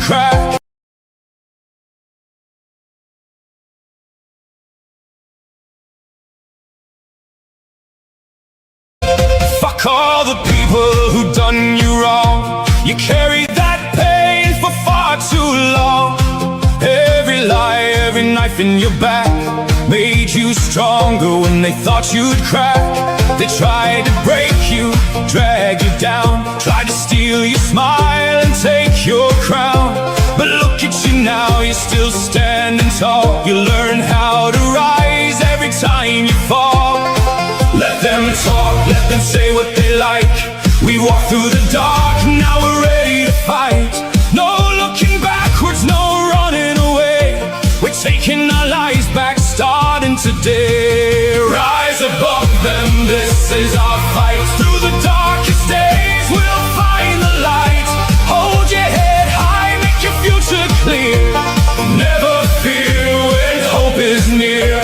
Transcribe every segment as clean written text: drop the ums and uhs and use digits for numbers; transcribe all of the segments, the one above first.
crack. Fuck all the people who done you wrong. You carried that pain for far too long. Every lie, every knife in your back made you stronger when they thought you'd crack. They tried to break you, drag you down, tried to steal your smile and take your crown. But look at you now, you're still standing tall. You learn how to rise every time you fall. Let them talk, let them say what they like. We walk through the dark, now we're ready to fight. No looking backwards, no running away. We're taking our lives back, starting today. Rise above them, this is our fight. Through the darkest days, we'll find the light. Hold your head high, make your future clear. Never fear when hope is near.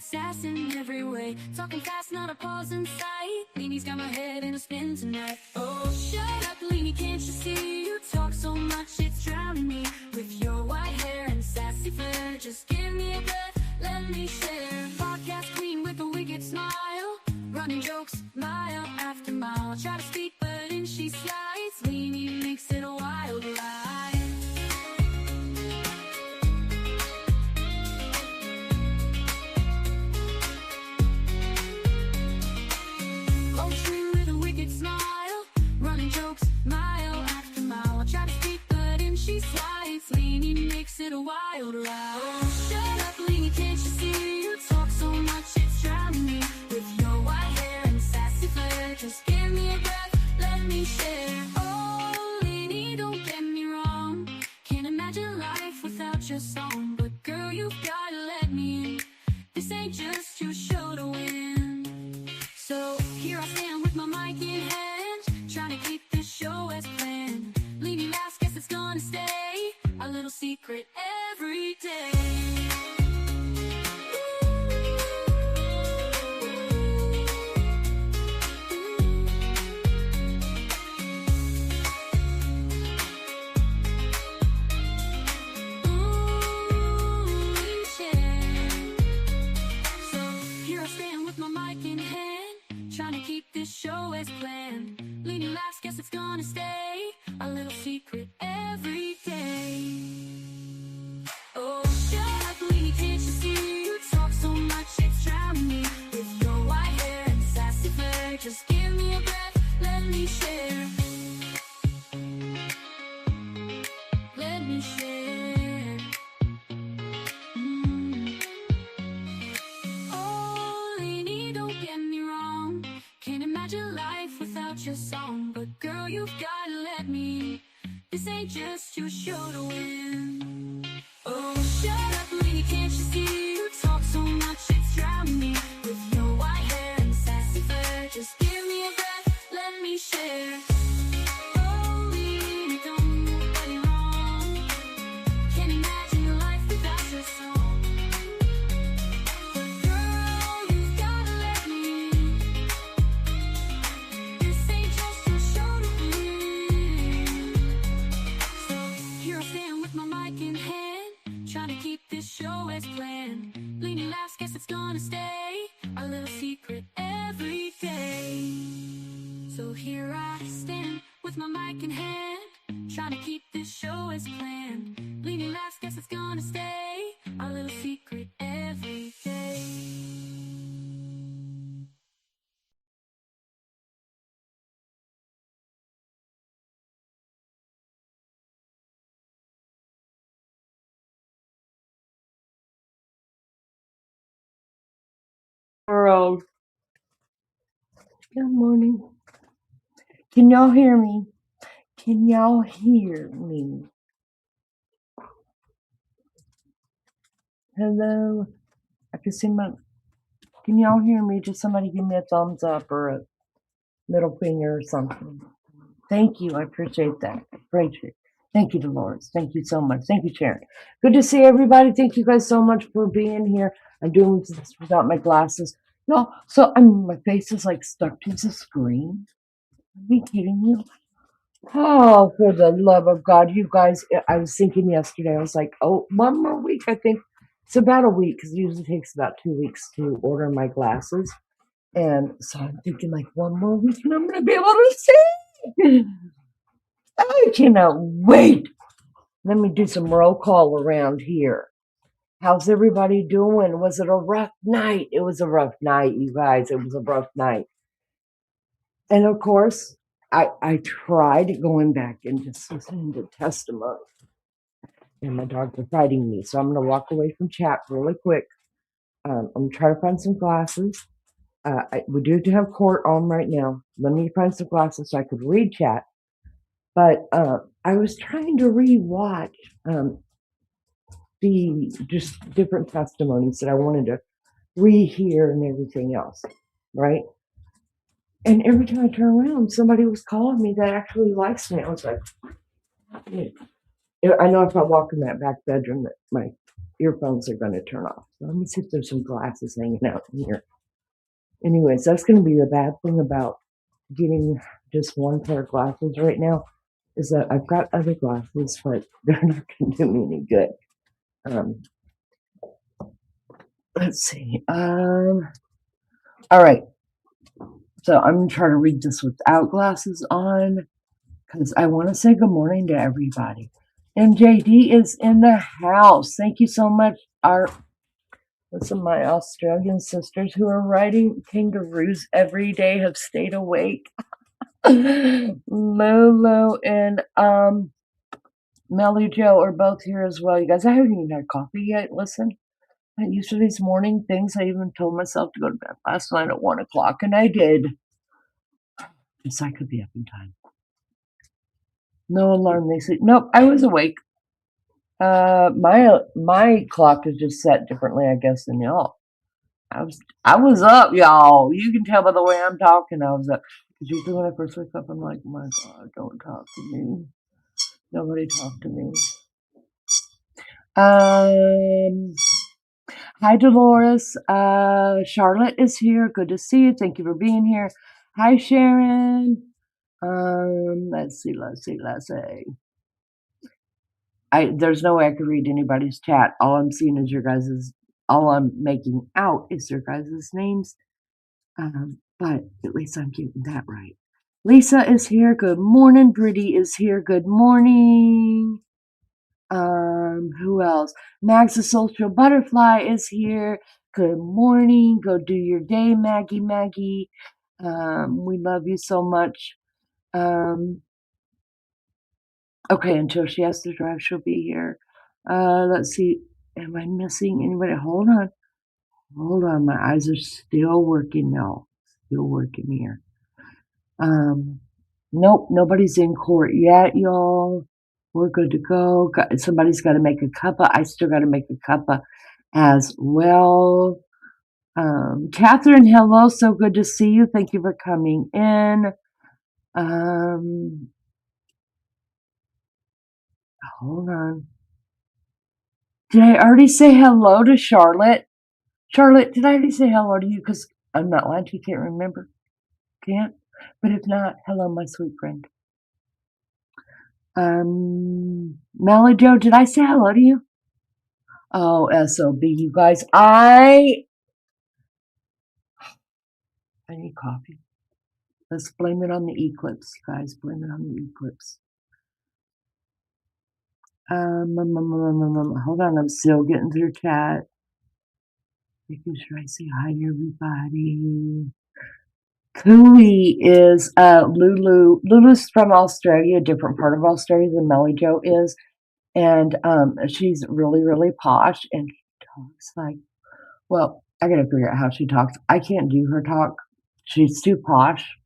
Sass in every way, talking fast, not a pause in sight. Leanie's got my head in a spin tonight. Oh, shut up, Leanie, can't you see? You talk so much, it's drowning me. With your white hair and sassy flair, just give me a breath, let me share. Podcast queen with a wicked smile, running jokes mile after mile. Try to speak, but in she slides. Leanie makes it a wild ride. It a wild ride. Oh, shut up, Leanie, can't you see? You talk so much, it's drowning me. With your white hair and sassy flair, just give me a breath, let me share. Oh, Leanie, don't get me wrong, can't imagine life without your song. But girl, you've gotta let me in. This ain't just your show to win. So here I stand with my mic in hand, trying to keep this show as planned. Leanie laughs, guess it's gonna stay a little secret every day. So here I stand with my mic in hand, trying to keep this show as planned. Leanie laughs, guess it's gonna stay a little secret every day. Oh, shut up, Leanie, can't you see? You talk so much, it's drowning me. With your white hair and sassy flair, just give me a breath, let me share. Let me share. Oh, Leanie, don't get me wrong, can't imagine life without your song. But girl, you've gotta let me. This ain't just your show to win. Oh, shut up, Leanie, can't you see? You talk so much, it's drowning me. With your white hair and sassy flair, just give me a breath, let me share. Oh, Leanie, don't get me wrong, can't imagine your life without your song. But girl, you've gotta let me in. This ain't just your show to win. So here I stand with my mic in hand, trying to keep this show as planned. Leanie laughs, guess it's gonna stay a little secret every day. So here I stand with my mic in hand, trying to keep this show as planned. Leanie laughs, guess it's gonna stay a little secret every day. World. Good morning. Can y'all hear me? Can y'all hear me? Hello? I can see my... Can y'all hear me? Just somebody give me a thumbs up or a middle finger or something. Thank you. I appreciate that. Appreciate it. Thank you, Dolores. Thank you so much. Thank you, Sharon. Good to see everybody. Thank you guys so much for being here. I'm doing this without my glasses. No, so my face is like stuck to the screen. Are you kidding me? Oh, for the love of God, you guys, I was thinking yesterday, I was like, oh, one more week, I think. It's about a week, because it usually takes about 2 weeks to order my glasses. And so I'm thinking, like, one more week, and I'm going to be able to see. I cannot wait. Let me do some roll call around here. How's everybody doing? Was it a rough night? It was a rough night, you guys. It was a rough night. And of course, I tried going back and just listening to testimony. And my dogs are fighting me. So I'm going to walk away from chat really quick. I'm going to try to find some glasses. We do have court on right now. Let me find some glasses so I could read chat. But I was trying to re-watch the just different testimonies that I wanted to rehear and everything else, right? And every time I turn around, somebody was calling me that actually likes me. I was like, I know if I walk in that back bedroom that my earphones are going to turn off. So let me see if there's some glasses hanging out in here. Anyways, that's going to be the bad thing about getting just one pair of glasses right now, is that I've got other glasses, but they're not going to do me any good. Let's see. All right. So I'm going to try to read this without glasses on, because I want to say good morning to everybody. And JD is in the house. Thank you so much. Some of my Australian sisters who are riding kangaroos every day have stayed awake. Lolo and Melly Joe are both here as well. You guys, I haven't even had coffee yet. Listen, I used to these morning things. I even told myself to go to bed last night at 1 o'clock, and I did. Yes, I could be up in time. No alarm, they say. Nope, I was awake. My clock is just set differently, I guess, than y'all. I was up, y'all. You can tell by the way I'm talking. I was up. Because usually when I first wake up, I'm like, my God, don't talk to me. Nobody talk to me. Hi, Dolores. Charlotte is here. Good to see you. Thank you for being here. Hi, Sharon. Let's see. There's no way I could read anybody's chat. All I'm seeing is your guys's. All I'm making out is your guys' names. But at least I'm getting that right. Lisa is here. Good morning. Brittany is here. Good morning. Who else? Max the Social Butterfly is here. Good morning. Go do your day, Maggie. We love you so much. Okay, until she has to drive, she'll be here. Let's see. Am I missing anybody? Hold on. My eyes are still working now. Still working here. Nope, nobody's in court yet, y'all. We're good to go. Somebody's got to make a cuppa. I still got to make a cuppa as well. Catherine, hello. So good to see you. Thank you for coming in. Hold on. Did I already say hello to Charlotte? Charlotte, did I already say hello to you? Because I'm not lying to you. Can't remember. Can't? But if not, hello, my sweet friend. Melly Joe, did I say hello to you? Oh, SOB, you guys. I need coffee. Let's blame it on the eclipse, guys. Blame it on the eclipse. Hold on, I'm still getting through chat. Making sure I say hi to everybody. Cooey is Lulu. Lulu's from Australia, a different part of Australia than Melly Joe is. And she's really, really posh, and she talks like, well, I gotta figure out how she talks. I can't do her talk. She's too posh.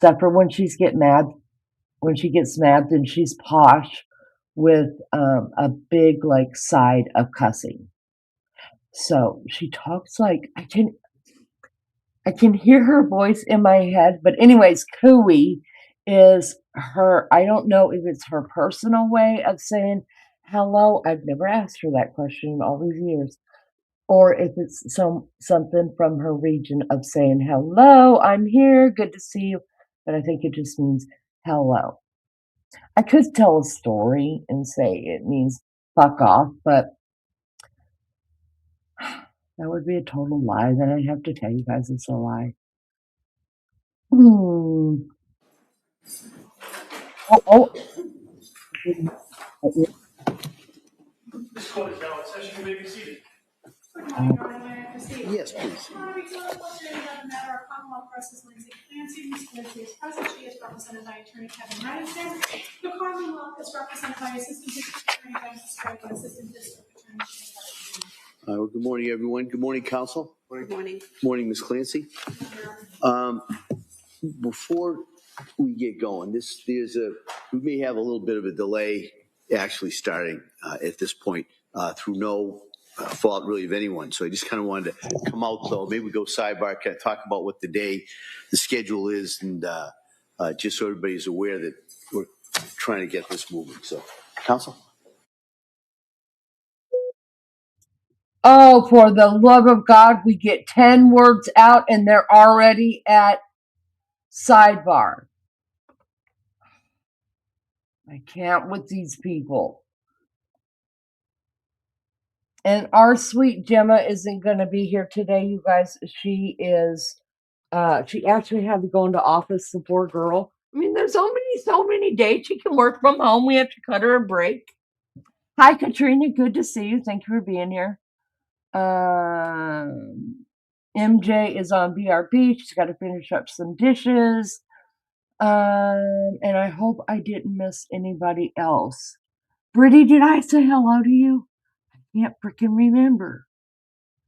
except for when she's get mad. When she gets mad, then she's posh with a big like side of cussing. So she talks like I can hear her voice in my head. But anyways, cooey is her. I don't know if it's her personal way of saying hello. I've never asked her that question in all these years, or if it's something from her region of saying hello. I'm here. Good to see you. But I think it just means hello. I could tell a story and say it means fuck off, but that would be a total lie. Then I'd have to tell you guys it's a lie. Hmm. Oh, oh. This court is now in session. You may be seated. Good morning, Your Honor. May I proceed? Yes, please. Your Honor, before the court hearing on the matter of Commonwealth versus Lindsay Clancy, Ms. Lindsay is present. She is represented by Attorney Kevin Reddington. The Commonwealth is represented by Assistant District Attorney Ben Sprague and Assistant District Attorney Shane Reddington. Well, good morning, everyone. Good morning, counsel. Good morning. Good morning, Ms. Clancy. Before we get going, we may have a little bit of a delay actually starting at this point through no fault really of anyone. So I just kind of wanted to come out though. Maybe we go sidebar, kind of talk about what the schedule is, and just so everybody's aware that we're trying to get this moving. So, counsel. Oh, for the love of God, we get 10 words out and they're already at sidebar. I can't with these people. And our sweet Gemma isn't going to be here today, you guys. She actually had to go into office, the poor girl. I mean, there's so many days she can work from home. We have to cut her a break. Hi, Katrina. Good to see you. Thank you for being here. MJ is on BRB. She's got to finish up some dishes. And I hope I didn't miss anybody else. Brittany, did I say hello to you? I can't freaking remember.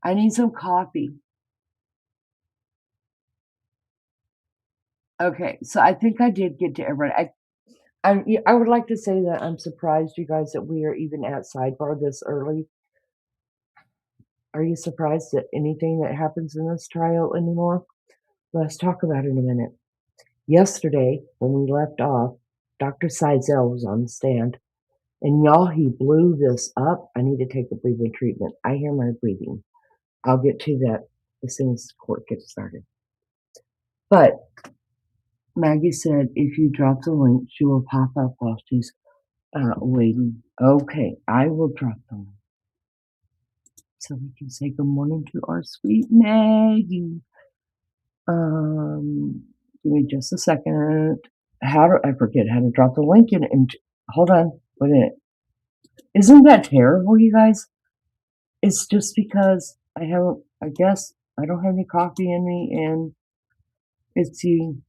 I need some coffee. Okay, so I think I did get to everybody. I would like to say that I'm surprised, you guys, that we are even at sidebar this early. Are you surprised at anything that happens in this trial anymore? Let's talk about it in a minute. Yesterday, when we left off, Dr. Seidel was on the stand, and y'all, he blew this up. I need to take a breathing treatment. I hear my breathing. I'll get to that as soon as the court gets started. But Maggie said if you drop the link, she will pop up while she's waiting. Okay, I will drop the link. So we can say good morning to our sweet Maggie. Give me just a second. I forget how to drop the link in, and hold on, wait a minute. Isn't that terrible, you guys? It's just because I guess I don't have any coffee in me, and it's you.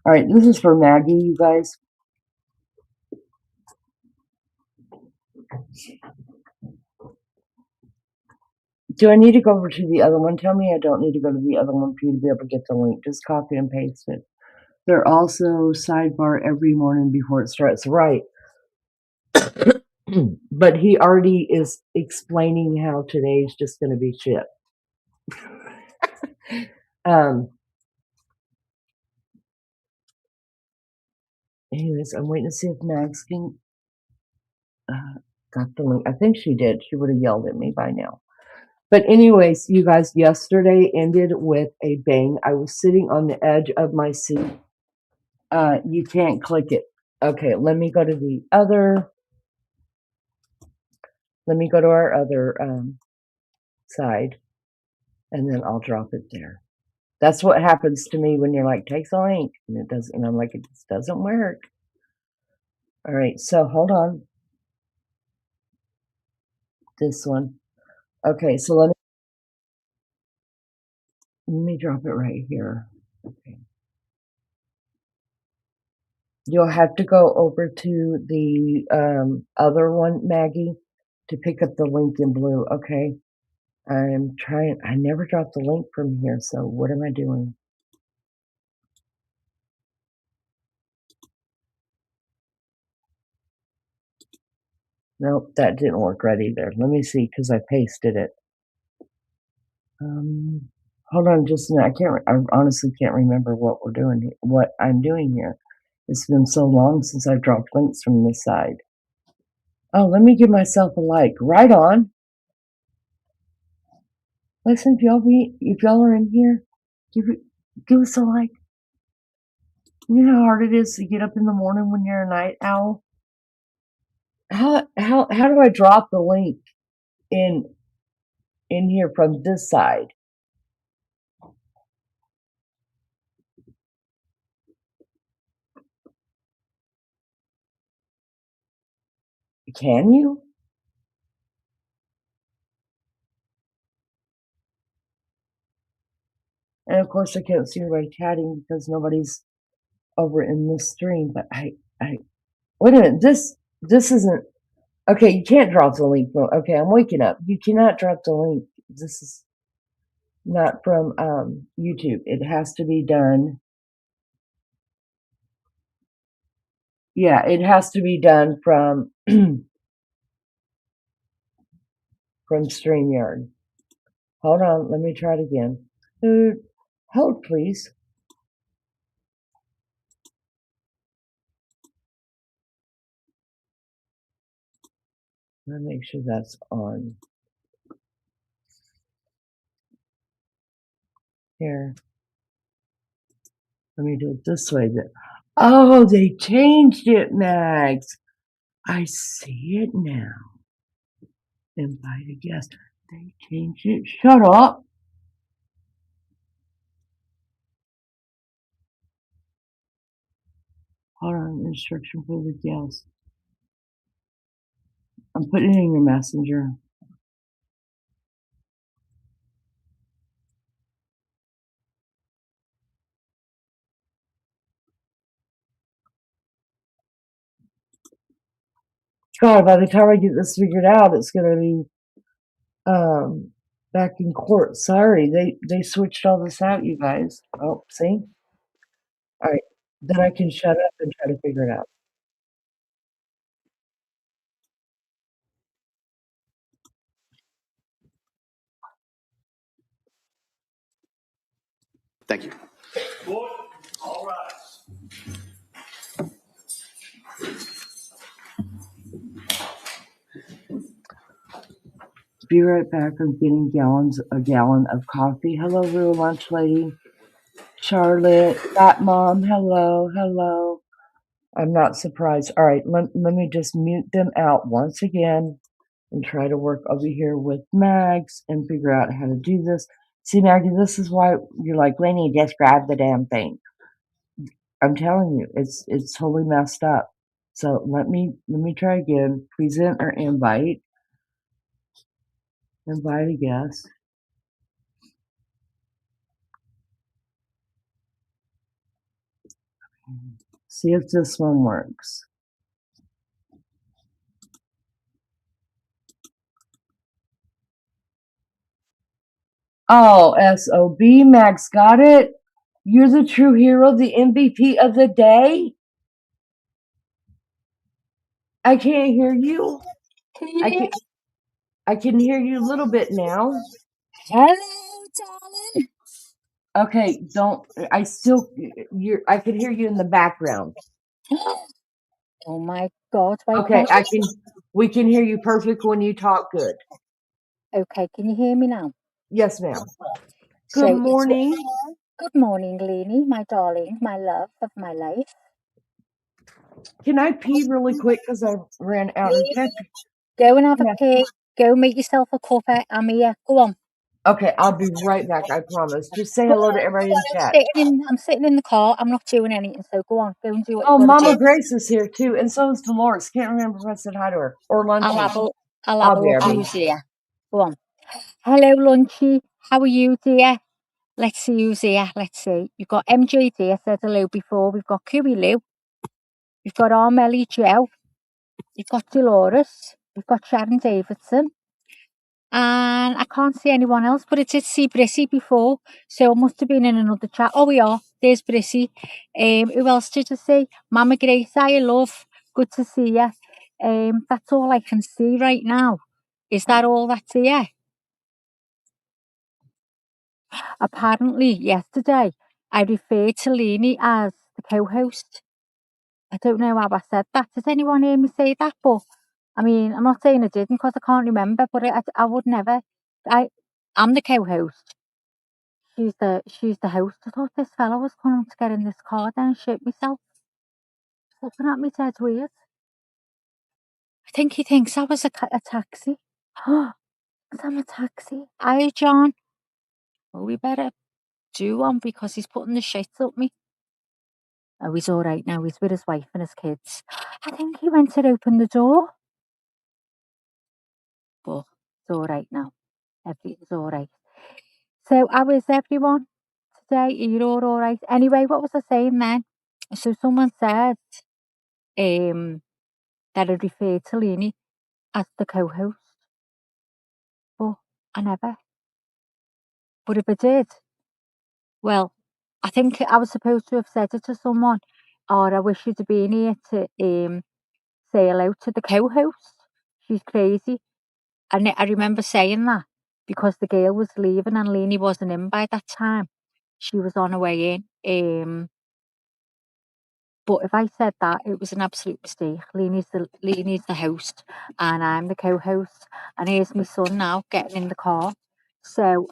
All right, this is for Maggie, you guys. Do I need to go over to the other one? Tell me I don't need to go to the other one for you to be able to get the link. Just copy and paste it. They're also sidebar every morning before it starts. Right. But he already is explaining how today's just going to be shit. Anyways, I'm waiting to see if Max can got the link. I think she did. She would have yelled at me by now. But anyways, you guys, yesterday ended with a bang. I was sitting on the edge of my seat. You can't click it. Okay, let me go to the other. Let me go to our other side, and then I'll drop it there. That's what happens to me when you're like, take the link, and it doesn't. And I'm like, it just doesn't work. All right, so hold on. This one. Okay, so let me drop it right here. Okay. You'll have to go over to the other one, Maggie, to pick up the link in blue, okay? I'm trying. I never dropped the link from here, so what am I doing? Nope, that didn't work right either. Let me see, because I pasted it. Hold on just a minute. I honestly can't remember what we're doing here, what I'm doing here. It's been so long since I've dropped links from this side. Oh, let me give myself a like. Right on. Listen, if y'all are in here, give us a like. You know how hard it is to get up in the morning when you're a night owl? How do I drop the link in here from this side? Can you? And of course I can't see everybody chatting because nobody's over in this stream, but I wait a minute, this isn't okay, you can't drop the link. Okay, I'm waking up. You cannot drop the link. This is not from YouTube. It has to be done. Yeah, it has to be done from from StreamYard. Hold on, let me try it again. Hold, please. Let me make sure that's on. Here. Let me do it this way. Oh, they changed it, Mags. I see it now. Invite a guest. They changed it. Shut up. Hold on. Instruction for the guest. I'm putting it in your messenger. God, by the time I get this figured out, it's gonna be back in court. Sorry, they switched all this out, you guys. Oh, see? All right, then I can shut up and try to figure it out. Thank you. Board, all rise. Be right back. I'm getting a gallon of coffee. Hello, real lunch lady. Charlotte, Fat Mom, hello. I'm not surprised. All right, let me just mute them out once again and try to work over here with Mags and figure out how to do this. See, Maggie, this is why you're like, Lenny, just grab the damn thing. I'm telling you, it's totally messed up. So let me try again. Present or invite. Invite a guest. See if this one works. Oh, SOB, Max got it. You're the true hero, the MVP of the day. I can't hear you. I can hear you a little bit now. Hello, darling. Okay, I can hear you in the background. Oh my God! Okay, we can hear you perfect when you talk good. Okay, can you hear me now? Yes, ma'am. So Good morning. Good morning, Lenny, my darling, my love of my life. Can I pee really quick because I ran out? Go and have Yeah. a pee. Go make yourself a cuppa. I'm here. Go on. Okay, I'll be right back. I promise. Just say hello to everybody in chat. I'm sitting in the car. I'm not doing anything. So go on. Go and do what Oh, you got to Mama do. Grace is here too, and so is Dolores. Can't remember if I said hi to her. Or Lunchy. I'll have a look who's here. Go on. Hello, Lunchy. How are you, dear? Let's see who's here. Let's see. You've got MJ dear, said hello before. We've got Cooey Lou. You've got Armelly Joe. You've got Dolores. You've got Sharon Davidson. And I can't see anyone else, but it did see Brissy before. So it must have been in another chat. Oh, we are. There's Brissy. Who else did you see? Mama Grace, I love. Good to see you. That's all I can see right now. Is that all that's here? Apparently, yesterday, I referred to Leanie as the co-host. I don't know how I said that. Did anyone hear me say that? But, I mean, I'm not saying I didn't because I can't remember, but I would never. I'm the co-host. She's the host. I thought this fella was coming to get in this car then and shit myself. Looking at me dead weird. I think he thinks I was a taxi. I'm a taxi. Hi, John. Well, we better do one because he's putting the shit up me. Oh, he's all right now. He's with his wife and his kids. I think he went to open the door. But it's all right now. Everything's all right. So, how is everyone today? Are you all right? Anyway, what was I saying then? So, someone said that I referred to Leanie as the co-host. But I never. But if I did, well, I think I was supposed to have said it to someone, or I wish you'd have been here to say hello to the co-host. She's crazy. And I remember saying that because the girl was leaving and Leanie wasn't in by that time. She was on her way in. But if I said that, it was an absolute mistake. Leanie's the host and I'm the co-host. And here's my son now getting in the car. So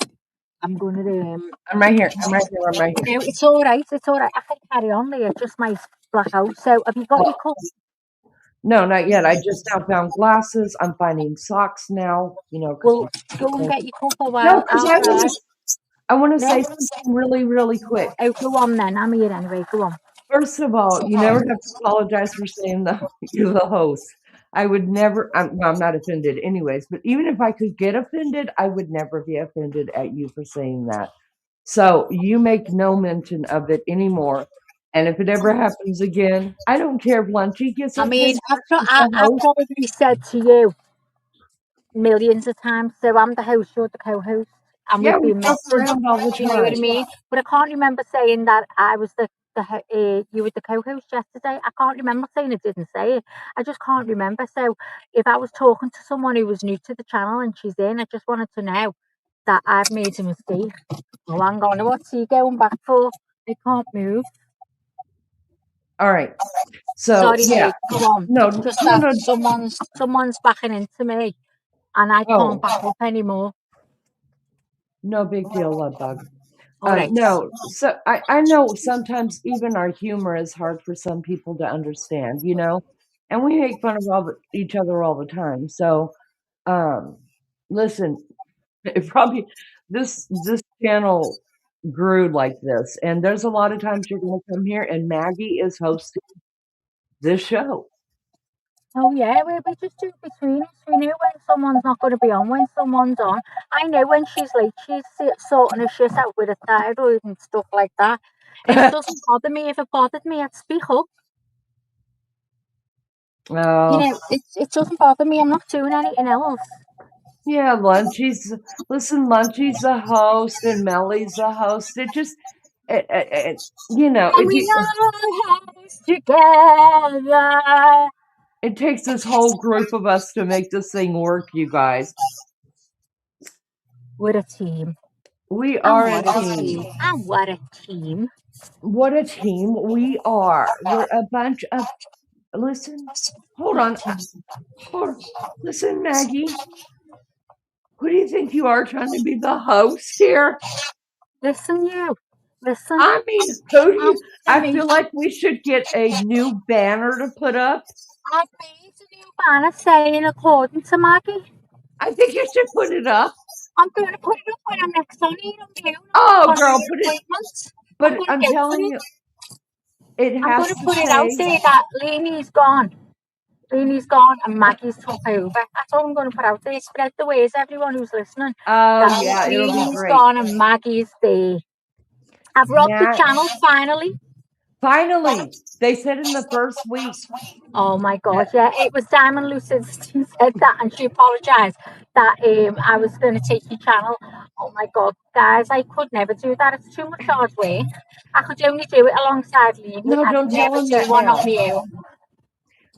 I'm going to... I'm right here. I'm right here. No, it's all right. It's all right. I can carry on there. It just might black out. So have you got your cup? No, not yet. I just now found glasses. I'm finding socks now. You know. Well, go and get your cup a No, while. because I want to say something really, really quick. Oh, go on then. I'm here anyway. Go on. First of all, you never have to apologize for saying you're the host. I would never. I'm not offended, anyways. But even if I could get offended, I would never be offended at you for saying that. So you make no mention of it anymore. And if it ever happens again, I don't care if Lunchy gets. I mean, I've probably said to you millions of times. So I'm the host, you're the co-host, and Yeah, we've we been joke messing. around all the Do you know what I time. mean? But I can't remember saying that I was you were the co-host yesterday. I can't remember saying I didn't say it. I just can't remember. So if I was talking to someone who was new to the channel and she's in, I just wanted to know that I've made a mistake. Oh, hang on, what's he going back for? I can't move. All right. So sorry, yeah, mate, go on. no, Just no, that no. someone's backing into me, and I can't back up anymore. No big deal, love bug. All right. No, so I know sometimes even our humor is hard for some people to understand, you know, and we make fun of each other all the time. So, listen, it probably this channel grew like this, and there's a lot of times you're going to come here, and Maggie is hosting this show. Oh yeah, we just do it between us. We know when someone's not going to be on, when someone's on. I know when she's late, she's sorting her shit out with a thyroid and stuff like that. And it doesn't bother me. If it bothered me, I'd speak up. You know, it doesn't bother me. I'm not doing anything else. Yeah, Lunchy's the host and Melly's the host. It just, you know, And we know together. It takes this whole group of us to make this thing work, you guys. We're a team. We are a team. And what a team. What a team we are. We're a bunch of... Listen, hold on. Listen, Maggie. Who do you think you are trying to be the host here? Listen, you. Listen. I mean, who do you... I feel like we should get a new banner to put up. I've made a new banner saying according to Maggie. I think you should put it up. I'm going to put it up when I'm next on here on my own. Oh, girl, put it... But I'm telling you, it has to say... I'm going to put it out there that Leanie's gone. Leanie's gone and Maggie's took over. That's all I'm going to put out there. Spread the words, everyone who's listening. Oh, yeah, it'll be Leanie's great. gone and Maggie's there. I've robbed the channel finally. Finally, they said in the first week. Oh my God, yeah, it was Diamond Lucid. She said that and she apologised that I was going to take your channel. Oh my God, guys, I could never do that. It's too much hard work. I could only do it alongside Leanie. No, don't tell them that now.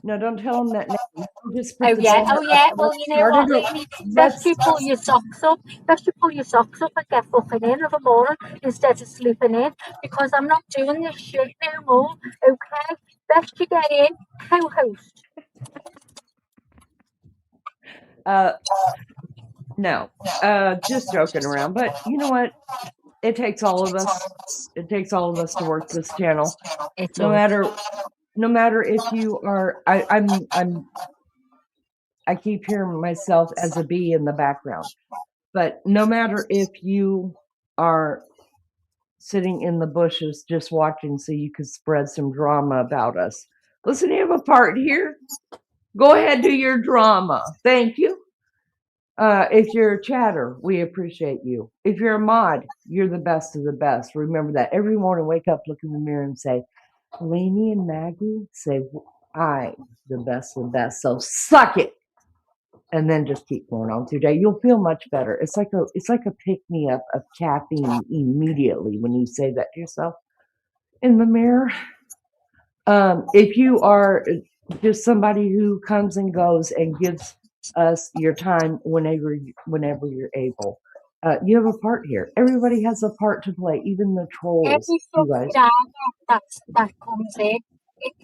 No, don't tell him that now. Just put Oh the yeah, door oh yeah. up. Well, Let's you know start what, it. Lainey? Best Let's. you pull your socks up. Best you pull your socks up and get fucking in of a morning instead of sleeping in. Because I'm not doing this shit no more. Okay. Best you get in, co-host. No, just joking around. But you know what? It takes all of us. It takes all of us to work this channel. It's No all. matter if you are. I keep hearing myself as a bee in the background. But no matter if you are sitting in the bushes just watching so you could spread some drama about us. Listen, you have a part here. Go ahead, do your drama. Thank you. If you're a chatter, we appreciate you. If you're a mod, you're the best of the best. Remember that every morning, wake up, look in the mirror, and say, Lainey and Maggie say, I'm the best of the best. So suck it. And then just keep going on through your day. You'll feel much better. It's like a pick me up of caffeine immediately when you say that to yourself in the mirror. If you are just somebody who comes and goes and gives us your time whenever you're able, you have a part here. Everybody has a part to play, even the trolls. Every You guys. drama that comes in, it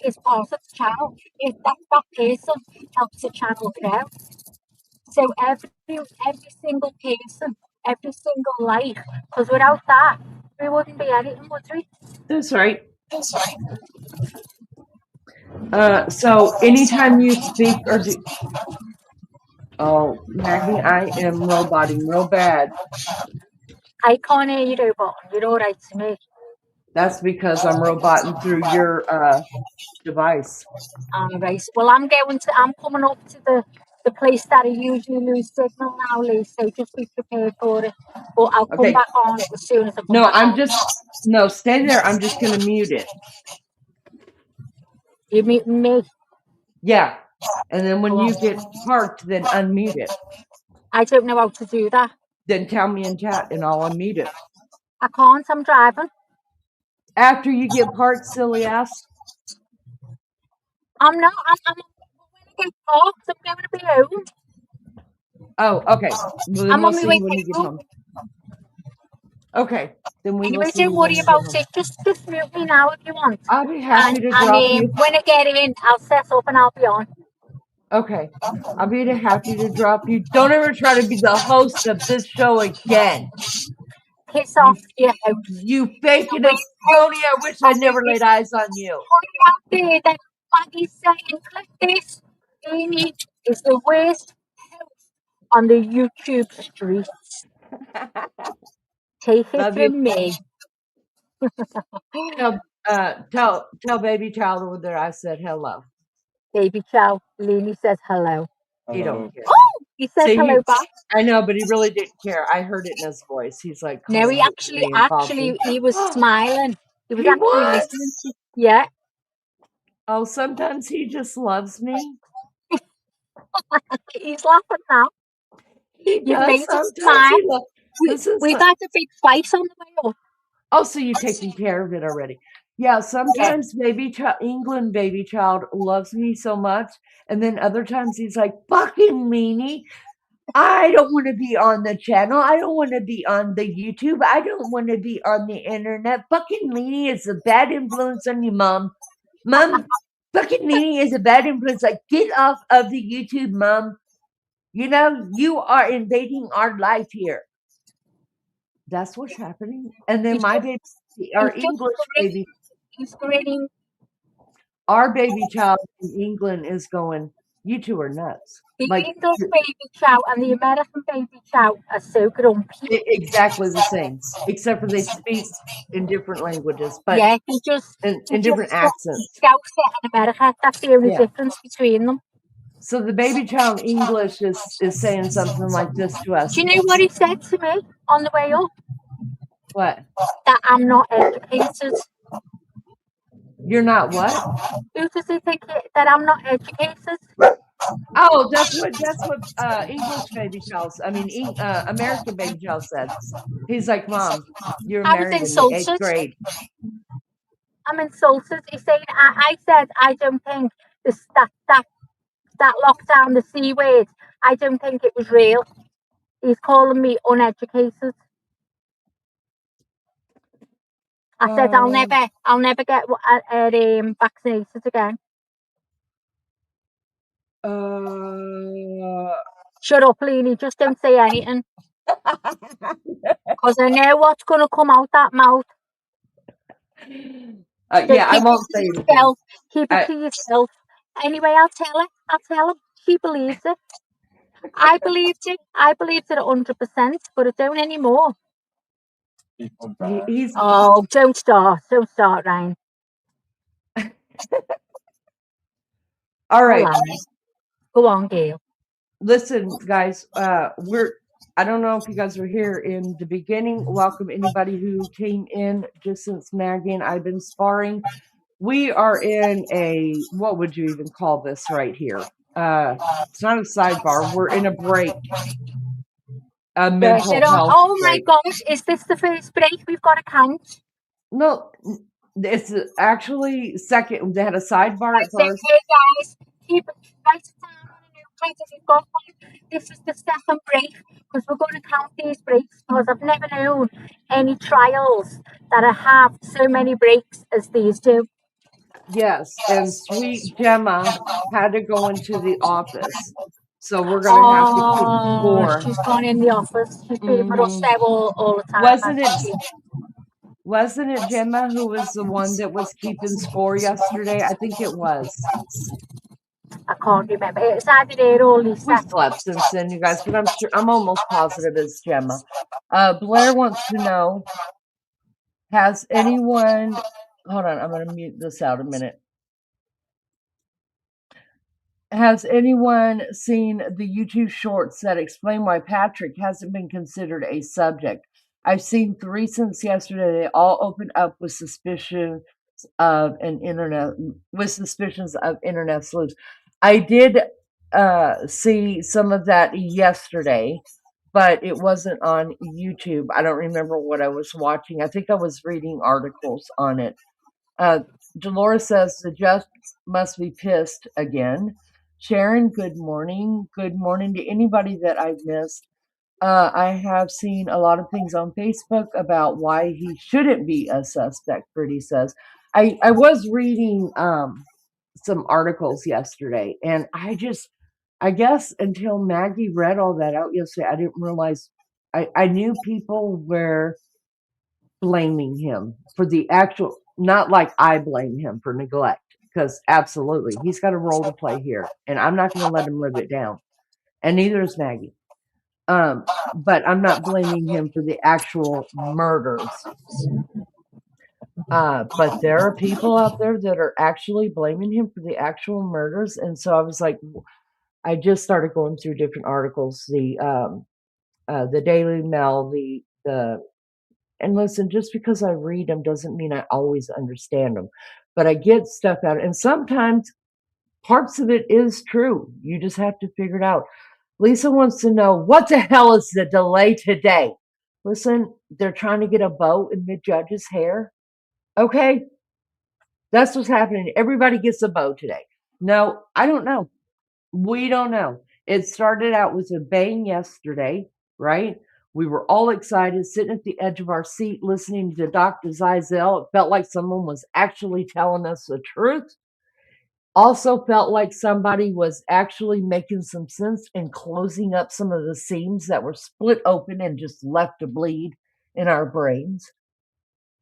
is part of the channel. That person helps the channel grow. So every single person, every single life, because without that, we wouldn't be anything, would we? That's right. So anytime you speak or do, oh, Maggie, I am roboting real bad. I can't hear you, robot. You're all right to me. That's because I'm roboting through your device. All right. Well, I'm coming up to the place that I usually lose signal now, Lee. So just be prepared for it. But I'll come Okay. back on it as soon as I come No, back I'm on. just no. Stay there. I'm just gonna mute it. You meet me. Yeah, and then when you get parked, then unmute it. I don't know how to do that. Then tell me in chat, and I'll unmute it. I can't. I'm driving. After you get parked, silly ass. I'm not. I'm when I get parked, I'm going to be home. Oh, okay. Well, then I'm we'll on my see way when you get home. home. Okay, then we will Anyway, see don't you when worry you about get home. it. Just mute me now if you want. I'll be happy to And drop you. when I get in, I'll set up and I'll be on. Okay, I'll be happy to drop you. Don't ever try to be the host of this show again. Piss off your house. You faking a phony. I wish I never laid eyes on you. Put out there that Maggie's saying, click this. Amy is the worst host on the YouTube streets. Take it Love you. from me. Tell baby child over there I said hello. Baby Chow, Lily says hello. He don't care. Oh, he says See, hello back. I know, but he really didn't care. I heard it in his voice. He's like, No, he he was smiling. He was He actually was? listening to, yeah. Oh, sometimes he just loves me. He's laughing now. He You've does made him sometimes. smile. Listen, We've had a big fight on the way up. oh, so you're taking care of it already. Yeah, sometimes England baby child loves me so much, and then other times he's like, fucking meanie. I don't want to be on the channel. I don't want to be on the YouTube. I don't want to be on the internet. Fucking Leanie is a bad influence on you, Mom. Mom, fucking Leanie is a bad influence. Like, get off of the YouTube, Mom. You know, you are invading our life here. That's what's happening. And then my baby, our English baby, He's grinning. our baby child in England is going, you two are nuts. The Like, English baby chow and the American baby chow are so grumpy. exactly the same, except for they speak in different languages, but yeah, he just in different accents. Scouser in America. That's the only difference between them. So the baby child English is saying something like this to us. Do you know what he said to me on the way up? What? That I'm not educated. You're not what? Who does he think that I'm not educated? Oh, that's what English baby child. I mean, American baby child said. He's like, Mom, you're married in the 8th grade. I'm insulted. He's saying, I said, I don't think this that lockdown, the C word. I don't think it was real. He's calling me uneducated. I said I'll never get vaccinated again. Shut up, Leanie. Just don't say anything. Because I know what's going to come out that mouth. So yeah, I keep won't it say to anything. yourself. Keep it to yourself. Anyway, I'll tell her. She believes it. I believed it. I believed it 100%, but I don't anymore. He's Oh, don't start, Ryan. all right. Go on, Gail. Listen, guys, I don't know if you guys were here in the beginning. Welcome anybody who came in just since Maggie and I've been sparring. We are in a, what would you even call this right here? It's not a sidebar. We're in a break. A mental health Oh my break. gosh, is this the first break we've got to count? No, it's actually second. They had a sidebar at first. Hey guys, keep it right down on a notepad if you've got one. This is the second break because we're going to count these breaks because I've never known any trials that have so many breaks as these do. Yes, and sweet Gemma had to go into the office. So we're going to have to keep score. She's gone in the office. She's been with us there all the time. Wasn't it Gemma who was the one that was keeping score yesterday? I think it was. I can't remember. It's either there or Lisa. We slept since then, you guys, but I'm almost positive it's Gemma. Blair wants to know, has anyone, hold on, I'm going to mute this out a minute. Has anyone seen the YouTube shorts that explain why Patrick hasn't been considered a subject? I've seen 3 since yesterday. They all opened up with suspicions of internet sleuths. I did see some of that yesterday, but it wasn't on YouTube. I don't remember what I was watching. I think I was reading articles on it. Dolores says the judge must be pissed again. Sharon, good morning. Good morning to anybody that I've missed. I have seen a lot of things on Facebook about why he shouldn't be a suspect, Pretty says. I was reading some articles yesterday, and I guess until Maggie read all that out yesterday, I didn't realize, I knew people were blaming him for the actual, not like I blame him for neglect, because absolutely, he's got a role to play here, and I'm not going to let him live it down, and neither is Maggie. But I'm not blaming him for the actual murders. But there are people out there that are actually blaming him for the actual murders, and so I was like, I just started going through different articles, the Daily Mail, and listen, just because I read them doesn't mean I always understand them, but I get stuff out, and sometimes parts of it is true. You just have to figure it out. Lisa wants to know, what the hell is the delay today? Listen, they're trying to get a bow in the judge's hair. Okay, that's what's happening. Everybody gets a bow today. No, I don't know. We don't know. It started out with a bang yesterday, right? We were all excited, sitting at the edge of our seat, listening to Dr. Zizell. It felt like someone was actually telling us the truth. Also felt like somebody was actually making some sense and closing up some of the seams that were split open and just left to bleed in our brains.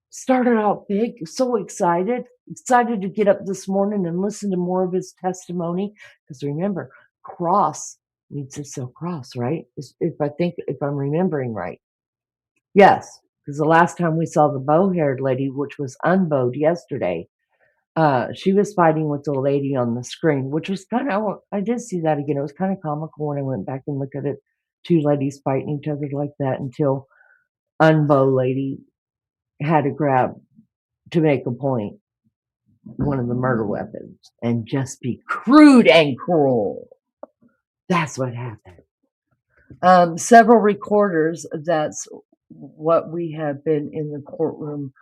Started out big, so excited to get up this morning and listen to more of his testimony. Because remember, Cross needs to sell Cross, right? If I'm remembering right. Yes, because the last time we saw the bow-haired lady, which was unbowed yesterday, she was fighting with the lady on the screen, which was kind of, I did see that again. It was kind of comical when I went back and looked at it. 2 ladies fighting each other like that until unbow lady had to grab, to make a point, one of the murder weapons and just be crude and cruel. That's what happened. Several recorders, that's what we have been in the courtroom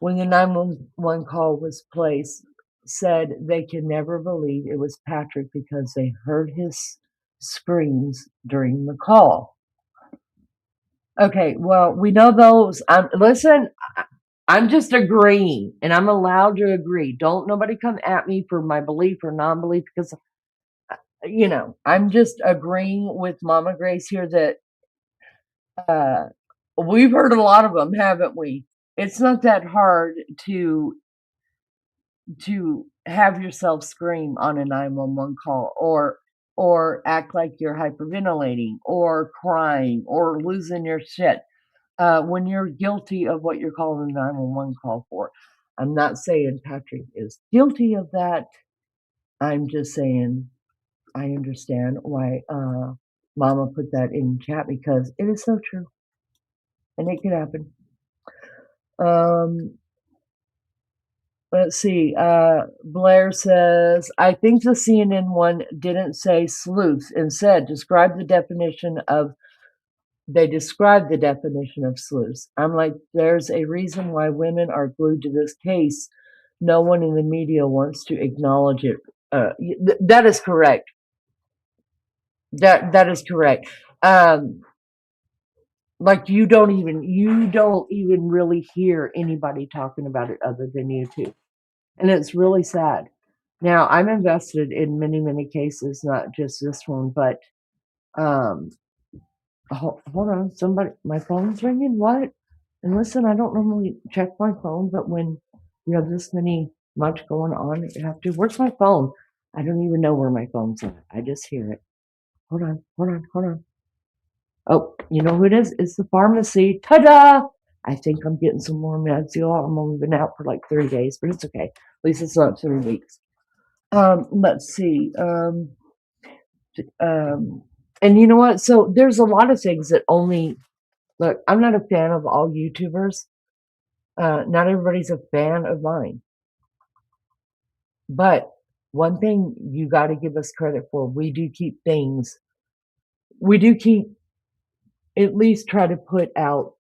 when the 911 call was placed. said they can never believe it was Patrick because they heard his screams during the call. Okay, well, we know those. Listen, I'm just agreeing, and I'm allowed to agree. Don't nobody come at me for my belief or non-belief because, I'm just agreeing with Mama Grace here that we've heard a lot of them, haven't we? It's not that hard to have yourself scream on a 911 call or act like you're hyperventilating or crying or losing your shit when you're guilty of what you're calling a 911 call for. I'm not saying Patrick is guilty of that. I'm just saying I understand why Mama put that in chat because it is so true and it could happen. Let's see. Blair says, I think the CNN one didn't say sleuth. Instead, they described the definition of sleuths. I'm like, there's a reason why women are glued to this case. No one in the media wants to acknowledge it. That is correct. That is correct. Like you don't even really hear anybody talking about it other than you two. And it's really sad. Now, I'm invested in many, many cases, not just this one, but hold on, my phone's ringing. What? And listen, I don't normally check my phone, but when you have this much going on, you have to. Where's my phone? I don't even know where my phone's at. I just hear it. Hold on. Oh, you know who it is? It's the pharmacy. Ta-da! I think I'm getting some more meds. I've only been out for like 3 days, but it's okay. At least it's not 3 weeks. Let's see. And you know what? So there's a lot of things that look, I'm not a fan of all YouTubers. Not everybody's a fan of mine. But one thing you got to give us credit for, we do keep at least try to put out,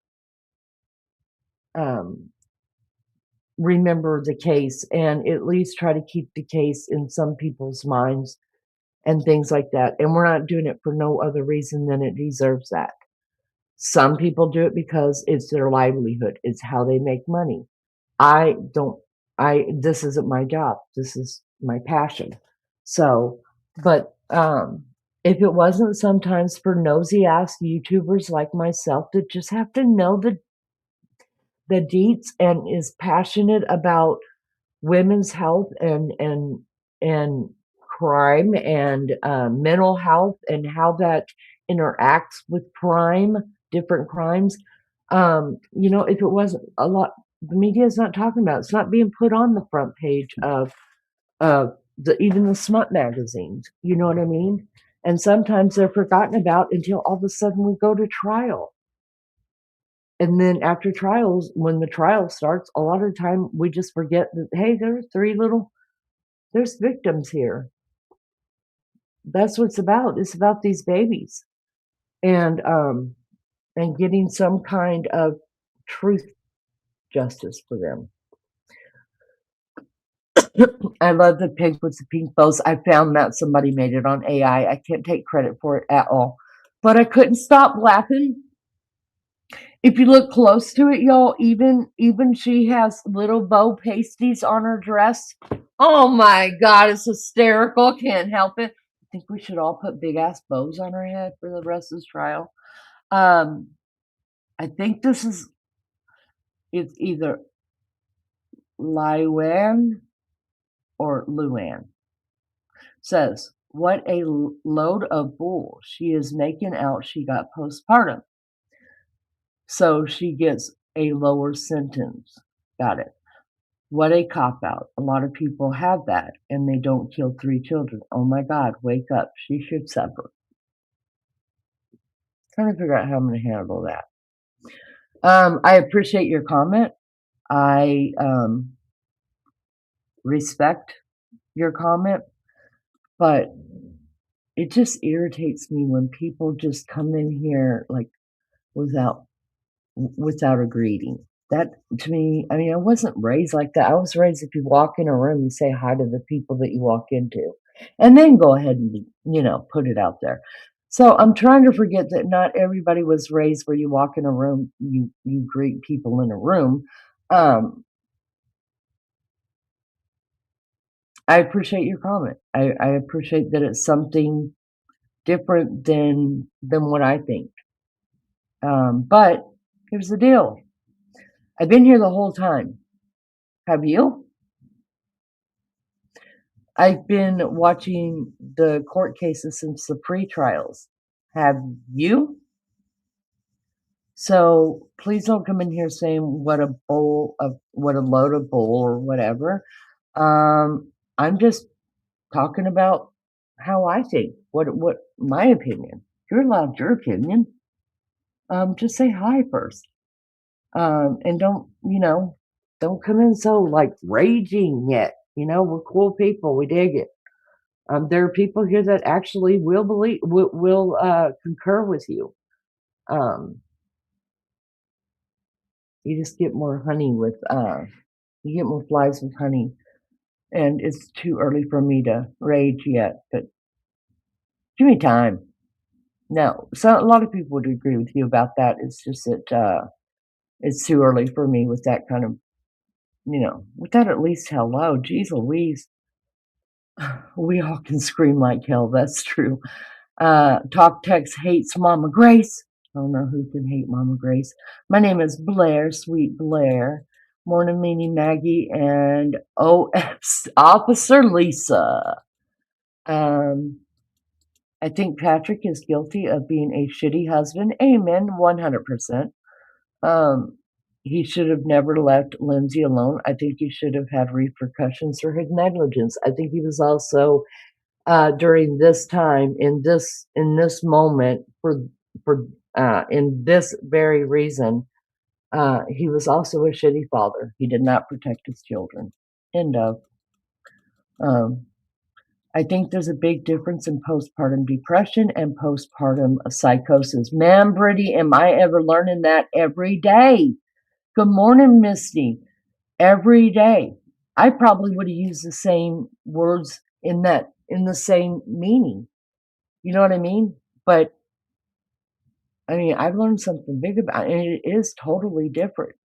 remember the case and at least try to keep the case in some people's minds and things like that. And we're not doing it for no other reason than it deserves that. Some people do it because it's their livelihood. It's how they make money. This isn't my job. This is my passion. So, but, if it wasn't sometimes for nosy ass YouTubers like myself that just have to know the deets and is passionate about women's health and crime and mental health and how that interacts with crime, different crimes. If it wasn't the media is not talking about it. It's not being put on the front page of even the smut magazines. You know what I mean? And sometimes they're forgotten about until all of a sudden we go to trial. And then after trials, when the trial starts, a lot of the time we just forget that, hey, there's victims here. That's what it's about. It's about these babies and getting some kind of truth justice for them. I love the pig with the pink bows. I found that somebody made it on AI. I can't take credit for it at all, but I couldn't stop laughing. If you look close to it, y'all, even she has little bow pasties on her dress. Oh my God, it's hysterical. Can't help it. I think we should all put big ass bows on our head for the rest of this trial. I think it's either Luann or Luann. Says, what a load of bull. She is making out she got postpartum. So she gets a lower sentence. Got it. What a cop-out. A lot of people have that, and they don't kill 3 children. Oh my God, wake up. She should suffer. Trying to figure out how I'm going to handle that. I appreciate your comment. I respect your comment, but it just irritates me when people just come in here like without a greeting. that to me, I mean, I wasn't raised like that. I was raised if you walk in a room, you say hi to the people that you walk into, and then go ahead and, put it out there. So I'm trying to forget that not everybody was raised where you walk in a room, you greet people in a room. Um, I appreciate your comment. I appreciate that it's something different than what I think. But here's the deal. I've been here the whole time. Have you? I've been watching the court cases since the pre-trials. Have you? So please don't come in here saying what a load of bull or whatever. I'm just talking about how I think, what my opinion. You're allowed your opinion. Just say hi first. And don't come in so like raging yet. We're cool people. We dig it. There are people here that actually will concur with you. You just get more honey with you get more flies with honey, and it's too early for me to rage yet. But give me time. No, so a lot of people would agree with you about that. It's just that it's too early for me with that kind of without at least hello. Geez Louise, we all can scream like hell. That's true. Talk Text hates Mama Grace. I don't know who can hate Mama Grace. My name is Blair, Sweet Blair. Morning, Meanie Maggie, and OS Officer Lisa. I think Patrick is guilty of being a shitty husband. Amen, 100%. He should have never left Lindsay alone. I think he should have had repercussions for his negligence. I think he was also during this time in this moment for in this very reason, he was also a shitty father. He did not protect his children. End of. I think there's a big difference in postpartum depression and postpartum psychosis. Man, Brittany, am I ever learning that every day? Good morning, Misty. Every day. I probably would have used the same words in the same meaning. You know what I mean? But I mean, I've learned something big about it, and it is totally different.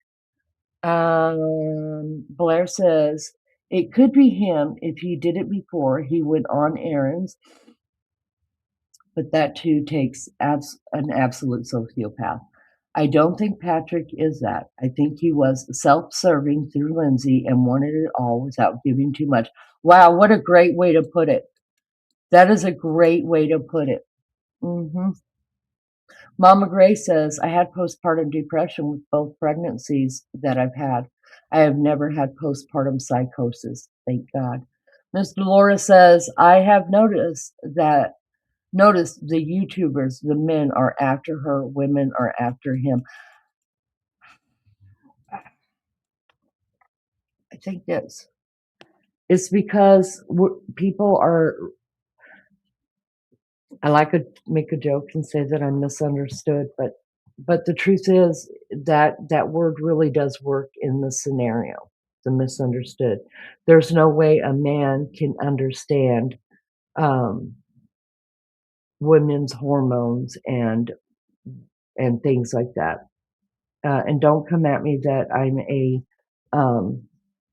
Blair says it could be him if he did it before. He went on errands, but that too takes an absolute sociopath. I don't think Patrick is that. I think he was self-serving through Lindsay and wanted it all without giving too much. Wow, what a great way to put it. That is a great way to put it. Mama Gray says, I had postpartum depression with both pregnancies that I've had. I have never had postpartum psychosis, thank God. Miss Dolores says, I have noticed the YouTubers, the men are after her, women are after him. I think it's because people are, I like to make a joke and say that I'm misunderstood, but the truth is that that word really does work in this scenario, the misunderstood. There's no way a man can understand women's hormones and things like that. And don't come at me that I'm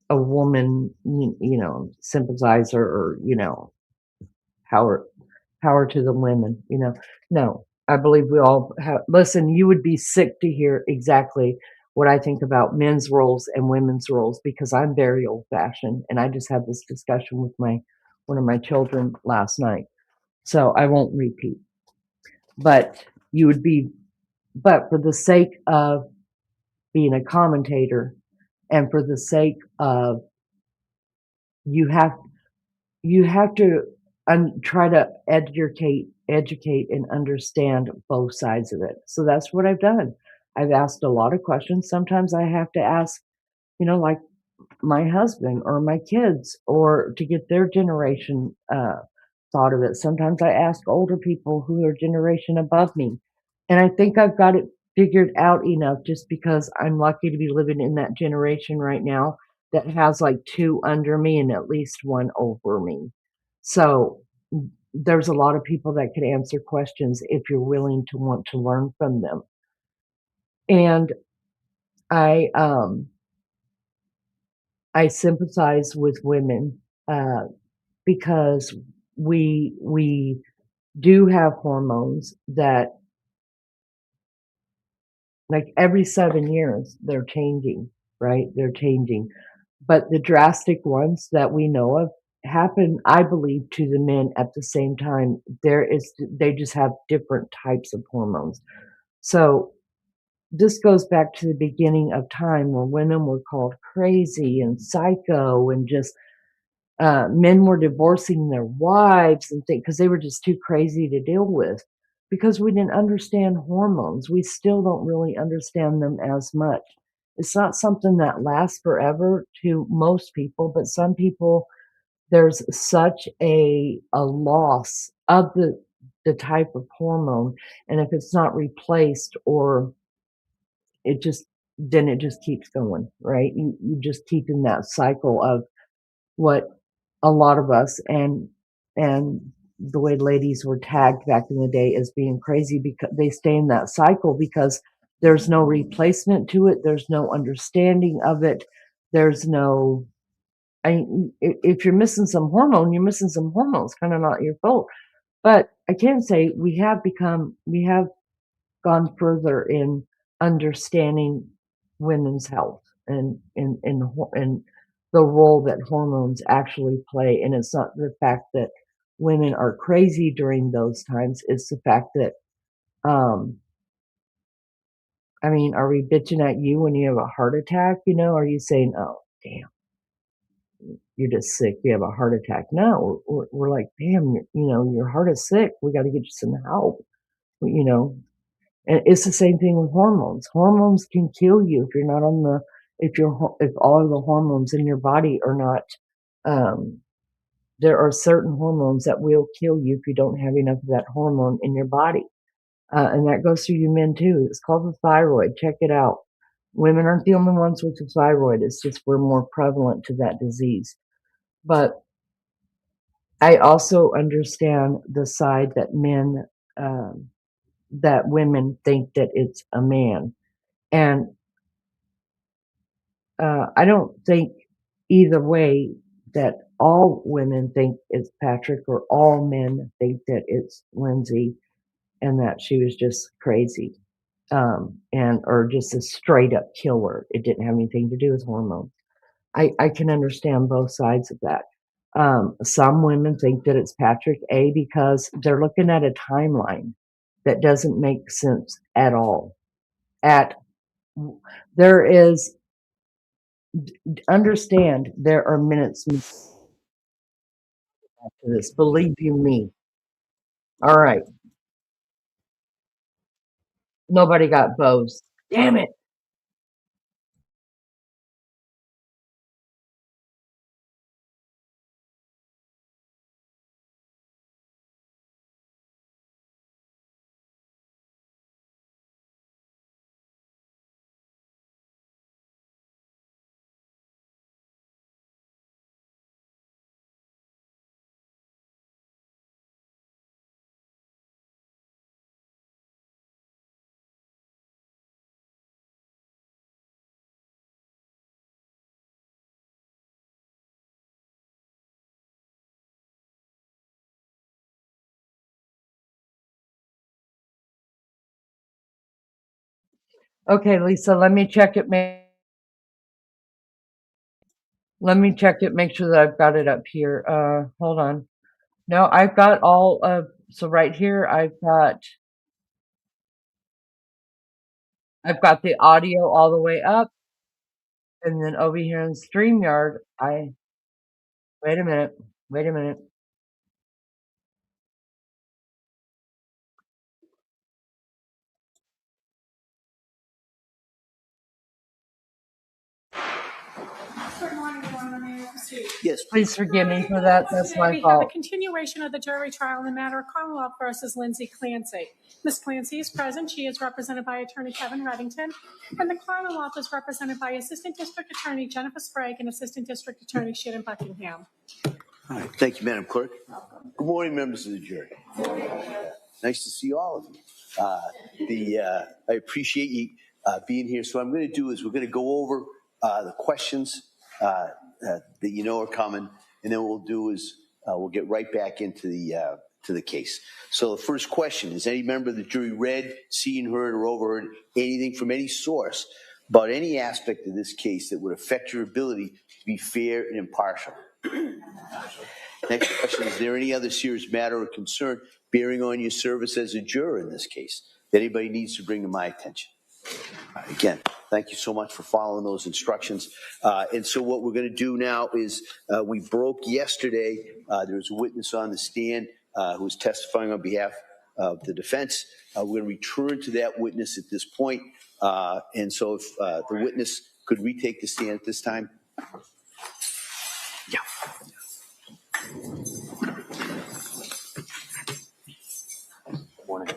a woman, sympathizer or power to the women. No. I believe we all have. Listen, you would be sick to hear exactly what I think about men's roles and women's roles because I'm very old-fashioned, and I just had this discussion with one of my children last night, so I won't repeat. But for the sake of being a commentator, and for the sake of you have to try to educate and understand both sides of it. So that's what I've done. I've asked a lot of questions. Sometimes I have to ask, like my husband or my kids, or to get their generation thought of it. Sometimes I ask older people who are generation above me, and I think I've got it figured out enough, just because I'm lucky to be living in that generation right now that has like 2 under me and at least 1 over me. So there's a lot of people that could answer questions if you're willing to want to learn from them. And I um I sympathize with women uh because we do have hormones that, like, every 7 years they're changing, right? They're changing. But the drastic ones that we know of happen, I believe, to the men at the same time. They just have different types of hormones. So this goes back to the beginning of time where women were called crazy and psycho, and just men were divorcing their wives and things because they were just too crazy to deal with, because we didn't understand hormones. We still don't really understand them as much. It's not something that lasts forever to most people, but some people, there's such a loss of the type of hormone, and if it's not replaced, or it just then it just keeps going, right? You just keep in that cycle of what a lot of us, and the way ladies were tagged back in the day as being crazy, because they stay in that cycle because there's no replacement to it, there's no understanding of it, there's no, if you're missing some hormone, you're missing some hormone. It's kind of not your fault. But I can say we have gone further in understanding women's health, and the role that hormones actually play. And it's not the fact that women are crazy during those times, it's the fact that, um, I mean, are we bitching at you when you have a heart attack? Are you saying, oh, damn, you're just sick, you have a heart attack? No, we're like, damn, your heart is sick. We got to get you some help, you know. And it's the same thing with hormones. Hormones can kill you if you're not on the if all of the hormones in your body are not, um, there are certain hormones that will kill you if you don't have enough of that hormone in your body. And that goes through you men too. It's called the thyroid. Check it out. Women aren't the only ones with the thyroid. It's just we're more prevalent to that disease. But I also understand the side that um, that women think that it's a man. And I don't think either way that all women think it's Patrick or all men think that it's Lindsay and that she was just crazy, and or just a straight up killer. It didn't have anything to do with hormones. I can understand both sides of that. Some women think that it's Patrick, because they're looking at a timeline that doesn't make sense at all. At there is Understand, there are minutes to this. Believe you me. All right. Nobody got bows. Damn it. Okay, Lisa, let me check it, make sure that I've got it up here. Hold on. No, I've got all of, so right here I've got the audio all the way up, and then over here in StreamYard, wait a minute, wait a minute. Good morning, everyone. My name is proceed. Yes, Please forgive me for that. That's my We have a fault. continuation of the jury trial in the matter of Commonwealth versus Lindsay Clancy. Ms. Clancy is present. She is represented by Attorney Kevin Reddington, and the Commonwealth is represented by Assistant District Attorney Jennifer Sprague and Assistant District Attorney Shannon Buckingham. all right. Thank you, Madam Clerk. Good morning, members of the jury. Nice to see all of you. I appreciate you being here. So what I'm going to do is we're going to go over the questions that you know are coming, and then what we'll do is we'll get right back into the case. So the first question is: any member of the jury read, seen, heard, or overheard anything from any source about any aspect of this case that would affect your ability to be fair and impartial? Next question: is there any other serious matter or concern bearing on your service as a juror in this case that anybody needs to bring to my attention? Again, thank you so much for following those instructions. And so what we're going to do now is we broke yesterday. There was a witness on the stand who was testifying on behalf of the defense. We're going to return to that witness at this point. And so if the witness could retake the stand at this time. Yeah. Morning.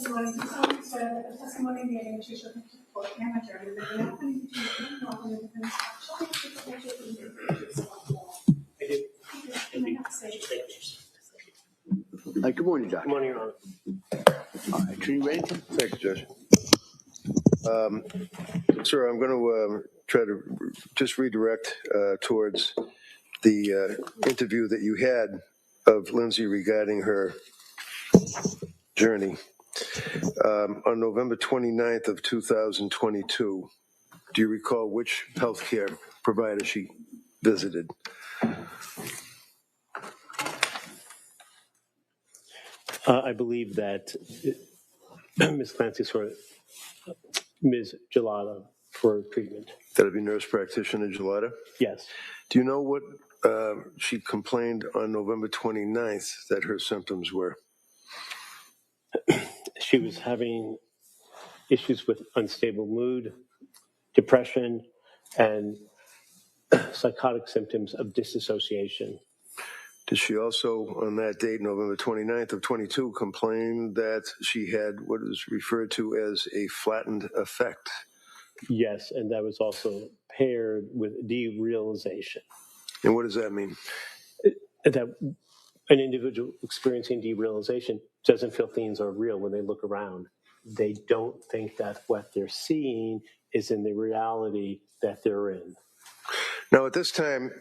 Good morning. This morning, sir, that the testimony made in which you shall conduct the court and the jury will be not only between you and all the defense shall be subject to the Good morning, Doctor. Good morning, Your Honor. All right, Attorney Reddington. Thank you, Judge. Sir, I'm going to try to just redirect towards the interview that you had of Lindsay regarding her journey. On November 29th of 2022, do you recall which healthcare provider she visited? I believe that Ms. Clancy saw Ms. Gelada for treatment. That'd be nurse practitioner Gelada? Yes. Do you know what she complained on November 29th that her symptoms were? She was having issues with unstable mood, depression, and psychotic symptoms of disassociation. Did she also, on that date, November 29th of 22, complain that she had what is referred to as a flattened effect? Yes, and that was also paired with derealization. And what does that mean? That an individual experiencing derealization doesn't feel things are real when they look around. They don't think that what they're seeing is in the reality that they're in. Now, at this time,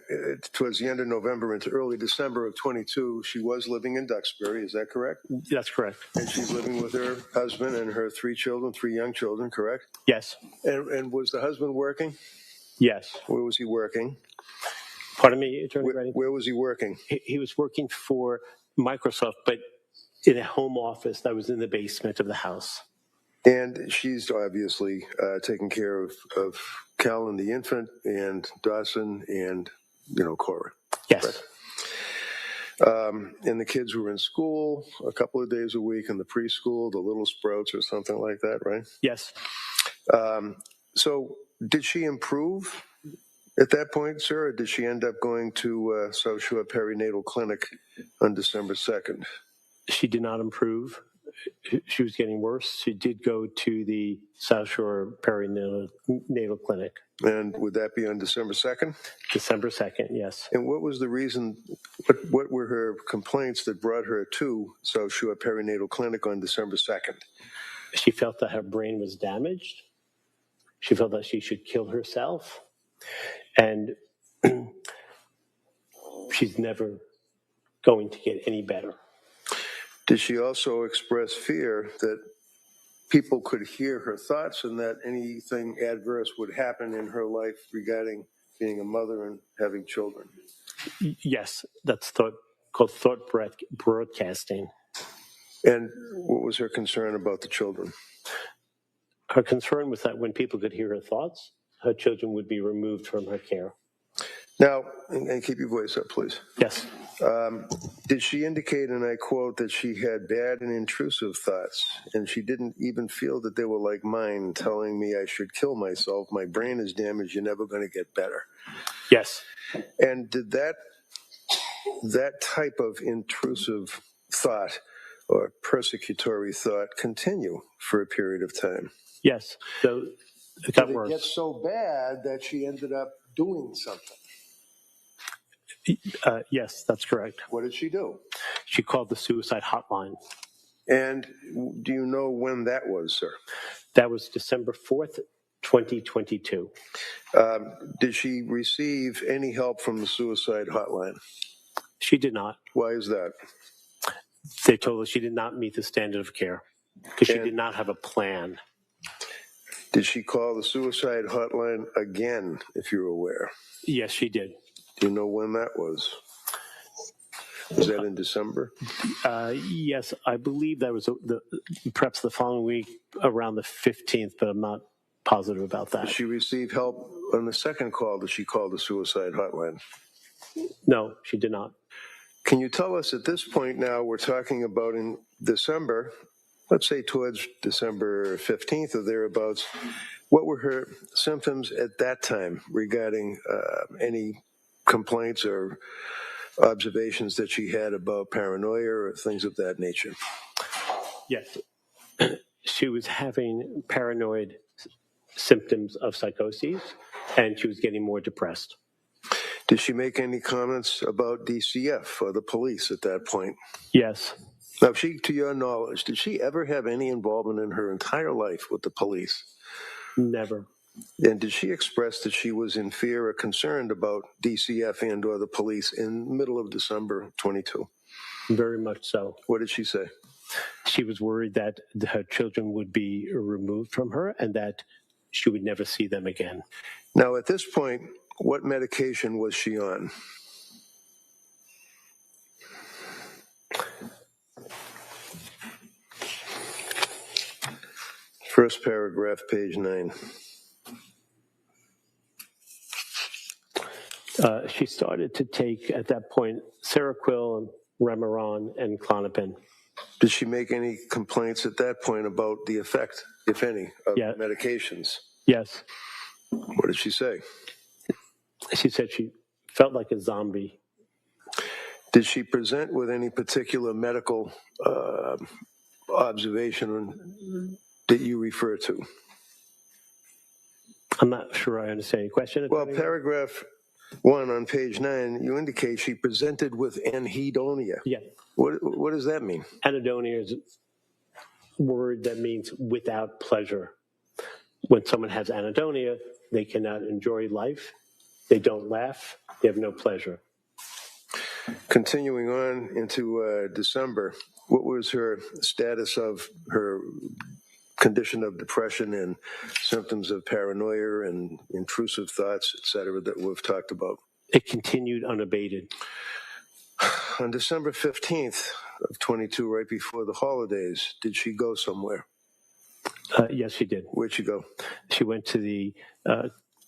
towards the end of November into early December of 22, she was living in Duxbury. Is that correct? That's correct. And she's living with her husband and her three young children, correct? Yes. And was the husband working? Yes. Where was he working? Pardon me, Attorney Reddington? Where was he working? He was working for Microsoft, but in a home office that was in the basement of the house. And she's obviously taking care of Callan the infant and Dawson and, Cora. Yes. Right? And the kids were in school a couple of days a week in the preschool, the Little Sprouts or something like that, right? Yes. So did she improve at that point, sir, or did she end up going to South Shore Perinatal Clinic on December 2nd? She did not improve. She was getting worse. She did go to the South Shore Perinatal Clinic. And would that be on December 2nd? December 2nd, yes. And what was the reason, what were her complaints that brought her to South Shore Perinatal Clinic on December 2nd? She felt that her brain was damaged. She felt that she should kill herself. And she's never going to get any better. Did she also express fear that people could hear her thoughts and that anything adverse would happen in her life regarding being a mother and having children? Yes, that's called thought broadcasting. And what was her concern about the children? Her concern was that when people could hear her thoughts, her children would be removed from her care. Now, and keep your voice up, please. Yes. Did she indicate, and I quote, that she had bad and intrusive thoughts, and she didn't even feel that they were like mine, telling me I should kill myself, my brain is damaged, you're never going to get better? Yes. And did that type of intrusive thought or persecutory thought continue for a period of time? Yes. So it got worse. Did it get so bad that she ended up doing something? Yes, that's correct. What did she do? She called the suicide hotline. And do you know when that was, sir? That was December 4th, 2022. Did she receive any help from the suicide hotline? She did not. Why is that? They told her she did not meet the standard of care because she did not have a plan. Did she call the suicide hotline again, if you're aware? Yes, she did. Do you know when that was? Was that in December? Yes, I believe that was perhaps the following week around the 15th, but I'm not positive about that. Did she receive help on the second call that she called the suicide hotline? No, she did not. Can you tell us at this point now, we're talking about in December, let's say towards December 15th or thereabouts, what were her symptoms at that time regarding any complaints or observations that she had about paranoia or things of that nature? Yes. She was having paranoid symptoms of psychoses, and she was getting more depressed. Did she make any comments about DCF or the police at that point? Yes. Now, to your knowledge, did she ever have any involvement in her entire life with the police? Never. And did she express that she was in fear or concerned about DCF and or the police in the middle of December 22? Very much so. What did she say? She was worried that her children would be removed from her and that she would never see them again. Now, at this point, what medication was she on? First paragraph, page 9. She started to take, at that point, Seroquel and Remeron and Klonopin. Did she make any complaints at that point about the effect, if any, of medications? Yes. What did she say? She said she felt like a zombie. Did she present with any particular medical observation that you refer to? I'm not sure I understand your question. Well, paragraph 1 on page 9, you indicate she presented with anhedonia. Yeah. What does that mean? Anhedonia is a word that means without pleasure. When someone has anhedonia, they cannot enjoy life. They don't laugh. They have no pleasure. Continuing on into December, what was her status of her condition of depression and symptoms of paranoia and intrusive thoughts, et cetera, that we've talked about? It continued unabated. On December 15th of 22, right before the holidays, did she go somewhere? Yes, she did. Where'd she go? She went to the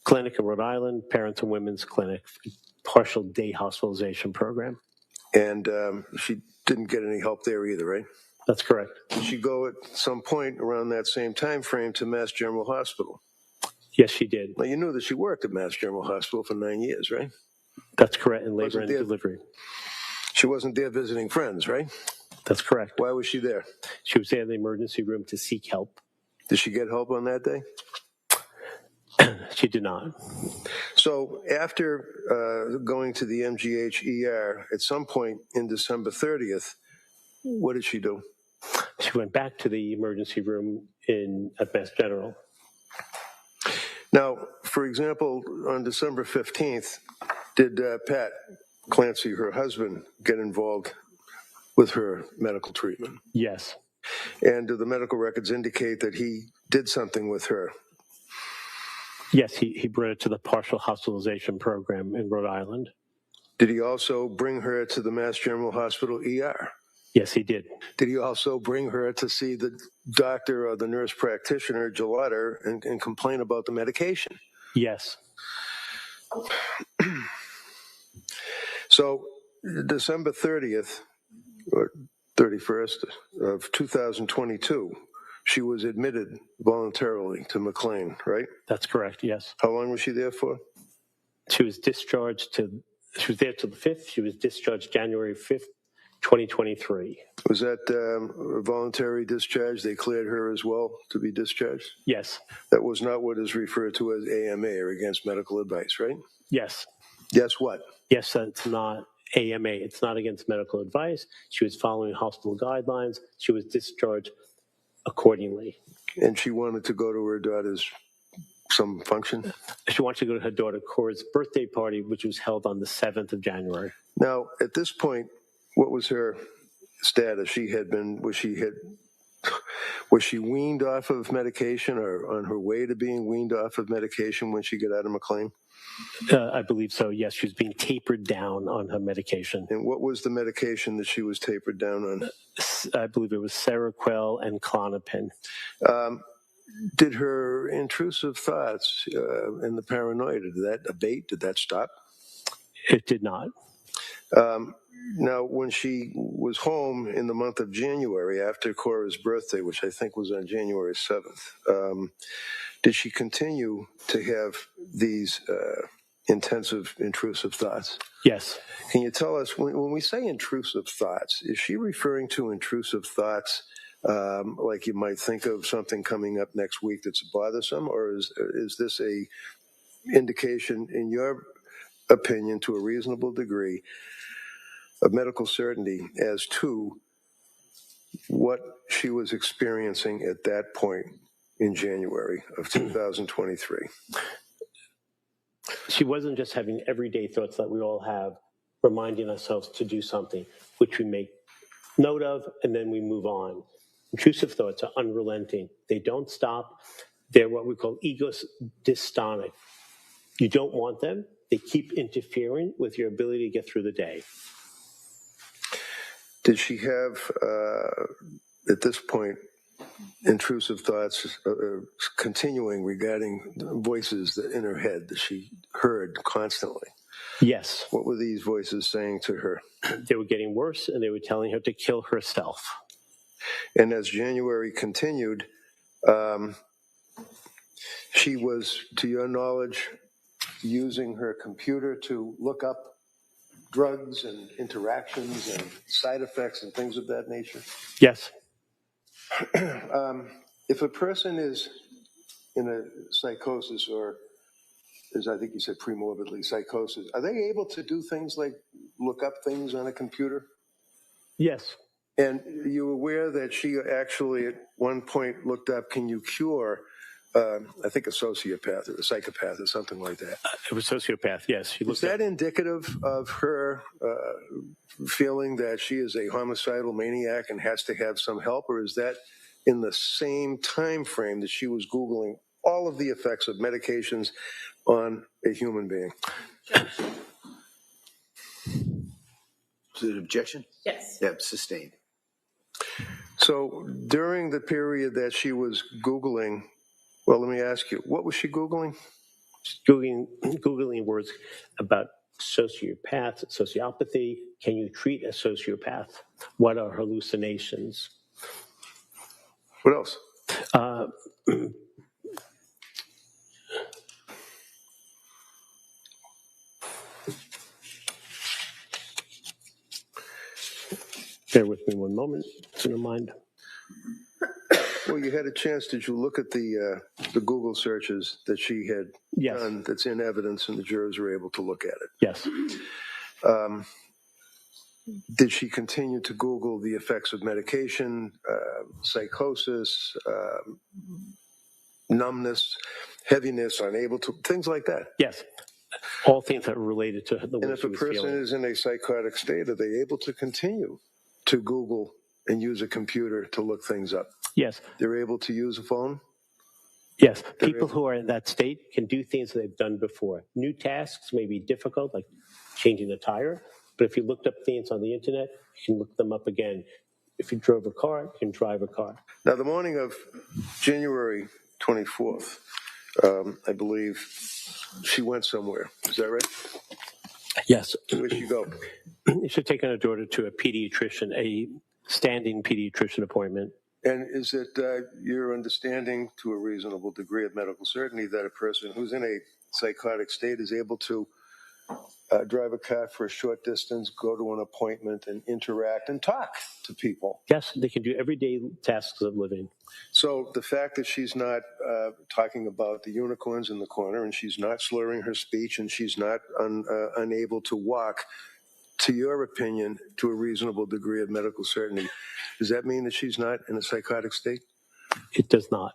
clinic in Rhode Island, Parents and Women's Clinic, partial day hospitalization program. And she didn't get any help there either, right? That's correct. Did she go at some point around that same time frame to Mass General Hospital? Yes, she did. Now, you knew that she worked at Mass General Hospital for 9 years, right? That's correct, in labor and delivery. She wasn't there visiting friends, right? That's correct. Why was she there? She was there in the emergency room to seek help. Did she get help on that day? She did not. So after going to the MGH ER at some point in December 30th, what did she do? She went back to the emergency room at Mass General. Now, for example, on December 15th, did Pat Clancy, her husband, get involved with her medical treatment? Yes. And do the medical records indicate that he did something with her? Yes, he brought her to the partial hospitalization program in Rhode Island. Did he also bring her to the Mass General Hospital ER? Yes, he did. Did he also bring her to see the doctor or the nurse practitioner, Gillette, and complain about the medication? Yes. So December 30th or 31st of 2022, she was admitted voluntarily to McLean, right? That's correct, yes. How long was she there for? She was there till the 5th. She was discharged January 5th, 2023. Was that a voluntary discharge? They cleared her as well to be discharged? Yes, That was not what is referred to as AMA, or against medical advice, right? yes. Guess what? Yes, it's not AMA. It's not against medical advice. She was following hospital guidelines. She was discharged accordingly. And she wanted to go to her daughter's some function? She wanted to go to her daughter Cora's birthday party, which was held on the 7th of January. Now, at this point, what was her status? Was she weaned off of medication, or on her way to being weaned off of medication when she got out of McLean? I believe so, yes. She was being tapered down on her medication. And what was the medication that she was tapered down on? I believe it was Seroquel and Klonopin. Did her intrusive thoughts and the paranoia, did that abate? Did that stop? It did not. Now, when she was home in the month of January after Cora's birthday, which I think was on January 7th, did she continue to have these intensive intrusive thoughts? Yes. Can you tell us, when we say intrusive thoughts, is she referring to intrusive thoughts like you might think of something coming up next week that's bothersome, or is this a indication, in your opinion, to a reasonable degree of medical certainty as to what she was experiencing at that point in January of 2023? She wasn't just having everyday thoughts that we all have, reminding ourselves to do something, which we make note of, and then we move on. Intrusive thoughts are unrelenting. They don't stop. They're what we call ego dystonic. You don't want them. They keep interfering with your ability to get through the day. Did she have, at this point, intrusive thoughts continuing regarding voices in her head that she heard constantly? Yes. What were these voices saying to her? They were getting worse, and they were telling her to kill herself. And as January continued, she was, to your knowledge, using her computer to look up drugs and interactions and side effects and things of that nature? Yes. If a person is in a psychosis, or as I think you said, premorbidly psychosis, are they able to do things like look up things on a computer? Yes. And you're aware that she actually at one point looked up, can you cure, I think, a sociopath or a psychopath or something like that? It was sociopath, yes. Is that indicative of her feeling that she is a homicidal maniac and has to have some help, or is that in the same time frame that she was Googling all of the effects of medications on a human being? Is it an objection? Yes. Yeah, sustained. So during the period that she was Googling, well, let me ask you, what was she Googling? Googling words about sociopaths, sociopathy. Can you treat a sociopath? What are hallucinations? What else? Bear with me one moment, if you don't mind. Well, you had a chance. Did you look at the Google searches that she had Yes. done that's in evidence, and the jurors were able to look at it? Yes. Did she continue to Google the effects of medication, psychosis, numbness, heaviness, unable to, things like that? Yes. All things that are related to the way And if she a was person feeling. is in a psychotic state, are they able to continue to Google and use a computer to look things up? Yes. They're able to use a phone? Yes. People who are in that state can do things that they've done before. New tasks may be difficult, like changing the tire, but if you looked up things on the internet, you can look them up again. If you drove a car, you can drive a car. Now, the morning of January 24th, I believe she went somewhere. Is that right? Yes. Where'd she go? You should take her daughter to a pediatrician, a standing pediatrician appointment. And is it your understanding, to a reasonable degree of medical certainty, that a person who's in a psychotic state is able to drive a car for a short distance, go to an appointment, and interact and talk to people? Yes, they can do everyday tasks of living. So the fact that she's not talking about the unicorns in the corner, and she's not slurring her speech, and she's not unable to walk, to your opinion, to a reasonable degree of medical certainty, does that mean that she's not in a psychotic state? It does not.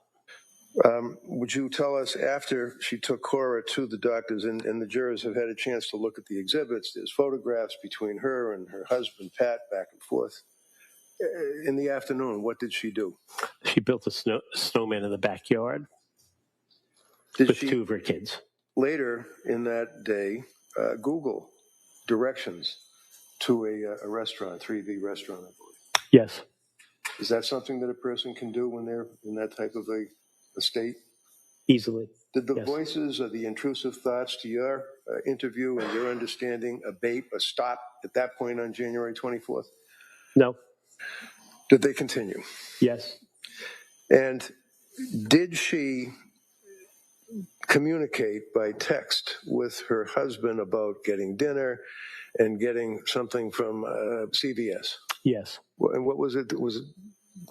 Would you tell us, after she took Cora to the doctors, and the jurors have had a chance to look at the exhibits, there's photographs between her and her husband, Pat, back and forth. In the afternoon, what did she do? She built a snowman in the backyard with two of her kids. Later in that day, Google directions to a restaurant, 3B restaurant, I believe. Yes. Is that something that a person can do when they're in that type of a state? Easily. Did the Yes. voices or the intrusive thoughts, to your interview and your understanding, abate or stop at that point on January 24th? No. Did they continue? Yes. And did she communicate by text with her husband about getting dinner and getting something from CVS? Yes. And what was it? Was it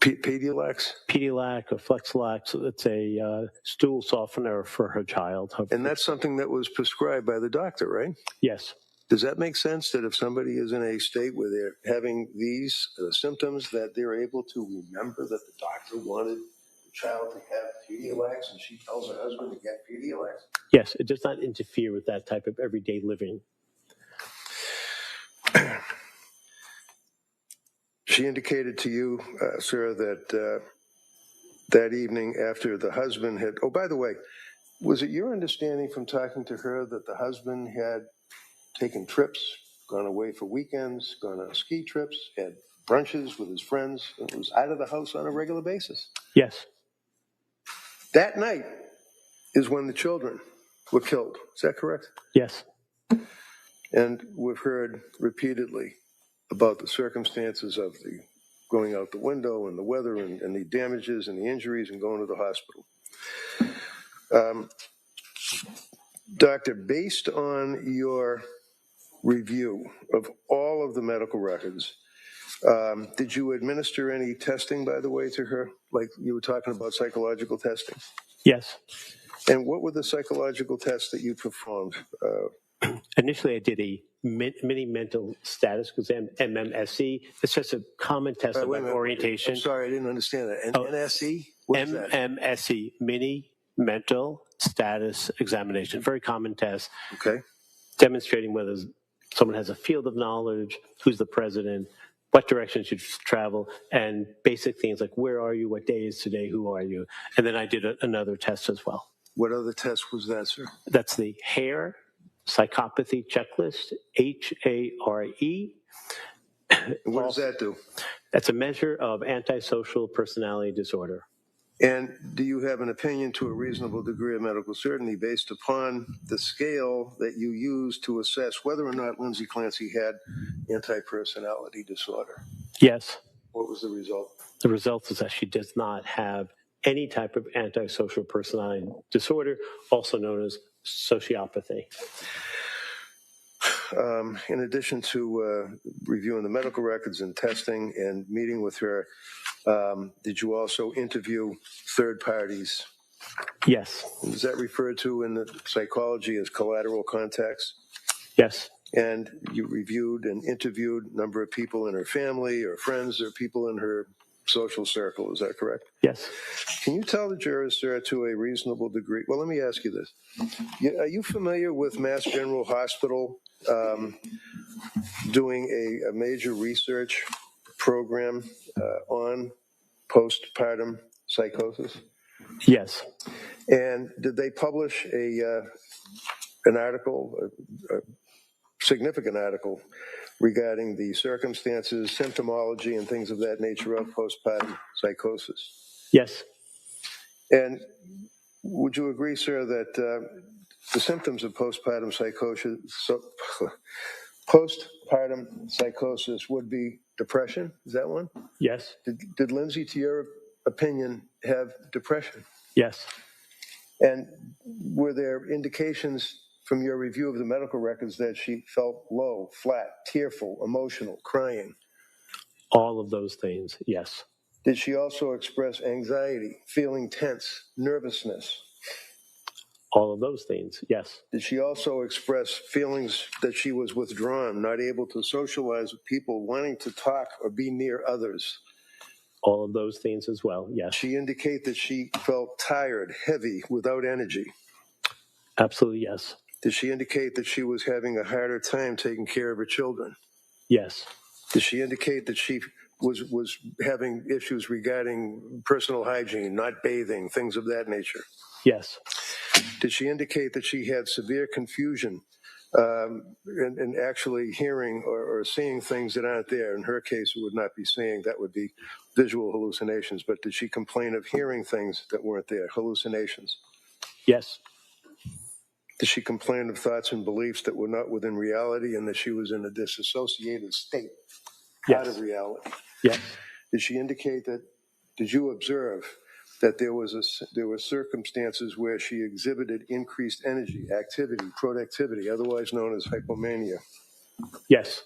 Pedialax? Pedialac or Flexlax. It's a stool softener for her child. And that's something that was prescribed by the doctor, right? Yes. Does that make sense, that if somebody is in a state where they're having these symptoms, that they're able to remember that the doctor wanted the child to have Pedialax, and she tells her husband to get Pedialax? Yes, it does not interfere with that type of everyday living. She indicated to you, sir, that that evening after the husband had, oh, by the way, was it your understanding from talking to her that the husband had taken trips, gone away for weekends, gone on ski trips, had brunches with his friends, and was out of the house on a regular basis? Yes. That night is when the children were killed. Is that correct? Yes. And we've heard repeatedly about the circumstances of the going out the window and the weather and the damages and the injuries and going to the hospital. Doctor, based on your review of all of the medical records, did you administer any testing, by the way, to her? Like you were talking about psychological testing? Yes. And what were the psychological tests that you performed? Initially, I did a mini mental status exam, MMSE. It's just a common test about orientation. I'm sorry, I didn't understand that. NSE? What is that? MMSE, mini mental status examination. Very common test. Okay. Demonstrating whether someone has a field of knowledge, who's the president, what direction should travel, and basic things like where are you, what day is today, who are you? And then I did another test as well. What other test was that, sir? That's the HARE Psychopathy Checklist, HARE. What does that do? That's a measure of antisocial personality disorder. And do you have an opinion, to a reasonable degree of medical certainty, based upon the scale that you used to assess whether or not Lindsay Clancy had anti-personality disorder? Yes. What was the result? The result is that she does not have any type of antisocial personality disorder, also known as sociopathy. In addition to reviewing the medical records and testing and meeting with her, did you also interview third parties? Yes. Is that referred to in the psychology as collateral contacts? Yes. And you reviewed and interviewed a number of people in her family or friends or people in her social circle, is that correct? Yes. Can you tell the jurors, sir, to a reasonable degree? Well, let me ask you this. Are you familiar with Mass General Hospital doing a major research program on postpartum psychosis? Yes. And did they publish an article, a significant article, regarding the circumstances, symptomology, and things of that nature of postpartum psychosis? Yes. And would you agree, sir, that the symptoms of postpartum psychosis would be depression. Is that one? Yes. Did Lindsay, to your opinion, have depression? Yes. And were there indications from your review of the medical records that she felt low, flat, tearful, emotional, crying? All of those things, yes. Did she also express anxiety, feeling tense, nervousness? All of those things, yes. Did she also express feelings that she was withdrawn, not able to socialize with people, wanting to talk or be near others? All of those things as well, yes. She indicate that she felt tired, heavy, without energy? Absolutely, yes. Did she indicate that she was having a harder time taking care of her children? Yes. Did she indicate that she was having issues regarding personal hygiene, not bathing, things of that nature? Yes. Did she indicate that she had severe confusion in actually hearing or seeing things that aren't there? In her case, it would not be seeing, that would be visual hallucinations. But did she complain of hearing things that weren't there, hallucinations? Yes. Did she complain of thoughts and beliefs that were not within reality and that she was in a disassociated state out of reality? Yes. Did she indicate that, did you observe that there were circumstances where she exhibited increased energy, activity, productivity, otherwise known as hypomania? Yes.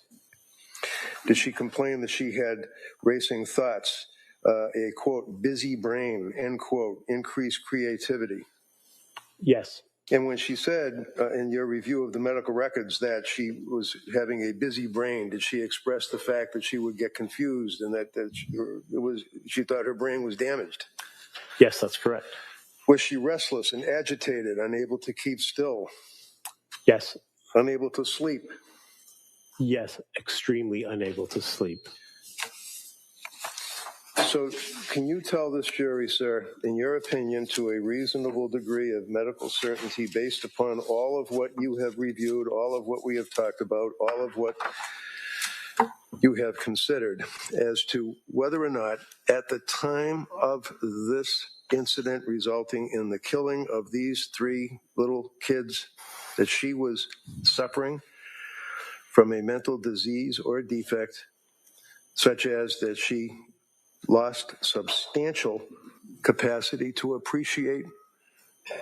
Did she complain that she had racing thoughts, a, quote, busy brain, end quote, increased creativity? Yes. And when she said in your review of the medical records that she was having a busy brain, did she express the fact that she would get confused and that she thought her brain was damaged? Yes, that's correct. Was she restless and agitated, unable to keep still, Yes. unable to sleep? Yes, extremely unable to sleep. So can you tell this jury, sir, in your opinion, to a reasonable degree of medical certainty based upon all of what you have reviewed, all of what we have talked about, all of what you have considered, as to whether or not at the time of this incident resulting in the killing of these 3 little kids that she was suffering from a mental disease or defect, such as that she lost substantial capacity to appreciate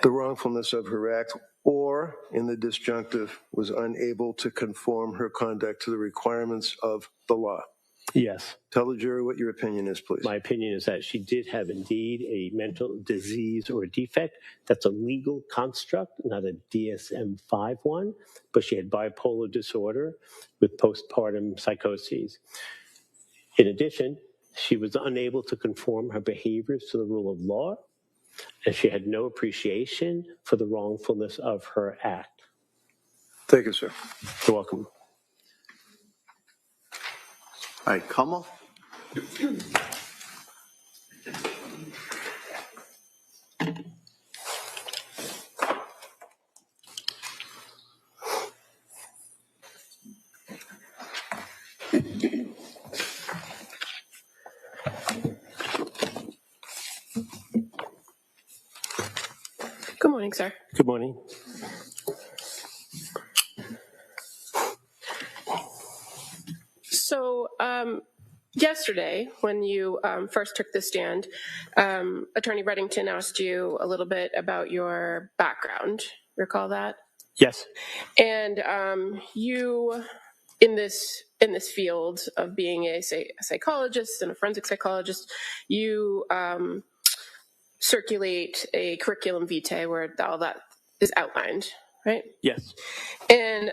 the wrongfulness of her act, or in the disjunctive, was unable to conform her conduct to the requirements of the law? Yes. Tell the jury what your opinion is, please. My opinion is that she did have indeed a mental disease or defect. That's a legal construct, not a DSM-5 one, but she had bipolar disorder with postpartum psychoses. In addition, she was unable to conform her behaviors to the rule of law, and she had no appreciation for the wrongfulness of her act. Thank you, sir. You're welcome. All right, Kamal? Good morning, sir. Good morning. So yesterday, when you first took the stand, Attorney Reddington asked you a little bit about your background. Recall that? Yes. And you, in this field of being a psychologist and a forensic psychologist, you circulate a curriculum vitae where all that is outlined, right? Yes. And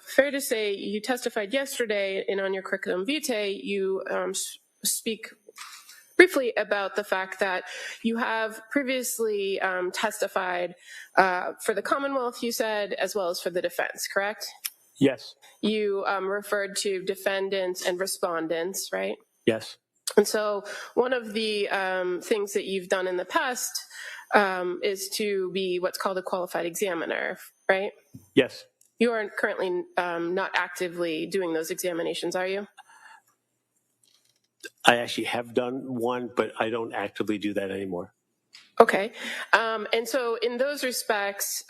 fair to say, you testified yesterday, and on your curriculum vitae, you speak briefly about the fact that you have previously testified for the Commonwealth, you said, as well as for the defense, correct? Yes. You referred to defendants and respondents, right? Yes. And so one of the things that you've done in the past is to be what's called a qualified examiner, right? Yes. You are currently not actively doing those examinations, are you? I actually have done one, but I don't actively do that anymore. Okay. And so in those respects,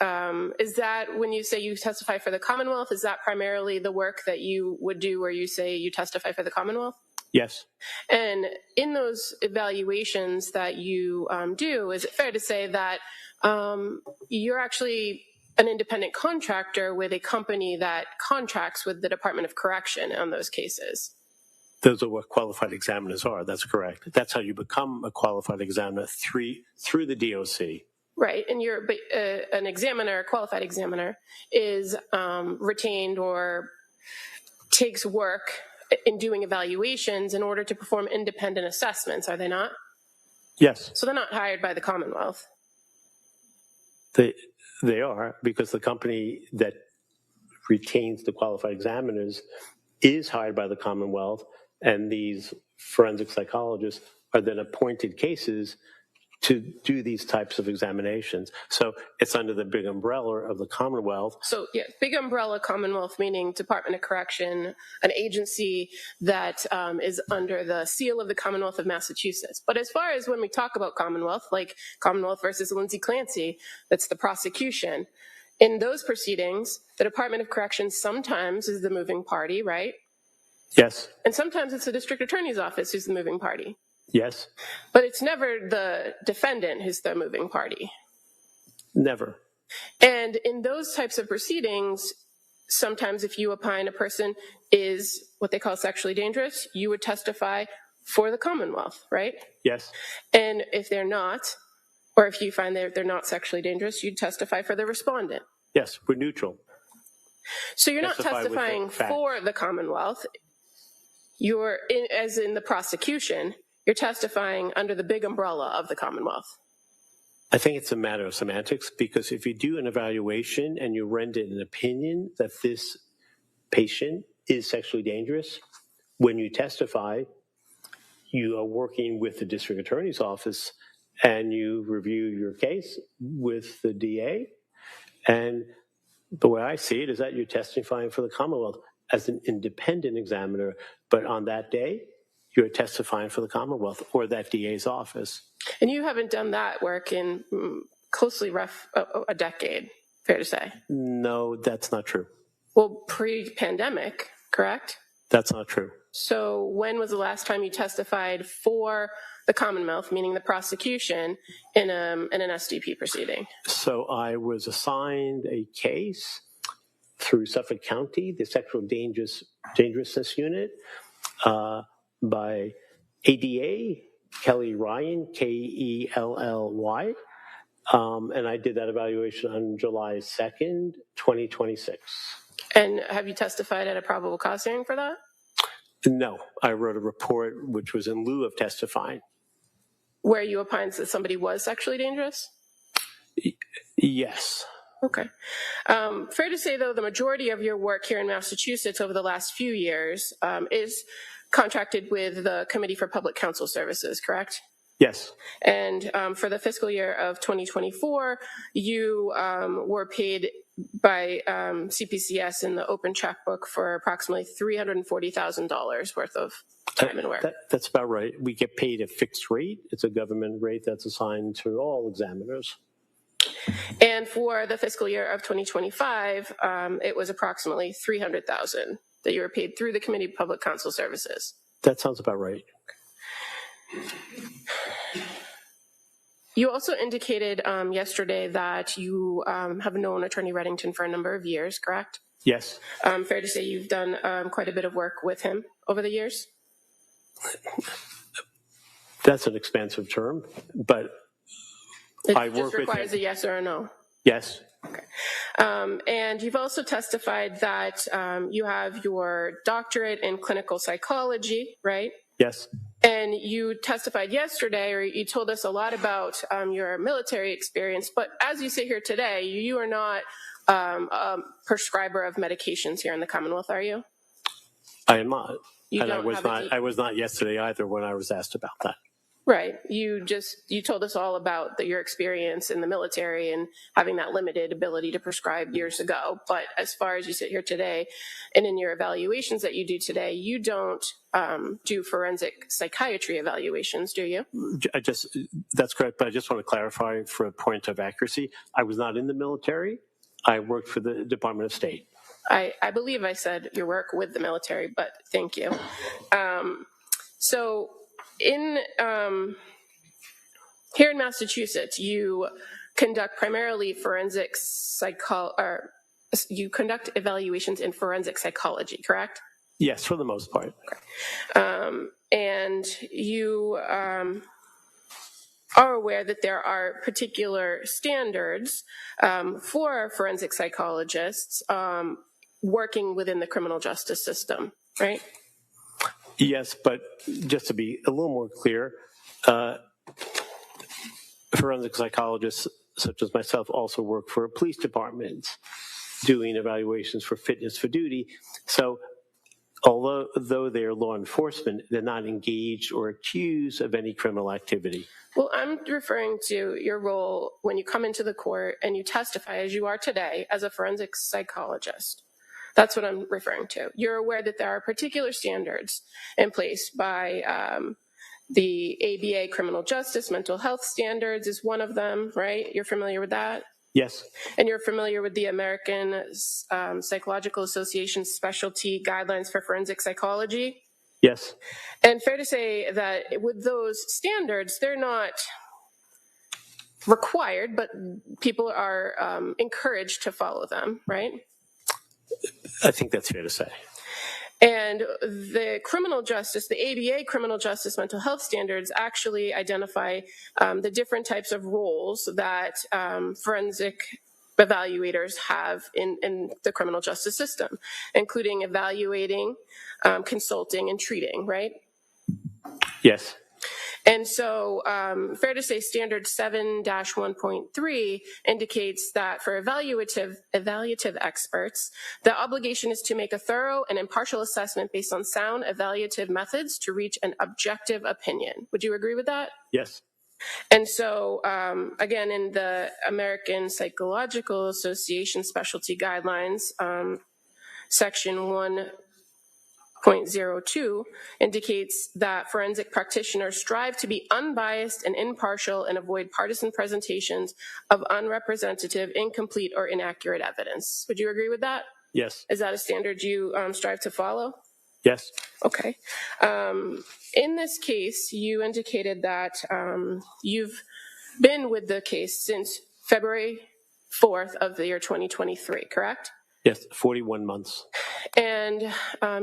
is that when you say you testify for the Commonwealth, is that primarily the work that you would do where you say you testify for the Commonwealth? Yes. And in those evaluations that you do, is it fair to say that you're actually an independent contractor with a company that contracts with the Department of Correction on those cases? Those are what qualified examiners are. That's correct. That's how you become a qualified examiner through the DOC. Right, and you're an examiner, a qualified examiner, is retained or takes work in doing evaluations in order to perform independent assessments, are they not? Yes. So they're not hired by the Commonwealth. They are, because the company that retains the qualified examiners is hired by the Commonwealth, and these forensic psychologists are then appointed cases to do these types of examinations. So it's under the big umbrella of the Commonwealth. So yeah, big umbrella Commonwealth, meaning Department of Correction, an agency that is under the seal of the Commonwealth of Massachusetts. But as far as when we talk about Commonwealth, like Commonwealth versus Lindsay Clancy, that's the prosecution. In those proceedings, the Department of Corrections sometimes is the moving party, right? Yes. And sometimes it's the district attorney's office who's the moving party. Yes. But it's never the defendant who's the moving party. Never. And in those types of proceedings, sometimes if you opine a person is what they call sexually dangerous, you would testify for the Commonwealth, right? Yes. And if they're not, or if you find that they're not sexually dangerous, you'd testify for the respondent. Yes, we're neutral. So you're not testifying for the Commonwealth. You're, as in the prosecution, you're testifying under the big umbrella of the Commonwealth. I think it's a matter of semantics, because if you do an evaluation and you render an opinion that this patient is sexually dangerous, when you testify, you are working with the district attorney's office and you review your case with the DA. And the way I see it is that you're testifying for the Commonwealth as an independent examiner, but on that day, you're testifying for the Commonwealth or that DA's office. And you haven't done that work in closely a decade, fair to say? No, that's not true. Well, pre-pandemic, correct? That's not true. So when was the last time you testified for the Commonwealth, meaning the prosecution, in an SDP proceeding? So I was assigned a case through Suffolk County, the Sexual Dangerousness Unit, by ADA, Kelly Ryan, Kelly. And I did that evaluation on July 2nd, 2026. And have you testified at a probable cause hearing for that? No, I wrote a report which was in lieu of testifying. Where you opined that somebody was sexually dangerous? Yes. Okay. Fair to say, though, the majority of your work here in Massachusetts over the last few years is contracted with the Committee for Public Counsel Services, correct? Yes. And for the fiscal year of 2024, you were paid by CPCS in the open checkbook for approximately $340,000 worth of time and work. That's about right. We get paid a fixed rate. It's a government rate that's assigned to all examiners. And for the fiscal year of 2025, it was approximately $300,000 that you were paid through the Committee of Public Counsel Services. That sounds about right. You also indicated yesterday that you have known Attorney Reddington for a number of years, correct? Yes. Fair to say you've done quite a bit of work with him over the years? That's an expansive term, but I work with him. It just requires a yes or a no. Yes. Okay. And you've also testified that you have your doctorate in clinical psychology, right? Yes. And you testified yesterday, or you told us a lot about your military experience, but as you sit here today, you are not a prescriber of medications here in the Commonwealth, are you? I am not. You and don't I was not yesterday either when I was asked about that. Right. You told us all about your experience in the military and having that limited ability to prescribe years ago. But as far as you sit here today and in your evaluations that you do today, you don't do forensic psychiatry evaluations, do you? That's correct, but I just want to clarify for a point of accuracy. I was not in the military. I worked for the Department of State. I believe I said your work with the military, but thank you. So in here in Massachusetts, you conduct primarily you conduct evaluations in forensic psychology, correct? Yes, for the most part. And you are aware that there are particular standards for forensic psychologists working within the criminal justice system, right? Yes, but just to be a little more clear, forensic psychologists such as myself also work for police departments doing evaluations for fitness for duty. So although they're law enforcement, they're not engaged or accused of any criminal activity. Well, I'm referring to your role when you come into the court and you testify as you are today as a forensic psychologist. That's what I'm referring to. You're aware that there are particular standards in place by the ABA criminal justice, mental health standards is one of them, right? You're familiar with that? Yes. And you're familiar with the American Psychological Association specialty guidelines for forensic psychology? Yes. And fair to say that with those standards, they're not required, but people are encouraged to follow them, right? I think that's fair to say. And the criminal justice, the ABA criminal justice mental health standards actually identify the different types of roles that forensic evaluators have in the criminal justice system, including evaluating, consulting, and treating, right? Yes. And so fair to say standard 7-1.3 indicates that for evaluative experts, the obligation is to make a thorough and impartial assessment based on sound evaluative methods to reach an objective opinion. Would you agree with that? Yes. And so, again, in the American Psychological Association specialty guidelines, section 1.02 indicates that forensic practitioners strive to be unbiased and impartial and avoid partisan presentations of unrepresentative, incomplete, or inaccurate evidence. Would you agree with that? Yes. Is that a standard you strive to follow? Yes. Okay. In this case, you indicated that you've been with the case since February 4th of the year 2023, correct? Yes, 41 months. And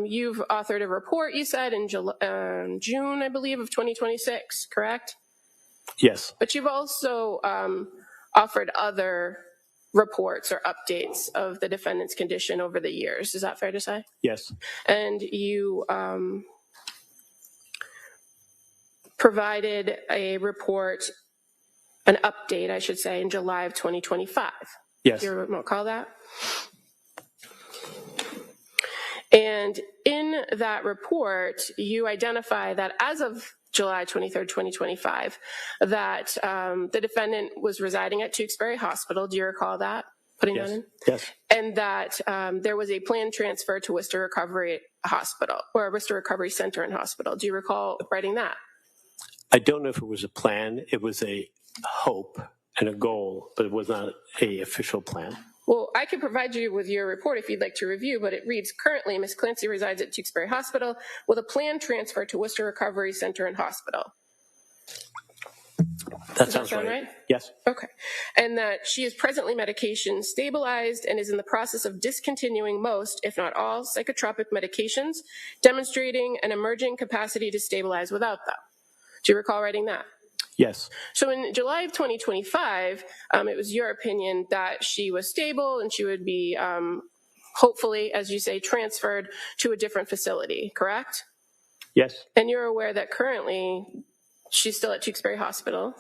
you've authored a report, you said, in June, I believe, of 2026, correct? Yes. But you've also offered other reports or updates of the defendant's condition over the years. Is that fair to say? Yes. And you provided a report, an update, I should say, in July of 2025. Yes. Do you recall that? And in that report, you identify that as of July 23rd, 2025, that the defendant was residing at Tewksbury Hospital. Do you recall that? Putting Yes. that in? Yes. And that there was a planned transfer to Worcester Recovery Hospital, or Worcester Recovery Center and Hospital. Do you recall writing that? I don't know if it was a plan. It was a hope and a goal, but it was not an official plan. Well, I can provide you with your report if you'd like to review, but it reads, currently, Ms. Clancy resides at Tewksbury Hospital with a planned transfer to Worcester Recovery Center and Hospital. That sounds right. Yes. Okay. And that she is presently medication stabilized and is in the process of discontinuing most, if not all, psychotropic medications, demonstrating an emerging capacity to stabilize without them. Do you recall writing that? Yes. So in July of 2025, it was your opinion that she was stable and she would be, hopefully, as you say, transferred to a different facility, correct? Yes. And you're aware that currently she's still at Tewksbury Hospital?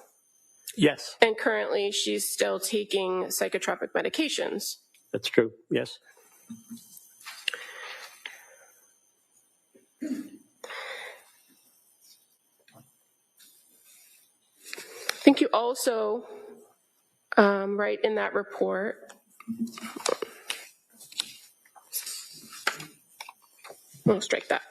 Yes. And currently she's still taking psychotropic medications? That's true. Yes. think you also write in that report, I'll strike that.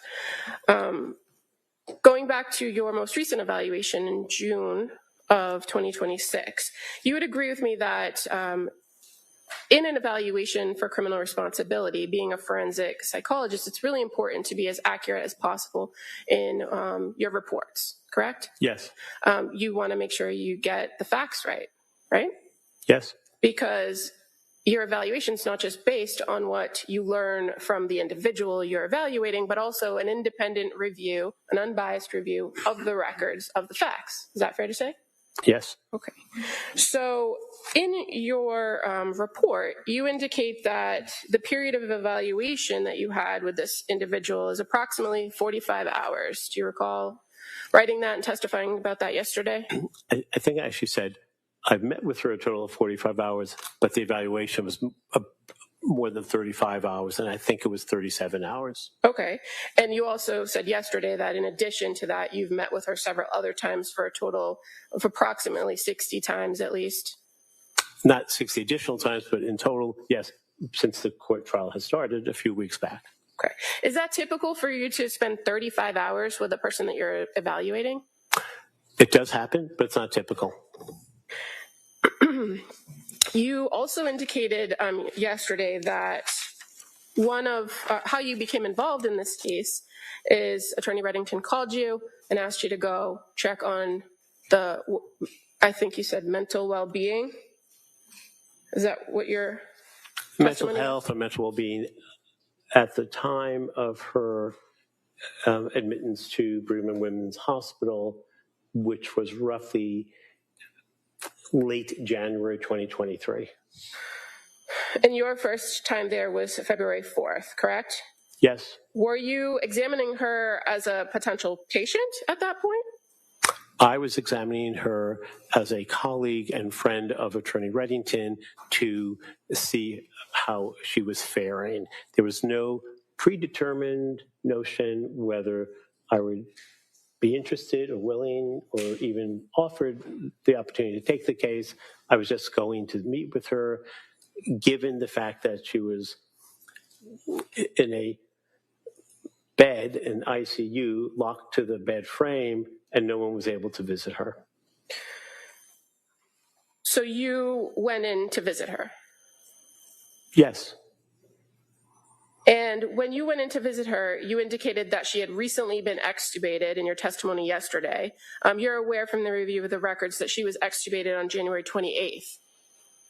Going back to your most recent evaluation in June of 2026, you would agree with me that in an evaluation for criminal responsibility, being a forensic psychologist, it's really important to be as accurate as possible in your reports, correct? Yes. You want to make sure you get the facts right? Yes. Because your evaluation is not just based on what you learn from the individual you're evaluating, but also an independent review, an unbiased review of the records of the facts. Is that fair to say? Yes. Okay. So in your report, you indicate that the period of evaluation that you had with this individual is approximately 45 hours. Do you recall writing that and testifying about that yesterday? I think I actually said I've met with her a total of 45 hours, but the evaluation was more than 35 hours, and I think it was 37 hours. Okay. And you also said yesterday that in addition to that, you've met with her several other times for a total of approximately 60 times at least. Not 60 additional times, but in total, yes, since the court trial has started a few weeks back. Okay. Is that typical for you to spend 35 hours with a person that you're evaluating? It does happen, but it's not typical. You also indicated yesterday that one of how you became involved in this case is Attorney Reddington called you and asked you to go check on the, I think you said mental well-being. Is that what your mental health or mental well-being at the time of her admittance to Brigham and Women's Hospital, which was roughly late January 2023. And your first time there was February 4th, correct? Yes. Were you examining her as a potential patient at that point? I was examining her as a colleague and friend of Attorney Reddington to see how she was faring. There was no predetermined notion whether I would be interested or willing or even offered the opportunity to take the case. I was just going to meet with her, given the fact that she was in a bed in ICU, locked to the bed frame, and no one was able to visit her. So you went in to visit her? Yes. And when you went in to visit her, you indicated that she had recently been extubated in your testimony yesterday. You're aware from the review of the records that she was extubated on January 28th.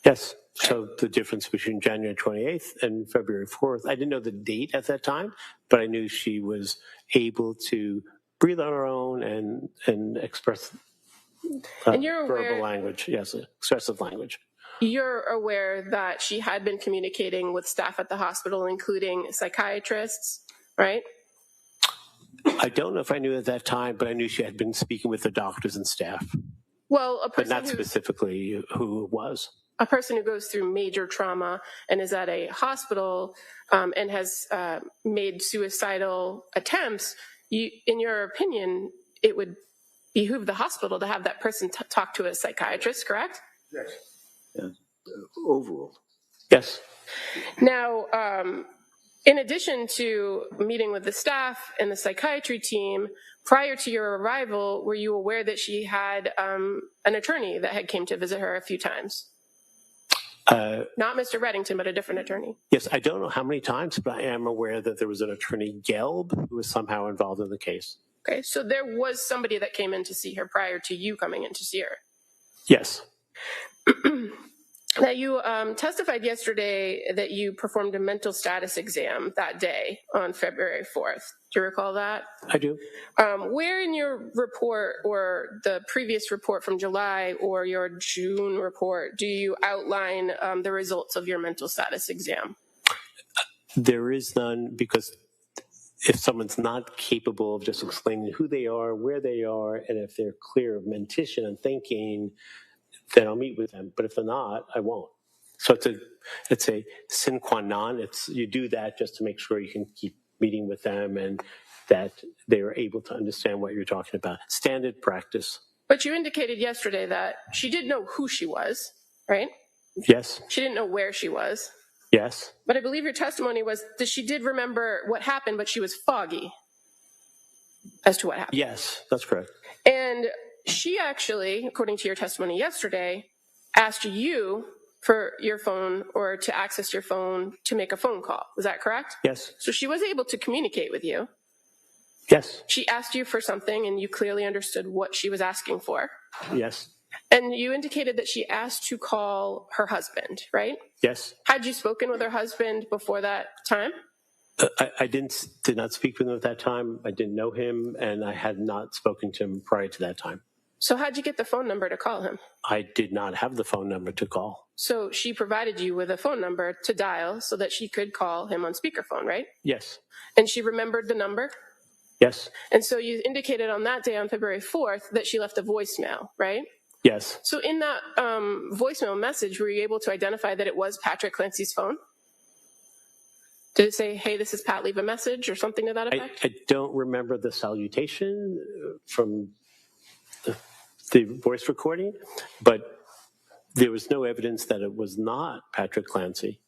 Yes. So the difference between January 28th and February 4th, I didn't know the date at that time, but I knew she was able to breathe on her own and express and you're verbal aware, language. Yes, expressive language. You're aware that she had been communicating with staff at the hospital, including psychiatrists, right? I don't know if I knew at that time, but I knew she had been speaking with the doctors and staff. Well, but not specifically who it was. A person who goes through major trauma and is at a hospital and has made suicidal attempts, in your opinion, it would behoove the hospital to have that person talk to a psychiatrist, correct? Yes. Yeah. Overall. Yes. Now, in addition to meeting with the staff and the psychiatry team, prior to your arrival, were you aware that she had an attorney that had came to visit her a few times? Not Mr. Reddington, but a different attorney. Yes, I don't know how many times, but I am aware that there was an attorney, Gelb, who was somehow involved in the case. Okay, so there was somebody that came in to see her prior to you coming in to see her? Yes. Now, you testified yesterday that you performed a mental status exam that day on February 4th. Do you recall that? I do. Where in your report or the previous report from July or your June report do you outline the results of your mental status exam? There is none, because if someone's not capable of just explaining who they are, where they are, and if they're clear of mentation and thinking, then I'll meet with them. But if they're not, I won't. So it's a sine qua non. You do that just to make sure you can keep meeting with them and that they are able to understand what you're talking about. Standard practice. But you indicated yesterday that she did know who she was, right? Yes. She didn't know where she was. Yes. But I believe your testimony was that she did remember what happened, but she was foggy as to what happened. Yes, that's correct. And she actually, according to your testimony yesterday, asked you for your phone or to access your phone to make a phone call. Is that correct? Yes. So she was able to communicate with you. Yes. She asked you for something and you clearly understood what she was asking for. Yes. And you indicated that she asked to call her husband, right? Yes. Had you spoken with her husband before that time? I did not speak with him at that time. I didn't know him, and I had not spoken to him prior to that time. So how'd you get the phone number to call him? I did not have the phone number to call. So she provided you with a phone number to dial so that she could call him on speakerphone, right? Yes. And she remembered the number? Yes. And so you indicated on that day, on February 4th, that she left a voicemail, right? Yes. So in that voicemail message, were you able to identify that it was Patrick Clancy's phone? Did it say, hey, this is Pat, leave a message or something to that effect? I don't remember the salutation from the voice recording, but there was no evidence that it was not Patrick Clancy.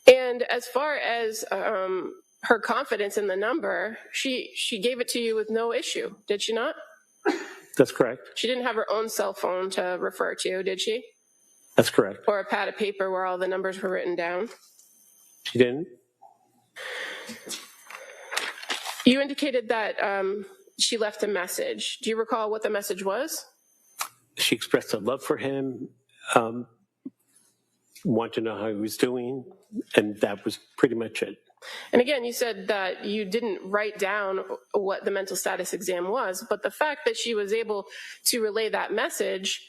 And as far as her confidence in the number, she gave it to you with no issue, did she not? That's correct. She didn't have her own cell phone to refer to, did she? That's correct. Or a pad of paper where all the numbers were written down? She didn't. You indicated that she left a message. Do you recall what the message was? She expressed a love for him, wanted to know how he was doing, and that was pretty much it. And again, you said that you didn't write down what the mental status exam was, but the fact that she was able to relay that message,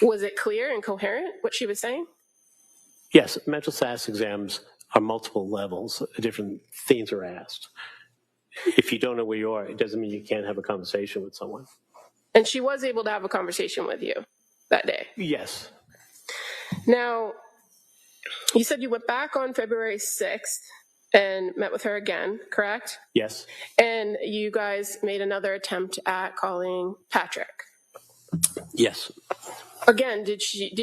was it clear and coherent, what she was saying? Yes, mental status exams are multiple levels. Different things are asked. If you don't know where you are, it doesn't mean you can't have a conversation with someone. And she was able to have a conversation with you that day? Yes. Now, you said you went back on February 6th and met with her again, correct? Yes. And you guys made another attempt at calling Patrick. Yes. Again, did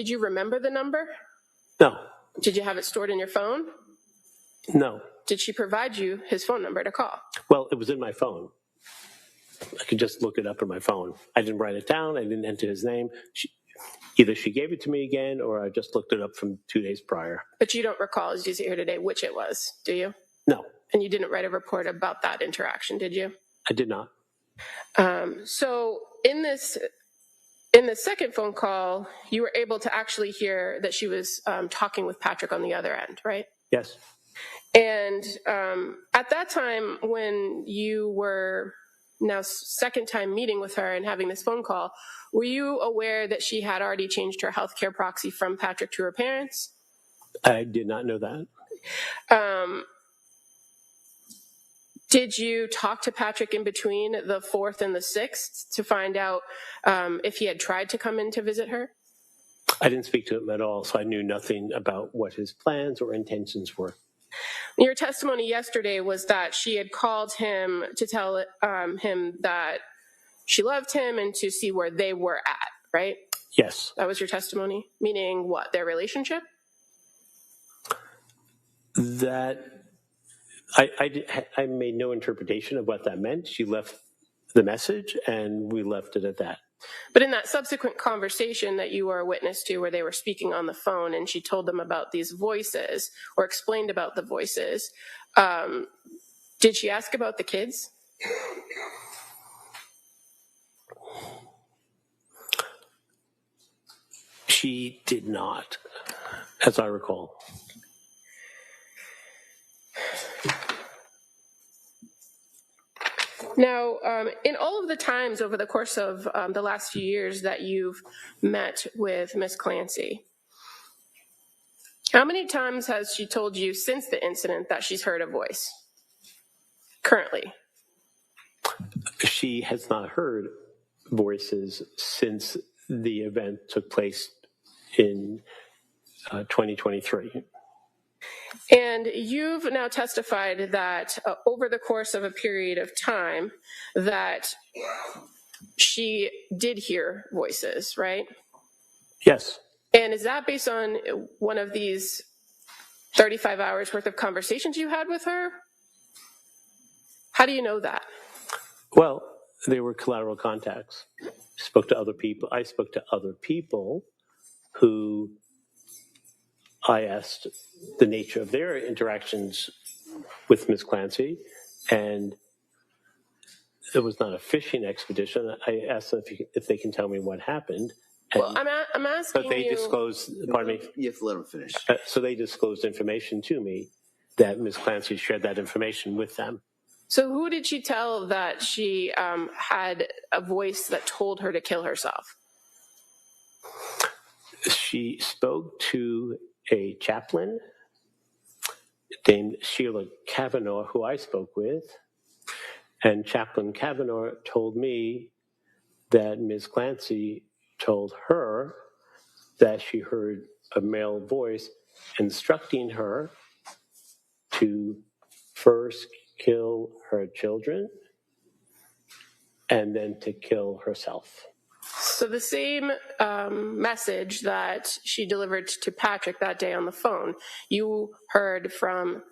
you remember the number? No. Did you have it stored in your phone? No. Did she provide you his phone number to call? Well, it was in my phone. I could just look it up in my phone. I didn't write it down. I didn't enter his name. Either she gave it to me again, or I just looked it up from 2 days prior. But you don't recall, as you sit here today, which it was, do you? No. And you didn't write a report about that interaction, did you? I did not. So in the second phone call, you were able to actually hear that she was talking with Patrick on the other end, right? Yes. And at that time, when you were now second time meeting with her and having this phone call, were you aware that she had already changed her healthcare proxy from Patrick to her parents? I did not know that. Did you talk to Patrick in between the 4th and the 6th to find out if he had tried to come in to visit her? I didn't speak to him at all, so I knew nothing about what his plans or intentions were. Your testimony yesterday was that she had called him to tell him that she loved him and to see where they were at, right? Yes. That was your testimony? Meaning what, their relationship? That I made no interpretation of what that meant. She left the message, and we left it at that. But in that subsequent conversation that you were a witness to where they were speaking on the phone and she told them about these voices or explained about the voices, did she ask about the kids? She did not, as I recall. Now, in all of the times over the course of the last few years that you've met with Miss Clancy, how many times has she told you since the incident that she's heard a voice currently? She has not heard voices since the event took place in 2023. And you've now testified that over the course of a period of time that she did hear voices, right? Yes. And is that based on one of these 35 hours worth of conversations you had with her? How do you know that? Well, they were collateral contacts. Spoke to other people. I spoke to other people who I asked the nature of their interactions with Ms. Clancy, and it was not a fishing expedition. I asked them if they can tell me what happened. Well, I'm asking But they you. disclosed, pardon me. You have to let them finish. So they disclosed information to me that Ms. Clancy shared that information with them. So who did she tell that she had a voice that told her to kill herself? She spoke to a chaplain named Sheila Kavanaugh, who I spoke with, and Chaplain Kavanaugh told me that Ms. Clancy told her that she heard a male voice instructing her to first kill her children and then to kill herself. So the same message that she delivered to Patrick that day on the phone, you heard from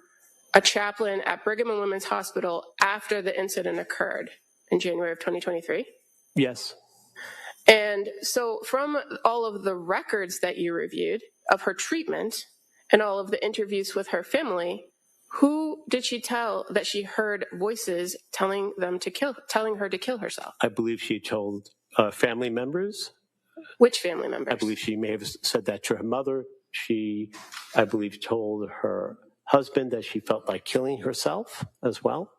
a chaplain at Brigham and Women's Hospital after the incident occurred in January of 2023? Yes. And so from all of the records that you reviewed of her treatment and all of the interviews with her family, who did she tell that she heard voices telling her to kill herself? I believe she told family members. Which family members? I believe she may have said that to her mother. She, I believe, told her husband that she felt like killing herself as well.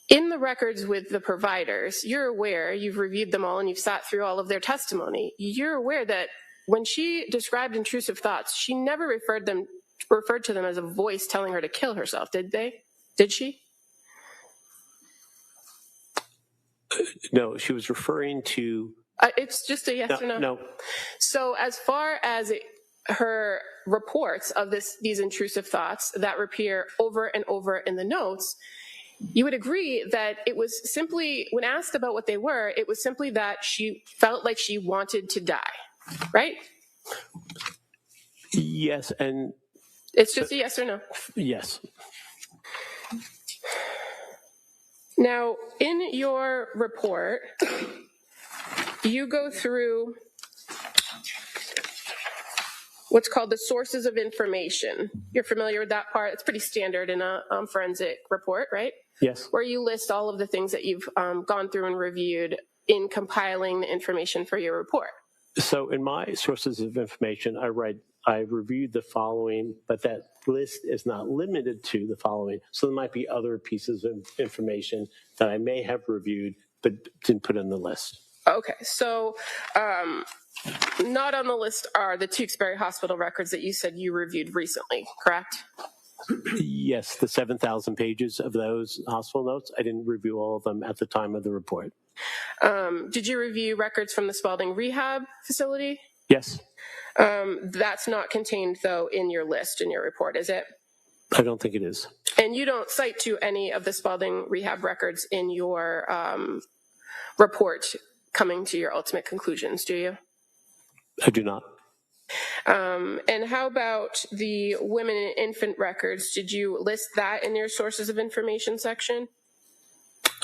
In the records with the providers, you're aware, you've reviewed them all and you've sat through all of their testimony. You're aware that when she described intrusive thoughts, she never referred to them as a voice telling her to kill herself, did they? Did she? No, she was referring to... It's just a yes or no? No. So as far as her reports of these intrusive thoughts that appear over and over in the notes, you would agree that it was simply, when asked about what they were, it was simply that she felt like she wanted to die, right? Yes, and... It's just a yes or no? Yes. Now, in your report, you go through what's called the sources of information. You're familiar with that part? It's pretty standard in a forensic report, right? Yes. Where you list all of the things that you've gone through and reviewed in compiling the information for your report. So in my sources of information, I reviewed the following, but that list is not limited to the following. So there might be other pieces of information that I may have reviewed, but didn't put in the list. Okay, so not on the list are the Tewksbury Hospital records that you said you reviewed recently, correct? Yes, the 7,000 pages of those hospital notes. I didn't review all of them at the time of the report. Did you review records from the Spalding Rehab Facility? Yes. That's not contained, though, in your list, in your report, is it? I don't think it is. And you don't cite to any of the Spalding Rehab records in your report coming to your ultimate conclusions, do you? I do not. And how about the women and infant records? Did you list that in your sources of information section?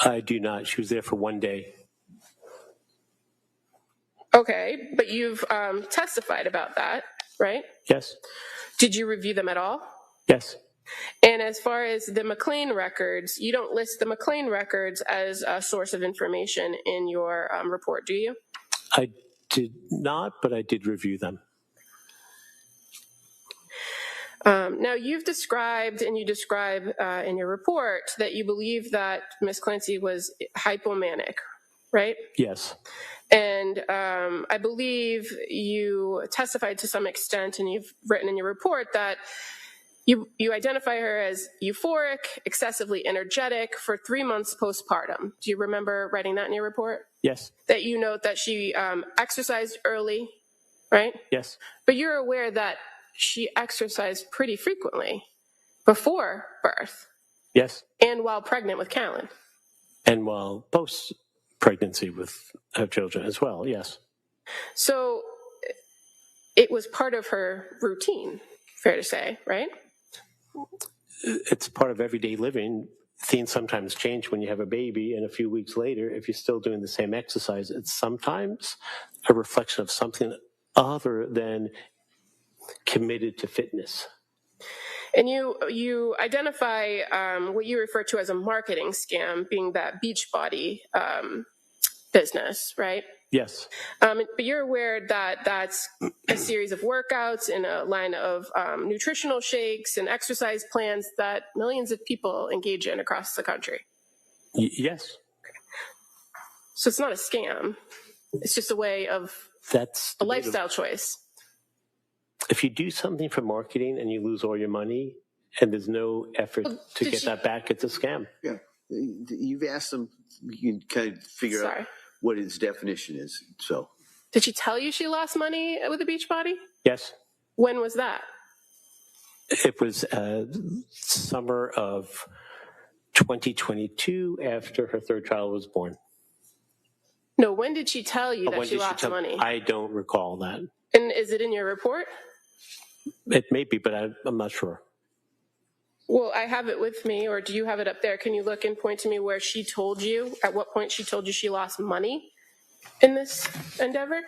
I do not. She was there for 1 day. Okay, but you've testified about that, right? Yes. Did you review them at all? Yes. And as far as the McLean records, you don't list the McLean records as a source of information in your report, do you? I did not, but I did review them. Now, you've described, and you describe in your report, that you believe that Ms. Clancy was hypomanic, right? Yes. And I believe you testified to some extent, and you've written in your report that you identify her as euphoric, excessively energetic for 3 months postpartum. Do you remember writing that in your report? Yes. That you note that she exercised early, right? Yes. But you're aware that she exercised pretty frequently before birth. Yes. And while pregnant with Callan. And while post pregnancy with her children as well, yes. So it was part of her routine, fair to say, right? It's part of everyday living. Things sometimes change when you have a baby, and a few weeks later, if you're still doing the same exercise, it's sometimes a reflection of something other than committed to fitness. And you identify what you refer to as a marketing scam, being that Beachbody business, right? Yes. But you're aware that that's a series of workouts in a line of nutritional shakes and exercise plans that millions of people engage in across the country. Yes. So it's not a scam. It's just a way of That's a lifestyle choice. If you do something for marketing and you lose all your money and there's no effort to get that back, it's a scam. Yeah. You've asked them, you can kind of figure out what his definition is. So, did she tell you she lost money with the Beachbody? Yes. When was that? It was summer of 2022 after her third child was born. No, when did she tell you that she lost money? I don't recall that. And is it in your report? It may be, but I'm not sure. Well, I have it with me, or do you have it up there? Can you look and point to me where she told you, at what point she told you she lost money in this endeavor?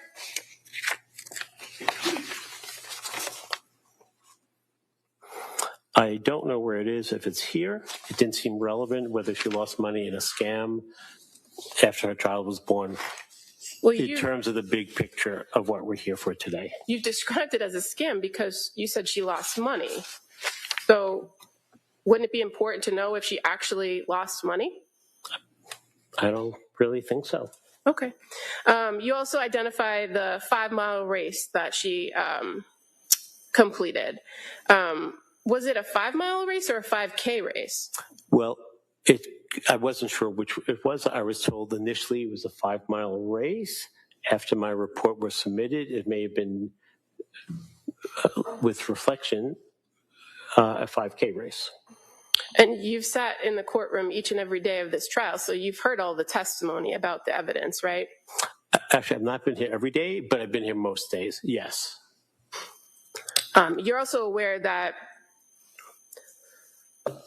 I don't know where it is. If it's here, it didn't seem relevant whether she lost money in a scam after her child was born. Well, in terms of the big picture of what we're here for today. You've described it as a scam because you said she lost money. So wouldn't it be important to know if she actually lost money? I don't really think so. Okay. You also identify the 5-mile race that she completed. Was it a 5-mile race or a 5K race? Well, I wasn't sure which it was. I was told initially it was a 5-mile race. After my report was submitted, it may have been, with reflection, a 5K race. And you've sat in the courtroom each and every day of this trial, so you've heard all the testimony about the evidence, right? Actually, I've not been here every day, but I've been here most days, yes. You're also aware that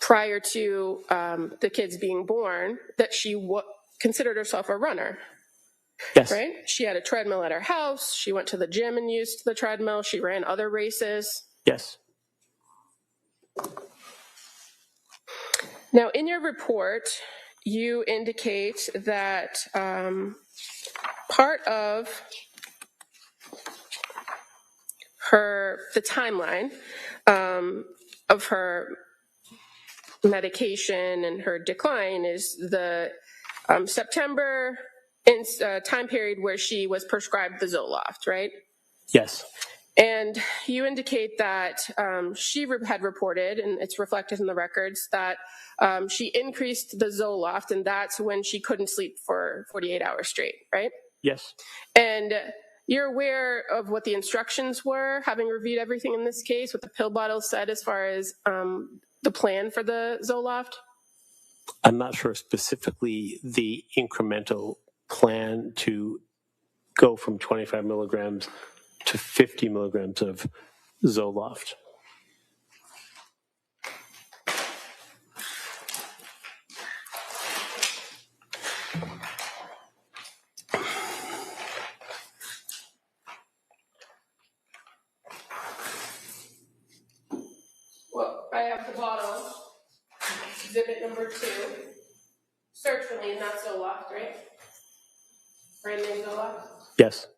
prior to the kids being born, that she considered herself a runner. Yes. Right? She had a treadmill at her house. She went to the gym and used the treadmill. She ran other races. Yes. Now, in your report, you indicate that part of the timeline of her medication and her decline is the September time period where she was prescribed the Zoloft, right? Yes. And you indicate that she had reported, and it's reflected in the records, that she increased the Zoloft, and that's when she couldn't sleep for 48 hours straight, right? Yes. And you're aware of what the instructions were, having reviewed everything in this case, what the pill bottle said as far as the plan for the Zoloft? I'm not sure specifically the incremental plan to go from 25 milligrams to 50 milligrams of Zoloft. Well, I have the bottle, exhibit number 2. Search for me, not Zoloft, right? Brand name Zoloft? Yes.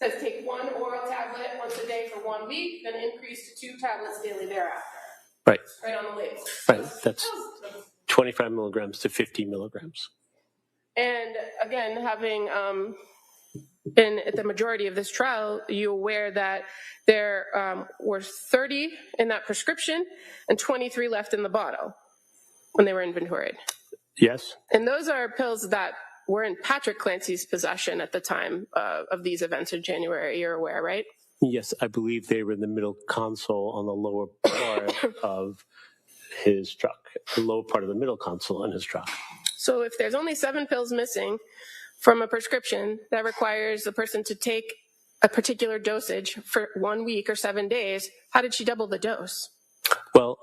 It says take 1 oral tablet once a day for 1 week, then increase to 2 tablets daily thereafter. Right. Right on the label. Right. That's 25 milligrams to 50 milligrams. And again, having been at the majority of this trial, you're aware that there were 30 in that prescription and 23 left in the bottle when they were inventoried. Yes. And those are pills that were in Patrick Clancy's possession at the time of these events in January. You're aware, right? Yes, I believe they were in the middle console on the lower part of his truck, the lower part of the middle console in his truck. So if there's only 7 pills missing from a prescription that requires the person to take a particular dosage for 1 week or 7 days, how did she double the dose? Well,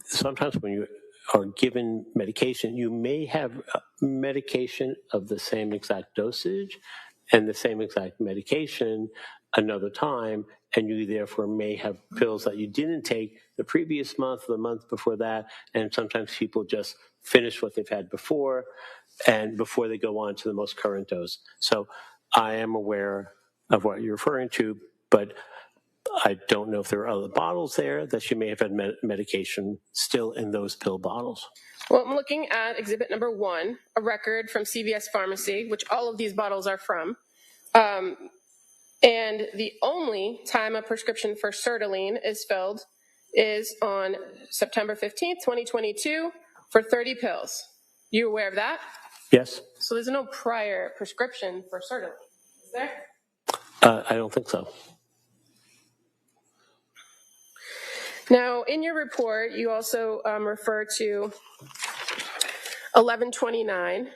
sometimes when you are given medication, you may have medication of the same exact dosage and the same exact medication another time, and you therefore may have pills that you didn't take the previous month or the month before that, and sometimes people just finish what they've had before and before they go on to the most current dose. So I am aware of what you're referring to, but I don't know if there are other bottles there that she may have had medication still in those pill bottles. Well, I'm looking at exhibit number 1, a record from CVS Pharmacy, which all of these bottles are from. And the only time a prescription for sertraline is filled is on September 15th, 2022 for 30 pills. You aware of that? Yes. So there's no prior prescription for sertraline, is there? I don't think so. Now, in your report, you also refer to 1129,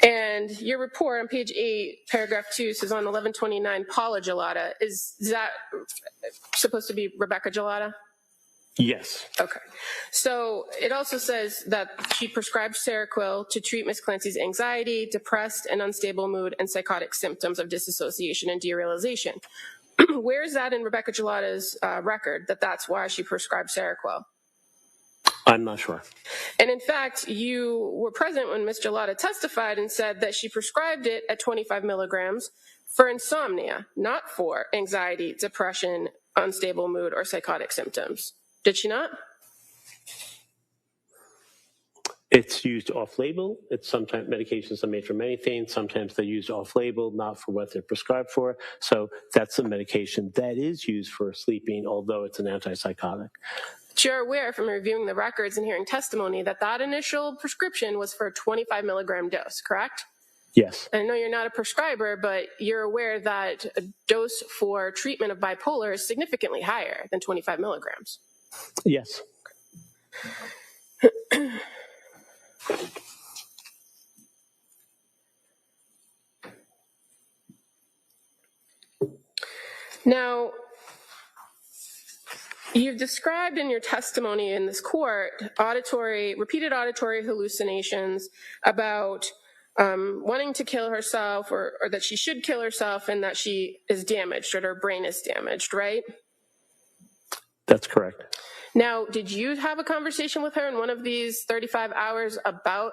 and your report on page 8, paragraph 2 says on 1129, Paula Gelada. Is that supposed to be Rebecca Gelada? Yes. Okay. So it also says that she prescribed Seroquel to treat Miss Clancy's anxiety, depressed and unstable mood, and psychotic symptoms of disassociation and derealization. Where is that in Rebecca Gelada's record that that's why she prescribed Seroquel? I'm not sure. And in fact, you were present when Ms. Gelada testified and said that she prescribed it at 25 milligrams for insomnia, not for anxiety, depression, unstable mood, or psychotic symptoms. Did she not? It's used off-label. It's sometimes medications are made for many things. Sometimes they're used off-label, not for what they're prescribed for. So that's a medication that is used for sleeping, although it's an antipsychotic. But you're aware from reviewing the records and hearing testimony that that initial prescription was for a 25 milligram dose, correct? Yes. I know you're not a prescriber, but you're aware that a dose for treatment of bipolar is significantly higher than 25 milligrams. Yes. Now, you've described in your testimony in this court repeated auditory hallucinations about wanting to kill herself or that she should kill herself and that she is damaged or her brain is damaged, right? That's correct. Now, did you have a conversation with her in one of these 35 hours about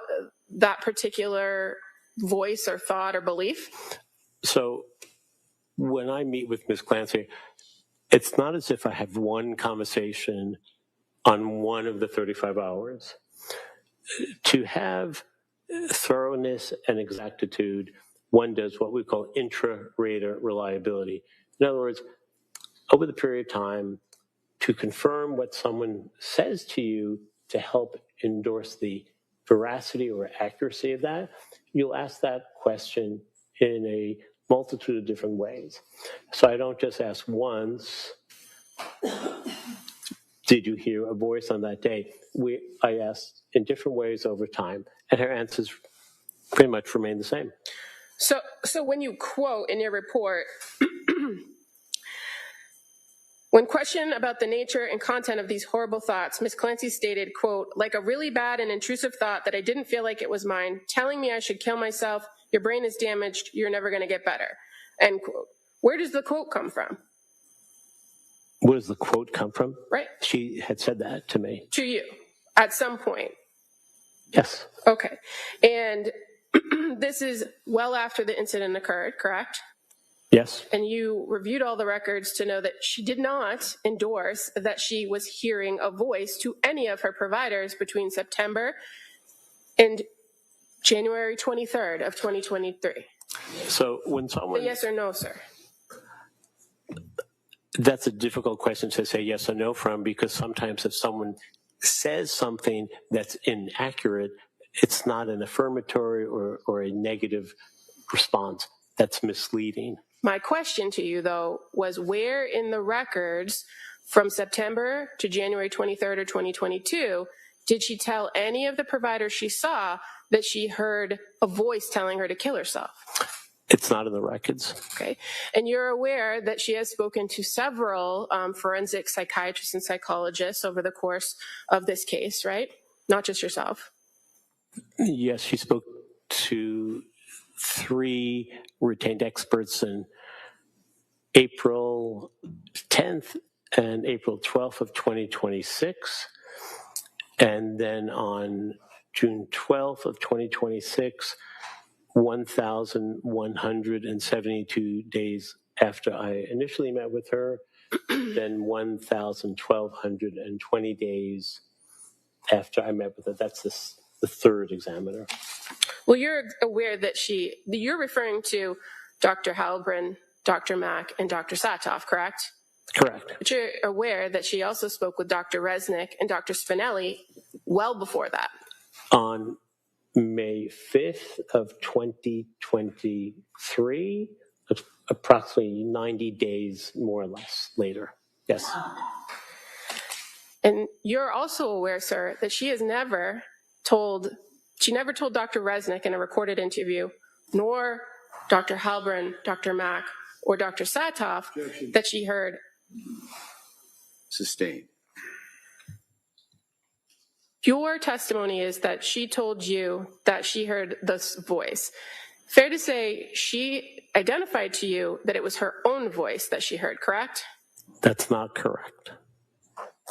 that particular voice or thought or belief? So when I meet with Ms. Clancy, it's not as if I have one conversation on one of the 35 hours. To have thoroughness and exactitude, one does what we call intra-rater reliability. In other words, over the period of time, to confirm what someone says to you to help endorse the veracity or accuracy of that, you'll ask that question in a multitude of different ways. So I don't just ask once, did you hear a voice on that day? I asked in different ways over time, and her answers pretty much remain the same. So when you quote in your report, when questioned about the nature and content of these horrible thoughts, Ms. Clancy stated, quote, like a really bad and intrusive thought that I didn't feel like it was mine, telling me I should kill myself, your brain is damaged, you're never going to get better, end quote. Where does the quote come from? Where does the quote come from? Right. She had said that to me. To you, at some point. Yes. Okay. And this is well after the incident occurred, correct? Yes. And you reviewed all the records to know that she did not endorse that she was hearing a voice to any of her providers between September and January 23rd of 2023. So when someone... Yes or no, sir? That's a difficult question to say yes or no from, because sometimes if someone says something that's inaccurate, it's not an affirmatory or a negative response. That's misleading. My question to you, though, was where in the records from September to January 23rd or 2022 did she tell any of the providers she saw that she heard a voice telling her to kill herself? It's not in the records. Okay. And you're aware that she has spoken to several forensic psychiatrists and psychologists over the course of this case, right? Not just yourself. Yes, she spoke to 3 retained experts in April 10th and April 12th of 2026. And then on June 12th of 2026, 1,172 days after I initially met with her, then 1,1220 days after I met with her. That's the third examiner. Well, you're aware that you're referring to Dr. Halbrin, Dr. Mack, and Dr. Satoff, correct? Correct. But you're aware that she also spoke with Dr. Resnick and Dr. Spinelli well before that. On May 5th of 2023, approximately 90 days more or less later. Yes. And you're also aware, sir, that she never told Dr. Resnick in a recorded interview, nor Dr. Halbrin, Dr. Mack, or Dr. Satoff that she heard. Sustained. Your testimony is that she told you that she heard this voice. Fair to say she identified to you that it was her own voice that she heard, correct? That's not correct.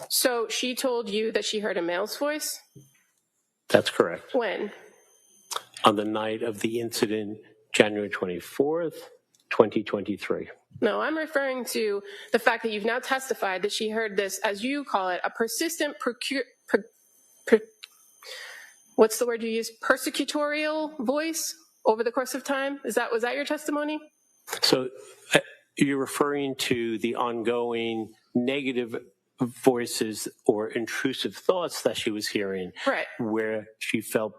So she told you that she heard a male's voice? That's correct. When? On the night of the incident, January 24th, 2023. No, I'm referring to the fact that you've now testified that she heard this, as you call it, a persistent what's the word you use? Persecutorial voice over the course of time? Was that your testimony? So you're referring to the ongoing negative voices or intrusive thoughts that she was hearing, right? Where she felt,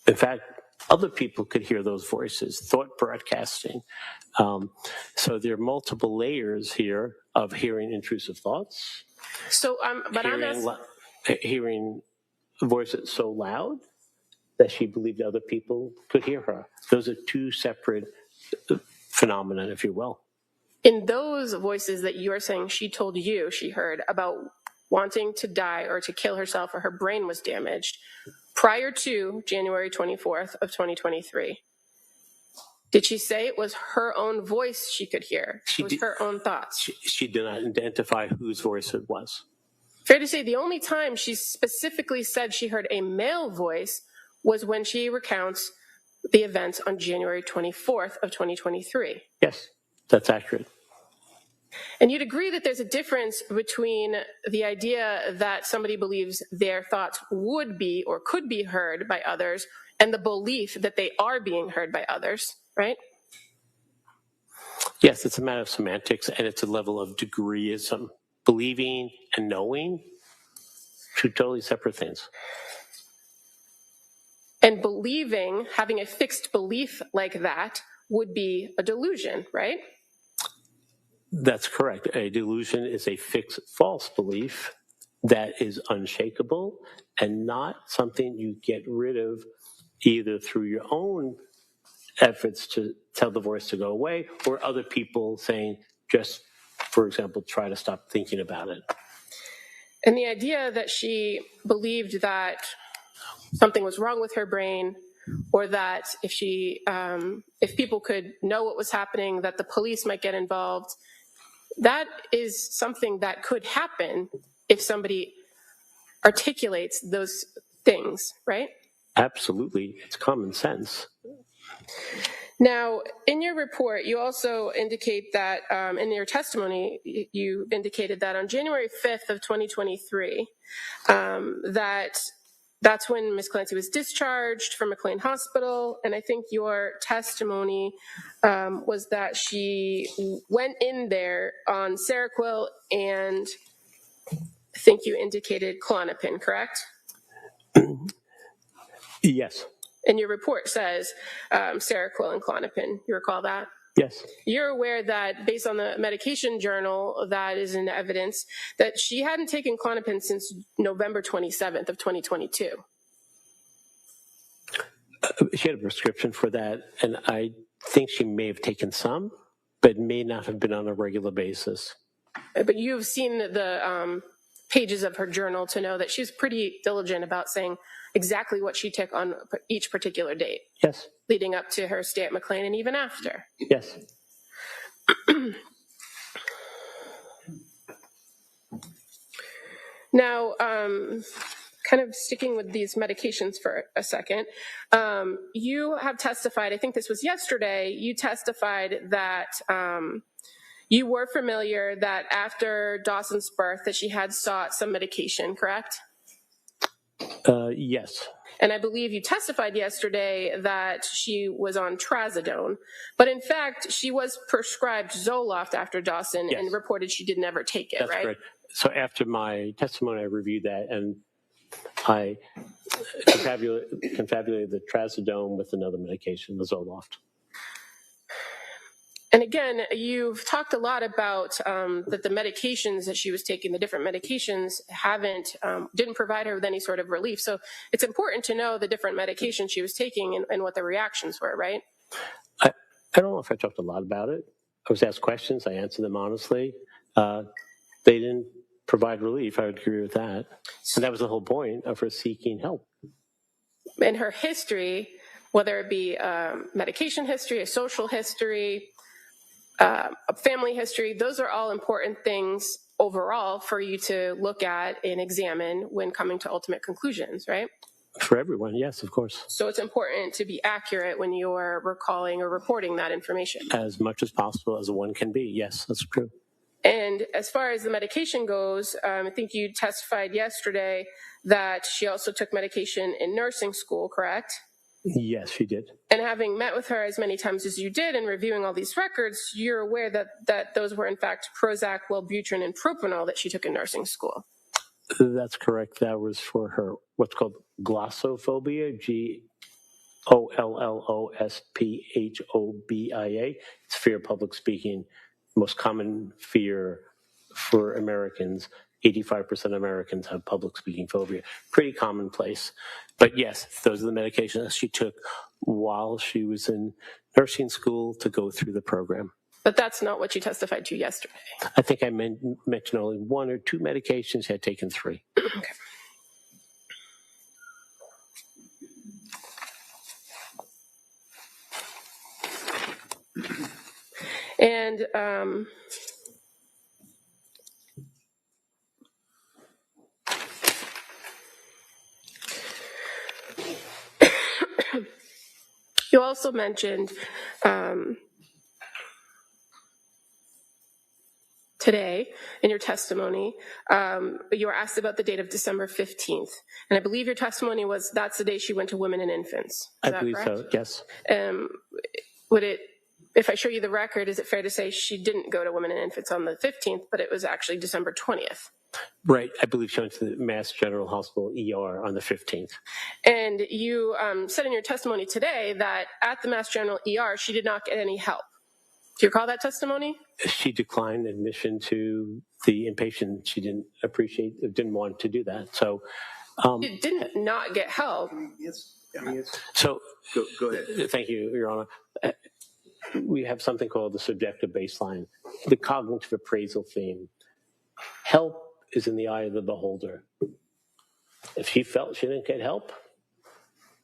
in fact, other people could hear those voices, thought broadcasting. So there are multiple layers here of hearing intrusive thoughts. So, but hearing voices so loud that she believed other people could hear her. Those are 2 separate phenomena, if you will. In those voices that you are saying she told you she heard about wanting to die or to kill herself or her brain was damaged prior to January 24th of 2023, did she say it was her own voice she could hear? It was her own thoughts? She did not identify whose voice it was. Fair to say the only time she specifically said she heard a male voice was when she recounts the events on January 24th of 2023. Yes, that's accurate. And you'd agree that there's a difference between the idea that somebody believes their thoughts would be or could be heard by others and the belief that they are being heard by others, right? Yes, it's a matter of semantics, and it's a level of degreeism. Believing and knowing, 2 totally separate things. And believing, having a fixed belief like that, would be a delusion, right? That's correct. A delusion is a fixed false belief that is unshakable and not something you get rid of either through your own efforts to tell the voice to go away or other people saying, just, for example, try to stop thinking about it. And the idea that she believed that something was wrong with her brain, or that if people could know what was happening, that the police might get involved, that is something that could happen if somebody articulates those things, right? Absolutely. It's common sense. Now, in your report, you also indicate that, in your testimony, you indicated that on January 5th of 2023, that's when Ms. Clancy was discharged from McLean Hospital, and I think your testimony was that she went in there on Seroquel and I think you indicated Klonopin, correct? Yes. And your report says Seroquel and Klonopin. You recall that? Yes. You're aware that based on the medication journal that is in evidence, that she hadn't taken Klonopin since November 27th of 2022. She had a prescription for that, and I think she may have taken some, but may not have been on a regular basis. But you've seen the pages of her journal to know that she was pretty diligent about saying exactly what she took on each particular date. Yes. Leading up to her stay at McLean and even after. Yes. Now, kind of sticking with these medications for a second, you have testified, I think this was yesterday, you testified that you were familiar that after Dawson's birth that she had sought some medication, correct? Yes. And I believe you testified yesterday that she was on trazodone, but in fact, she was prescribed Zoloft after Dawson Yes. and reported she did never take it, That's right? correct. So after my testimony, I reviewed that, and I confabulated the trazodone with another medication, the Zoloft. And again, you've talked a lot about that the medications that she was taking, the different medications, didn't provide her with any sort of relief. So it's important to know the different medications she was taking and what the reactions were, right? I don't know if I talked a lot about it. I was asked questions. I answered them honestly. They didn't provide relief. I would agree with that. And that was the whole point of her seeking help. And her history, whether it be medication history, a social history, a family history, those are all important things overall for you to look at and examine when coming to ultimate conclusions, right? For everyone, yes, of course. So it's important to be accurate when you're recalling or reporting that information. As much as possible as one can be, yes, that's true. And as far as the medication goes, I think you testified yesterday that she also took medication in nursing school, correct? Yes, she did. And having met with her as many times as you did and reviewing all these records, you're aware that those were in fact Prozac, Wellbutrin, and Propanol that she took in nursing school. That's correct. That was for her what's called glossophobia, GOLLOSPHOBIA. It's fear of public speaking. Most common fear for Americans. 85% of Americans have public speaking phobia. Pretty commonplace. But yes, those are the medications she took while she was in nursing school to go through the program. But that's not what you testified to yesterday. I think I mentioned only one or two medications. She had taken 3. Okay. And you also mentioned today in your testimony, you were asked about the date of December 15th. And I believe your testimony was that's the day she went to Women and Infants. Is I believe correct? so, yes. If I show you the record, is it fair to say she didn't go to Women and Infants on the 15th, but it was actually December 20th? Right. I believe she went to the Mass General Hospital ER on the 15th. And you said in your testimony today that at the Mass General ER, she did not get any help. Do you recall that testimony? She declined admission to the inpatient. She didn't want to do that. So She didn't not get help. So Go ahead. Thank you, Your Honor. We have something called the subjective baseline, the cognitive appraisal theme. Help is in the eye of the beholder. If she felt she didn't get help,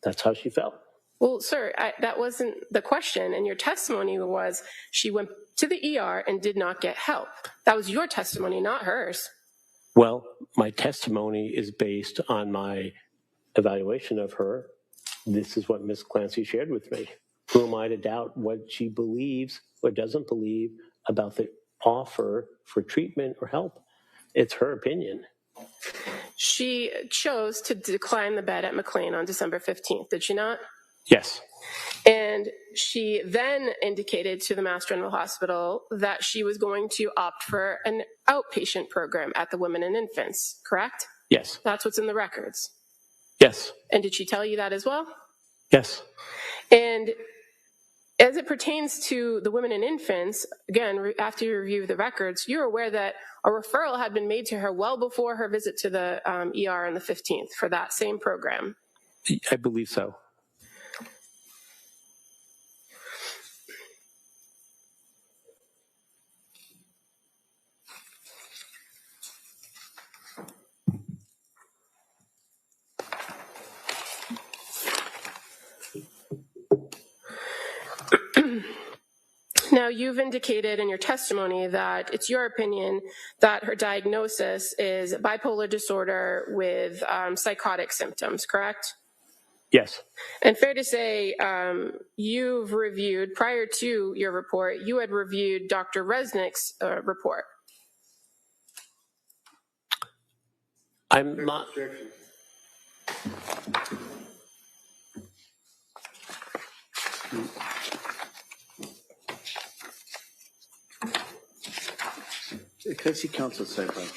that's how she felt. Well, sir, that wasn't the question. And your testimony was she went to the ER and did not get help. That was your testimony, not hers. Well, my testimony is based on my evaluation of her. This is what Ms. Clancy shared with me. Who am I to doubt what she believes or doesn't believe about the offer for treatment or help? It's her opinion. She chose to decline the bed at McLean on December 15th, did she not? Yes. And she then indicated to the Mass General Hospital that she was going to opt for an outpatient program at the Women and Infants, correct? Yes. That's what's in the records. Yes. And did she tell you that as well? Yes. And as it pertains to the women and infants, again, after you review the records, you're aware that a referral had been made to her well before her visit to the ER on the 15th for that same program. I believe so. Now, you've indicated in your testimony that it's your opinion that her diagnosis is bipolar disorder with psychotic symptoms, correct? Yes. And fair to say, you've reviewed, prior to your report, you had reviewed Dr. Resnick's report. I'm not. Can I see counsel sidebar?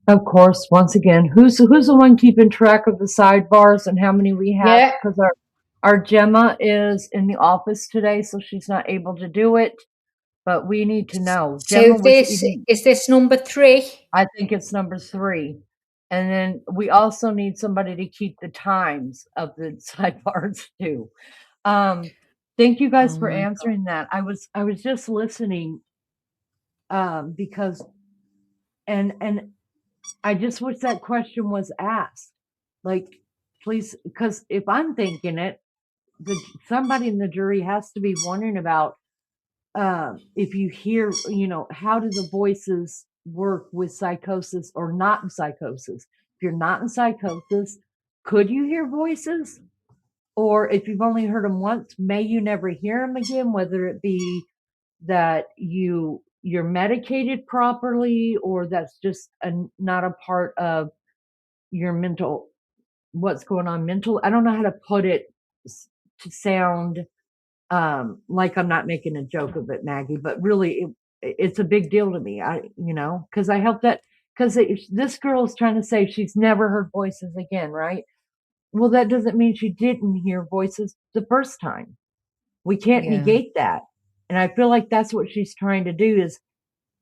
Of course, once again, who's the one keeping track of the sidebars and how many we have? Yeah. Because our Gemma is in the office today, so she's not able to do it. But we need to know. Gemma So was is this number 3? I think it's number 3. And then we also need somebody to keep the times of the sidebars too. Thank you guys Oh for my God. answering that. I was just listening because and I just wish that question was asked. Like, please, because if I'm thinking it, somebody in the jury has to be wondering about if you hear, how do the voices work with psychosis or not in psychosis? If you're not in psychosis, could you hear voices? Or if you've only heard them once, may you never hear them again, whether it be that you're medicated properly or that's just not a part of your mental, what's going on mental. I don't know how to put it to sound like I'm not making a joke of it, Maggie, but really it's a big deal to me. Because I help that, because this girl is trying to say she's never heard voices again, right? Well, that doesn't mean she didn't hear voices the first time. We can't Yeah. negate that. And I feel like that's what she's trying to do, is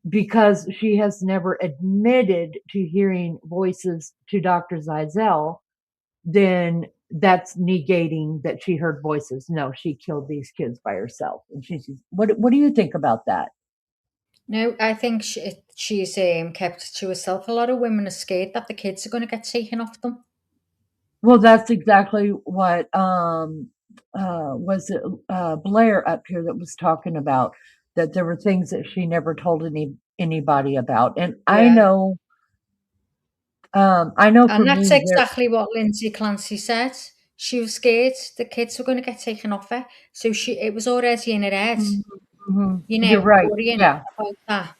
because she has never admitted to hearing voices to Dr. Zeisel, then that's negating that she heard voices. No, she killed these kids by herself. And what do you think about that? No, I think she's kept it to herself. A lot of women are scared that the kids are going to get taken off them. Well, that's exactly what was it Blair up here that was talking about, that there were things that she never told anybody about. And I Yeah. know for And that's me exactly what Lindsay Clancy said. She was scared the kids were going to get taken off her. So it was already in her head, you're right. worrying Yeah. about that.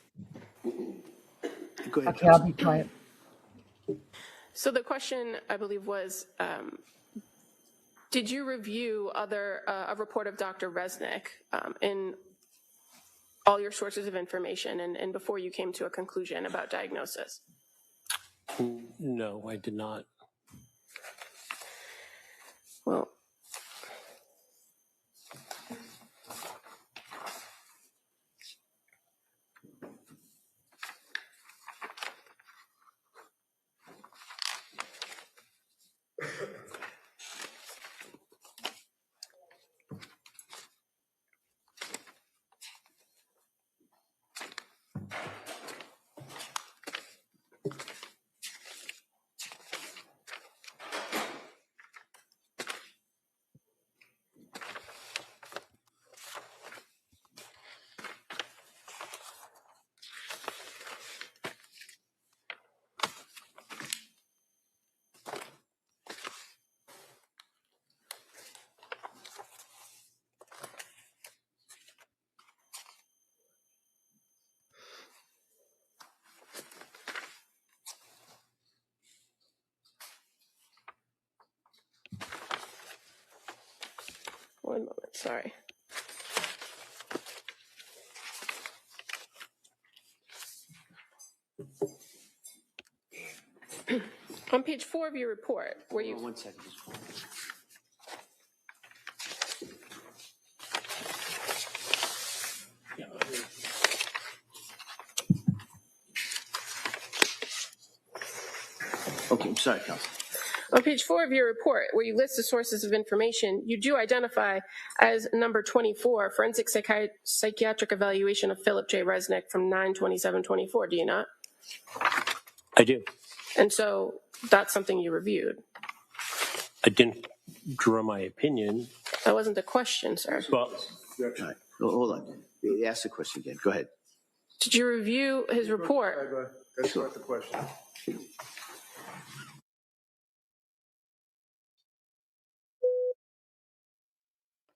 Go ahead, Okay, I'll counsel. be quiet. So the question, I believe, was, did you review a report of Dr. Resnick in all your sources of information and before you came to a conclusion about diagnosis? No, I did not. Well, one moment, sorry. On page 4 of your report, where you... One second. Okay, I'm sorry, Council. On page 4 of your report, where you list the sources of information, you do identify as number 24, forensic psychiatric evaluation of Philip J. Resnick from 9/27/24. Do you not? I do. And so that's something you reviewed. I didn't draw my opinion. That wasn't the question, sir. Well, All right. Hold on. Ask the question again. Go ahead. Did you review his report? That's not the question.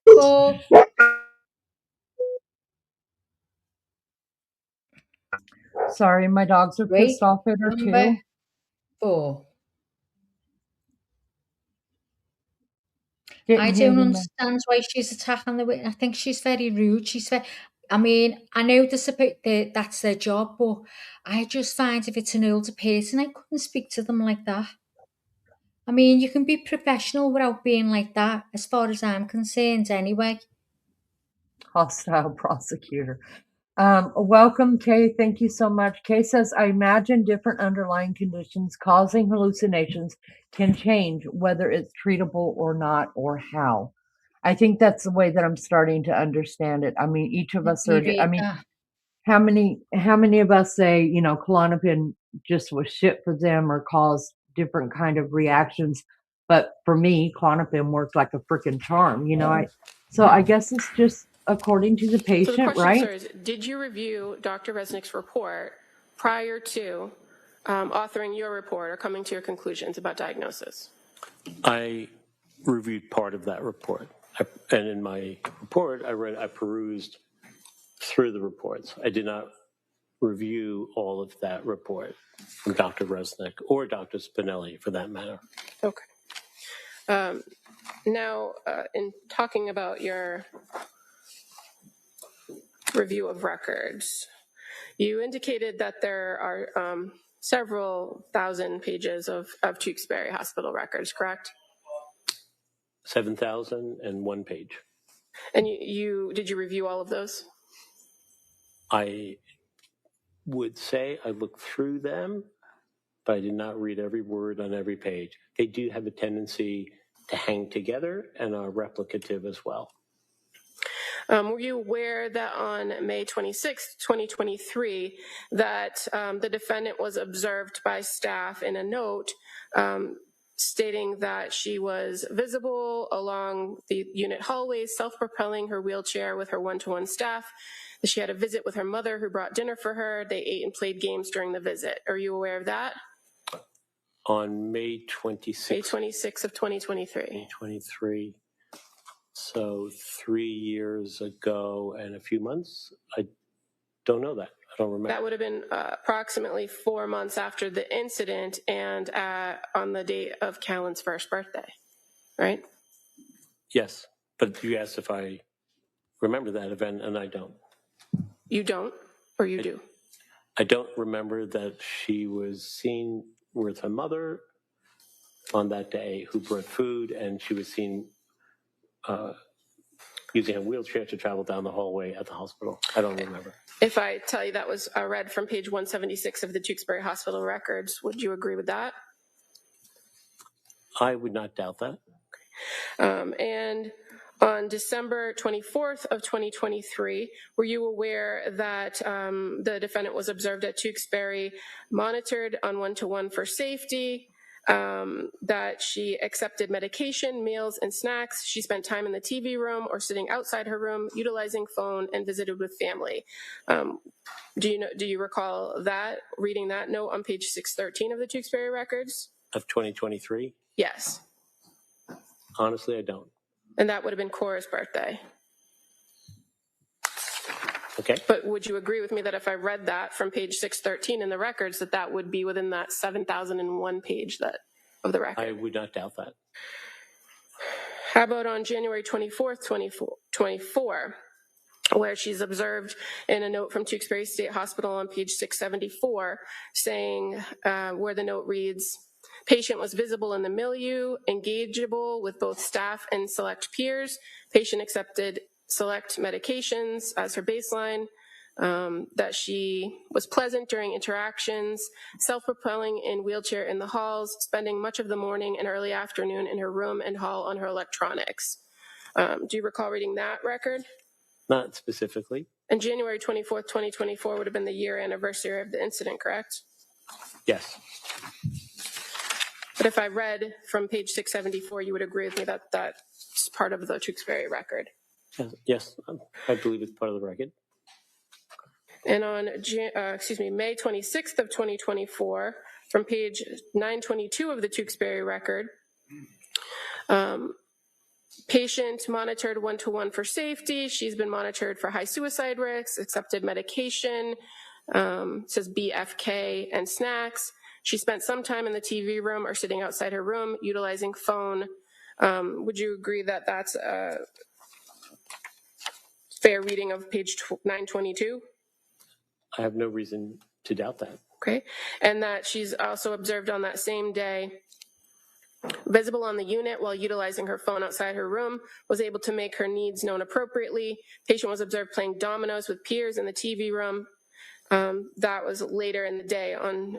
Four. Sorry, my dogs are Wait, pissed off at her too. number 4. Didn't I hear don't you, understand why she's attacking the witness. I think she's very rude. I mean, I know that's their job, but I just find if it's an older person, I couldn't speak to them like that. I mean, you can be professional without being like that, as far as I'm concerned, anyway. hostile prosecutor. Welcome, Kay. Thank you so much. Kay says, I imagine different underlying conditions causing hallucinations can change whether it's treatable or not, or how. I think that's the way that I'm starting to understand it. I mean, each of us are, I mean, how many of us say, you know, Klonopin just was shit for them or caused different kind of reactions. But for me, Klonopin worked like a freaking charm, you know. So I guess it's just according to the So the patient, question, right? sir, is did you review Dr. Resnick's report prior to authoring your report or coming to your conclusions about diagnosis? I reviewed part of that report. And in my report, I perused through the reports. I did not review all of that report from Dr. Resnick or Dr. Spinelli, for that matter. Okay. Now, in talking about your review of records, you indicated that there are several thousand pages of Tewksbury Hospital records, correct? 7,001 page. And did you review all of those? I would say I looked through them, but I did not read every word on every page. They do have a tendency to hang together and are replicative as well. Were you aware that on May 26, 2023, that the defendant was observed by staff in a note stating that she was visible along the unit hallways, self-propelling her wheelchair with her one-to-one staff, that she had a visit with her mother who brought dinner for her, they ate and played games during the visit? Are you aware of that? On May 26th. May 26th of 2023. May 23. So 3 years ago and a few months? I don't know that. I don't remember. That would have been approximately 4 months after the incident and on the date of Callan's first birthday, right? Yes, but you asked if I remember that event, and I don't. You don't, or you do? I don't remember that she was seen with her mother on that day who brought food, and she was seen using a wheelchair to travel down the hallway at the hospital. I don't remember. If I tell you that was read from page 176 of the Tewksbury Hospital records, would you agree with that? I would not doubt that. And on December 24th of 2023, were you aware that the defendant was observed at Tewksbury, monitored on one-to-one for safety, that she accepted medication, meals, and snacks, she spent time in the TV room or sitting outside her room, utilizing phone, and visited with family? Do you recall that, reading that note on page 613 of the Tewksbury records? Of 2023? Yes. Honestly, I don't. And that would have been Cora's birthday. Okay. But would you agree with me that if I read that from page 613 in the records, that would be within that 7,001 page of the record? I would not doubt that. How about on January 24th, 2024, where she's observed in a note from Tewksbury State Hospital on page 674, saying, where the note reads, Patient was visible in the milieu, engageable with both staff and select peers. Patient accepted select medications as her baseline. That she was pleasant during interactions, self-propelling in wheelchair in the halls, spending much of the morning and early afternoon in her room and hall on her electronics. Do you recall reading that record? Not specifically. And January 24th, 2024 would have been the year anniversary of the incident, correct? Yes. But if I read from page 674, you would agree with me that that's part of the Tewksbury record. Yes, I believe it's part of the record. And on May 26th of 2024, from page 922 of the Tewksbury record, patient monitored 1-to-1 for safety. She's been monitored for high suicide risks, accepted medication, says BFK and snacks. She spent some time in the TV room or sitting outside her room utilizing phone. Would you agree that that's a fair reading of page 922? I have no reason to doubt that. Okay, and that she's also observed on that same day, visible on the unit while utilizing her phone outside her room, was able to make her needs known appropriately. Patient was observed playing dominoes with peers in the TV room. That was later in the day on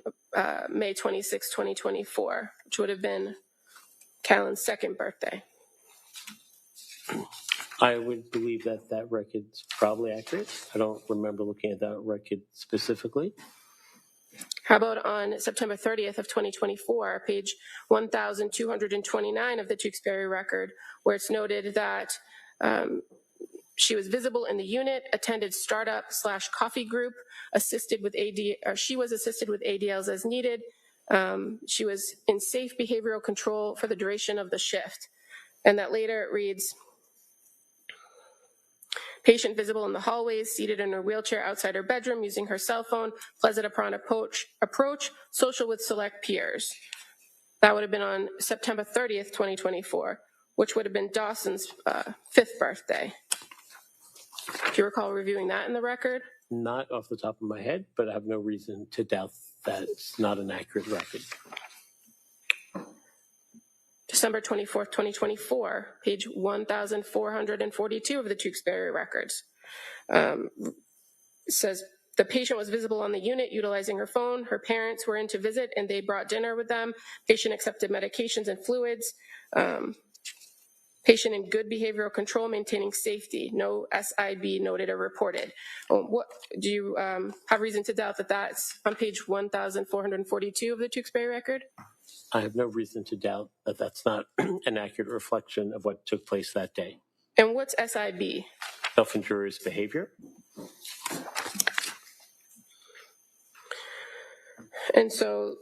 May 26, 2024, which would have been Callan's second birthday. I would believe that that record's probably accurate. I don't remember looking at that record specifically. How about on September 30th of 2024, page 1229 of the Tewksbury record, where it's noted that she was visible in the unit, attended startup/coffee group, assisted with she was assisted with ADLs as needed. She was in safe behavioral control for the duration of the shift. And that later it reads, patient visible in the hallways, seated in her wheelchair outside her bedroom, using her cell phone, pleasant upon approach, social with select peers. That would have been on September 30th, 2024, which would have been Dawson's 5th birthday. Do you recall reviewing that in the record? Not off the top of my head, but I have no reason to doubt that it's not an accurate record. December 24th, 2024, page 1442 of the Tewksbury records. It says, the patient was visible on the unit utilizing her phone. Her parents were in to visit and they brought dinner with them. Patient accepted medications and fluids. Patient in good behavioral control, maintaining safety. No SIB noted or reported. What do you have reason to doubt that that's on page 1442 of the Tewksbury record? I have no reason to doubt that that's not an accurate reflection of what took place that day. And what's SIB? Self-injurious behavior. And so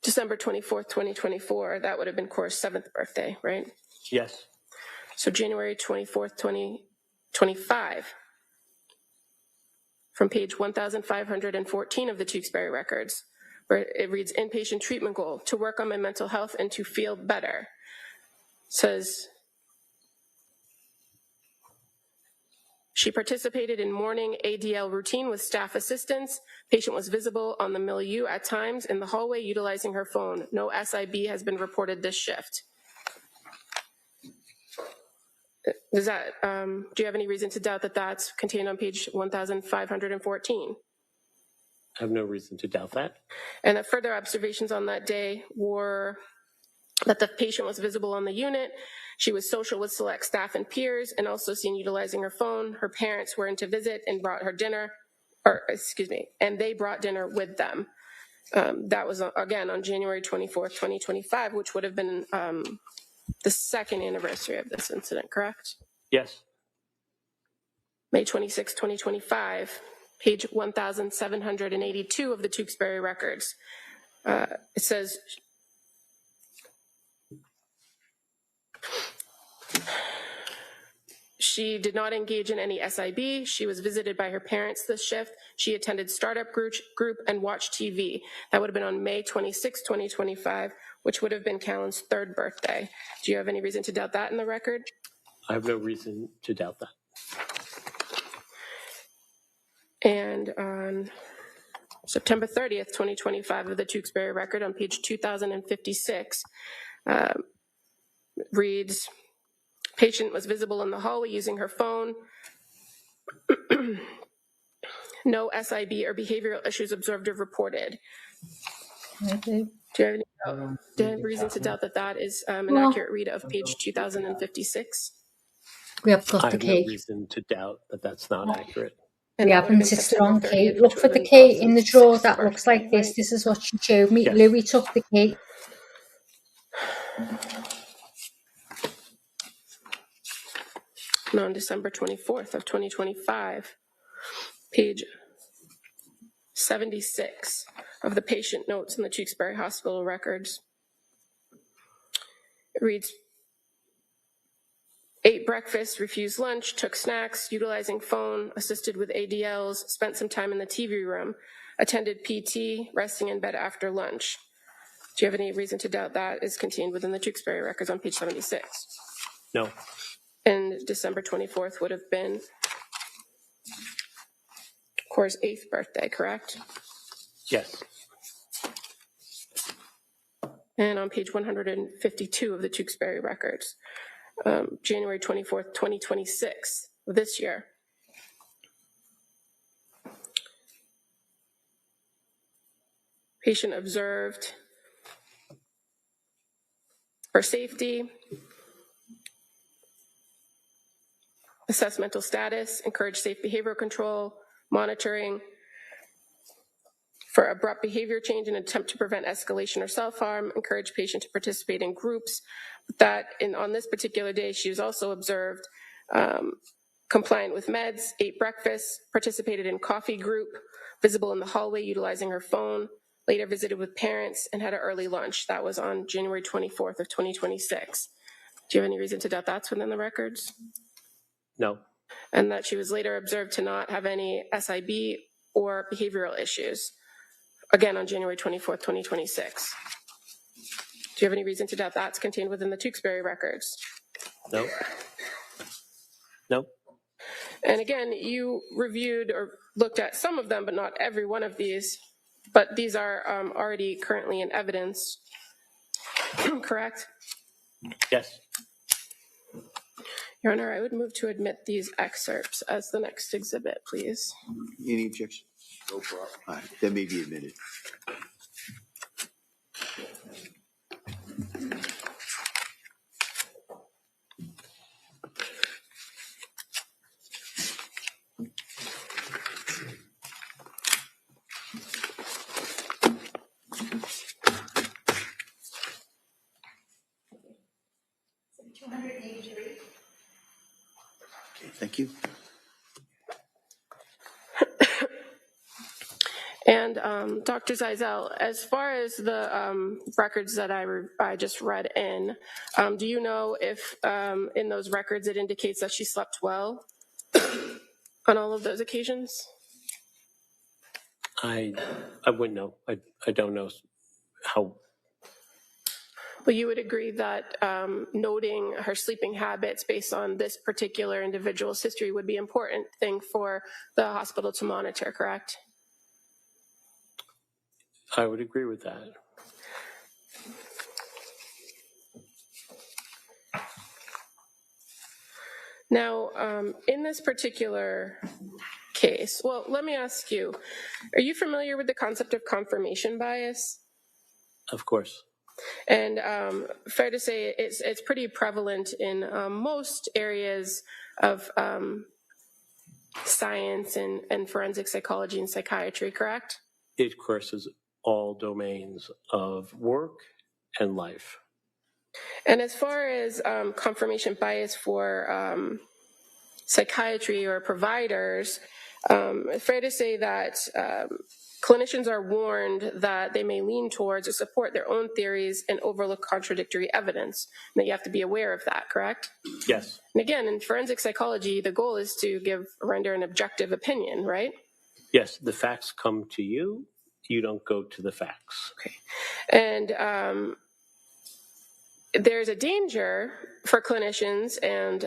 December 24th, 2024, that would have been Cora's 7th birthday, right? Yes. So January 24th, 2025, from page 1514 of the Tewksbury records, where it reads, inpatient treatment goal, to work on my mental health and to feel better. Says, she participated in morning ADL routine with staff assistance. Patient was visible on the milieu at times in the hallway utilizing her phone. No SIB has been reported this shift. Does that, do you have any reason to doubt that that's contained on page 1514? I have no reason to doubt that. And the further observations on that day were that the patient was visible on the unit. She was social with select staff and peers and also seen utilizing her phone. Her parents were in to visit and brought her dinner, and they brought dinner with them. That was, again, on January 24th, 2025, which would have been the second anniversary of this incident, correct? Yes. May 26, 2025, page 1782 of the Tewksbury records. It says, she did not engage in any SIB. She was visited by her parents this shift. She attended startup group and watched TV. That would have been on May 26, 2025, which would have been Callan's 3rd birthday. Do you have any reason to doubt that in the record? I have no reason to doubt that. And on September 30th, 2025 of the Tewksbury record on page 2056 reads, patient was visible in the hallway using her phone. No SIB or behavioral issues observed or reported. Do you have any reason to doubt that that is an accurate read of page 2056? We have got I the have no key. reason to doubt that that's not accurate. And We that have would have been insisted September on 30th, key. which Look would for have the been key in the Bob's drawer 6th that looks birthday, like this. right? This is what she showed me. Yes. Louis took the key. And on December 24th of 2025, page 76 of the patient notes in the Tewksbury Hospital records, it reads, ate breakfast, refused lunch, took snacks, utilizing phone, assisted with ADLs, spent some time in the TV room, attended PT, resting in bed after lunch. Do you have any reason to doubt that is contained within the Tewksbury records on page 76? No. And December 24th would have been Cora's 8th birthday, correct? Yes. And on page 152 of the Tewksbury records, January 24th, 2026, this year. Patient observed for safety, assess mental status, encourage safe behavioral control, monitoring for abrupt behavior change and attempt to prevent escalation or self-harm, encourage patient to participate in groups. On this particular day, she was also observed compliant with meds, ate breakfast, participated in coffee group, visible in the hallway utilizing her phone, later visited with parents, and had an early lunch. That was on January 24th of 2026. Do you have any reason to doubt that's within the records? No. And that she was later observed to not have any SIB or behavioral issues, again on January 24th, 2026. Do you have any reason to doubt that's contained within the Tewksbury records? No. No. And again, you reviewed or looked at some of them, but not every one of these. But these are already currently in evidence, correct? Yes. Your Honor, I would move to admit these excerpts as the next exhibit, please. Any objection? No problem. All right, that may be admitted. Okay, thank you. And Dr. Zeisel, as far as the records that I just read in, do you know if in those records it indicates that she slept well on all of those occasions? I wouldn't know. I don't know how. Well, you would agree that noting her sleeping habits based on this particular individual's history would be an important thing for the hospital to monitor, correct? I would agree with that. Now, in this particular case, well, let me ask you, are you familiar with the concept of confirmation bias? Of course. And fair to say it's pretty prevalent in most areas of science and forensic psychology and psychiatry, correct? It courses all domains of work and life. And as far as confirmation bias for psychiatry or providers, fair to say that clinicians are warned that they may lean towards or support their own theories and overlook contradictory evidence. And that you have to be aware of that, correct? Yes. And again, in forensic psychology, the goal is to render an objective opinion, right? Yes, the facts come to you. You don't go to the facts. Okay. And there's a danger for clinicians and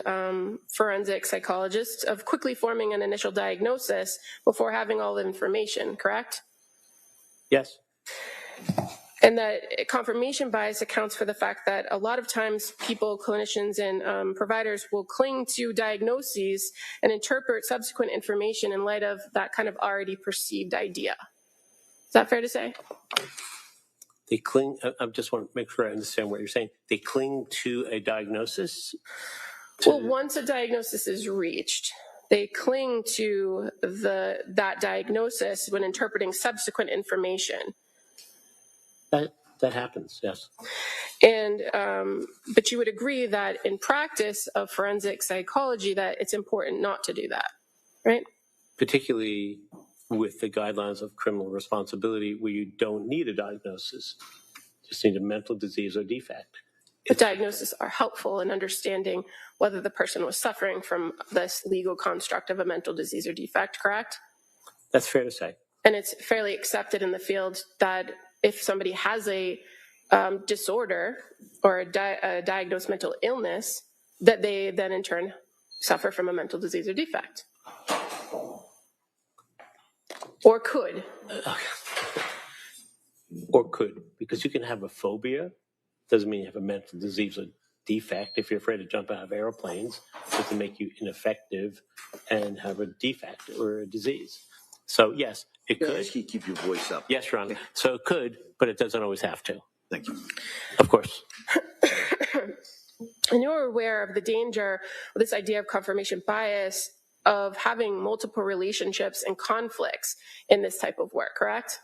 forensic psychologists of quickly forming an initial diagnosis before having all the information, correct? Yes. And that confirmation bias accounts for the fact that a lot of times people, clinicians, and providers will cling to diagnoses and interpret subsequent information in light of that kind of already perceived idea. Is that fair to say? They cling, I just want to make sure I understand what you're saying. They cling to a diagnosis? Well, once a diagnosis is reached, they cling to that diagnosis when interpreting subsequent information. That happens, yes. And but you would agree that in practice of forensic psychology that it's important not to do that, right? Particularly with the guidelines of criminal responsibility where you don't need a diagnosis. You just need a mental disease or defect. But diagnoses are helpful in understanding whether the person was suffering from this legal construct of a mental disease or defect, correct? That's fair to say. And it's fairly accepted in the field that if somebody has a disorder or a diagnosed mental illness, that they then in turn suffer from a mental disease or defect. Or could. Or could, because you can have a phobia. Doesn't mean you have a mental disease or defect. If you're afraid to jump out of airplanes, it doesn't make you ineffective and have a defect or a disease. So yes, it could. Yes, keep your voice up. Yes, Your Honor. So it could, but it doesn't always have to. Thank you. Of course. And you're aware of the danger of this idea of confirmation bias of having multiple relationships and conflicts in this type of work, correct?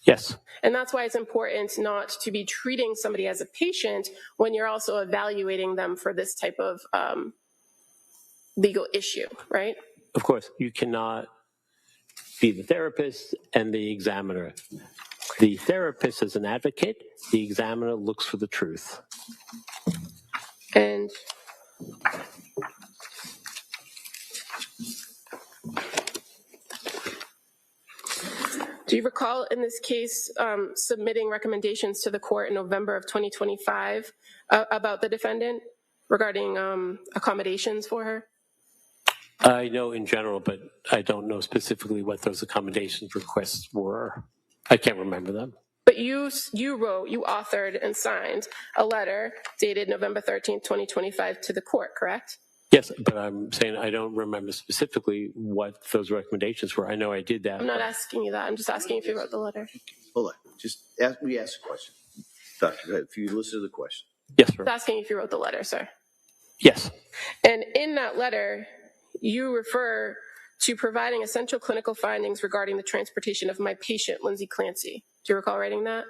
Yes. And that's why it's important not to be treating somebody as a patient when you're also evaluating them for this type of legal issue, right? Of course, you cannot be the therapist and the examiner. The therapist is an advocate. The examiner looks for the truth. And do you recall in this case submitting recommendations to the court in November of 2025 about the defendant regarding accommodations for her? I know in general, but I don't know specifically what those accommodations requests were. I can't remember them. But you authored and signed a letter dated November 13th, 2025 to the court, correct? Yes, but I'm saying I don't remember specifically what those recommendations were. I know I did that. I'm not asking you that. I'm just asking if you wrote the letter. Hold on. Just ask the question. Doctor, if you listen to the question. Yes, sir. I'm asking if you wrote the letter, sir. Yes. And in that letter, you refer to providing essential clinical findings regarding the transportation of my patient, Lindsay Clancy. Do you recall writing that?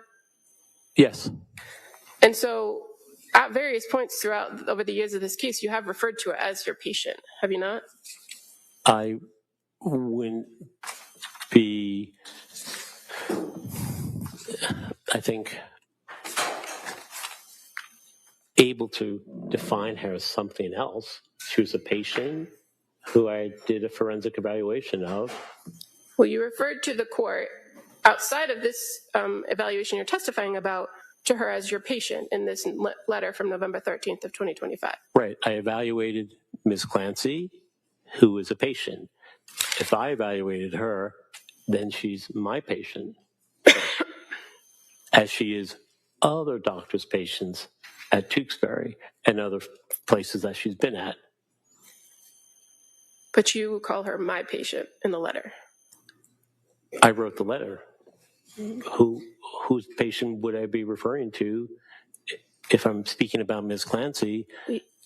Yes. And so at various points throughout over the years of this case, you have referred to it as your patient, have you not? I wouldn't be, I think, able to define her as something else. She was a patient who I did a forensic evaluation of. Well, you referred to the court outside of this evaluation you're testifying about to her as your patient in this letter from November 13th of 2025. Right. I evaluated Ms. Clancy, who is a patient. If I evaluated her, then she's my patient, as she is other doctors' patients at Tewksbury and other places that she's been at. But you call her my patient in the letter. I wrote the letter. Whose patient would I be referring to if I'm speaking about Ms. Clancy,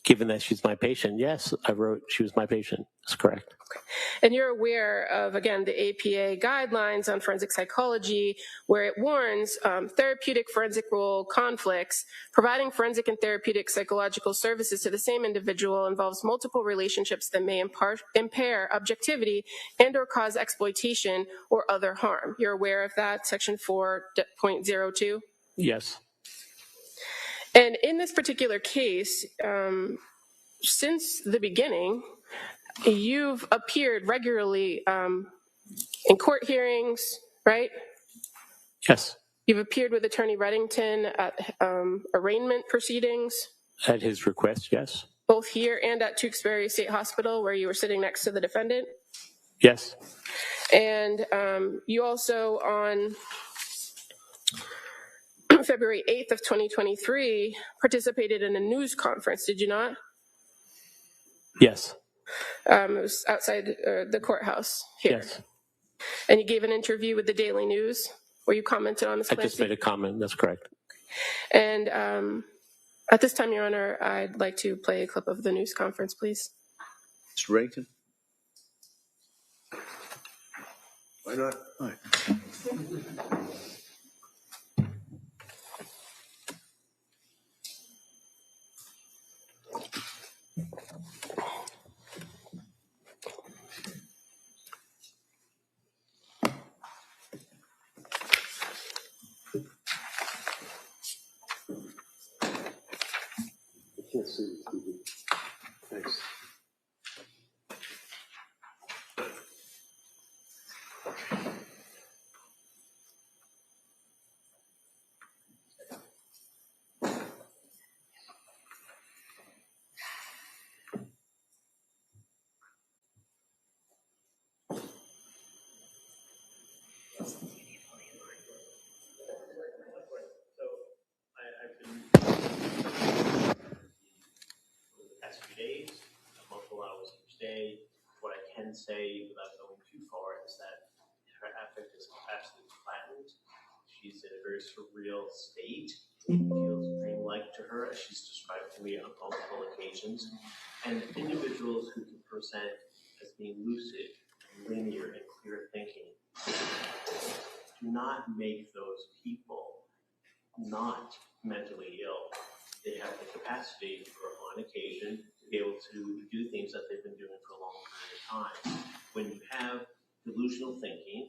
given that she's my patient? Yes, I wrote she was my patient. That's correct. Okay. And you're aware of, again, the APA guidelines on forensic psychology, where it warns therapeutic forensic role conflicts. Providing forensic and therapeutic psychological services to the same individual involves multiple relationships that may impair objectivity and or cause exploitation or other harm. You're aware of that, section 4.02? Yes. And in this particular case, since the beginning, you've appeared regularly in court hearings, right? Yes. You've appeared with Attorney Reddington at arraignment proceedings. At his request, yes. Both here and at Tewksbury State Hospital, where you were sitting next to the defendant. Yes. And you also, on February 8th of 2023, participated in a news conference, did you not? Yes. It was outside the courthouse here. Yes. And you gave an interview with the Daily News where you commented on this, I Clancy? just made a comment. That's correct. And at this time, Your Honor, I'd like to play a clip of the news conference, please. Mr. Reddington? Why not? All right. Thanks. Past few days, multiple hours each day. What I can say without going too far is that her affect is absolutely flattened. She's in a very surreal state. It feels dreamlike to her, as she's described to me on multiple occasions. And individuals who can present as being lucid, linear, and clear thinking do not make those people not mentally ill. They have the capacity for, on occasion, to be able to do things that they've been doing for a long period of time. When you have delusional thinking,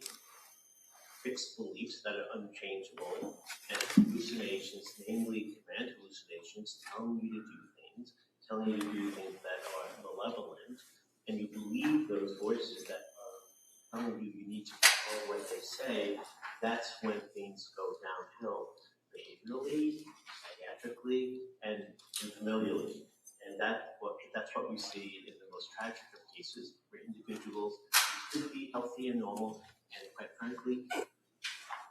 fixed beliefs that are unchangeable, and hallucinations, namely command hallucinations, telling you to do things, telling you to do things that are malevolent, and you believe those voices that are telling you you need to follow what they say, that's when things go downhill. Behaviorally, psychiatrically, and familially. And that's what we see in the most tragic of cases, where individuals who could be healthy and normal, and quite frankly,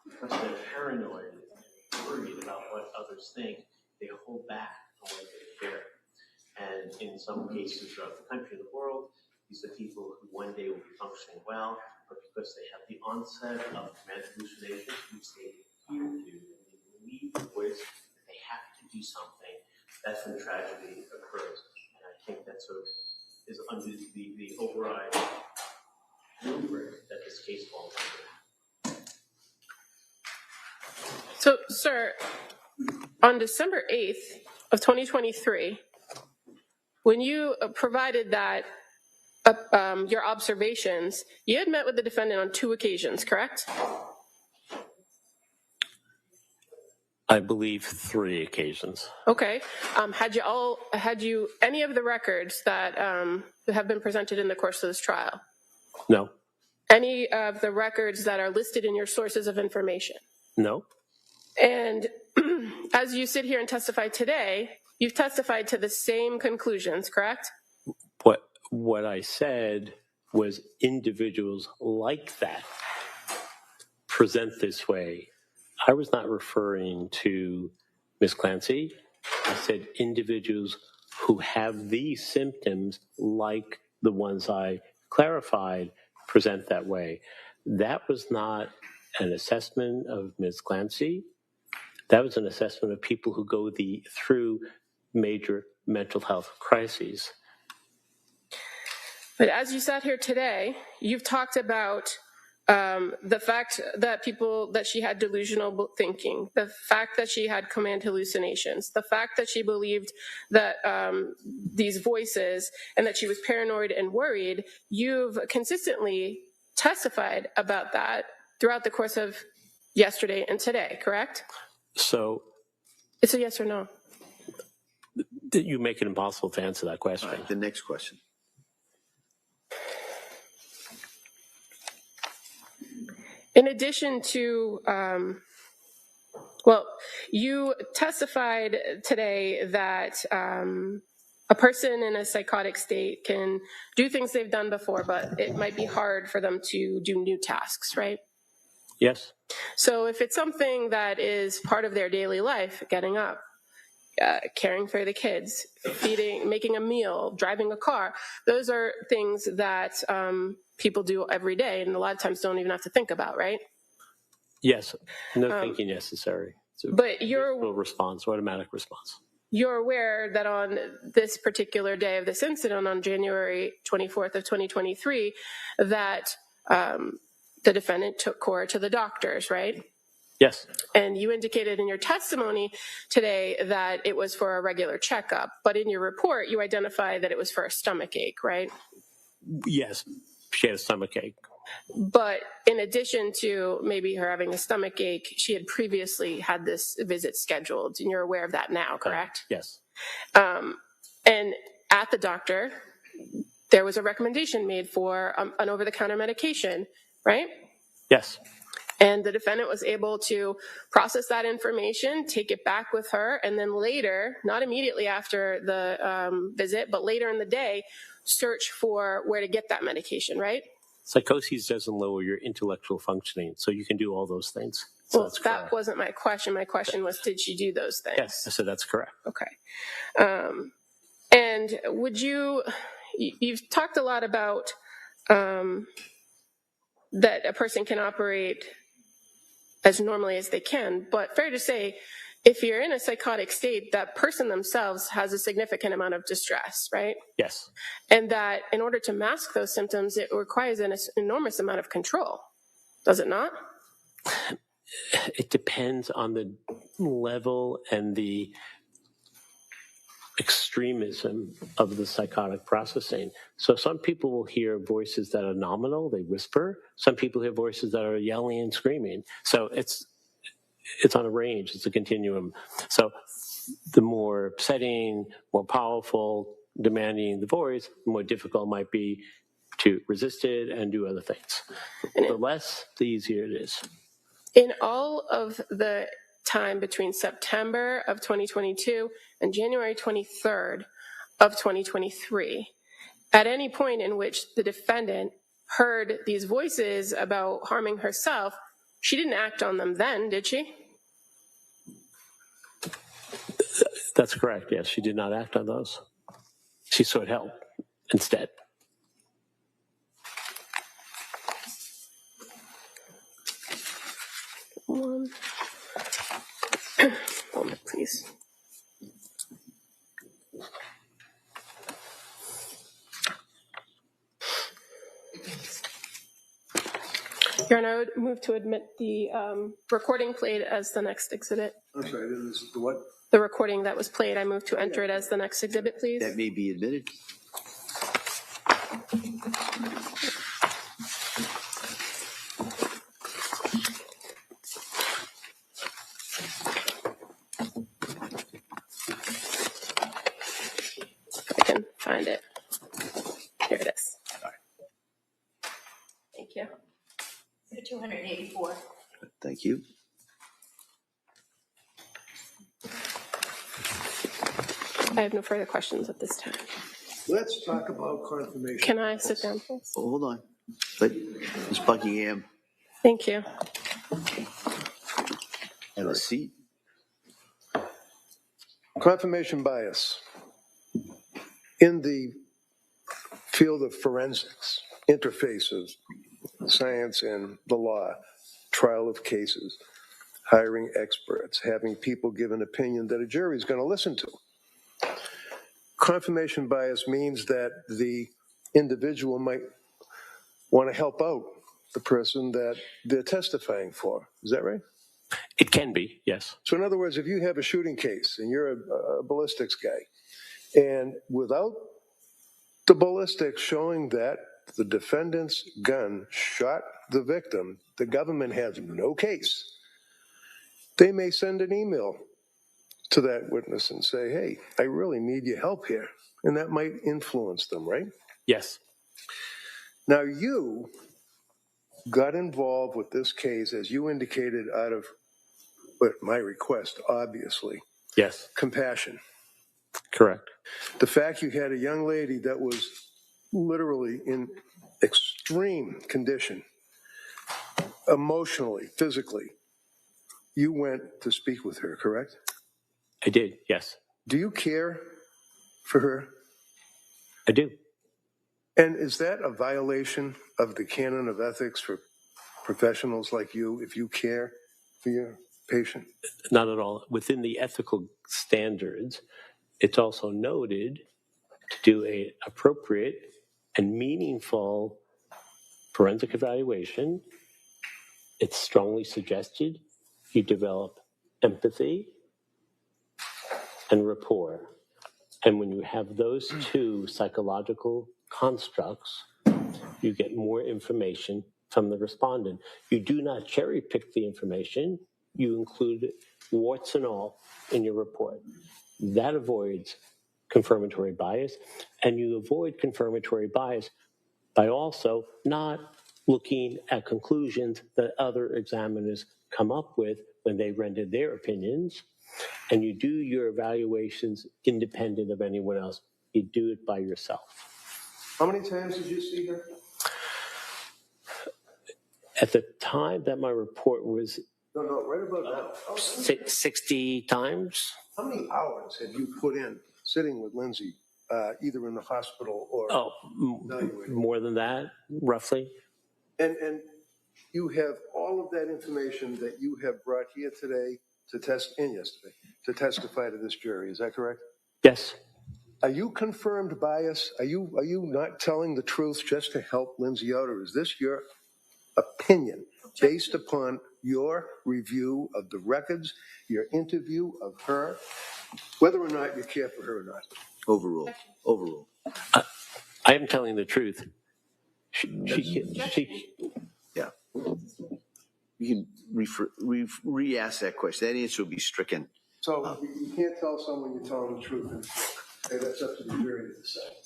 because they're paranoid and worried about what others think, they hold back on what they share. And in some cases throughout the country and the world, these are people who one day will be functioning well, but because they have the onset of command hallucinations, which they adhere to, and they believe the voice that they have to do something, that's when tragedy occurs. And I think that sort of is under the overriding rubric that this case falls under. So, sir, on December 8th of 2023, when you provided that your observations, you had met with the defendant on 2 occasions, correct? I believe 3 occasions. Okay. Had you any of the records that have been presented in the course of this trial? No. Any of the records that are listed in your sources of information? No. And as you sit here and testify today, you've testified to the same conclusions, correct? What I said was individuals like that present this way. I was not referring to Ms. Clancy. I said individuals who have these symptoms, like the ones I clarified, present that way. That was not an assessment of Ms. Clancy. That was an assessment of people who go through major mental health crises. But as you sat here today, you've talked about the fact that she had delusional thinking, the fact that she had command hallucinations, the fact that she believed that these voices and that she was paranoid and worried. You've consistently testified about that throughout the course of yesterday and today, correct? So it's a yes or no. You make it impossible to answer that question. All right, the next question. In addition to, you testified today that a person in a psychotic state can do things they've done before, but it might be hard for them to do new tasks, right? Yes. So if it's something that is part of their daily life, getting up, caring for the kids, feeding, making a meal, driving a car, those are things that people do every day and a lot of times don't even have to think about, right? Yes. No thinking necessary. But response, automatic response. You're aware that on this particular day of this incident, on January 24th of 2023, that the defendant took Cora to the doctors, right? Yes. And you indicated in your testimony today that it was for a regular checkup, but in your report, you identified that it was for a stomach ache, right? Yes. She had a stomach ache. But in addition to maybe her having a stomach ache, she had previously had this visit scheduled, and you're aware of that now, correct? Yes. And at the doctor, there was a recommendation made for an over-the-counter medication, right? Yes. And the defendant was able to process that information, take it back with her, and then later, not immediately after the visit, but later in the day, search for where to get that medication, right? Psychosis doesn't lower your intellectual functioning, so you can do all those things. So well, that wasn't my question. My question was, did she do those things? Yes, so that's correct. Okay. And would you've talked a lot about that a person can operate as normally as they can, but fair to say, if you're in a psychotic state, that person themselves has a significant amount of distress, right? Yes. And that in order to mask those symptoms, it requires an enormous amount of control. Does it not? It depends on the level and the extremism of the psychotic processing. So some people will hear voices that are nominal, they whisper. Some people hear voices that are yelling and screaming. So it's on a range, it's a continuum. So the more upsetting, more powerful, demanding the voice, the more difficult it might be to resist it and do other things. The less, the easier it is. In all of the time between September of 2022 and January 23rd of 2023, at any point in which the defendant heard these voices about harming herself, she didn't act on them then, did she? That's correct, yes. She did not act on those. She sought help instead. One moment, please. Your Honor, I would move to admit the recording played as the next exhibit. I'm sorry, this is the what? The recording that was played, I move to enter it as the next exhibit, please. That may be admitted. I can find it. Here it is. Thank you. 284. Thank you. I have no further questions at this time. Let's talk about confirmation. Can I sit down, please? Oh, hold on. But Ms. Buckingham, Thank you. have a seat. Confirmation bias. In the field of forensics, interface of science and the law, trial of cases, hiring experts, having people give an opinion that a jury is going to listen to. Confirmation bias means that the individual might want to help out the person that they're testifying for. Is that right? It can be, yes. So in other words, if you have a shooting case and you're a ballistics guy, and without the ballistics showing that the defendant's gun shot the victim, the government has no case. They may send an email to that witness and say, hey, I really need your help here. And that might influence them, right? Yes. Now, you got involved with this case, as you indicated, out of my request, obviously. Yes. Compassion. Correct. The fact you had a young lady that was literally in extreme condition, emotionally, physically, you went to speak with her, correct? I did, yes. Do you care for her? I do. And is that a violation of the canon of ethics for professionals like you if you care for your patient? Not at all. Within the ethical standards, it's also noted to do an appropriate and meaningful forensic evaluation. It's strongly suggested you develop empathy and rapport. And when you have those two psychological constructs, you get more information from the respondent. You do not cherry pick the information. You include warts and all in your report. That avoids confirmatory bias, and you avoid confirmatory bias by also not looking at conclusions that other examiners come up with when they render their opinions, and you do your evaluations independent of anyone else. You do it by yourself. How many times did you see her? At the time that my report was No, right about now. 60 times. How many hours have you put in sitting with Lindsay, either in the hospital or evaluating? More than that, roughly. And you have all of that information that you have brought here today to testify to this jury. Is that correct? Yes. Are you confirmed bias? Are you not telling the truth just to help Lindsay out, or is this your opinion based upon your review of the records, your interview of her, whether or not you care for her or not? Overruled. I am telling the truth. Yeah. You can re-ask that question. That answer will be stricken. So you can't tell someone you're telling the truth, and that's up to the jury to decide.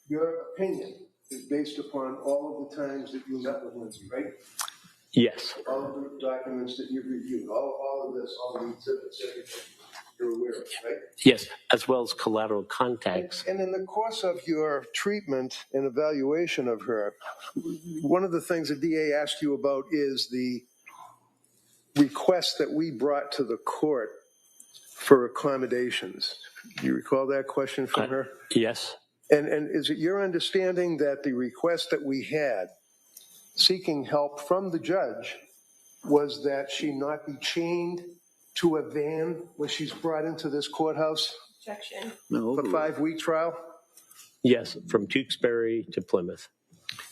Your opinion is based upon all of the times that you met with Lindsay, right? Yes. All of the documents that you've reviewed, all of this, all the exhibits, everything you're aware of, right? Yes, as well as collateral contacts. And in the course of your treatment and evaluation of her, one of the things the DA asked you about is the request that we brought to the court for accommodations. Do you recall that question from her? Yes. And is it your understanding that the request that we had seeking help from the judge was that she not be chained to a van when she's brought into this courthouse Objection. No, for a 5-week trial? Yes, from Tewksbury to Plymouth.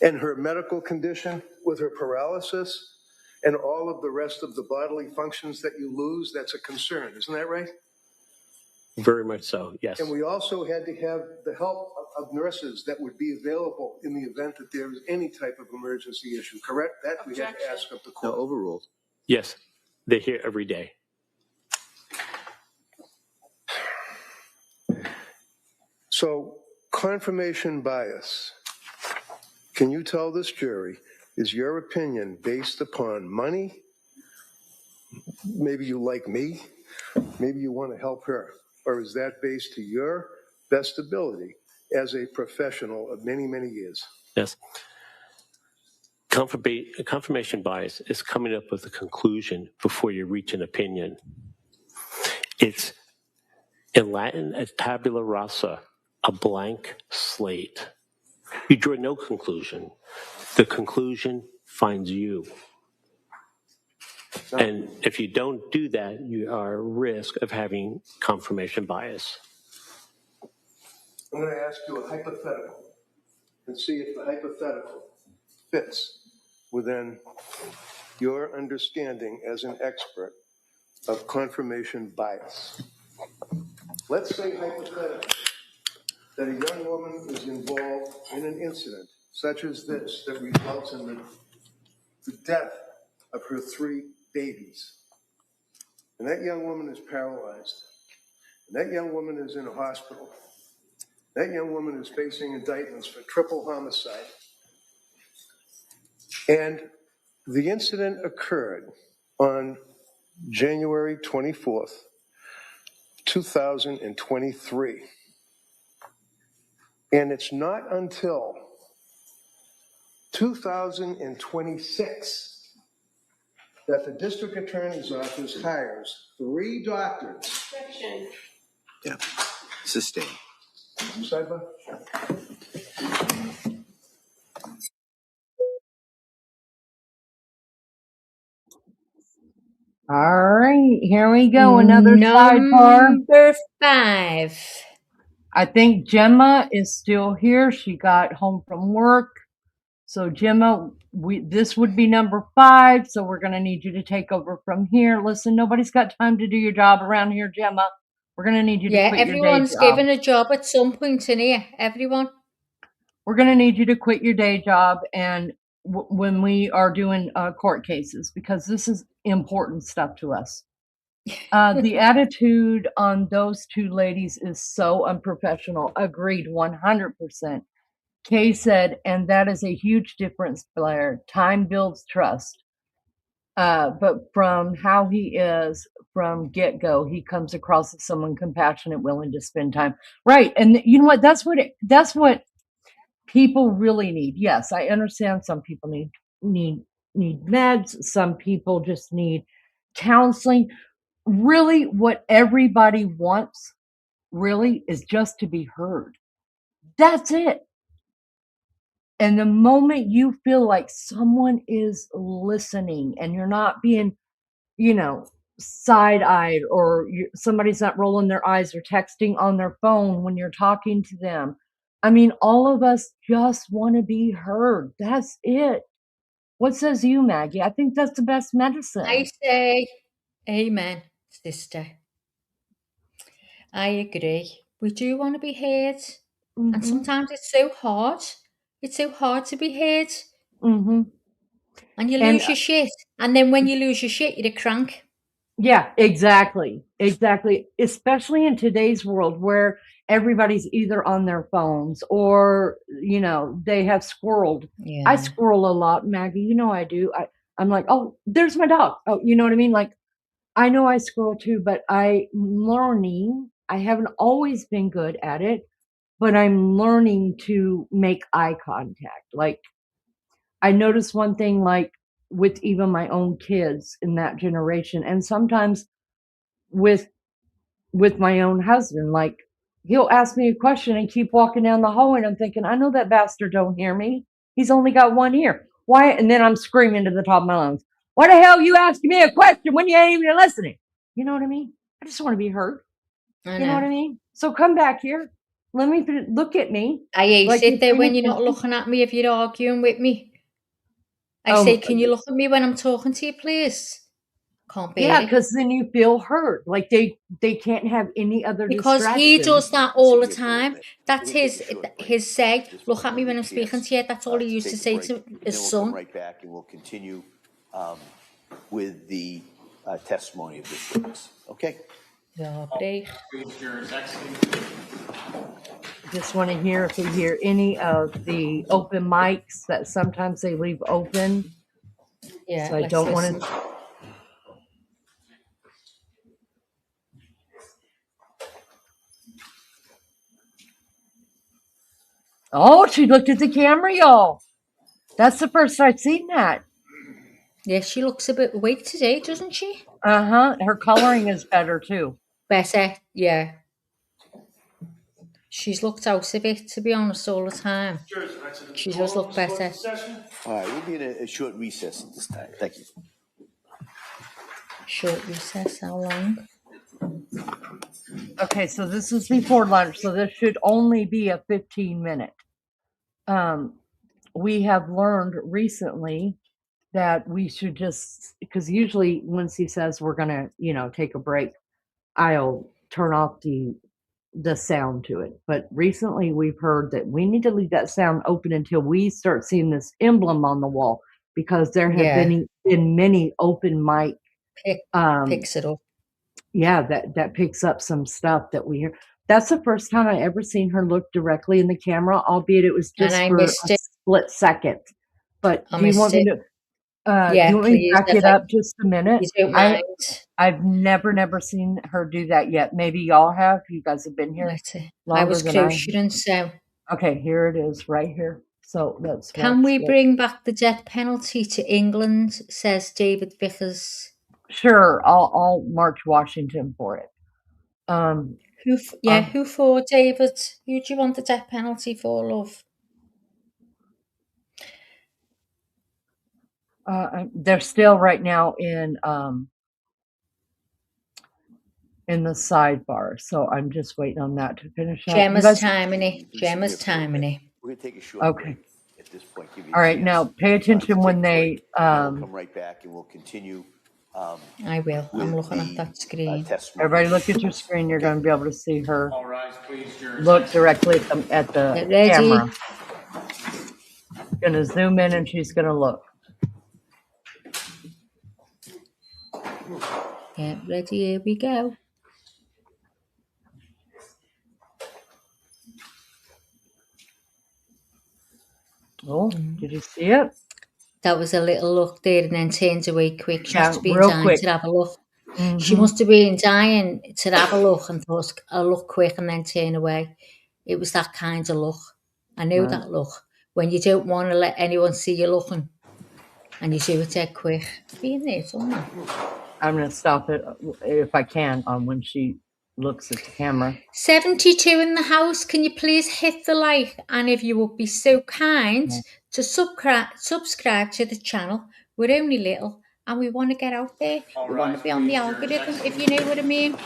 And her medical condition with her paralysis and all of the rest of the bodily functions that you lose, that's a concern, isn't that right? Very much so, yes. And we also had to have the help of nurses that would be available in the event that there was any type of emergency issue, correct? That we had to ask of the no, court. overruled. Yes, they're here every day. So, confirmation bias. Can you tell this jury, is your opinion based upon money? Maybe you like me. Maybe you want to help her. Or is that based to your best ability as a professional of many, many years? Yes. Confirmation bias is coming up with a conclusion before you reach an opinion. It's, in Latin, a tabula rasa, a blank slate. You draw no conclusion. The conclusion finds you. And if you don't do that, you are at risk of having confirmation bias. I'm going to ask you a hypothetical and see if the hypothetical fits within your understanding as an expert of confirmation bias. Let's say hypothetically that a young woman is involved in an incident such as this that results in the death of her 3 babies. And that young woman is paralyzed. And that young woman is in a hospital. That young woman is facing indictments for triple homicide. And the incident occurred on January 24th, 2023. And it's not until 2026 that the district attorney's office hires 3 doctors. Section. Yeah. Sustain. Sidebar? All right, here we go. Another sidebar. Number 5. I think Gemma is still here. She got home from work. So Gemma, this would be number 5. So we're going to need you to take over from here. Listen, nobody's got time to do your job around here, Gemma. We're going to need you to Yeah, quit your day everyone's job. given a job at some point in here. Everyone. We're going to need you to quit your day job and when we are doing court cases, because this is important stuff to us. The attitude on those 2 ladies is so unprofessional. Agreed, 100%. Kay said, and that is a huge difference, Blair. Time builds trust. But from how he is from get-go, he comes across as someone compassionate, willing to spend time. Right, and you know what? That's what people really need. Yes, I understand some people need meds. Some people just need counseling. Really, what everybody wants really is just to be heard. That's it. And the moment you feel like someone is listening and you're not being, side-eyed, or somebody's not rolling their eyes or texting on their phone when you're talking to them. I mean, all of us just want to be heard. That's it. What says you, Maggie? I think that's the best medicine. I say amen, sister. I agree. We do want to be heard. And sometimes it's so hard. It's so hard to be heard. Mm-hmm. And you And lose your shit. And then when you lose your shit, you're a crank. yeah, exactly. Especially in today's world where everybody's either on their phones or, they have squirreled. Yeah. I squirrel a lot, Maggie. I do. I'm like, oh, there's my dog. Oh, you know what I mean? Like, I know I squirrel too, but I'm learning. I haven't always been good at it, but I'm learning to make eye contact. Like, I noticed one thing, like with even my own kids in that generation, and sometimes with my own husband, like he'll ask me a question and keep walking down the hallway, and I'm thinking, I know that bastard don't hear me. He's only got one ear. Why? And then I'm screaming to the top of my lungs, why the hell you asking me a question when you ain't even listening? You know what I mean? I just want to be heard. I You know what I mean? So come back here. Let me look at me. I hate like it there when paying you're not attention. looking at me if you're arguing with me. I Oh, say, can you look at me when I'm talking to you, please? Can't bear Yeah, it. because then you feel heard. Like they can't have any other Because he distraction. does that all the See you for a time. minute. That's We're gonna take a short break. his say. Just Look at wanna me give when you I'm a speaking chance, to you. That's all he used to take a say break, to and then his we'll son. come right back and we'll continue with the testimony of this witness. Okay. Ja, break. Just want to hear if we hear any of the open mics that sometimes they leave open. Yeah, So I let's don't listen. want to. Oh, she looked at the camera, y'all. That's the first I've seen that. Yeah, she looks a bit weak today, doesn't she? Her coloring is better too. Better, yeah. She's looked out of it, to be honest, all the time. She does look better. All right, we'll be in a short recess at this time. Thank you. Short recess, how long? Okay, so this is before lunch, so this should only be a 15-minute. We have learned recently that we should just, because usually once he says we're gonna, take a break, I'll turn off the sound to it. But recently we've heard that we need to leave that sound open until we start seeing this emblem on the wall, because there have been many open mic Picks it up. yeah, that picks up some stuff that we hear. That's the first time I ever seen her look directly in the camera, albeit it was And just I for a missed it. split second. But I do you want missed me it. to do Yeah, you want me to please, back it up just a minute? you don't mind. I've never seen her do that yet. Maybe y'all have. You guys have been here Let's see. I longer was than I have. cruising, so Okay, here it is, right here. So that's Can we what- bring back the death penalty to England? Says David Vickers. Sure, I'll march Washington for it. Who for, David? Who do you want the death penalty for, love? They're still right now in the sidebar, so I'm just waiting on that to finish up. Gemma's timing it. Gemma's timing it. We're going to take a short Okay. break at this point. Give you a All right, chance, now pay attention to when take a they break, and we'll come right back and we'll continue. I will. I'm with looking at the, that screen. testimony. everybody look at your screen. You're going to be able to see her. All rise, please. Look directly at Get the ready. camera. Going to zoom in and she's going to look. Get ready. Here we go. Oh, did you see it? That was a little look there and then turned away quick. She must have been real dying quick. to have a look. She Mhm. must have been dying to have a look and thought, I'll look quick and then turn away. It was that kind of look. I know Right. that look. When you don't want to let anyone see you looking and you do it dead quick. Been there, done that. I'm going to stop it if I can on when she looks at the camera. 72 in the house. Can you please hit the like? And if you would be so kind to subscribe to the channel. We're only little and we want to get out there. We want to be on the algorithm, if you know what I mean.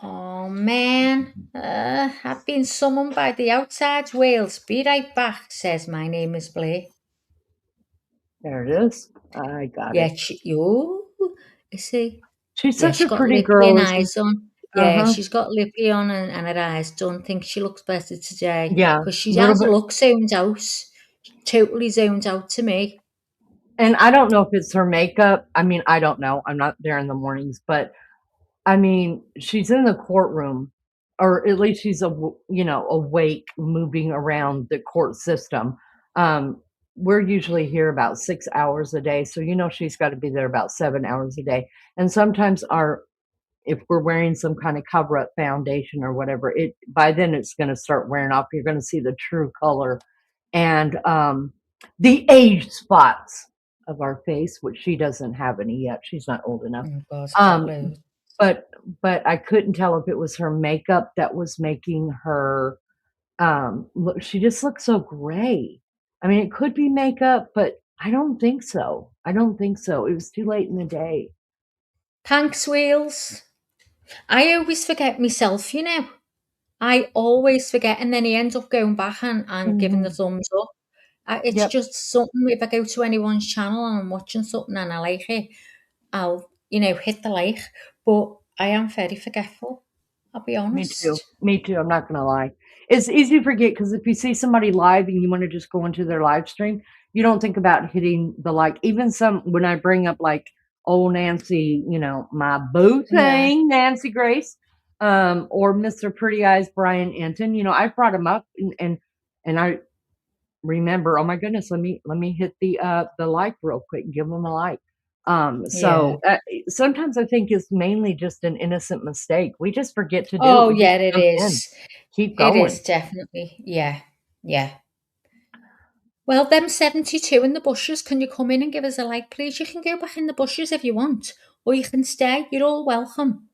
Oh man, I've been summoned by the outside Wales. Be right back, says my name is Blair. There it is. I got Yeah, it. you see. She's Yeah, such she's a got pretty lippy girl. and isn't eyes she? on. Yeah, Uh-huh. she's got lippy on and her eyes done. Think she looks better today. Yeah, Because she little has a bit. look zoned out. Totally zoned out to me. And I don't know if it's her makeup. I mean, I don't know. I'm not there in the mornings, but I mean, she's in the courtroom, or at least she's awake, moving around the court system. We're usually here about 6 hours a day, so she's got to be there about 7 hours a day. And sometimes if we're wearing some kind of cover-up foundation or whatever, by then it's going to start wearing off. You're going to see the true color and the age spots of our face, which she doesn't have any yet. She's not old enough. Oh, God, But I couldn't tell if it was her makeup that was making her look. She just looks so gray. I mean, it could be makeup, but I don't think so. I don't think so. It was too late in the day. Thanks, Wheels. I always forget myself, I always forget, and then he ends up going back and giving the thumbs up. It's Yep. just something, if I go to anyone's channel and I'm watching something and I like it, I'll, hit the like. But I am very forgetful, I'll be honest. Me too. I'm not going to lie. It's easy to forget because if you see somebody live and you want to just go into their live stream, you don't think about hitting the like. Even when I bring up like old Nancy, my boo thing, Nancy Grace, or Mr. Pretty Eyes, Brian Anton, I brought him up and I remember, oh my goodness, let me hit the like real quick and give them a like. Sometimes I think it's mainly just an innocent mistake. We just forget to do it. Oh, We yeah, just it jump in. is. Keep going. It is definitely. Yeah. Well, them 72 in the bushes, can you come in and give us a like, please? You can go back in the bushes if you want, or you can stay. You're all welcome.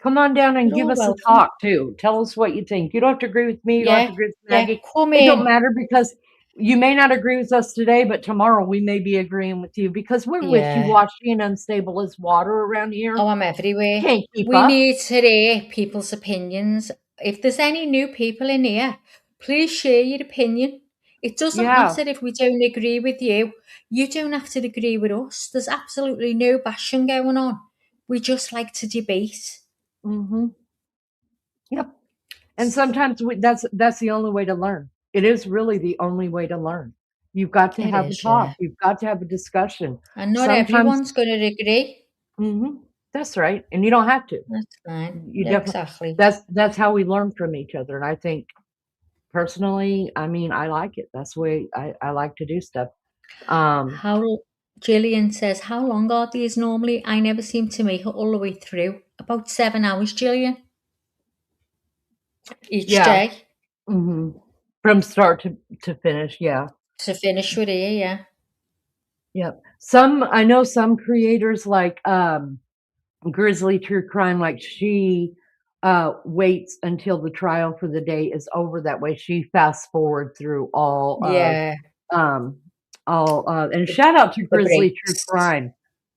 Come on down and give us a talk too. Tell us what you think. You don't have to agree with me. You don't have to agree with Maggie. Come It in. don't matter because you may not agree with us today, but tomorrow we may be agreeing with you because we're wishy-washy and unstable as water around here. Oh, I'm everywhere. Can't keep We up. need to hear people's opinions. If there's any new people in here, please share your opinion. It doesn't matter if we don't agree with you. You don't have to agree with us. There's absolutely no bashing going on. We just like to debate. Mm-hmm. Yep. And sometimes that's the only way to learn. It is really the only way to learn. You've got to have a talk. You've got to have a discussion. And not everyone's going to agree. Mm-hmm. That's right. And you don't have to. That's fine. Exactly. That's how we learn from each other. And I think personally, I mean, I like it. That's the way I like to do stuff. How Gillian says, how long are these normally? I never seem to make it all the way through. About 7 hours, Gillian. Each Yeah. day hmm From start to finish. Yeah. to finish with here, yeah. Yep. I know some creators like Grizzly True Crime, like she waits until the trial for the day is over. That way she fast forward through Yeah, um and the, shout out to the Grizzly True breaks. Crime.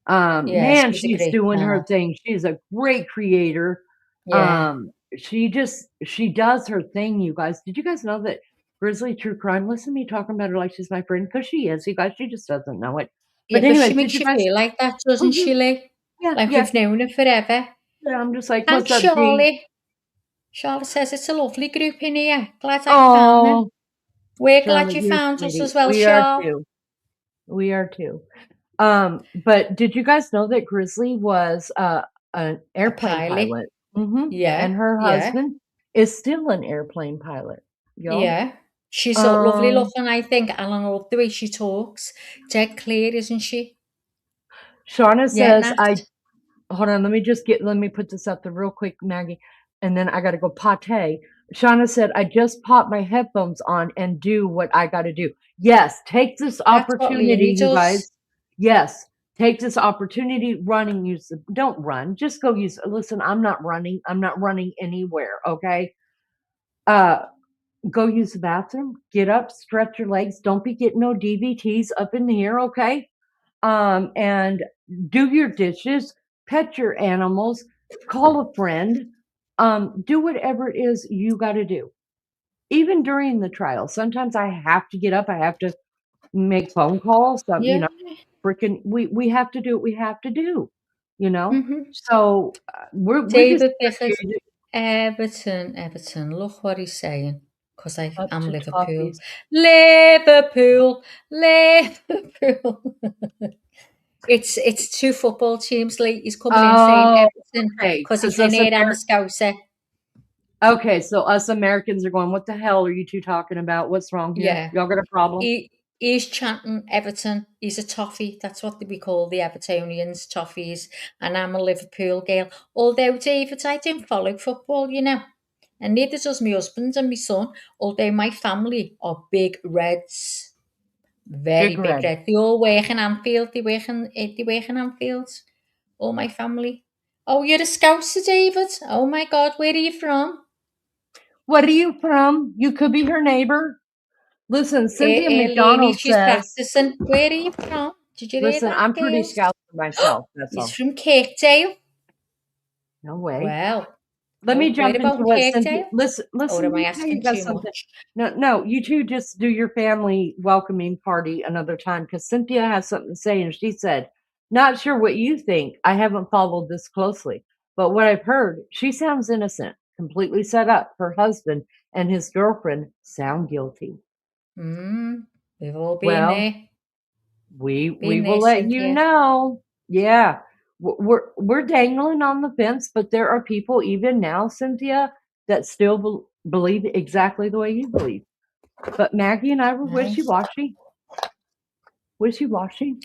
Yeah, Man, she's a she's great doing her channel. thing. She's a great creator. Yeah. She does her thing, you guys. Did you guys know that Grizzly True Crime, listen to me talking about her like she's my friend? Because she is, you guys, she just doesn't know it. Yeah, But but she anyways, did makes you you guys feel like that, doesn't Mhm. she, Lee? Yeah, Like yeah. we've known her forever. Yeah, I'm just like, Thanks, what's up, G? Charlie. Charlotte says it's a lovely group in here. Glad I found them. Oh, We're glad Charlotte, you you're found us sweetie. as well, We are Charl. too. We are too. But did you guys know that Grizzly was an A airplane pilot. pilot? Yeah, And her yeah, husband is still an airplane pilot, y'all. yeah. She's so lovely Um, looking, I think. And I love the way she talks. Dead clear, isn't she? Shauna Yeah, says, Nat. hold on, let me put this up there real quick, Maggie, and then I got to go pate. Shauna said, I just pop my headphones on and do what I got to do. Yes, take this That's what opportunity, Leonie you does. guys. Yes, take this opportunity. Don't run. Just go use. Listen, I'm not running. I'm not running anywhere. Okay. Uh, go use the bathroom. Get up, stretch your legs. Don't be getting no DVTs up in here. Okay. And do your dishes, pet your animals, call a friend, do whatever it is you got to do. Even during the trial, sometimes I have to get up, I have to make phone calls. Yeah. Freaking, we have to do what we have to do, you know. Mm-hmm. So we're just David Bickett, here Everton. Look what he's saying. Because up I'm to Liverpool. toffees. Liverpool. It's two football teams. Like he's coming in saying Oh, Everton okay. because he Because can hear I'm a Scouser. Okay, so us Americans are going, what the hell are you two talking about? What's wrong here? Yeah. Y'all got a problem? He's chanting Everton. He's a toffee. That's what we call the Evertonians, toffees. And I'm a Liverpool girl. Although, David, I don't follow football, you know. And neither does my husband and my son. Although my family are big Reds. Very Big big red. Red. They all work in Anfield. They work in Anfield. All my family. Oh, you're a Scouser, David? Oh, my God. Where are you from? What are you from? You could be her neighbor. Listen, Cynthia Leonie, McDonald she's says, practicing. Where are you from? Did you hear listen, that, I'm pretty girls? scout myself. That's He's all. from Kirkdale. No way. Well, Let me where jump into about what Cynthia, Kirkdale? listen, Or let am I me tell you asking guys too something. much? No, you two just do your family welcoming party another time because Cynthia has something to say. And she said, not sure what you think. I haven't followed this closely, but what I've heard, she sounds innocent, completely set up. Her husband and his girlfriend sound guilty. We've all been Well, there. we Been will there, let you Cynthia. know. Yeah. We're dangling on the fence, but there are people even now, Cynthia, that still believe exactly the way you believe. But Maggie and I were Nice. wishy-washy. Wishy-washy.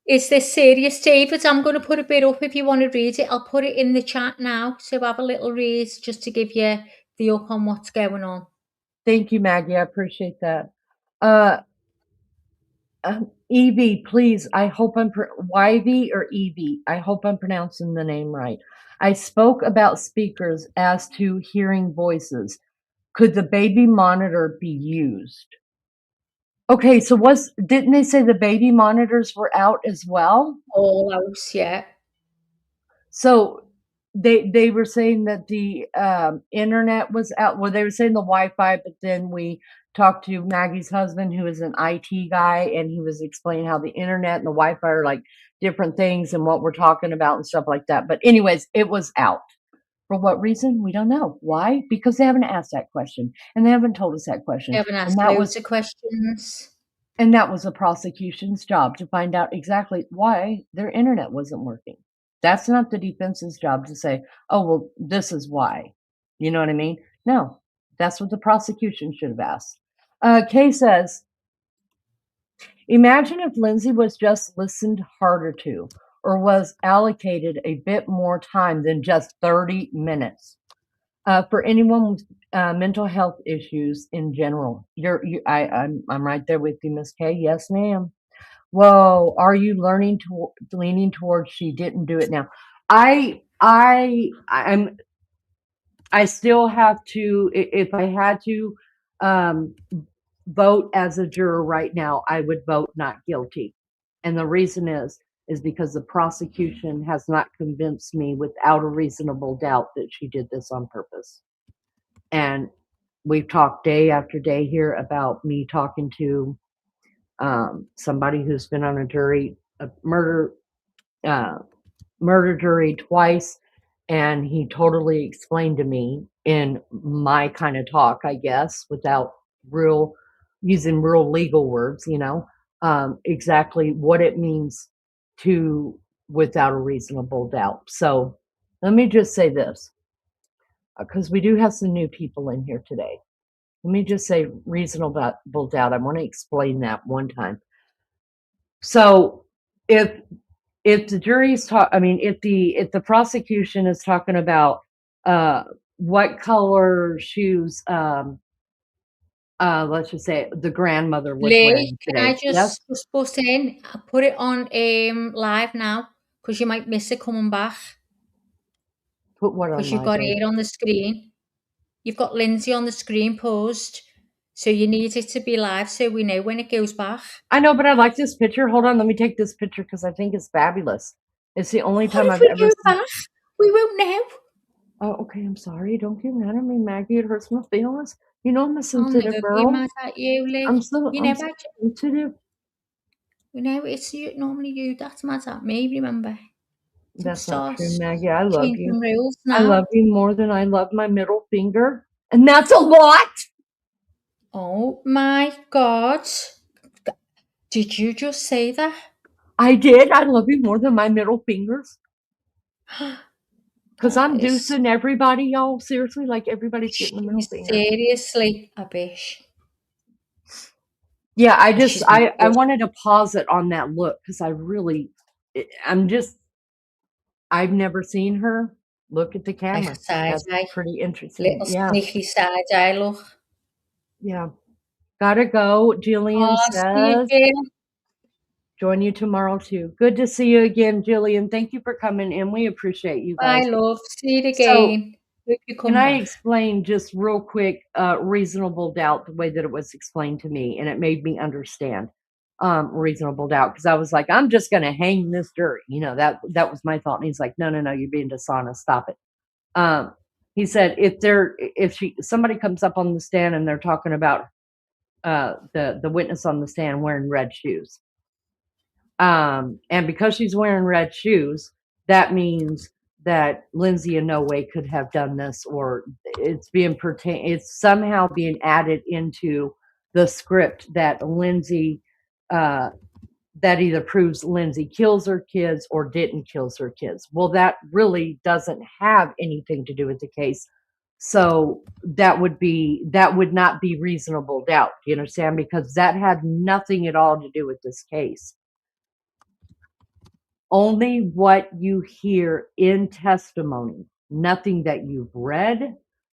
Is this serious, David? I'm going to put a bit up if you want to read it. I'll put it in the chat now. So have a little read just to give you the up on what's going on. Thank you, Maggie. I appreciate that. Evie, please. I hope I'm YV or Evie. I hope I'm pronouncing the name right. I spoke about speakers as to hearing voices. Could the baby monitor be used? Okay, so didn't they say the baby monitors were out as well? All house, yeah. So they were saying that the internet was out. Well, they were saying the Wi-Fi, but then we talked to Maggie's husband, who is an IT guy, and he was explaining how the internet and the Wi-Fi are like different things and what we're talking about and stuff like that. But anyways, it was out. For what reason? We don't know. Why? Because they haven't asked that question and they haven't told us that question. You haven't And asked loads of questions. that was the prosecution's job to find out exactly why their internet wasn't working. That's not the defense's job to say, oh, well, this is why. You know what I mean? No, that's what the prosecution should have asked. Kay says, Imagine if Lindsay was just listened harder to or was allocated a bit more time than just 30 minutes. For anyone with mental health issues in general, I'm right there with you, Miss K. Yes, ma'am. Whoa, are you leaning towards she didn't do it now? I'm I still have to, if I had to um, vote as a juror right now, I would vote not guilty. And the reason is because the prosecution has not convinced me without a reasonable doubt that she did this on purpose. And we've talked day after day here about me talking to somebody who's been on a murder jury twice, and he totally explained to me in my kind of talk, I guess, without using real legal words, exactly what it means to without a reasonable doubt. So let me just say this, because we do have some new people in here today. Let me just say reasonable doubt. I want to explain that one time. So if the jury's if the prosecution is talking about what color shoes let's just say the grandmother was Lee, wearing can I today. Yes, just butt in? I put it on live now because you might miss it coming back put what on because you've live, got babe? it on the screen. You've got Lindsay on the screen paused, so you need it to be live so we know when it goes back. I know, but I like this picture. Hold on, let me take this picture because I think it's fabulous. It's the only What time if I've we ever go seen. back? We won't know. Oh, okay, I'm sorry. Don't get mad at me, Maggie. It hurts my feelings. You know I'm a I'll sensitive never be girl. mad at you, I'm Lee. so You I'm never, so sensitive. you know, it's normally you that's mad at me, remember? Don't That's not start true, Maggie. I love you. changing rules I now. love you more than I love my middle finger. And that's a lot. Oh my God. Did you just say that? I did. I love you more than my middle fingers. Because That I'm is, deucing everybody, y'all. Seriously, like everybody's getting the middle finger. seriously a bitch. Yeah, She's not I good. wanted to pause it on that look because I've never seen her look at the Like a camera. side That's eye. pretty interesting. Little Yeah, sneaky side eye look. yeah. Gotta go. Jillian Oh, see you says, again. join you tomorrow too. Good to see you again, Jillian. Thank you for coming in. We appreciate you Bye, guys. love. See you So, again. Hope you can come I back. explain just real quick, reasonable doubt, the way that it was explained to me, and it made me understand reasonable doubt because I was like, I'm just going to hang this jury. That was my thought. And he's like, no, no, no, you're being dishonest. Stop it. Um, he said, if somebody comes up on the stand and they're talking about the witness on the stand wearing red shoes, and because she's wearing red shoes, that means that Lindsay in no way could have done this, or it's somehow being added into the script that Lindsay, uh, that either proves Lindsay kills her kids or didn't kill her kids. Well, that really doesn't have anything to do with the case. So that would not be reasonable doubt. You understand? Because that had nothing at all to do with this case. Only what you hear in testimony, nothing that you've read,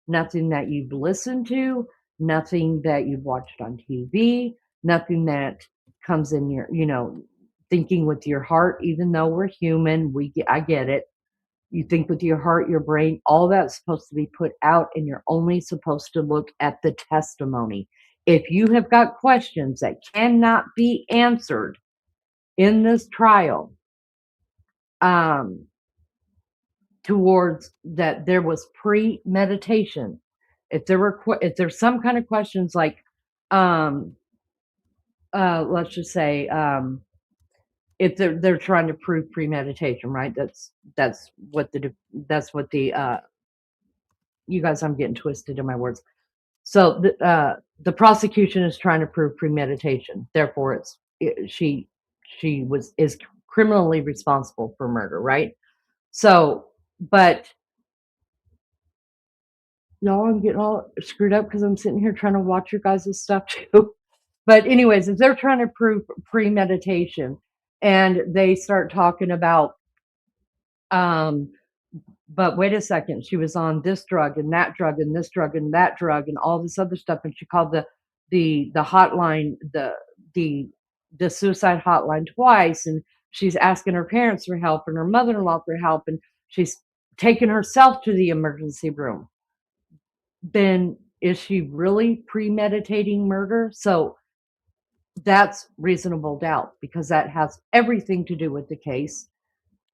nothing that you've listened to, nothing that you've watched on TV, nothing that comes in your, thinking with your heart, even though we're human, I get it. You think with your heart, your brain, all that's supposed to be put out, and you're only supposed to look at the testimony. If you have got questions that cannot be answered in this trial, um, towards that there was premeditation. If there's some kind of questions like, let's just say, if they're trying to prove premeditation, right? That's what the you guys, I'm getting twisted in my words. So the prosecution is trying to prove premeditation. Therefore, she is criminally responsible for murder, right? So, but y'all, I'm getting all screwed up because I'm sitting here trying to watch your guys' stuff too. But anyways, if they're trying to prove premeditation and they start talking about, but wait a second, she was on this drug and that drug and this drug and that drug and all this other stuff, and she called the hotline, the suicide hotline twice, and she's asking her parents for help and her mother-in-law for help, and she's taking herself to the emergency room. Then is she really premeditating murder? So that's reasonable doubt, because that has everything to do with the case,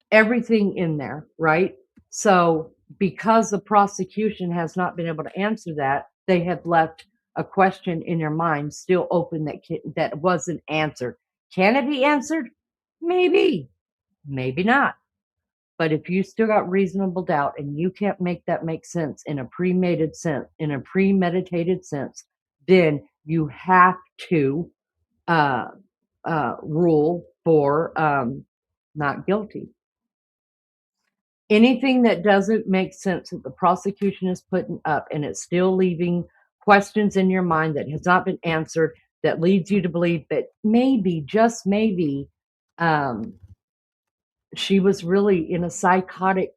everything in there, right? So because the prosecution has not been able to answer that, they have left a question in your mind still open that wasn't answered. Can it be answered? Maybe, maybe not. But if you still got reasonable doubt and you can't make that make sense in a premeditated sense, then you have to rule for not guilty. Anything that doesn't make sense that the prosecution is putting up and it's still leaving questions in your mind that has not been answered, that leads you to believe that maybe, just maybe, she was really in a psychotic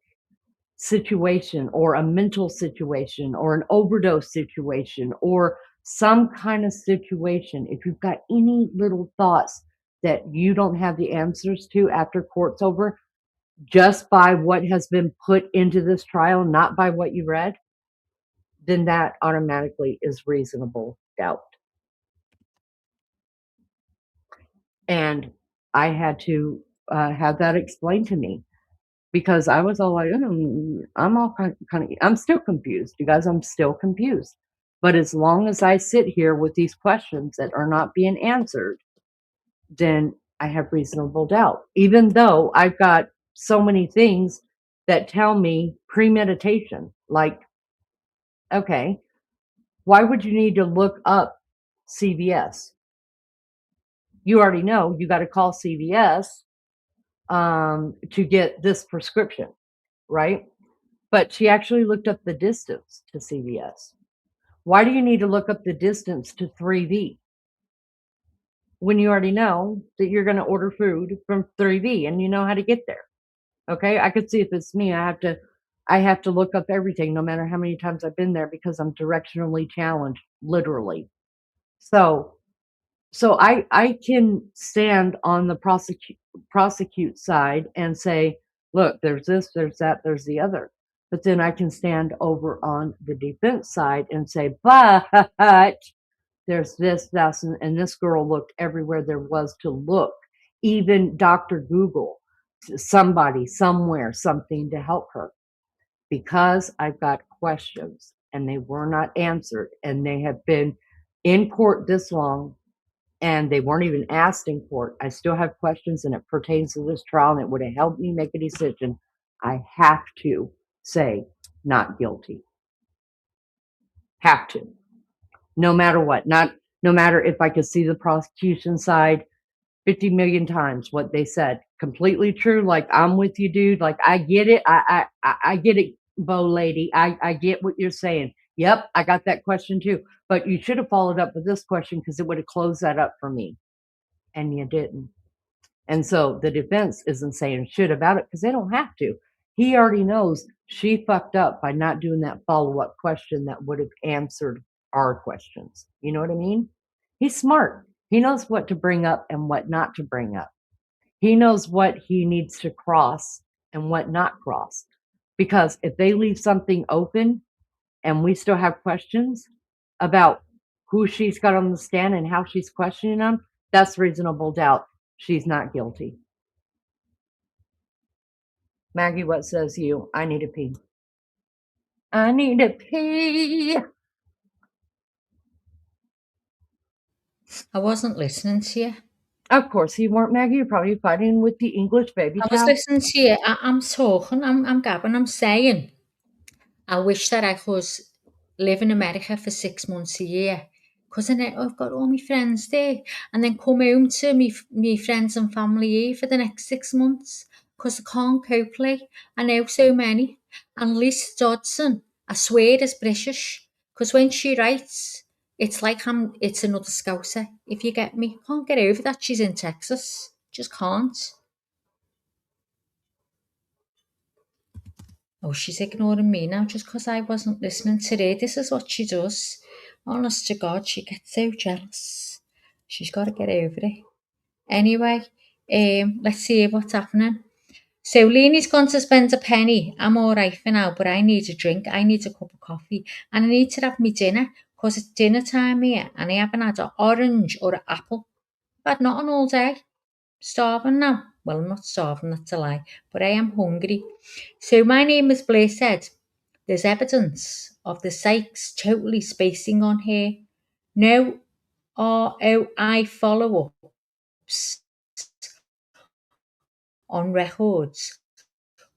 situation or a mental situation or an overdose situation or some kind of situation. If you've got any little thoughts that you don't have the answers to after court's over, just by what has been put into this trial, not by what you read, then that automatically is reasonable doubt. And I had to have that explained to me, because I was all like, I'm all kind of, I'm still confused, you guys. I'm still confused. But as long as I sit here with these questions that are not being answered, then I have reasonable doubt, even though I've got so many things that tell me premeditation. Like, okay, why would you need to look up CVS? You already know you got to call CVS to get this prescription, right? But she actually looked up the distance to CVS. Why do you need to look up the distance to 3V when you already know that you're going to order food from 3V and you know how to get there? Okay, I could see if it's me, I have to look up everything, no matter how many times I've been there, because I'm directionally challenged, literally. So I can stand on the prosecute side and say, look, there's this, there's that, there's the other. But then I can stand over on the defense side and say, but there's this, that, and this girl looked everywhere there was to look. Even Dr. Google, somebody, somewhere, something to help her. Because I've got questions and they were not answered, and they have been in court this long and they weren't even asked in court. I still have questions, and it pertains to this trial, and it would have helped me make a decision. I have to say not guilty. Have to. No matter what. No matter if I could see the prosecution side 50 million times what they said. Completely true. Like, I'm with you, dude. Like, I get it. I get it, Bo lady. I get what you're saying. Yep, I got that question too. But you should have followed up with this question, because it would have closed that up for me. And you didn't. And so the defense isn't saying shit about it, because they don't have to. He already knows she fucked up by not doing that follow-up question that would have answered our questions. You know what I mean? He's smart. He knows what to bring up and what not to bring up. He knows what he needs to cross and what not cross. Because if they leave something open and we still have questions about who she's got on the stand and how she's questioning them, that's reasonable doubt. She's not guilty. Maggie, what says you? I need a pee. I need a pee. I wasn't listening to you. Of course you weren't, Maggie. You're probably fighting with the English baby I was cow. listening to you. I'm talking. I'm gabbing. I'm saying, I wish that I could live in America for 6 months a year, because then I've got all my friends there, and then come home to me friends and family here for the next 6 months, because I can't cope. Like, I know so many. And Lisa Dodson, I swear, is British, because when she writes, It's like it's another Scouser, if you get me. Can't get over that she's in Texas. Just can't. Oh, she's ignoring me now just because I wasn't listening today. This is what she does. Honest to God, she gets so jealous. She's got to get over it. Anyway, let's see what's happening. So Leanie's gone to spend a penny. I'm all right for now, but I need a drink. I need a cup of coffee. And I need to have my dinner because it's dinner time here and I haven't had an orange or an apple. I've had nothing all day. Starving now. Well, I'm not starving, that's a lie, but I am hungry. So my name is Blair said, there's evidence of the Sykes totally spacing on here. No ROI follow-ups on records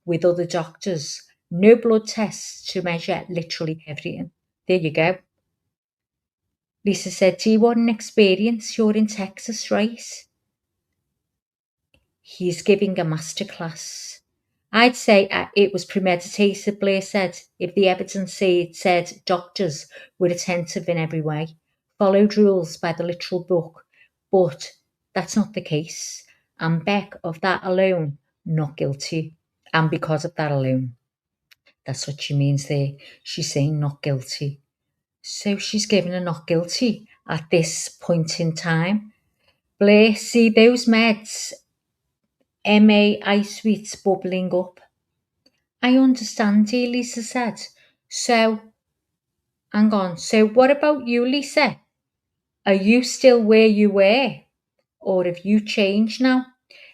with other doctors. No blood tests to measure literally everything. There you go. Lisa said, do you want an experience? You're in Texas, right? He's giving a masterclass. I'd say it was premeditated, Blair said, if the evidence said doctors were attentive in every way, followed rules by the literal book. But that's not the case. And Beck, of that alone, not guilty. And because of that alone. That's what she means there. She's saying not guilty. So she's given a not guilty at this point in time. Blair, see those meds, MA ice sweets bubbling up. I understand you, Lisa said. So, hang on. So what about you, Lisa? Are you still where you were? Or have you changed now?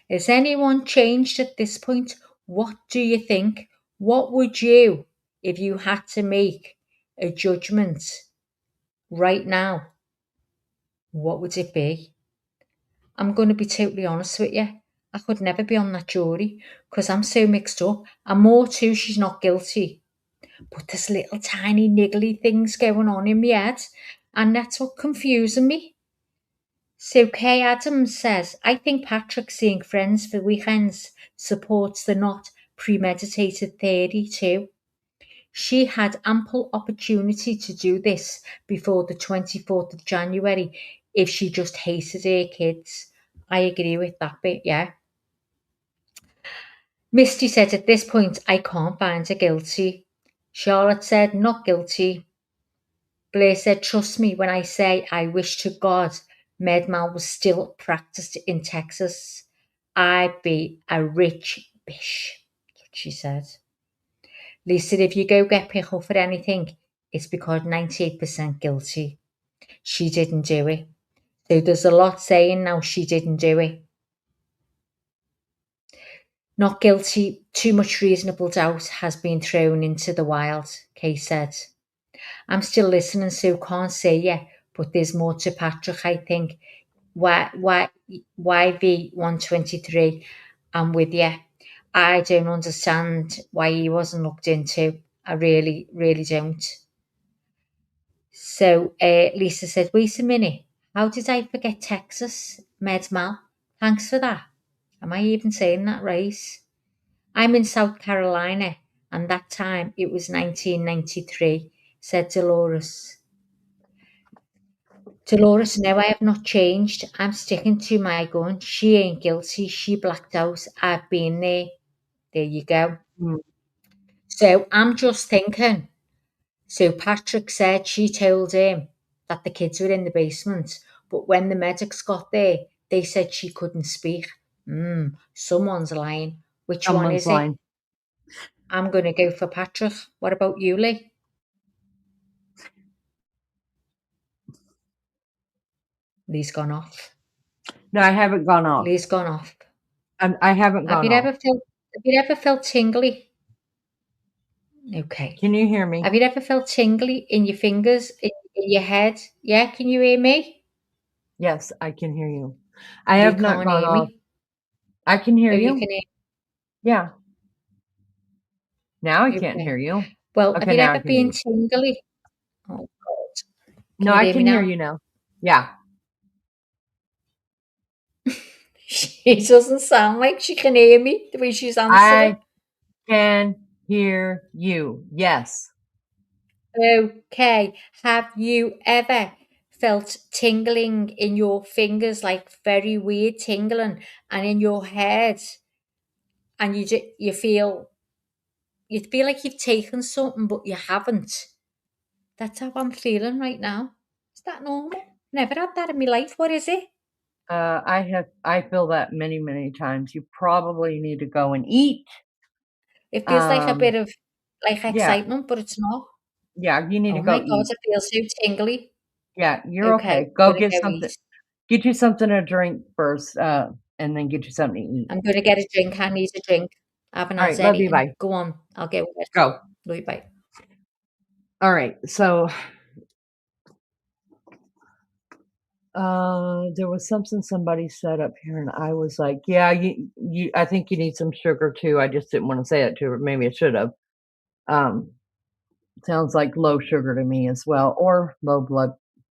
Has anyone changed at this point? What do you think? What would you, if you had to make a judgment right now, what would it be? I'm going to be totally honest with you. I could never be on that jury because I'm so mixed up. And more too, she's not guilty. But there's little tiny niggly things going on in my head, and that's what confusing me. So Kay Adams says, I think Patrick seeing friends for weekends supports the not premeditated theory too. She had ample opportunity to do this before the 24th of January if she just hated her kids. I agree with that bit, yeah. Misty said, at this point, I can't find her guilty. Charlotte said, not guilty. Blair said, trust me when I say I wish to God MedMal was still practiced in Texas. I'd be a rich bish, that's what she said. Lisa, if you go get pickle for anything, it's because 98% guilty. She didn't do it. So there's a lot saying now she didn't do it. Not guilty, too much reasonable doubt has been thrown into the wild, Kay said. I'm still listening, so can't say yet, but there's more to Patrick, I think. YV123, I'm with you. I don't understand why he wasn't looked into. I really, really don't. So Lisa said, wait a minute. How did I forget Texas? MedMal. Thanks for that. Am I even saying that right? I'm in South Carolina, and that time it was 1993, said Dolores. Dolores, no, I have not changed. I'm sticking to my gun. She ain't guilty. She blacked out. I've been there. There you go. So I'm just thinking. So Patrick said she told him that the kids were in the basement, but when the medics got there, they said she couldn't speak. Someone's lying. Which one is it? I'm going to go for Patrick. What about you, Lee? Lee's gone off. No, I haven't gone off. Lee's gone off. I haven't gone off. Have you ever felt tingly? Okay. Can you hear me? Have you ever felt tingly in your fingers, in your head? Yeah, can you hear me? Yes, I can hear you. I have not gone off. Me? I can hear you. You can hear. Yeah. Now I can't hear you. Well, Okay, have you now I ever can hear been tingly? Oh, God. No, I can hear you now. Yeah. She doesn't sound like she can hear me the way she's answering. I can hear you. Yes. Okay. Have you ever felt tingling in your fingers, like very weird tingling, and in your head, and you feel like you've taken something, but you haven't. That's how I'm feeling right now. Is that normal? Never had that in my life. What is it? I feel that many times. You probably need to go and eat. It feels like a bit Um, of like yeah, excitement, but it's not. yeah, you need to Oh my go God, eat. it feels so tingly. Yeah, you're Okay, okay. I'm Go gonna get go something. eat. Get you something to drink first, and then get you something to eat. I'm gonna get a drink. I need a drink. I haven't All had right, love you. anything. Bye. Go on, I'll go with it. Go. Love you, bye. All right. So, there was something somebody said up here, and I was like, "Yeah, I think you need some sugar too." I just didn't want to say it to her. Maybe I should have. Um, sounds like low sugar to me as well, or low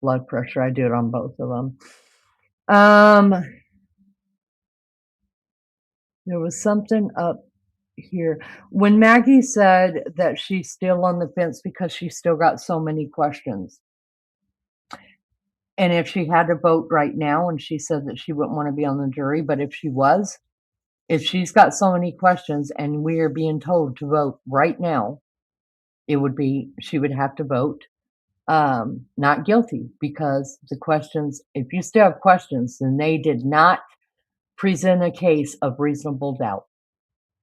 blood pressure. I do it on both of them. There was something up here when Maggie said that she's still on the fence because she's still got so many questions. And if she had to vote right now, and she said that she wouldn't want to be on the jury, but if she's got so many questions and we are being told to vote right now, she would have to vote not guilty because the questions, if you still have questions, then they did not present a case of reasonable doubt.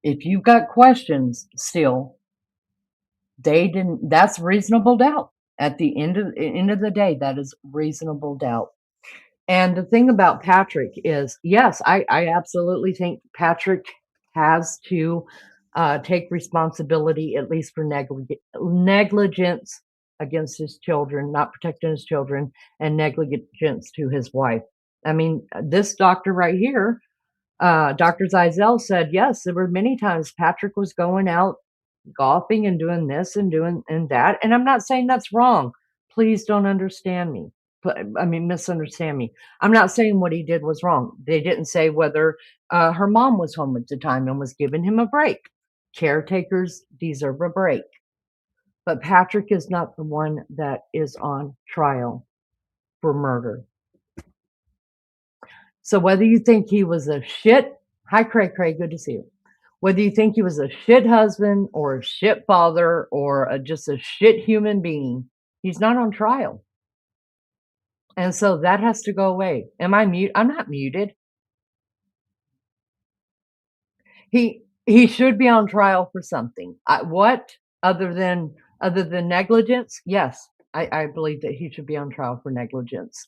If you've got questions still, that's reasonable doubt. At the end of the day, that is reasonable doubt. And the thing about Patrick is, yes, I absolutely think Patrick has to take responsibility, at least for negligence against his children, not protecting his children, and negligence to his wife. I mean, this doctor right here, Dr. Zeisel said, yes, there were many times Patrick was going out golfing and doing this and doing and that. And I'm not saying that's wrong. Please don't understand me. Misunderstand me. I'm not saying what he did was wrong. They didn't say whether her mom was home at the time and was giving him a break. Caretakers deserve a break. But Patrick is not the one that is on trial for murder. So whether you think he was a shit, hi Craig, good to see you. Whether you think he was a shit husband or a shit father or just a shit human being, he's not on trial. And so that has to go away. Am I mute? I'm not muted. He should be on trial for something. What other than negligence? Yes, I believe that he should be on trial for negligence.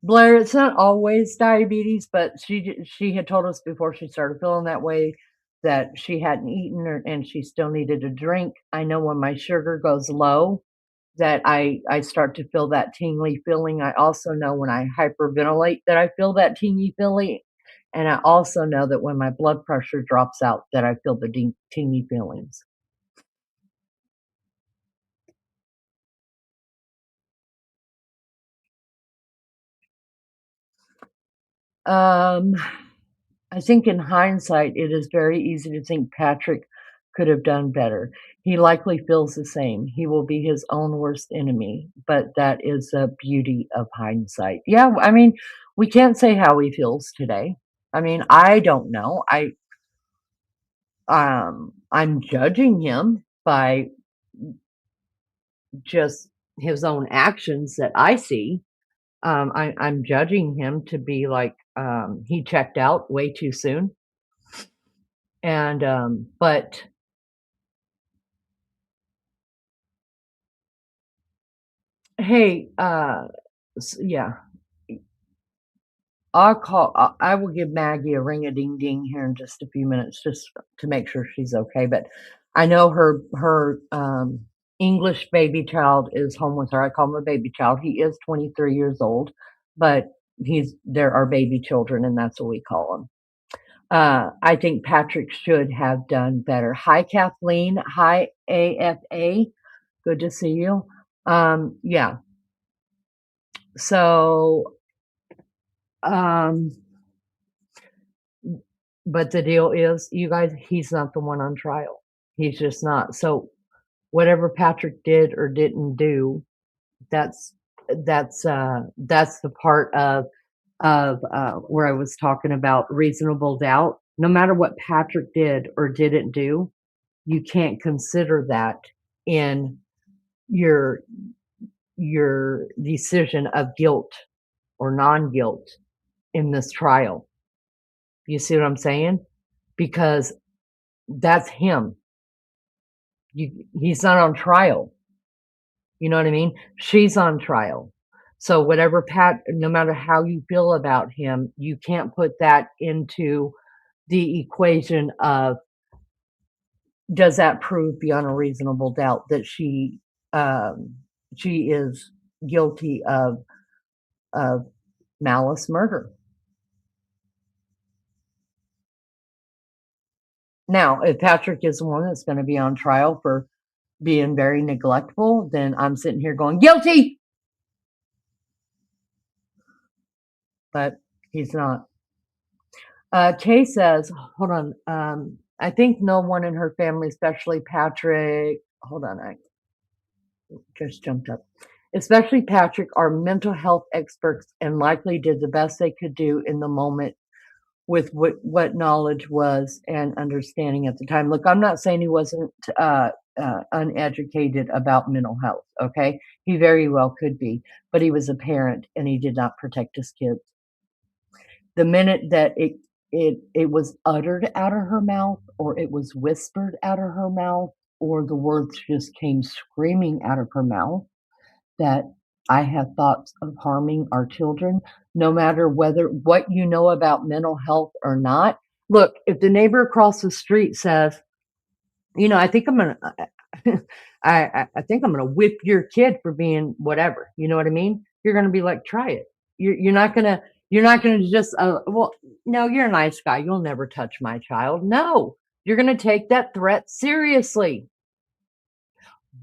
Blair, it's not always diabetes, but she had told us before she started feeling that way that she hadn't eaten and she still needed a drink. I know when my sugar goes low that I start to feel that tingly feeling. I also know when I hyperventilate that I feel that tingly feeling. And I also know that when my blood pressure drops out that I feel the tingly feelings. I think in hindsight, it is very easy to think Patrick could have done better. He likely feels the same. He will be his own worst enemy, but that is the beauty of hindsight. Yeah, I mean, we can't say how he feels today. I mean, I don't know. I'm judging him by just his own actions that I see. I'm judging him to be like he checked out way too soon. And but hey, yeah, I will give Maggie a ring a ding ding here in just a few minutes, just to make sure she's okay. But I know her English baby child is home with her. I call him a baby child. He is 23 years old, but there are baby children, and that's what we call them. I think Patrick should have done better. Hi, Kathleen. Hi, AFA. Good to see you. Yeah. So, but the deal is, you guys, he's not the one on trial. He's just not. So Whatever Patrick did or didn't do, that's the part of where I was talking about reasonable doubt. No matter what Patrick did or didn't do, you can't consider that in your decision of guilt or non-guilt in this trial. You see what I'm saying? Because that's him. He's not on trial. You know what I mean? She's on trial. So whatever no matter how you feel about him, you can't put that into the equation of, does that prove beyond a reasonable doubt that she is guilty of malice murder? Now, if Patrick is the one that's going to be on trial for being very neglectful, then I'm sitting here going, guilty! But he's not. Kay says, hold on, I think no one in her family, especially Patrick, hold on, I just jumped up, especially Patrick, are mental health experts and likely did the best they could do in the moment with what knowledge was and understanding at the time. Look, I'm not saying he wasn't uneducated about mental health, okay? He very well could be, but he was a parent and he did not protect his kids. The minute that it was uttered out of her mouth, or it was whispered out of her mouth, or the words just came screaming out of her mouth, that I have thoughts of harming our children, no matter what you know about mental health or not. Look, if the neighbor across the street says, I think I'm gonna, I think I'm gonna whip your kid for being whatever. You know what I mean? You're gonna be like, try it. You're not gonna just, well, no, you're a nice guy. You'll never touch my child. No, you're gonna take that threat seriously.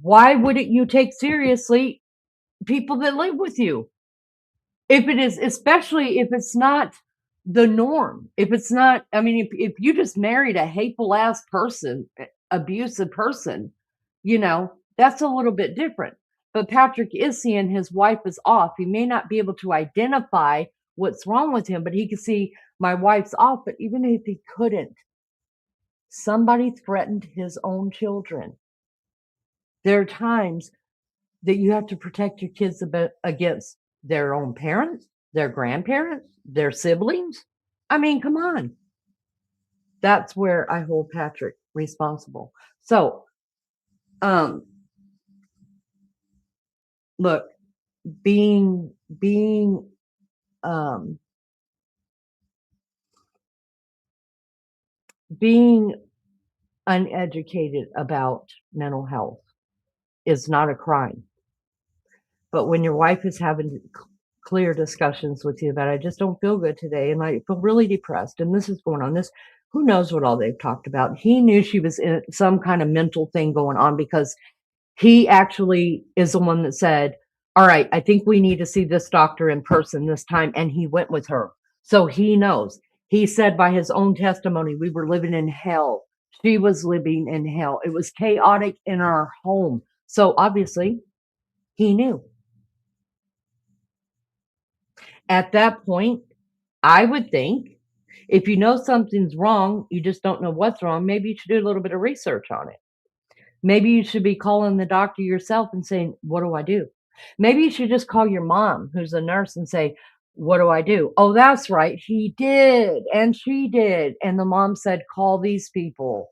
Why wouldn't you take seriously people that live with you? If it is, especially if it's not the norm, if it's not, I mean, if you just married a hateful ass person, abusive person, that's a little bit different. But Patrick is seeing his wife is off. He may not be able to identify what's wrong with him, but he can see my wife's off. But even if he couldn't, somebody threatened his own children. There are times that you have to protect your kids against their own parents, their grandparents, their siblings. I mean, come on. That's where I hold Patrick responsible. So, look, being uneducated about mental health is not a crime. But when your wife is having clear discussions with you about, I just don't feel good today and I feel really depressed and this is going on, who knows what all they've talked about. He knew she was in some kind of mental thing going on, because he actually is the one that said, all right, I think we need to see this doctor in person this time. And he went with her. So he knows. He said by his own testimony, we were living in hell. She was living in hell. It was chaotic in our home. So obviously he knew. At that point, I would think, if you know something's wrong, you just don't know what's wrong, maybe you should do a little bit of research on it. Maybe you should be calling the doctor yourself and saying, what do I do? Maybe you should just call your mom, who's a nurse, and say, what do I do? Oh, that's right. He did. And she did. And the mom said, call these people.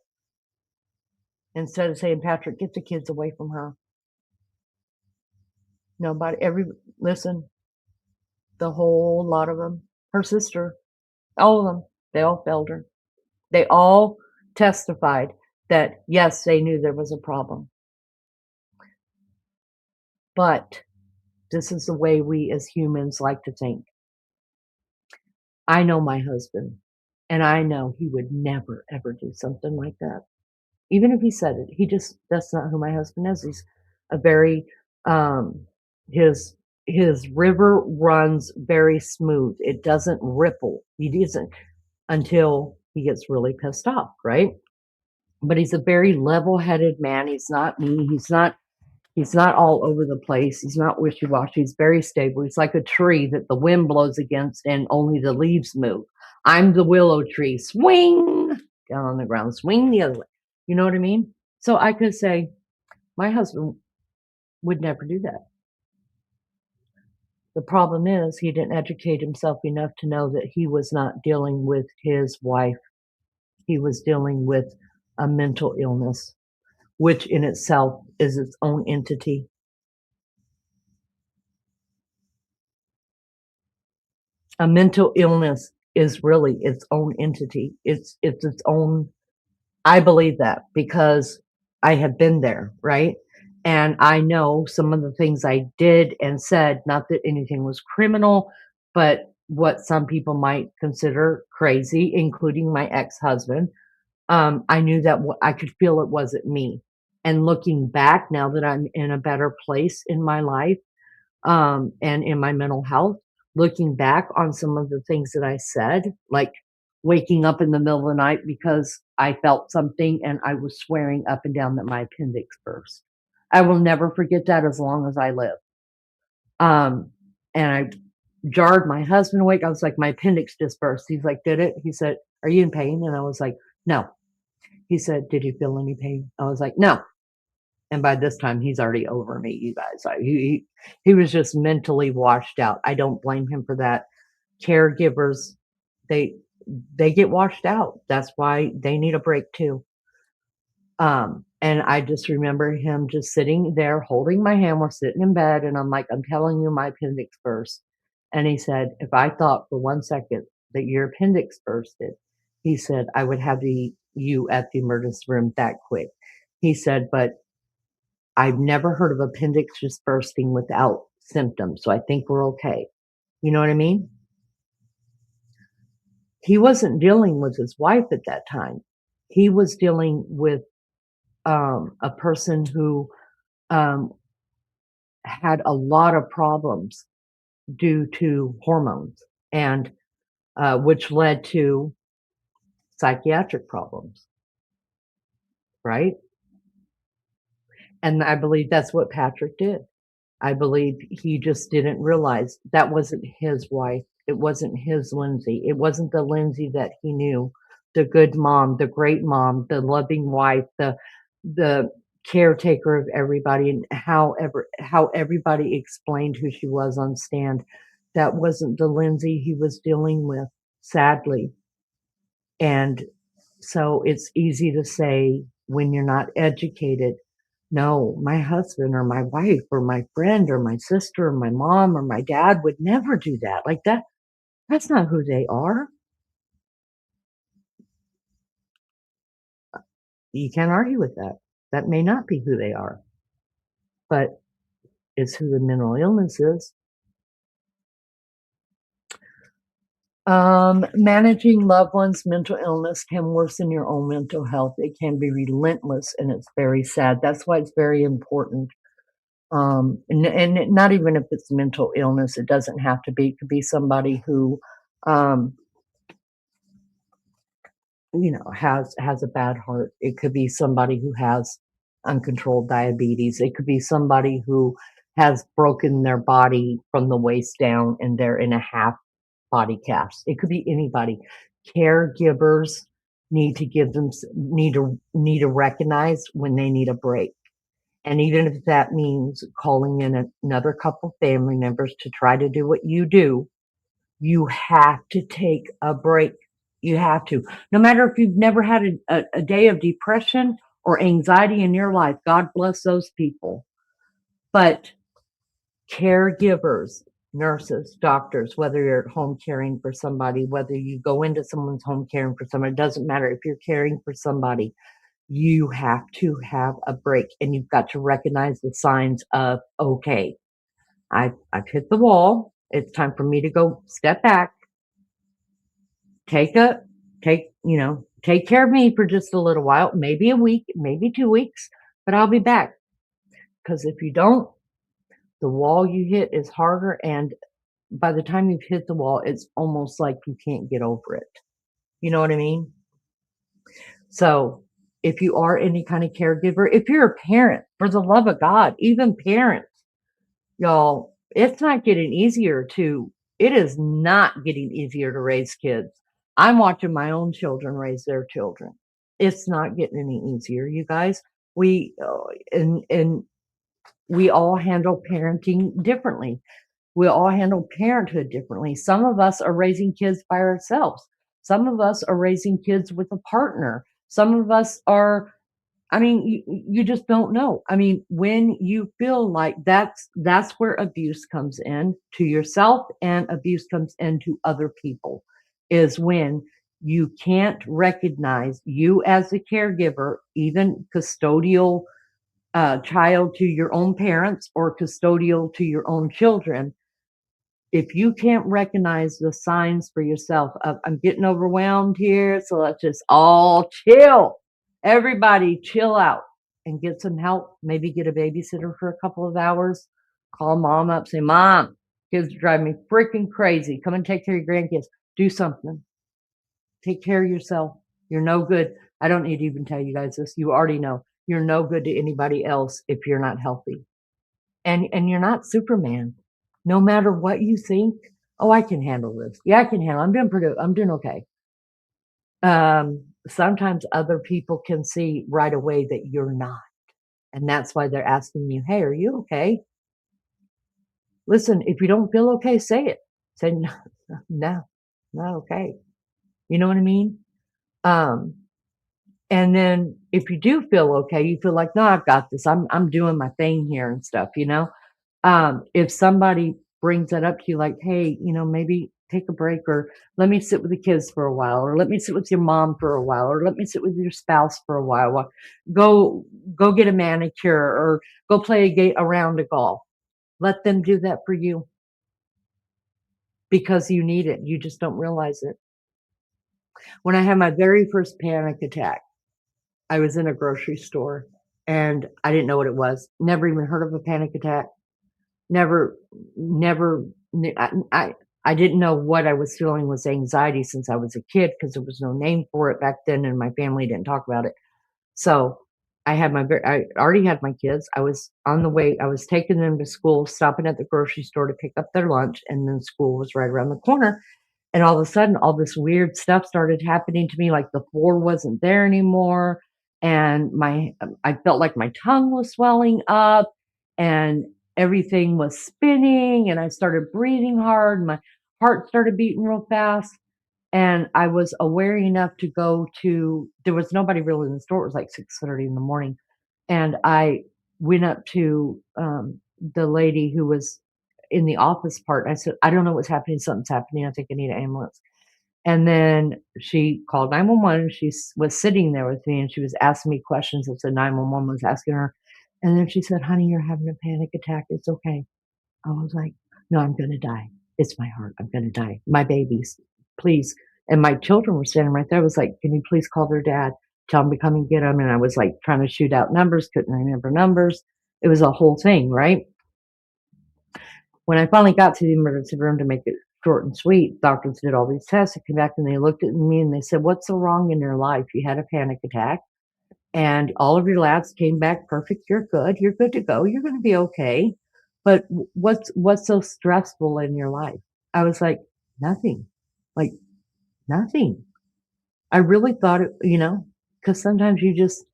Instead of saying, Patrick, get the kids away from her. Nobody, listen, the whole lot of them, her sister, all of them, they all failed her. They all testified that, yes, they knew there was a problem. But this is the way we as humans like to think. I know my husband, and I know he would never, ever do something like that. Even if he said it, that's not who my husband is. He's a very, his river runs very smooth. It doesn't ripple. He doesn't until he gets really pissed off, right? but he's a very level-headed man. He's not me. He's not all over the place. He's not wishy-washy. He's very stable. He's like a tree that the wind blows against and only the leaves move. I'm the willow tree. Swing down on the ground. Swing the other way. You know what I mean? So I could say my husband would never do that. The problem is he didn't educate himself enough to know that he was not dealing with his wife. He was dealing with a mental illness, which in itself is its own entity. A mental illness is really its own entity. It's its own. I believe that because I have been there, right? And I know some of the things I did and said, not that anything was criminal, but what some people might consider crazy, including my ex-husband. I knew that I could feel it wasn't me. And looking back now that I'm in a better place in my life, and in my mental health, looking back on some of the things that I said, like waking up in the middle of the night because I felt something and I was swearing up and down that my appendix burst. I will never forget that as long as I live. And I jarred my husband awake. I was like, my appendix just burst. He's like, did it? He said, are you in pain? And I was like, no. He said, did you feel any pain? I was like, no. And by this time, he's already over me, you guys. He was just mentally washed out. I don't blame him for that. Caregivers, they get washed out. That's why they need a break too. And I just remember him just sitting there holding my hand. We're sitting in bed, and I'm like, I'm telling you, my appendix burst. And he said, if I thought for 1 second that your appendix bursted, he said, I would have you at the emergency room that quick. He said, but I've never heard of appendix just bursting without symptoms, so I think we're okay. You know what I mean? He wasn't dealing with his wife at that time. He was dealing with a person who had a lot of problems due to hormones, and which led to psychiatric problems, right? And I believe that's what Patrick did. I believe he just didn't realize that wasn't his wife. It wasn't his Lindsay. It wasn't the Lindsay that he knew. The good mom, the great mom, the loving wife, the caretaker of everybody, and how everybody explained who she was on stand. That wasn't the Lindsay he was dealing with, sadly. And so it's easy to say when you're not educated, no, my husband or my wife or my friend or my sister or my mom or my dad would never do that. Like that's not who they are. You can't argue with that. That may not be who they are, but it's who the mental illness is. Managing loved ones' mental illness can worsen your own mental health. It can be relentless and it's very sad. That's why it's very important. And not even if it's mental illness, it doesn't have to be. It could be somebody who, has a bad heart. It could be somebody who has uncontrolled diabetes. It could be somebody who has broken their body from the waist down and they're in a half body cast. It could be anybody. Caregivers need to recognize when they need a break. And even if that means calling in another couple family members to try to do what you do, you have to take a break. You have to. No matter if you've never had a day of depression or anxiety in your life, God bless those people. But caregivers, nurses, doctors, whether you're at home caring for somebody, whether you go into someone's home caring for somebody, it doesn't matter. If you're caring for somebody, you have to have a break, and you've got to recognize the signs of, okay, I've hit the wall. It's time for me to go step back, take care of me for just a little while, maybe a week, maybe 2 weeks, but I'll be back. Because if you don't, the wall you hit is harder, and by the time you've hit the wall, it's almost like you can't get over it. You know what I mean? So if you are any kind of caregiver, if you're a parent, for the love of God, even parents, y'all, it's not getting easier it is not getting easier to raise kids. I'm watching my own children raise their children. It's not getting any easier, you guys. We, and we all handle parenting differently. We all handle parenthood differently. Some of us are raising kids by ourselves. Some of us are raising kids with a partner. Some of us are, I mean, you just don't know. I mean, when you feel like that's where abuse comes in to yourself and abuse comes into other people, is when you can't recognize you as a caregiver, even custodial child to your own parents or custodial to your own children. If you can't recognize the signs for yourself of, I'm getting overwhelmed here, so let's just all chill. Everybody chill out and get some help. Maybe get a babysitter for a couple of hours. Call mom up, say, Mom, kids drive me freaking crazy. Come and take care of your grandkids. Do something. Take care of yourself. You're no good. I don't need to even tell you guys this. You already know. You're no good to anybody else if you're not healthy. And you're not Superman. No matter what you think, oh, I can handle this. Yeah, I can handle it. I'm doing okay. Sometimes other people can see right away that you're not. And that's why they're asking you, hey, are you okay? Listen, if you don't feel okay, say it. Say, no, not okay. You know what I mean? And then if you do feel okay, you feel like, no, I've got this. I'm doing my thing here and stuff, you know? If somebody brings that up to you, like, hey, maybe take a break, or let me sit with the kids for a while, or let me sit with your mom for a while, or let me sit with your spouse for a while. Go get a manicure, or go play a round of golf. Let them do that for you because you need it. You just don't realize it. When I had my very first panic attack, I was in a grocery store and I didn't know what it was. Never even heard of a panic attack. Never, I didn't know what I was feeling was anxiety since I was a kid, because there was no name for it back then and my family didn't talk about it. So I already had my kids. I was on the way. I was taking them to school, stopping at the grocery store to pick up their lunch, and then school was right around the corner. And all of a sudden, all this weird stuff started happening to me, like the floor wasn't there anymore. And I felt like my tongue was swelling up and everything was spinning. And I started breathing hard. And my heart started beating real fast. And I was aware enough to there was nobody really in the store. It was like 6:30 in the morning. And I went up to the lady who was in the office part. I said, I don't know what's happening. Something's happening. I think I need an ambulance. And then she called 911 and she was sitting there with me and she was asking me questions that the 911 was asking her. And then she said, honey, you're having a panic attack. It's okay. I was like, no, I'm going to die. It's my heart. I'm going to die. My babies, please. And my children were standing right there. I was like, can you please call their dad? Tell him to come and get them. And I was like trying to shoot out numbers, couldn't remember numbers. It was a whole thing, right? When I finally got to the emergency room, to make it short and sweet, doctors did all these tests. They came back and they looked at me and they said, what's so wrong in your life? You had a panic attack and all of your labs came back perfect. You're good. You're good to go. You're going to be okay. But what's so stressful in your life? I was like, nothing. Like, nothing. I really thought it, because sometimes you just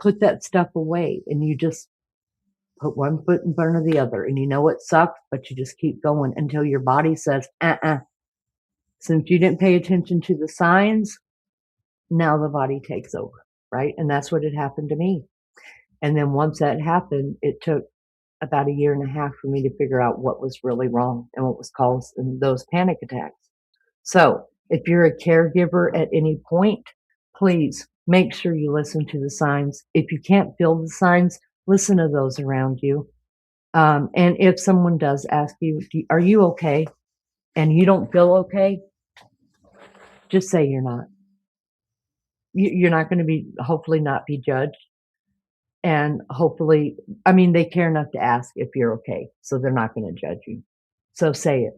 put that stuff away and you just put one foot in front of the other, and it sucks, but you just keep going until your body says, since you didn't pay attention to the signs, now the body takes over, right? And that's what had happened to me. And then once that happened, it took about 1.5 years for me to figure out what was really wrong and what was causing those panic attacks. So if you're a caregiver at any point, please make sure you listen to the signs. If you can't feel the signs, listen to those around you. And if someone does ask you, are you okay? And you don't feel okay, just say you're not. You're not going to hopefully not be judged. And hopefully, they care enough to ask if you're okay. So they're not going to judge you. So say it.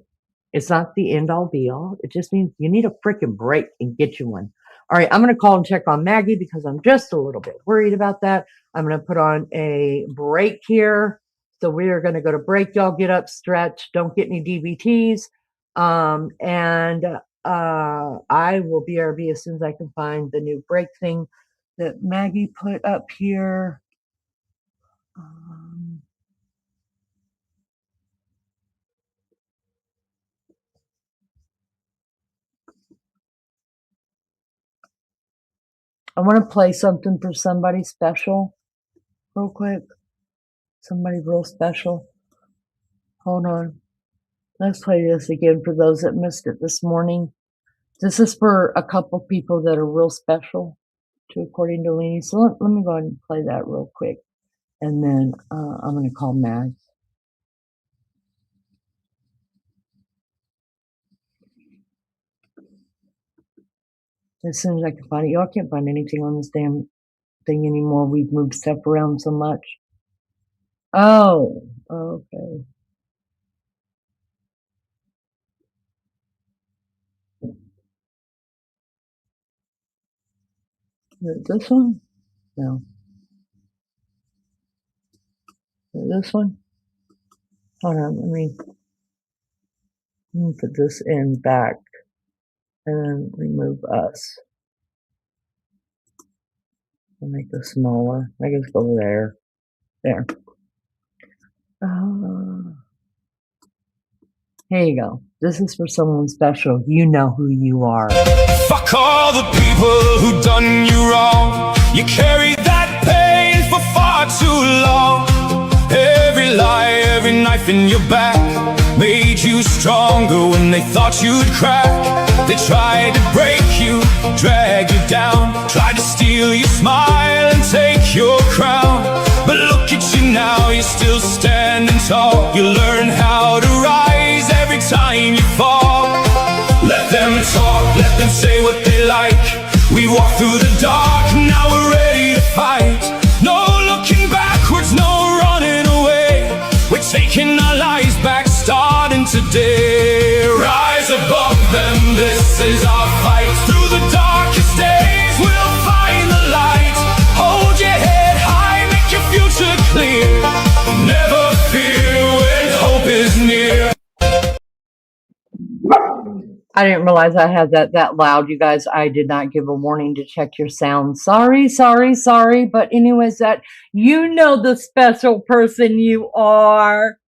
It's not the end all be all. It just means you need a freaking break and get you one. All right, I'm going to call and check on Maggie because I'm just a little bit worried about that. I'm going to put on a break here. So we are going to go to break. Y'all get up, stretch, don't get any DVTs. And I will BRB as soon as I can find the new break thing that Maggie put up here. I want to play something for somebody special real quick. Somebody real special. Hold on. Let's play this again for those that missed it this morning. This is for a couple people that are real special, according to Lenny. So let me go ahead and play that real quick. And then I'm going to call Max. As soon as I can find it. Y'all can't find anything on this damn thing anymore. We've moved stuff around so much. Oh, okay. Is it this one? No. Is it this one? Hold on, let me put this in back and then remove us. I'll make this smaller. I guess go there. There. Here you go. This is for someone special. You know who you are. Fuck all the people who done you wrong. You carried that pain for far too long. Every lie, every knife in your back made you stronger when they thought you'd crack. They tried to break you, drag you down, tried to steal your smile and take your crown. But look at you now, you're still standing tall. You learn how to rise every time you fall. Let them talk, let them say what they like. We walk through the dark, now we're ready to fight. No looking backwards, no running away. We're taking our lives back, starting today. Rise above them, this is our fight. Through the darkest days, we'll find the light. Hold your head high, make your future clear. Never fear when hope is near. I didn't realize I had that loud, you guys. I did not give a warning to check your sound. Sorry. But anyways, that you know the special person you are.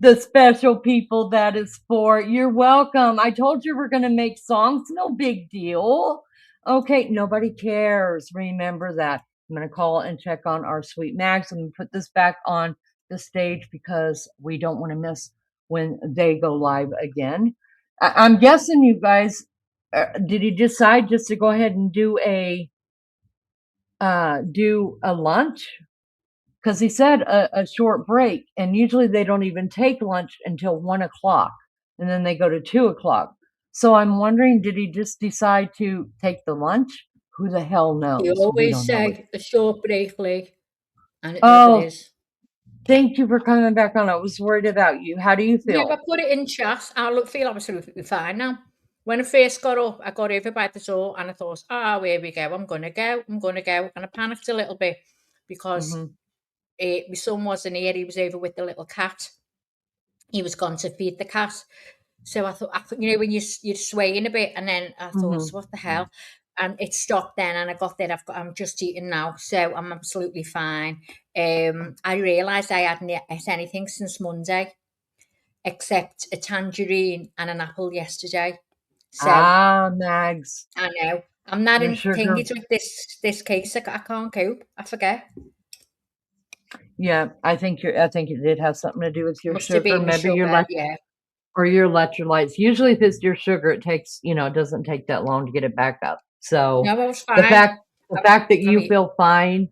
The special people that is for. You're welcome. I told you we're going to make songs. No big deal. Okay, nobody cares. Remember that. I'm going to call and check on our sweet Max. I'm going to put this back on the stage because we don't want to miss when they go live again. I'm guessing you guys, did he decide just to go ahead and do a lunch? Because he said a short break, and usually they don't even take lunch until 1 o'clock, and then they go to 2 o'clock. So I'm wondering, did he just decide to take the lunch? Who the hell knows? You We always don't know. say a short break, Lee, and it never is. Thank you for coming back on. I was worried about you. How do you Yeah, feel? I put it in chat. I feel absolutely fine now. When I first got up, I got over by the door and I thought, here we go. I'm going to go. And I panicked a little bit because my son wasn't here. He was over with the little cat. He was gone to feed the cat. So I thought, you know, when you're swaying a bit, and then I thought, what the hell? And it stopped then, and I got there. I'm just eating now, so I'm absolutely fine. I realised I hadn't ate anything since Monday, except a tangerine and an apple yesterday. So Mags. I know I'm not Your in sugar. thingies with this case. I can't cope. I forget. Yeah, I think it did have something to do with your Must sugar. have been Maybe sugar, your yeah. or your electrolytes. Usually, if it's your sugar, it takes it doesn't take that long to get it back up. So No, I was fine. the fact that you feel fine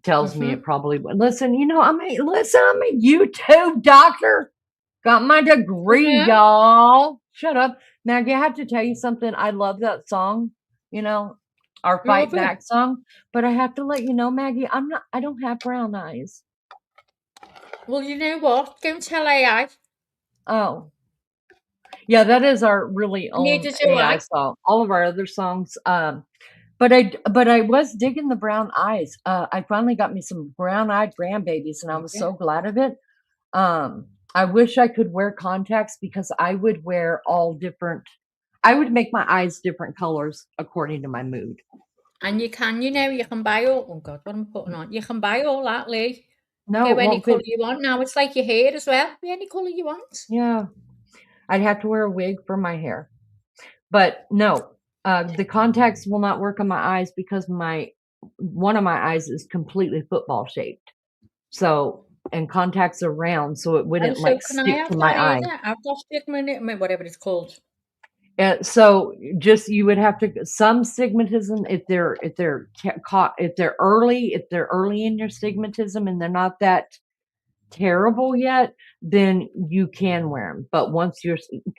tells me it probably would. Listen, I'm a YouTube doctor. Got my degree, y'all. Shut up. Maggie, I have to tell you something. I love that song, our Fight Back song. But I have to let you know, Maggie, I don't have brown eyes. Well, you know what? Go and tell AI. Oh. Yeah, that is our really own Neither do AI I. song. All of our other songs, But I was digging the brown eyes. I finally got me some brown-eyed grandbabies, and I was so glad of it. I wish I could wear contacts because I would wear all different. I would make my eyes different colors according to my mood. And you can, you can buy all. Oh God, what am I putting on? You can buy all that, Lee. No, Go it any won't colour fit. you want. Now it's like your hair as well. Be any colour you want. Yeah, I'd have to wear a wig for my hair, but no, the contacts will not work on my eyes because one of my eyes is completely football shaped. So, and contacts are round, so it Oh, wouldn't so like can I stick have to that my eye. either? I've got stigmatism, whatever it's called. So just you would have to some stigmatism if they're caught if they're early in your stigmatism and they're not that terrible yet, then you can wear them. But once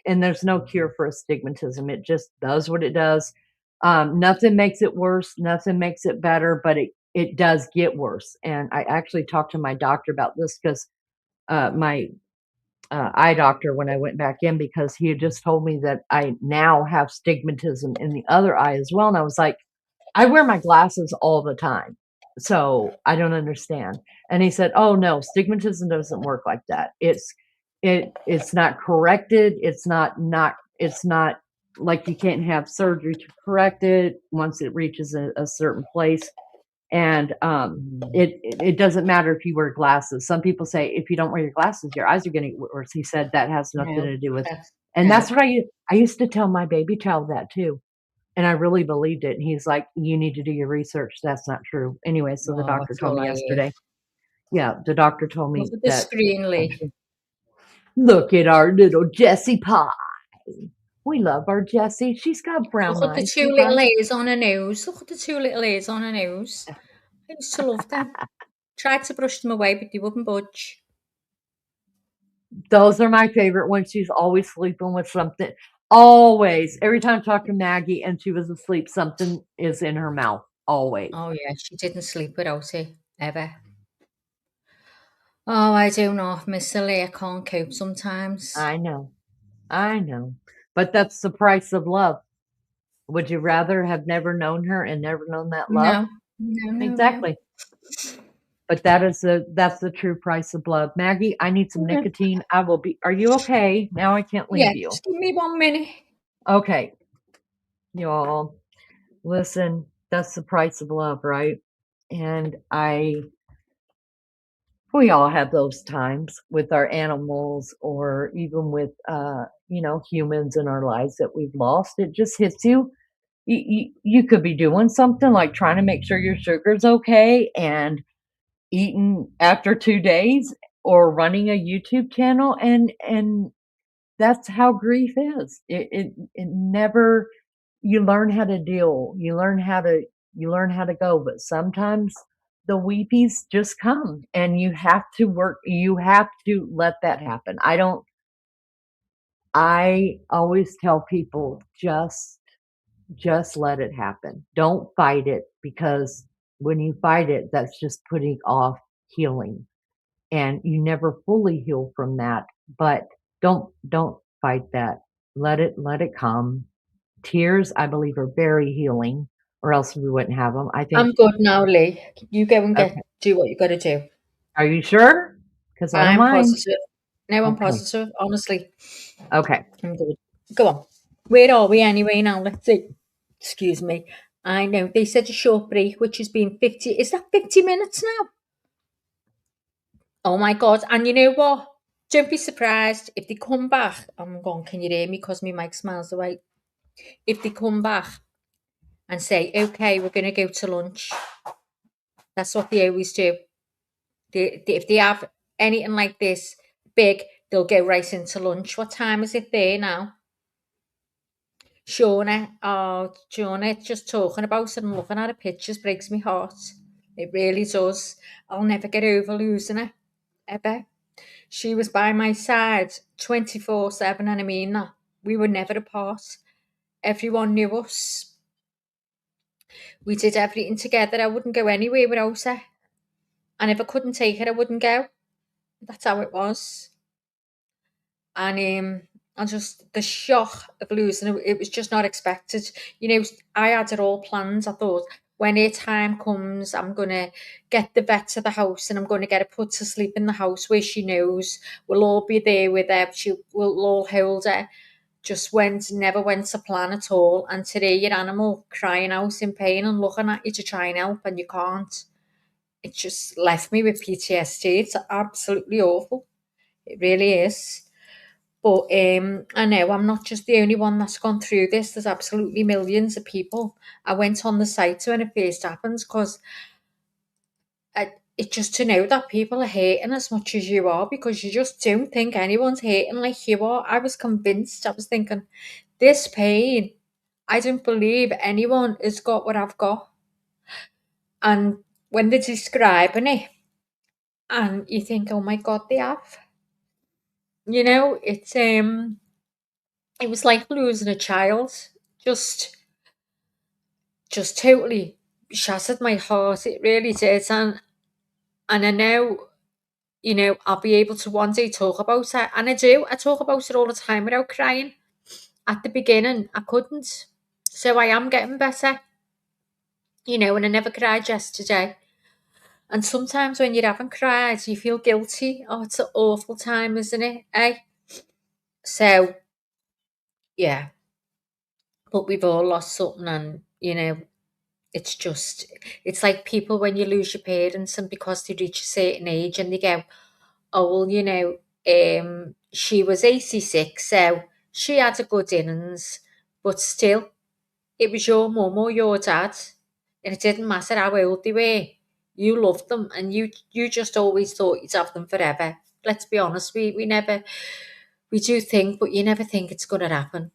and there's no cure for astigmatism, it just does what it does. Nothing makes it worse, nothing makes it better, but it does get worse. And I actually talked to my doctor about this because my eye doctor when I went back in because he had just told me that I now have stigmatism in the other eye as well. And I was like, I wear my glasses all the time. So I don't understand. And he said, oh no, stigmatism doesn't work like that. It's not corrected. It's not like you can't have surgery to correct it once it reaches a certain place. And it doesn't matter if you wear glasses. Some people say if you don't wear your glasses, your eyes are going to get worse. He said that has nothing No, to do with, that's and no. that's what I used to tell my baby child that too, and I really believed it. And he's like, "You need to do your research. That's not true." Anyway, so the Oh, doctor that's told all me I hear. yesterday. Yeah, the doctor told Look me at the that. screen, Lee. Look at our little Jessie Pie. We love our Jessie. She's got brown Look at the eyes. two little ears on her nose. Look at the two little ears on her nose. I used to love them. Tried to brush them away, but they wouldn't budge. Those are my favorite when she's always sleeping with something. Always. Every time I talk to Maggie and she was asleep, something is in her mouth. Always. Oh yeah, she didn't sleep without it, ever. Oh, I don't know, Miss Lee, I can't cope sometimes. I know. But that's the price of love. Would you rather have never known her and never known that love? No, no. Exactly. But that's the true price of love. Maggie, I need some Okay. nicotine. Are you okay? Now I can't Yeah, leave you. just give me 1 minute. Okay. Y'all, listen, that's the price of love, right? And we all have those times with our animals or even with humans in our lives that we've lost. It just hits you. You could be doing something like trying to make sure your sugar's okay and eating after 2 days or running a YouTube channel, and that's how grief is. It never. You learn how to deal. You learn how to go, but sometimes the weepies just come and you have to work. You have to let that happen. I always tell people just let it happen. Don't fight it because when you fight it, that's just putting off healing. And you never fully heal from that, but don't fight that. Let it come. Tears, I believe, are very healing, or else we wouldn't have them. I think. I'm good now, Lee. You go and Okay. do what you got to do. Are you sure? Because I don't I'm mind. positive. No, I'm Okay. positive, honestly. Okay. I'm good. Go on. Where are we anyway now? Let's see. Excuse me. I know they said a short break, which has been 50. Is that 50 minutes now? Oh my God. And you know what? Don't be surprised if they come back. I'm going, can you hear me? Because my mic smiles away. If they come back and say, okay, we're going to go to lunch. That's what they always do. If they have anything like this big, they'll go right into lunch. What time is it there now? Shauna, just talking about it and looking at her pictures breaks my heart. It really does. I'll never get over losing her, ever. She was by my side 24/7, and I mean that. We were never apart. Everyone knew us. We did everything together. I wouldn't go anywhere without her. And if I couldn't take her, I wouldn't go. That's how it was. And And just the shock of losing it was just not expected. You know, I had it all planned. I thought when her time comes, I'm going to get the vet to the house and I'm going to get her put to sleep in the house where she knows we'll all be there with her. We'll all hold her. Just never went to plan at all. And today, your animal crying out in pain and looking at you to try and help, and you can't. It just left me with PTSD. It's absolutely awful. It really is. But I know I'm not just the only one that's gone through this. There's absolutely millions of people. I went on the site when it first happened because it's just to know that people are hating as much as you are, because you just don't think anyone's hating like you are. I was convinced. I was thinking, this pain, I don't believe anyone has got what I've got. And when they're describing it, and you think, oh my God, they have. You know, it was like losing a child. Just totally shattered my heart. It really did. And I know, you know, I'll be able to one day talk about it. And I do. I talk about it all the time without crying. At the beginning, I couldn't. So I am getting better. You know, and I never cried yesterday. And sometimes when you haven't cried, you feel guilty. Oh, it's an awful time, isn't it? Eh? So, yeah. But we've all lost something, and, you know, it's like people when you lose your parents, and because they reach a certain age and they go, oh, well, you know, she was 86, so she had a good innings, but still, it was your mum or your dad, and it didn't matter how old they were. You loved them, and you just always thought you'd have them forever. Let's be honest, we do think, but you never think it's going to happen.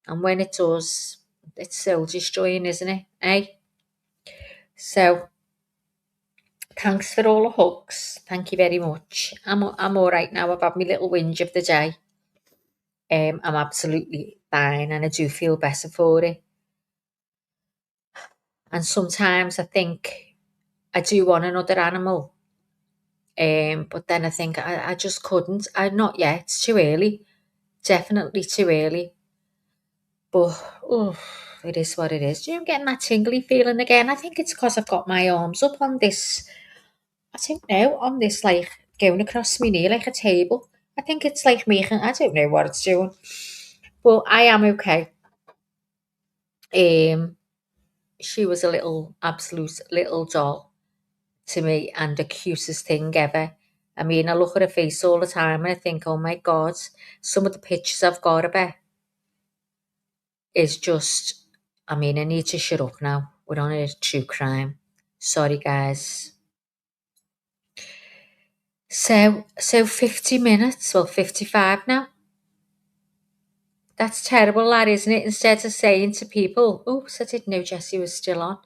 And when it does, it's soul destroying, isn't it? Eh? So, thanks for all the hugs. Thank you very much. I'm all right now. I've had my little whinge of the day. I'm absolutely fine, and I do feel better for it. And sometimes I think I do want another animal, but then I think I just couldn't. Not yet. It's too early. Definitely too early. But oh, it is what it is. I'm getting that tingly feeling again. I think it's because I've got my arms up on this. I don't know, on this, like, going across my knee like a table. I think it's like making, I don't know what it's doing. But I am okay. She was a little, absolute little doll to me, and the cutest thing ever. I mean, I look at her face all the time and I think, oh my God, some of the pictures I've got of her is just, I mean, I need to shut up now. We're on a true crime. Sorry, guys. So 50 minutes, well, 55 now. That's terrible, lad, isn't it? Instead of saying to people, oops, I didn't know Jessie was still on.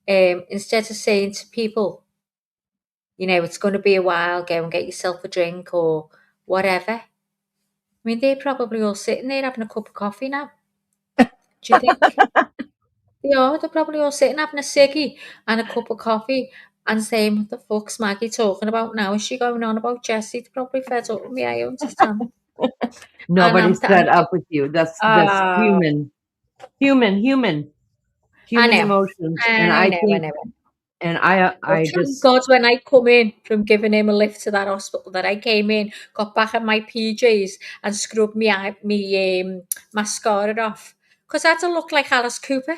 Instead of saying to people, you know, it's going to be a while, go and get yourself a drink or whatever. I mean, they're probably all sitting there having a cup of coffee now. Do you think? They are. They're probably all sitting having a ciggy and a cup of coffee and saying, what the fuck's Maggie talking about now? Is she going on about Jessie? They're probably fed up with me, I understand. Nobody's fed up with you. That's Oh, human I know. emotions. And I I know, I think, know. and Well, I thank just, God when I come in from giving him a lift to that hospital that I came in, got back in my PJs and scrubbed me mascara off. Because I had to look like Alice Cooper.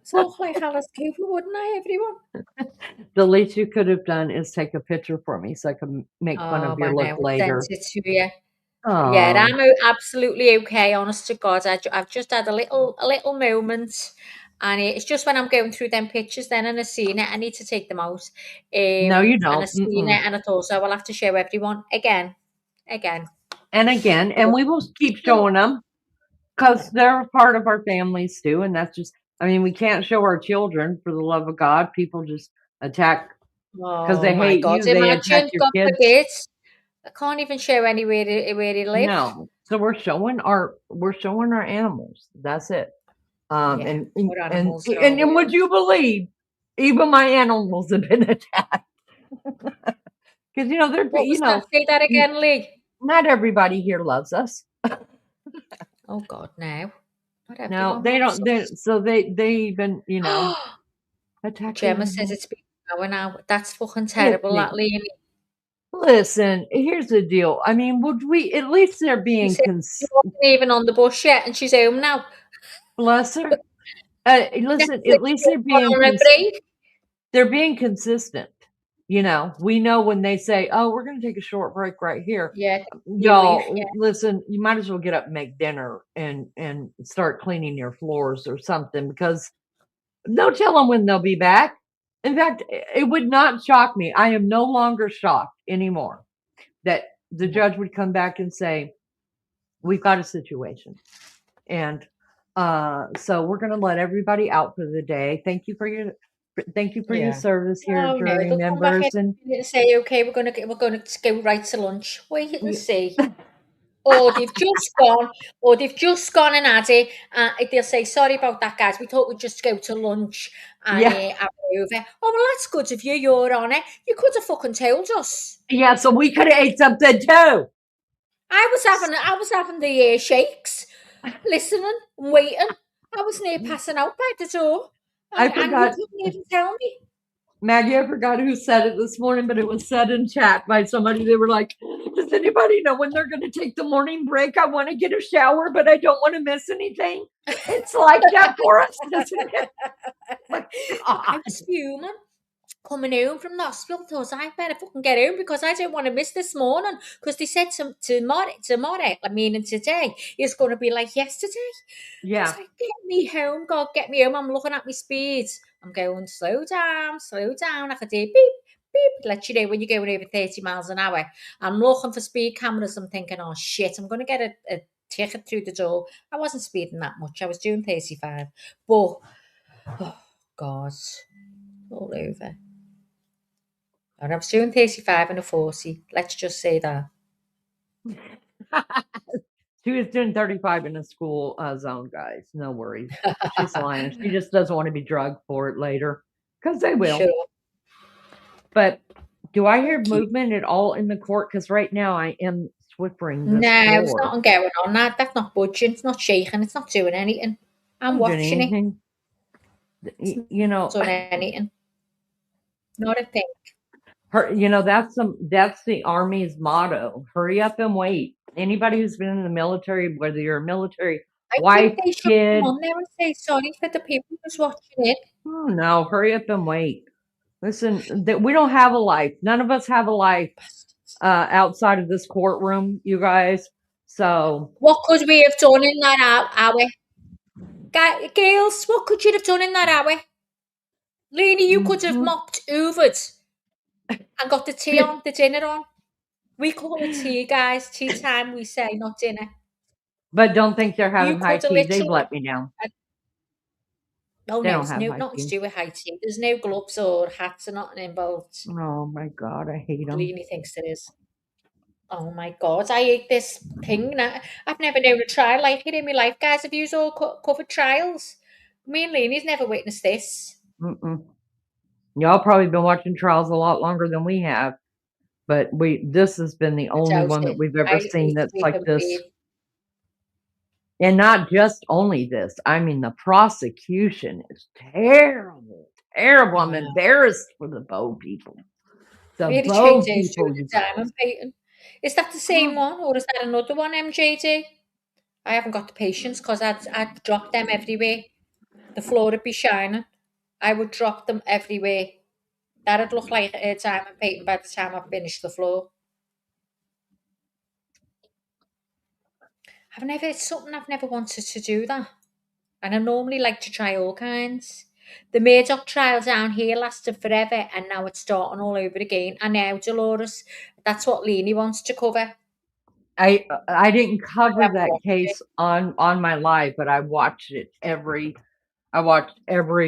So look like Alice Cooper, wouldn't I, everyone? the least you could have done is take a picture for me so I could make fun of Oh, your I look know. I sent later. it to you. Yeah, Oh, I'm absolutely okay, honest to God. I've just had a little moment, and it's just when I'm going through them pictures then and I've seen it, I need to take them out. no, you And I've don't. seen Mm-mm. it, and I thought, so I'll have to show everyone again. And again, and we will keep showing them because they're a part of our families too. And that's just, I mean, we can't show our children for the love of God. People just attack because Oh they my hate God! you. They attack Imagine, your God kids. forbid, I can't even show anywhere where they live. No, so we're showing our animals. That's it. Yeah, And poor animals are all would you believe, even my animals have been attacked because What was that? Say that again, Lee. not everybody here loves us. Oh God, no. What have No, they don't. They even, attacking Gemma me. says it's been an hour now. That's fucking It's terrible, that me. Leonie. Listen, here's the deal. I mean, would we at least they're She being said she wasn't even on the bus yet, and she's home now. bless her. Listen, Netflix at least they're gone on a break. they're being consistent. We know when they say, "Oh, we're going to take a short break right here." Yeah, you leave. Y'all, Yeah, listen, you might as well get up and make dinner and start cleaning your floors or something, because no telling when they'll be back. In fact, it would not shock me. I am no longer shocked anymore that the judge would come back and say, "We've got a situation." And so we're going to let everybody out for the day. Thank you for your yeah. service here, Oh no, jury they'll come back in members. And and say, "Okay, we're gonna go right to lunch." Wait and see. Or they've just gone and had it, they'll say, "Sorry about that, guys. We thought we'd just go to lunch and yeah, have it over." Oh well, that's good of you. You're on it. You could have fucking told us. yeah. So we could have ate something too. I was having the shakes, listening and waiting. I was near passing out by the door, I and you forgot, couldn't even tell me. Maggie. I forgot who said it this morning, but it was said in chat by somebody. They were like, "Does anybody know when they're going to take the morning break? I want to get a shower, but I don't want to miss anything." It's like that for us, isn't it? My I God. was fuming. Coming home from the hospital, thought I better fucking get home because I don't want to miss this morning. Because they said tomorrow, I mean, and today is going to be like yesterday. I was Yeah. like, get me home, God, get me home. I'm looking at my speeds. I'm going, slow down. I could do beep, beep, let you know when you're going over 30 miles an hour. I'm looking for speed cameras. I'm thinking, oh shit, I'm going to get a ticket through the door. I wasn't speeding that much. I was doing 35. But, oh, God, all over. And I was doing 35 and a 40. Let's just say that. She was doing 35 in a school zone, guys. No worries. She's lying. She just doesn't want to be drugged for it later, because they will. Sure. But do I hear Thank you. movement at all in the court? Because right now I am swiffering this No, there's floor. nothing going on. That's not budging. It's not shaking. It's not doing anything. I'm Not doing watching it. anything. It's You not know, doing anything. Not a thing. that's the Army's motto. Hurry up and wait. Anybody who's been in the military, whether you're a military I wife, think they should come kid, on there and say sorry for the people who's watching it. oh no, hurry up and wait. Listen, that we don't have a life. None of us have a life outside of this courtroom, you guys. So What could we have done in that hour? Girls, what could you have done in that hour? Lena, you could have mhm. mopped, hoovered, and got the tea on, the dinner on. We call it tea, guys. Tea time, we say, not dinner. But don't think they're You having high could have tea. They've literally. let me down. Oh They no, don't it's have high nothing to tea. do with high tea. There's no gloves or hats or nothing involved. Oh my God, I hate them. Leanie thinks there is. Oh my God, I ate this thing. I've never known a trial like it in my life, guys. Have you all covered trials? Me and Leanie's never witnessed this. Y'all probably been watching trials a lot longer than we have, but this has been the I only doubt one that it. we've ever I seen eat that's sleep like and this. breathe. And not just only this. I mean, the prosecution is terrible, terrible. I'm embarrassed for the Bow people. The We had to Bow change those people, to you the diamond painting. Is that the same one or is that another one, MJD? I haven't got the patience because I'd drop them everywhere. The floor would be shining. I would drop them everywhere. That'd look like a diamond painting by the time I finished the floor. It's something I've never wanted to do that. And I normally like to try all kinds. The Murdoch trial down here lasted forever and now it's starting all over again. And now, Dolores, that's what Leanie wants to cover. I didn't cover haven't that watched case on my live, but I watched every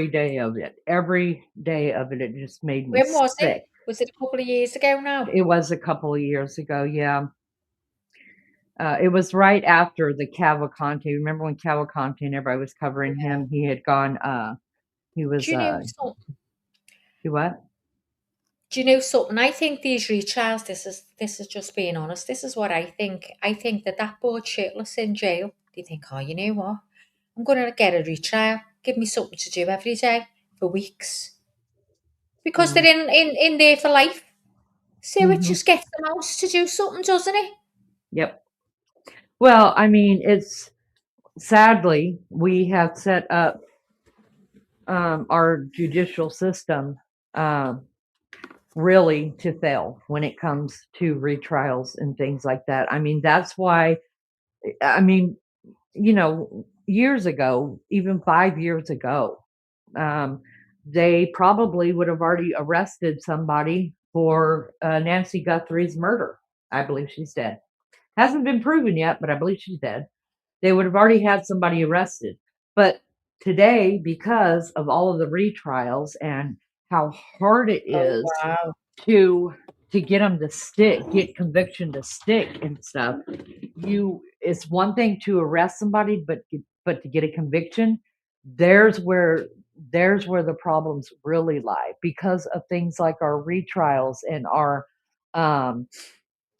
day of it. Every day of it. It just made me When was sick. it? Was it a couple of years ago now? It was a couple of years ago, yeah. It was right after the Cavalcante. Remember when Cavalcante and everybody was covering him? He had gone. He was. Do you know something? He what? Do you know something? I think these retrials, this is just being honest, this is what I think. I think that bored shitless in jail, they think, oh, you know what? I'm going to get a retrial. Give me something to do every day for weeks. Because they're in there for life. So it just gets them out to do something, doesn't it? Yep. Well, I mean, it's sadly we have set up our judicial system really to fail when it comes to retrials and things like that. I mean, that's why, I mean, you know, years ago, even 5 years ago, they probably would have already arrested somebody for Nancy Guthrie's murder. I believe she's dead. Hasn't been proven yet, but I believe she's dead. They would have already had somebody arrested. But today, because of all of the retrials and how hard it is Wow. to get them to stick, get conviction to stick and stuff, it's one thing to arrest somebody, but to get a conviction, there's where the problems really lie, because of things like our retrials and our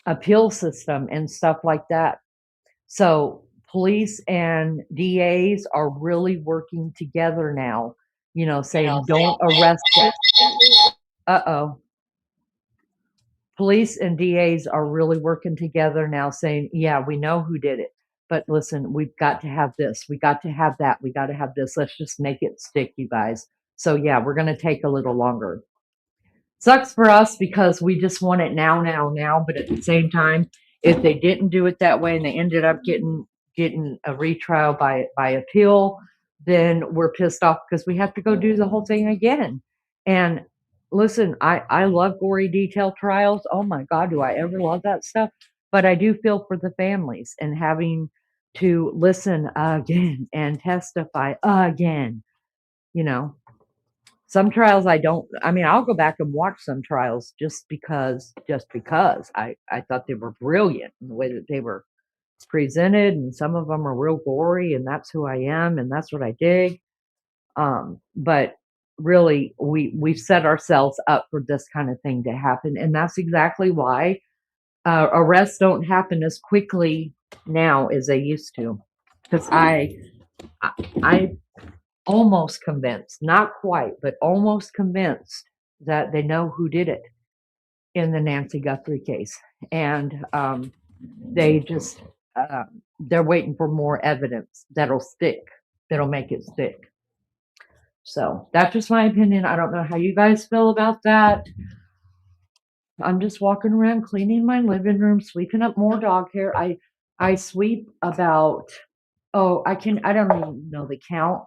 appeal system and stuff like that. So police and DAs are really working together now, saying don't arrest them. Uh-oh. Police and DAs are really working together now, saying, yeah, we know who did it, but listen, we've got to have this, we got to have that, we got to have this. Let's just make it stick, you guys. So yeah, we're going to take a little longer. Sucks for us because we just want it now, but at the same time, if they didn't do it that way and they ended up getting a retrial by appeal, then we're pissed off because we have to go do the whole thing again. And listen, I love gory detail trials. Oh my God, do I ever love that stuff? But I do feel for the families and having to listen again and testify again. Some trials I'll go back and watch some trials just because I thought they were brilliant in the way that they were presented, and some of them are real gory, and that's who I am and that's what I dig. But really we've set ourselves up for this kind of thing to happen, and that's exactly why arrests don't happen as quickly now as they used to. Because I almost convinced, not quite, but almost convinced that they know who did it in the Nancy Guthrie case. And they just, they're waiting for more evidence that'll make it stick. So that's just my opinion. I don't know how you guys feel about that. I'm just walking around cleaning my living room, sweeping up more dog hair. I sweep about, I don't even know the count,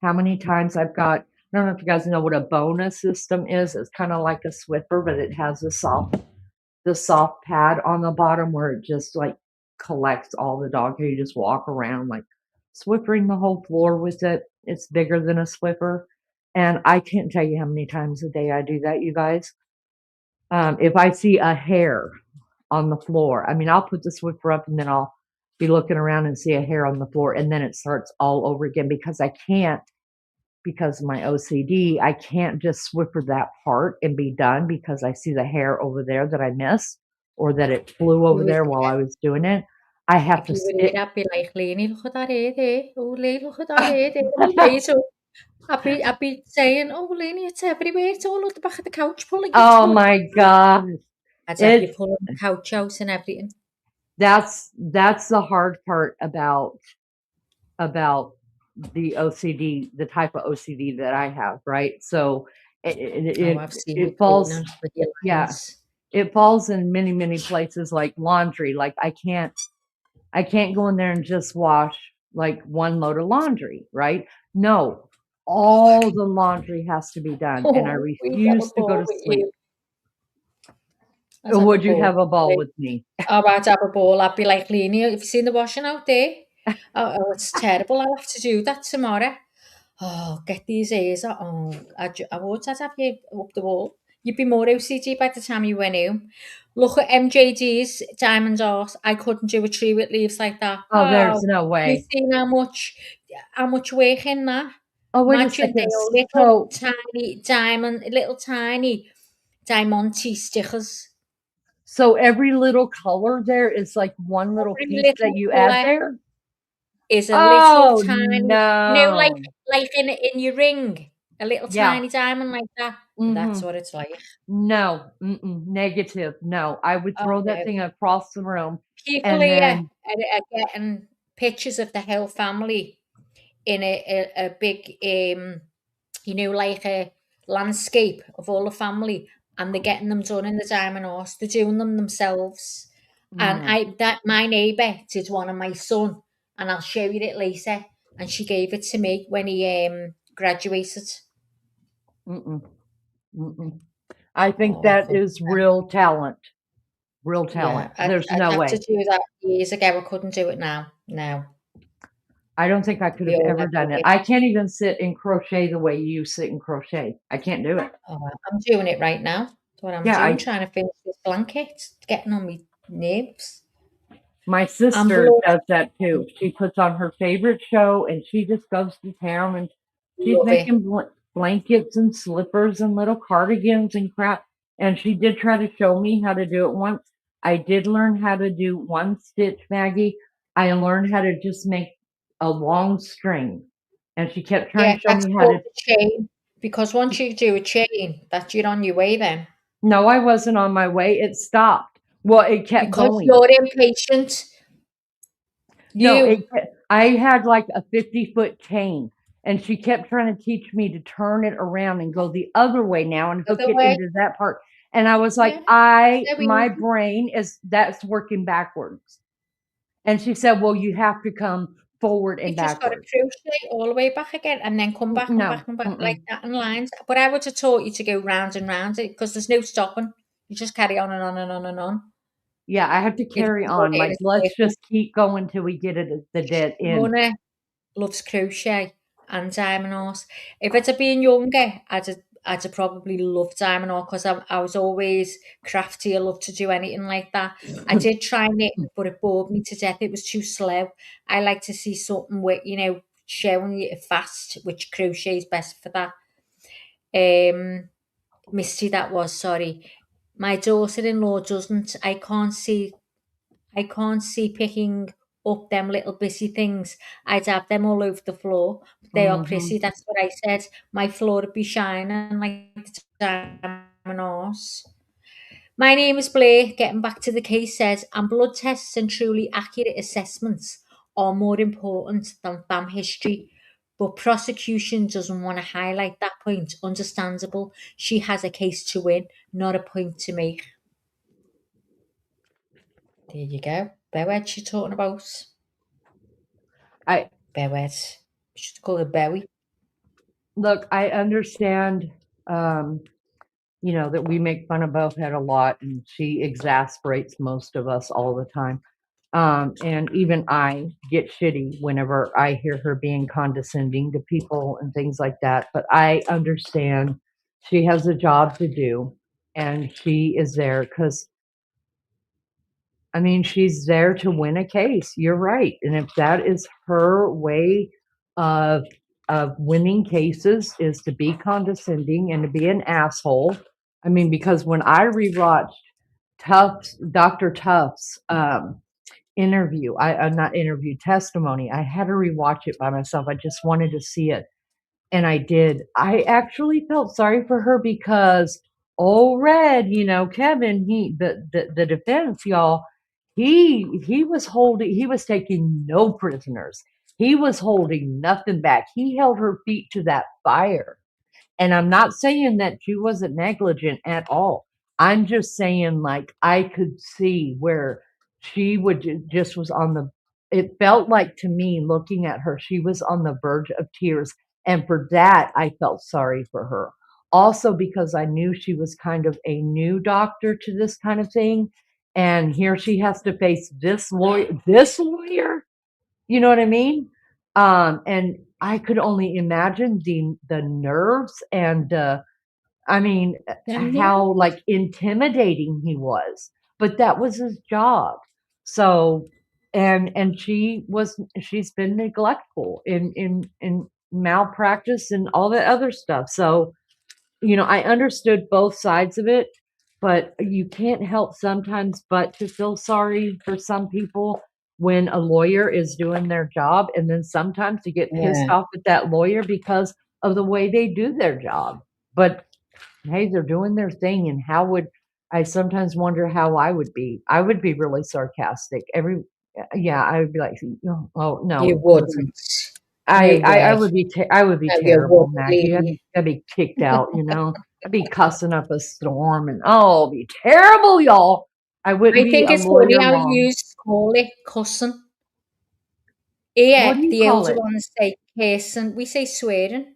how many times I've got, I don't know if you guys know what a bonus system is. It's kind of like a Swiffer, but it has the soft pad on the bottom where it just like collects all the dog hair. You just walk around like Swiffering the whole floor with it. It's bigger than a Swiffer. And I can't tell you how many times a day I do that, you guys. If I see a hair on the floor, I'll put the Swiffer up and then I'll be looking around and see a hair on the floor, and then it starts all over again because because of my OCD, I can't just Swiffer that part and be done because I see the hair over there that I missed or that it flew over there while I was doing it. I have to stick. I'd be like, Lenny, look at that hair there. Oh, Lenny, look at that hair there. So I'd be saying, oh, Lenny, it's everywhere. It's all at the back of the couch pulling it. Oh my God. I'd have you pulling the couch out and everything. That's the hard part about the OCD, the type of OCD that I have, right? So it falls, it falls in many, many places like laundry. Like I can't go in there and just wash like one load of laundry, right? No, all the laundry has to be done, and I refuse to go to sleep. Would you have a ball with me? Oh, I'd have a ball. I'd be like, Lenny, have you seen the washing out there? Oh, it's terrible. I'll have to do that tomorrow. Oh, get these ears out. Oh, I'd have you up the wall. You'd be more OCD by the time you went home. Look at MJD's Diamond Art. I couldn't do a tree with leaves like that. Oh, there's no way. You've seen how much work in that? Oh, wait Imagine a second. little tiny Diamante stickers. So every little color there is like one little Every piece that little you add colour there? is a little Oh, tiny, like no. in your ring, a little Yeah. tiny diamond like that. That's Mhm. what it's like. No. Negative. No. I would Oh throw that no. thing across the room People and here then are getting pictures of the whole family in a big, like a landscape of all the family, and they're getting them done in the diamond horse. They're doing them themselves. And mm, my neighbour did one of my son, and I'll show you it later. And she gave it to me when he graduated. mm-mm, mm-mm. I think Oh, I that couldn't. is real talent. Real Yeah, talent. There's I'd no have to way. do that years ago. I couldn't do it now. No, I don't think I could we have all ever have done it. limits. I can't even sit and crochet the way you sit and crochet. I can't do it. Oh, I'm doing it right now. That's what I'm Yeah, doing, trying to finish this blanket. It's getting on me nerves. my I'm sister bloody does that too. She puts on her favorite show and she just goes to town and she's love it. making blankets and slippers and little cardigans and crap. And she did try to show me how to do it once. I did learn how to do one stitch, Maggie. I learned how to just make a long string. And she kept trying Yeah, to show that's me how to. called a chain. Because once you do a chain, that you're on your way then. No, I wasn't on my way. It stopped. Well, it kept Because going. you're impatient. No, You, I had like a 50-foot chain, and she kept trying to teach me to turn it around and go the other way now and the hook other it way. into that part. And I was like, Yeah, so my easy. brain that's working backwards. And she said, well, you have to come forward and You've just got to backwards. crochet all the way back again and then come back and No, back and back like mm-mm. that in lines. But I would have taught you to go round and round it because there's no stopping. You just carry on and on and on and on. Yeah, I have to If carry you've got on. it in Like, a let's circle. just keep going till we get it at the dead end. Mona loves crochet and diamond horse. If it had been younger, I'd have probably loved diamond horse because I was always crafty. I love to do anything like that. I did try knitting, but it bored me to death. It was too slow. I like to see something with, showing you fast, which crochet is best for that. Misty, that was, sorry. My daughter-in-law doesn't. I can't see picking up them little busy things. I'd have them all over the floor. They are Hmm. pretty, that's what I said. My floor would be shining like the diamond horse. My name is Blair. Getting back to the case says, and blood tests and truly accurate assessments are more important than fam history. But prosecution doesn't want to highlight that point. Understandable. She has a case to win, not a point to make. There you go. Bowed she's talking about. I Bowed. We should call her Bowie. look, I understand, um, that we make fun of Bowhead a lot, and she exasperates most of us all the time. And even I get shitty whenever I hear her being condescending to people and things like that. But I understand she has a job to do, and she is there because, I mean, she's there to win a case. You're right. And if that is her way of winning cases is to be condescending and to be an asshole. I mean, because when I rewatched Dr. Tufts interview, I not interview testimony, I had to rewatch it by myself. I just wanted to see it. And I did. I actually felt sorry for her because old Red, Kevin, the defense, y'all, he was taking no prisoners. He was holding nothing back. He held her feet to that fire. And I'm not saying that she wasn't negligent at all. I'm just saying, like, I could see where she would just was on the, it felt like to me looking at her, she was on the verge of tears. And for that, I felt sorry for her. Also, because I knew she was kind of a new doctor to this kind of thing. And here she has to face this lawyer, you know what I mean? And I could only imagine the nerves and I mean how like intimidating he was. But that was his job. So and she's been neglectful in malpractice and all that other stuff. So I understood both sides of it, but you can't help sometimes but to feel sorry for some people when a lawyer is doing their job, and then sometimes you get pissed Yeah. off at that lawyer because of the way they do their job. But hey, they're doing their thing, and how would I sometimes wonder how I would be? I would be really sarcastic. Yeah, I would be like, oh You no, listen, wouldn't. No I way. would be I would be No, you terrible, wouldn't, Maggie. Lily. I'd be kicked out, I'd be cussing up a storm, and it'd be terrible, y'all. I wouldn't I be think a it's funny lawyer how mom. you call it cussing. What Here, do you the call older it? ones say cursing. We say swearing.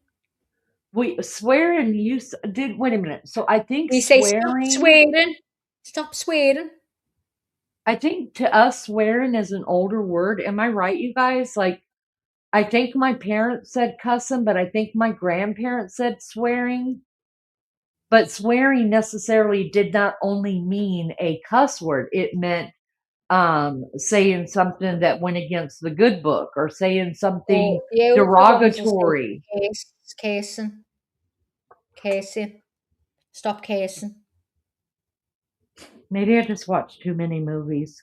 We swearing. Did wait a minute. So I think We say stop swearing. swearing. Stop swearing. I think to us, swearing is an older word. Am I right, you guys? Like, I think my parents said cussing, but I think my grandparents said swearing. But swearing necessarily did not only mean a cuss word, it meant saying something that went against the good book or saying something Or the older ones will say derogatory. cursing. Cursing. Stop cursing. Maybe I just watched too many movies,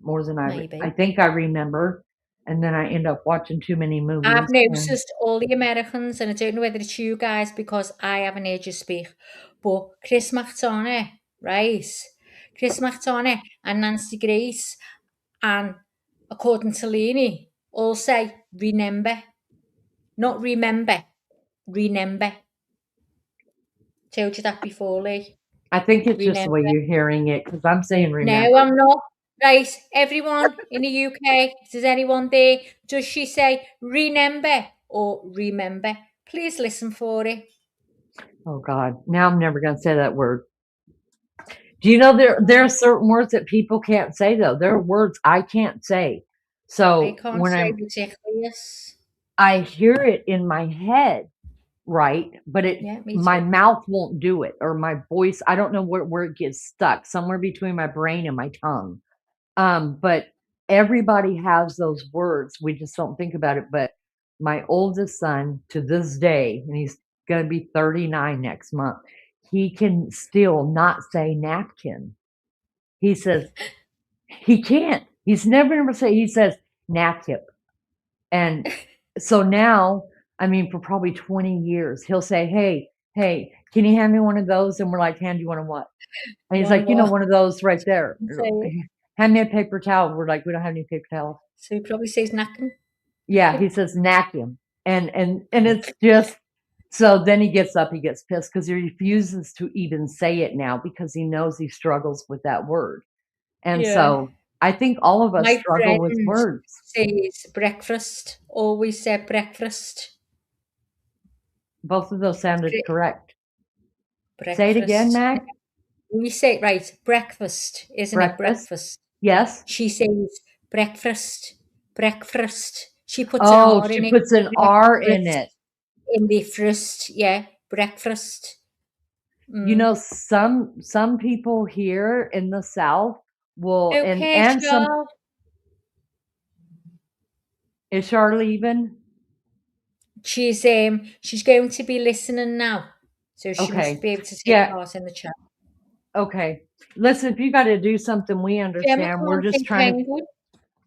more than I Maybe. think I remember, and then I end up watching too many I've movies. And noticed all the Americans, and I don't know whether it's you guys because I haven't heard you speak, but Chris McDonough, right? Chris McDonough and Nancy Grace, and according to Lainey, all say remember. Not remember, remember. Told you that before, Lee. I think it's just the way Remember. you're hearing it, because I'm saying No, remember. I'm not. Right, everyone in the UK, if there's anyone there, does she say remember or remember? Please listen for it. Oh God, now I'm never going to say that word. Do you know there are certain words that people can't say though? There are words I can't say. I So can't when say ridiculous. I hear it in my head, right? But Yeah, me my too. mouth won't do it, or my voice. I don't know where it gets stuck, somewhere between my brain and my tongue. But everybody has those words. We just don't think about it. But my oldest son, to this day, and he's going to be 39 next month, he can still not say napkin. He says he can't. He's never ever say. He says napkin. And so now, I mean, for probably 20 years, he'll say, hey, can you hand me one of those? And we're like, hand you one of what? And he's One like, what? one of those right there. Say it. Hand me a paper towel. We're like, we don't have any paper towels. So he probably says knacking. Yeah, he says napkin. And it's just so then he gets up, he gets pissed because he refuses to even say it now because he knows he struggles with that word. And Yeah. so I think all of us My struggle with friend words. says breakfast. Always said breakfast. Both of those sounded correct. Say it again, Breakfast. Mac. We say right, breakfast, isn't it? Breakfast. Breakfast. Yes. She says breakfast. Breakfast. She puts an Oh, R in she it. puts an R in Breakfast. it. In the first, yeah. Breakfast. Some people here in the South will Okay, and some Charles. is Charlie even? She's going to be listening now. So she must Okay. be able to take Yeah. part in the chat. Okay. Listen, if you got to do something, we Gemma understand. can't say penguin.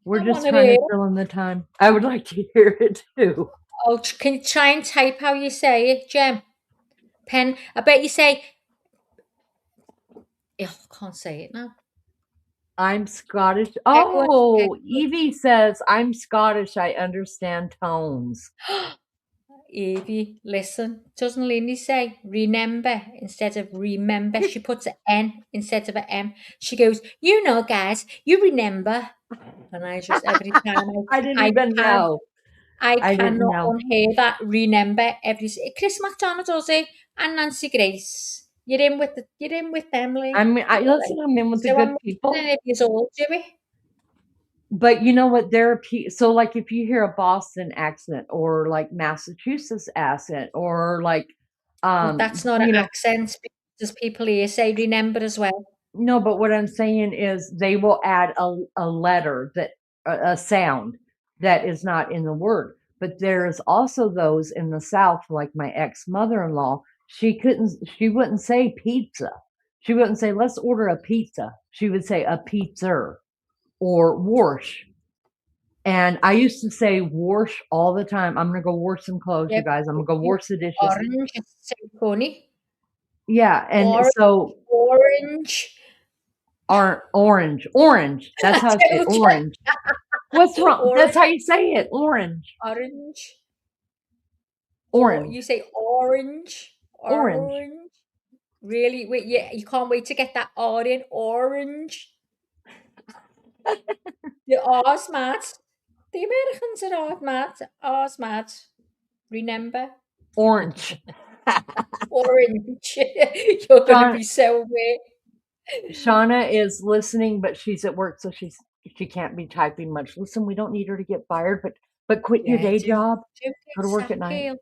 We're I just wanna trying to hear. fill in the time. I would like to hear it too. Oh, can you try and type how you say it, Gem? Pen. I bet you say. Oh, I can't say it now. I'm Scottish. Penguin. Oh, Evie says, I'm Scottish. I understand tones. Evie, listen. Doesn't Lindsay say remember instead of remember? She puts an N instead of an M. She goes, you know, guys, you remember. And I just, every time I didn't I even can, know. I I didn't cannot know. unhear that remember every. Chris McDonough does it, and Nancy Grace. You're in with them, Lee. I mean, listen, I'm in with the So I'm good people. wondering if you all do it. But you know what? There are so like if you hear a Boston accent or like Massachusetts accent or like But that's not an accent because people here say remember as well. no, but what I'm saying is they will add a letter that a sound that is not in the word. But there's also those in the South, like my ex mother-in-law. she wouldn't say pizza. She wouldn't say, let's order a pizza. She would say a pizza or wash. And I used to say wash all the time. I'm going to go wash some clothes, you Yep. guys. I'm going to go You wash the dishes. orange. It's so funny. Yeah. And Orange. so Orange. orange. That's how I say it, orange. What's wrong? Orange. That's how you say it, orange. Orange. Orange. You say orange. Orange. Really? Wait, you can't wait to get that R in orange. The R smart. The Americans are R smart. R smart. Remember? Orange. Orange. You're going to be so weird. Shauna is listening, but she's at work, so she can't be typing much. Listen, we don't need her to get fired, but quit your day job. Go to work at night.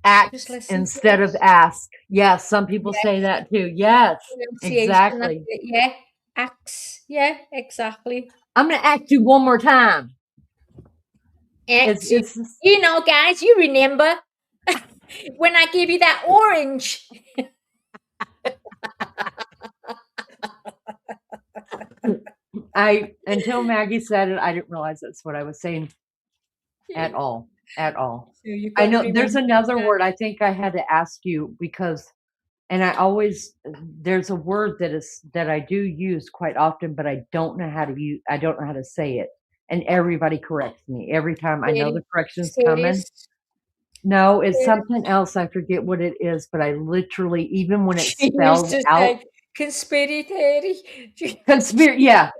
Act instead of ask. Yes, some people say that too. Yes, exactly. Yeah, acts. Yeah, exactly. I'm going to ask you one more time. It's, you know, guys, you remember when I gave you that orange. Until Maggie said it, I didn't realize that's what I was saying at all. So I know there's another word I think I had to ask you because, and there's a word that I do use quite often, but I don't know how to say it. And everybody corrects me every time. I know the correction's coming. No, it's something else. I forget what it is, but I literally, even when it's spelled out. Conspiracy theory. Yeah.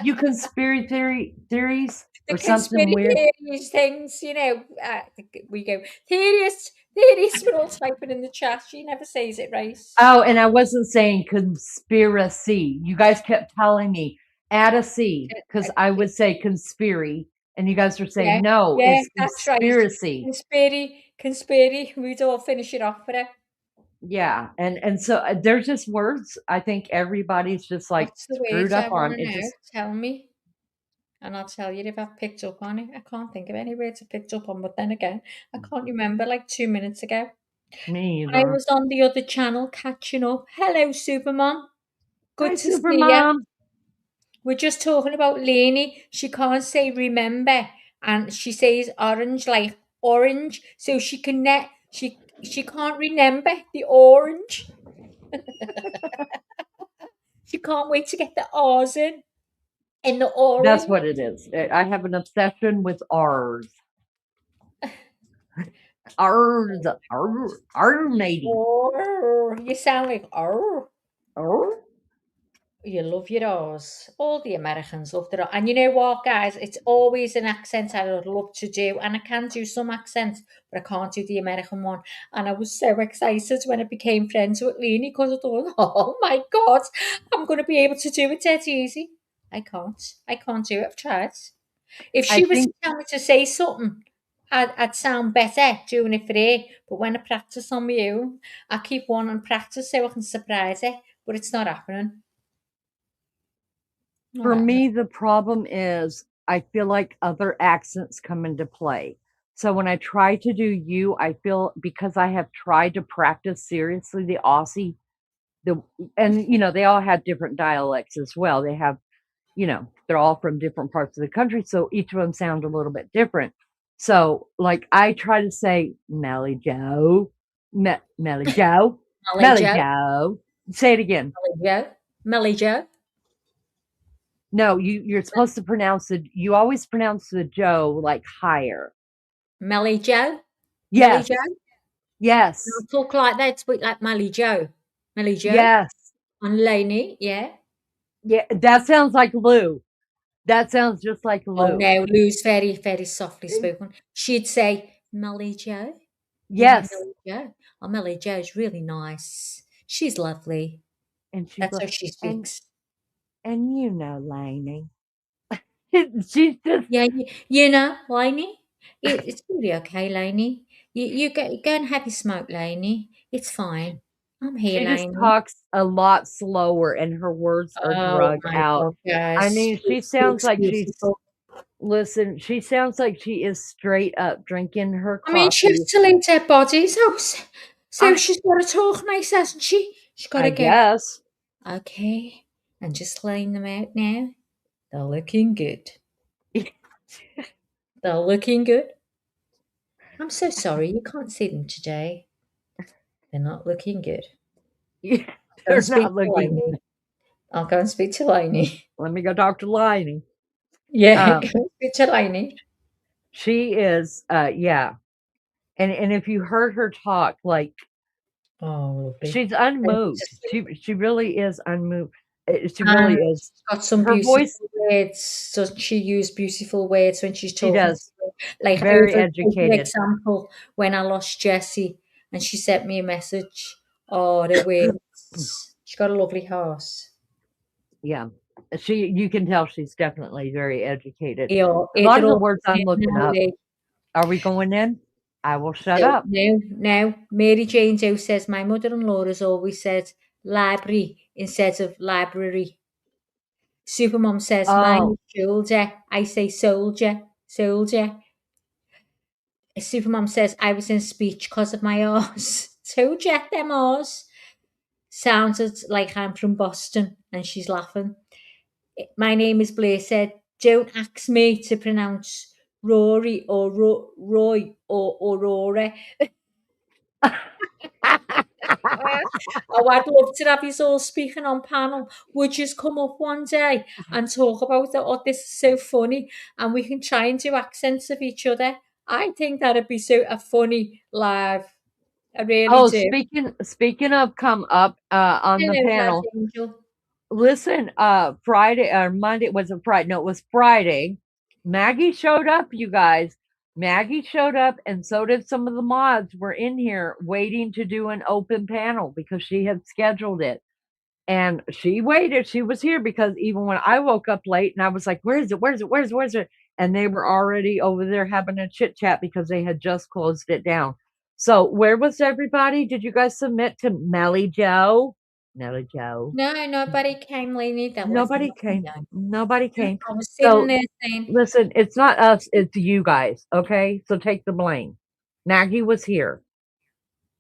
You conspiracy theories or something weird. Theories, things, you know. We go theories. We're all typing in the chat. She never says it right. Oh, and I wasn't saying conspiracy. You guys kept telling me add a C because I would say conspiracy, and you guys were saying no. It's conspiracy. Right. Conspiracy. We'd all finish it off with it. Yeah, and so there's just words. I think everybody's just like screwed up on it. Tell me, and I'll tell you if I've picked up on it. I can't think of any words I picked up on, but then again, I can't remember. Like 2 minutes ago, me either. I was on the other channel catching up. Hello, Supermom. Good to see you. We're just talking about Lainey. She can't say remember, and she says orange like orange, so she can she can't remember the orange. She can't wait to get the R's in the orange. That's what it is. I have an obsession with R's. R's, maybe. You sound like R. You love your R's. All the Americans love their R's. And you know what, guys? It's always an accent I would love to do. And I can do some accents, but I can't do the American one. And I was so excited when I became friends with Lainey because I thought, oh my God, I'm going to be able to do it dead easy. I can't do it. I've tried. If she was to tell me to say something, I'd sound better doing it for her. But when I practice on my own, I keep wanting to practice so I can surprise her. But it's not happening. For me, the problem is I feel like other accents come into play. So when I try to do you, I feel because I have tried to practice seriously the Aussie, and you know, they all have different dialects as well. They have, you know, they're all from different parts of the country, so each of them sound a little bit different. So like I try to say Melly Joe, Melly Joe, Melly Joe. Say it again. Melly Joe. No, you're supposed to pronounce it. You always pronounce the Joe like higher. Melly Joe. Yes. Melly Joe? Yes. Don't talk like that. Speak like Melly Joe. Melly Joe. Yes. And Lainey. Yeah. Yeah. That sounds like Lou. That sounds just like Lou. Oh no, Lou's very, very softly spoken. She'd say Melly Joe. Yes. Melly Joe. Oh, Melly Joe's really nice. She's lovely. And that's how she speaks. And you know, Lainey. She's just you know, Lainey. It's really okay, Lainey. You go and have your smoke, Lainey. It's fine. I'm here, Lainey. She just talks a lot slower, and her words are drugged out. I mean, she sounds like she's. Listen, she sounds like she is straight up drinking her coffee. I mean, she has to leave her body So she's got to talk nice, hasn't she? She's got to I go, guess. okay, and just laying them out now. They're looking good. They're looking good. I'm so sorry, you can't see them today. They're not looking good. Go They're and speak not to looking. Lainey. I'll go and speak to Lainey. Let me go talk to Liney. Yeah, Um, go and speak to Lainey. she is, yeah. And if you heard her talk, like Oh, lovely. she's Thank you unmoved. to sleep. She really is unmoved. She really And is. she's got some Her beautiful voice, words. Doesn't she use beautiful words when she's she talking to does. me? Like Very over take an educated. example when I lost Jessie and she sent me a message. Oh, the words. She's got a lovely horse. Yeah. You can tell she's definitely very educated. Yeah, A lot of they're the all words I'm looking up. Nelly. Are we going in? I will shut So up. now, Mary Jane Joe says my mother-in-law has always said library instead of library. Supermom says mine Oh, is shoulder. I say soldier. Supermom says I was in speech because of my horse. Told you, them horse. Sounded like I'm from Boston, and she's laughing. My name is Blair said, don't ask me to pronounce Rory or Roy or Aurora. Oh, I'd love to have you all speaking on panel. Would you come up one day and talk about it? Oh, this is so funny. And we can try and do accents of each other. I think that'd be so a funny live. I really oh, do. speaking of come up on the Hello, Lad panel. Angel. Listen, Friday or Monday, was it Friday? No, it was Friday. Maggie showed up, you guys. Maggie showed up, and so did some of the mods were in here waiting to do an open panel because she had scheduled it. And she waited. She was here because even when I woke up late and I was like, where is it? Where is it? Where's it? And they were already over there having a chit chat because they had just closed it down. So where was everybody? Did you guys submit to Melly Joe? Melly Joe. No, nobody came, Lainey. That wasn't Nobody came. done. Nobody came. I was sitting So there saying, listen, it's not us, it's you guys. Okay. So take the blame. Maggie was here.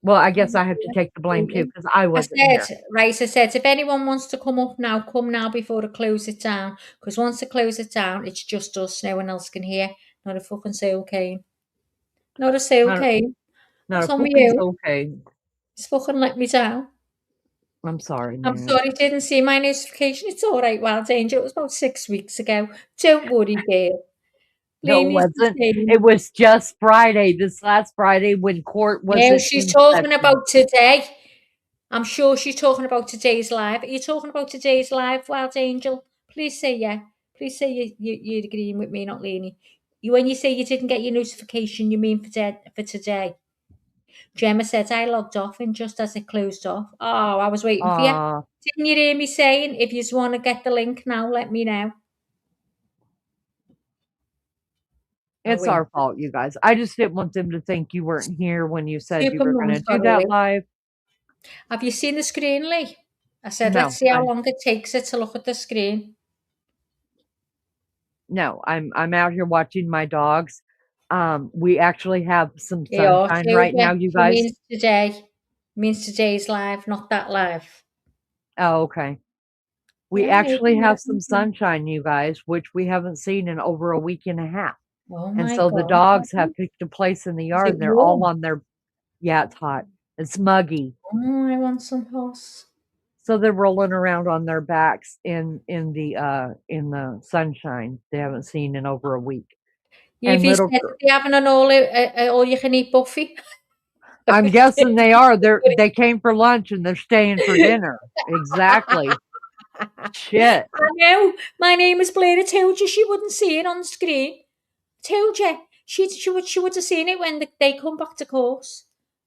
Well, I guess I have to take the blame too because I wasn't here. I said, if anyone wants to come up now, come now before they close it down. Because once they close it down, it's just us. No one else can hear. Not a fucking soul came. Not a soul Not, came. not a What's on with fucking you? okay. It's fucking let me down. I'm sorry, I'm man. sorry, didn't see my notification. It's all right, Wild Angel. It was about 6 weeks ago. Don't worry, girl. No, it Lainey's the wasn't. same. It was just Friday, this last Friday when court No, wasn't she's in talking session. about today. I'm sure she's talking about today's live. Are you talking about today's live, Wild Angel? Please say yeah. Please say you're agreeing with me, not Lainey. When you say you didn't get your notification, you mean for today. Gemma said I logged off and just as it closed off. Oh, I was waiting for you. Didn't you hear me saying if you want to get the link now, let me know? It's our fault, you guys. I just didn't want them to think you weren't here when you said you were going to Supermom's do got a that link. live. Have you seen the screen, Lee? I said, No, let's see how long it takes it to look at the screen. No, I'm out here watching my dogs. We actually have some Yeah, sunshine right now, you she guys. means today. Means today's live, not that live. Oh, okay. We Yeah, actually have some maybe. sunshine, you guys, which we haven't seen in over a week and a half. Oh And my so the God. dogs have picked a place in the Is yard it and they're all warm? on their, yeah, it's hot. It's muggy. Oh, I want some horse. So they're rolling around on their backs in the sunshine they haven't seen in over a week. If And you little said to be having an all you can eat buffet. I'm guessing they are. They came for lunch and they're staying for dinner. Exactly. Shit. I know. My name is Blair. I told you she wouldn't see it on the screen. Told you. She would have seen it when they come back to course.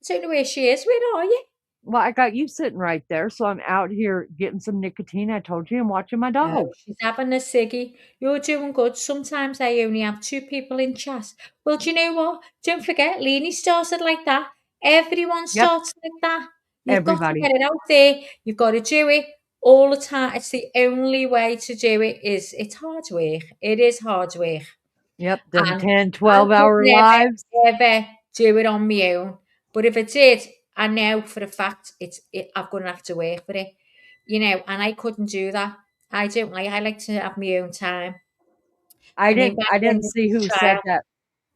I don't know where she is. Where are you? Well, I got you sitting right there, so I'm out here getting some nicotine. I told you, and watching my No, dog. she's having a ciggy. You're doing good. Sometimes I only have 2 people in chat. Well, do you know what? Don't forget, Leanie started like that. Everyone Yep, starts like that. You've got to everybody. get it out there. You've got to do it all the time. It's the only way to do it. It's hard work. It is hard work. Yep, them And 10, I 12 could hour never, lives. ever do it on my own. But if I did, I know for a fact I'm going to have to work for it, you know, and I couldn't do that. I like to have my own time. I Mean, didn't back I then didn't with see this who said child, that.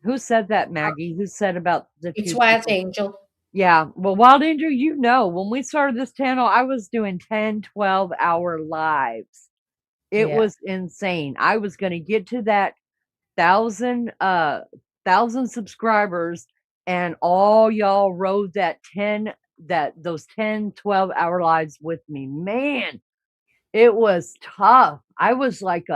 Who said that, Maggie? Who said about the it's two Wild people? Angel. Yeah. Well, Wild Angel, you know, when we started this channel, I was doing 10, 12-hour lives. It Yeah. was insane. I was going to get to that thousand subscribers, and all y'all rode those 10, 12-hour lives with me. Man, it was tough. I was like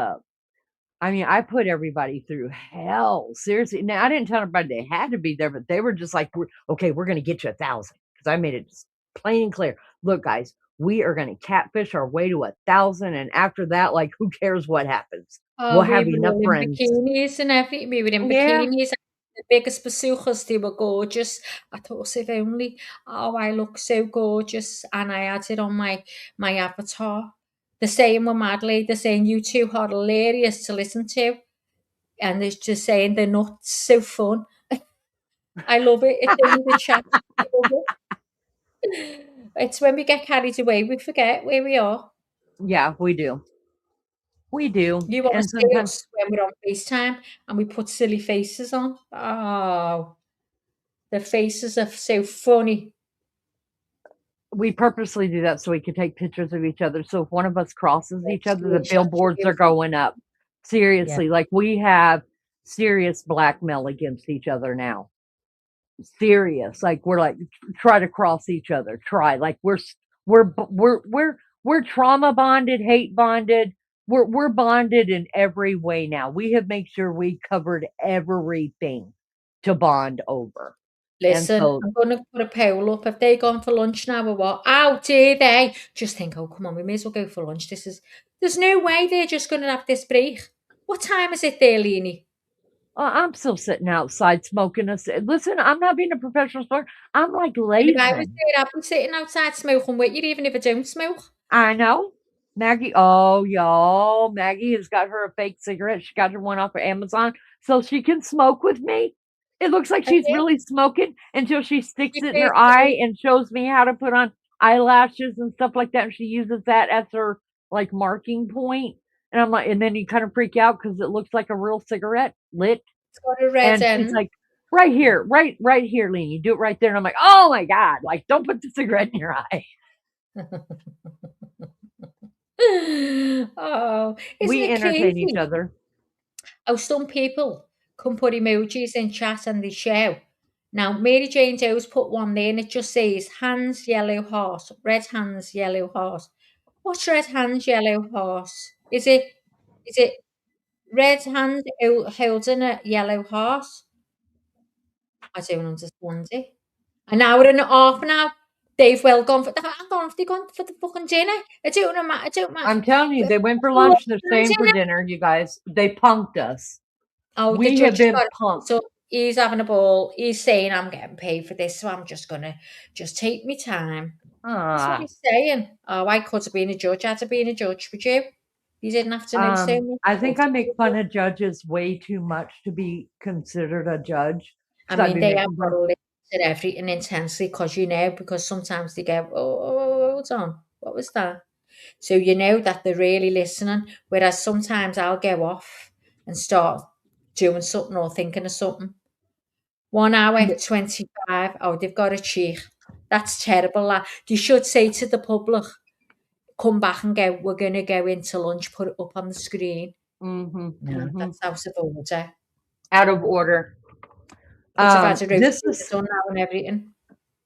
I put everybody through hell. Seriously. Now, I didn't tell everybody they had to be there, but they were just like, okay, we're going to get you 1,000. Because I made it just plain and clear. Look, guys, we are going to catfish our way to 1,000. And after that, like, who cares what happens? Oh, We'll we have were enough all in friends. bikinis and everything. We were in Yeah. bikinis. The biggest besuchers, they were gorgeous. I thought, if only, oh, I look so gorgeous. And I had it on my avatar. They're saying we're madly. They're saying you two are hilarious to listen to. And they're just saying they're not so fun. I love it. It's only the chat. I love it. It's when we get carried away, we forget where we are. Yeah, we do. We do. You want to And see sometimes us when we're on FaceTime and we put silly faces on? Oh, the faces are so funny. we purposely do that so we can take pictures of each other. So if one of us crosses each Like other, the screenshots of billboards you. are going up. Yeah. Seriously, like we have serious blackmail against each other now. Serious, like we're like try to cross each other. Try like we're trauma bonded, hate bonded. We're bonded in every way now. We have made sure we covered everything to bond over. And Listen, so I'm going to put a poll up. Have they gone for lunch now or what? How dare they? Just think, oh, come on, we may as well go for lunch. There's no way they're just going to have this break. What time is it there, Leanie? I'm still sitting outside smoking a listen, I'm not being a professional smoker. I'm like And if I was lazing. there, I'd be sitting outside smoking with you, even if I don't smoke. I know. Maggie, oh, y'all. Maggie has got her a fake cigarette. She got her one off of Amazon so she can smoke with me. It looks like I she's did. really smoking until she sticks You it in her personally, eye and shows me how to put on eyelashes and stuff like that. And she uses that as her like marking point. And I'm like, and then you kind of freak out because it looks like a real cigarette lit. it's got a red And she's end. like, right here, right here, Lean. You do it right there. And I'm like, oh my God, like, don't put the cigarette in your eye. Oh, isn't We it entertain each crazy? other. Oh, some people can put emojis in chat and they show. Now, Mary Jane Doe's put one there and it just says hands, yellow heart, red hands, yellow heart. What's red hands, yellow heart? Is it red hand holding a yellow heart? I don't understand it. An hour and a half now. They've well gone for the hang on, have they gone for the fucking dinner? It don't matter. It don't matter. I'm telling you, they went for Lunch lunch. They're staying for dinner. dinner, you guys. They punked us. Oh, the We have judge has been got it. punked. So he's having a ball. He's saying, I'm getting paid for this, so I'm just gonna just take me time. That's what Ah, he's saying. Oh, I could have been a judge. I'd have been a judge, would you? You didn't have to know so much I about think I it, make would fun you? of judges way too much to be considered a judge. I Because I'd mean, be they have making got fun. to listen to everything intensely because sometimes they go, hold on, what was that? So you know that they're really listening. Whereas sometimes I'll go off and start doing something or thinking of something. 1 hour, 25. Oh, they've got a cheek. That's terrible. You should say to the public, come back and go, we're going to go into lunch, put it up on the screen. Mm-hmm, No, mm-hmm. that's out of order. Out of order. Could have had a roast This dinner is done now and everything.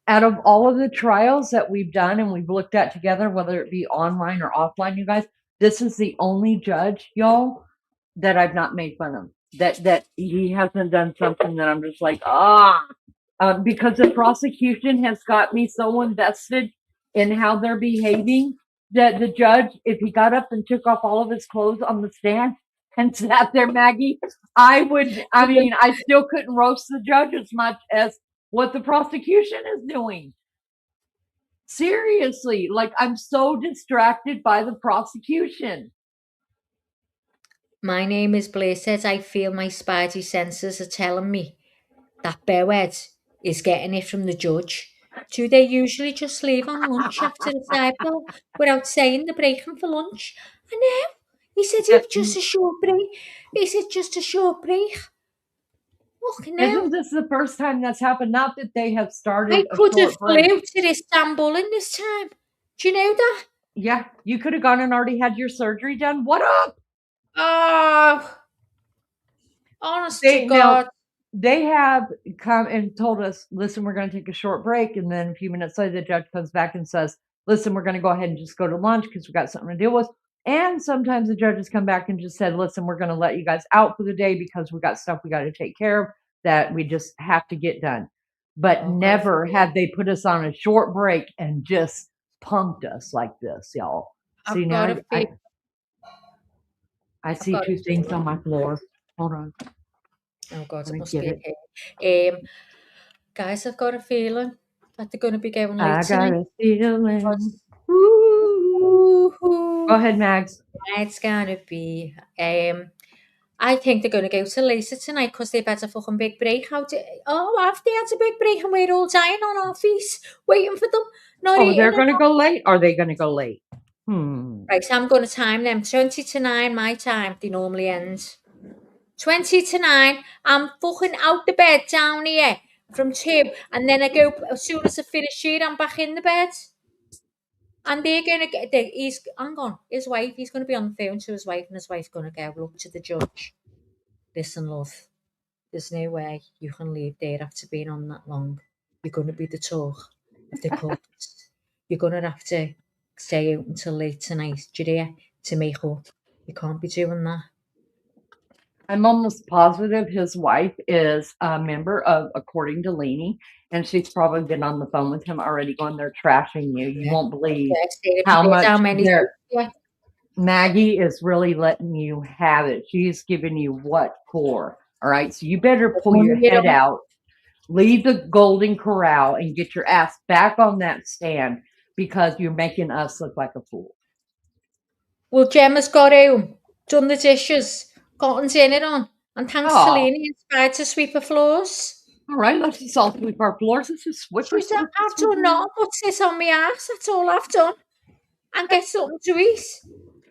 out of all of the trials that we've done and we've looked at together, whether it be online or offline, you guys, this is the only judge, y'all, that I've not made fun of. That he hasn't done something that I'm just like, because the prosecution has got me so invested in how they're behaving that the judge, if he got up and took off all of his clothes on the stand and sat there, Maggie, I still couldn't roast the judge as much as what the prosecution is doing. Seriously, like I'm so distracted by the prosecution. My name is Blair says I feel my spidey senses are telling me that Boed is getting it from the judge. Do they usually just leave on lunch after the sidebar without saying they're breaking for lunch? I know. He said Yeah, it's just a short break. He said just a short break. Fucking hell. Isn't this the first time that's happened? Not that they have I started a could have short break. flew to Istanbul in this time. Do you know that? Yeah, you could have gone and already had your surgery done. What up? Oh, honest to Now, God. they have come and told us, listen, we're going to take a short break. And then a few minutes later, the judge comes back and says, listen, we're going to go ahead and just go to lunch because we got something to deal with. And sometimes the judges come back and just said, listen, we're going to let you guys out for the day because we got stuff we got to take care of that we just have to get done. But Oh, God never forbid. have they put us on a short break and just punked us like this, y'all. See, I've now got a feeling. I see got a two things feeling. on my floor. Hold on. Oh, God, Let it me must get be it. here. Guys, I've got a feeling that they're going to be going late I got tonight. a feeling. Because Go ahead, Mags. it's going to be... I think they're going to go to later tonight because they've had a fucking big break. Have they had a big break and we're all dying on our feet waiting for them? Not Oh, eating they're at going to all. go late? Are they going to go late? Right, so I'm going to time them. 20 to 9, my time. They normally end. 20 to 9. I'm fucking out the bed down here from 2. And then I go, as soon as I finish here, I'm back in the bed. And they're going to get, hang on, his wife, he's going to be on the phone to his wife, and his wife's going to go, look to the judge. Listen, love, there's no way you can leave there after being on that long. You're going to be the talk of the court. You're going to have to stay out until late tonight, do you hear, to make up. You can't be doing that. I'm almost positive his wife is a member of According to Leanie, and she's probably been on the phone with him already going, they're trashing you. You won't believe how much Maggie is really letting you have it. She's giving you what for. All right. So you better pull your head out, leave the Golden Corral, and get your ass back on that stand because you're making us look like a fool. Well, Gemma's got home, done the dishes, gotten dinner on, and thanks to Leanie, inspired to sweep her floors. All right, let's just all sweep our floors. Let's just sweep She's I've done nothing but sit on my ass. That's all I've done, and get something to eat.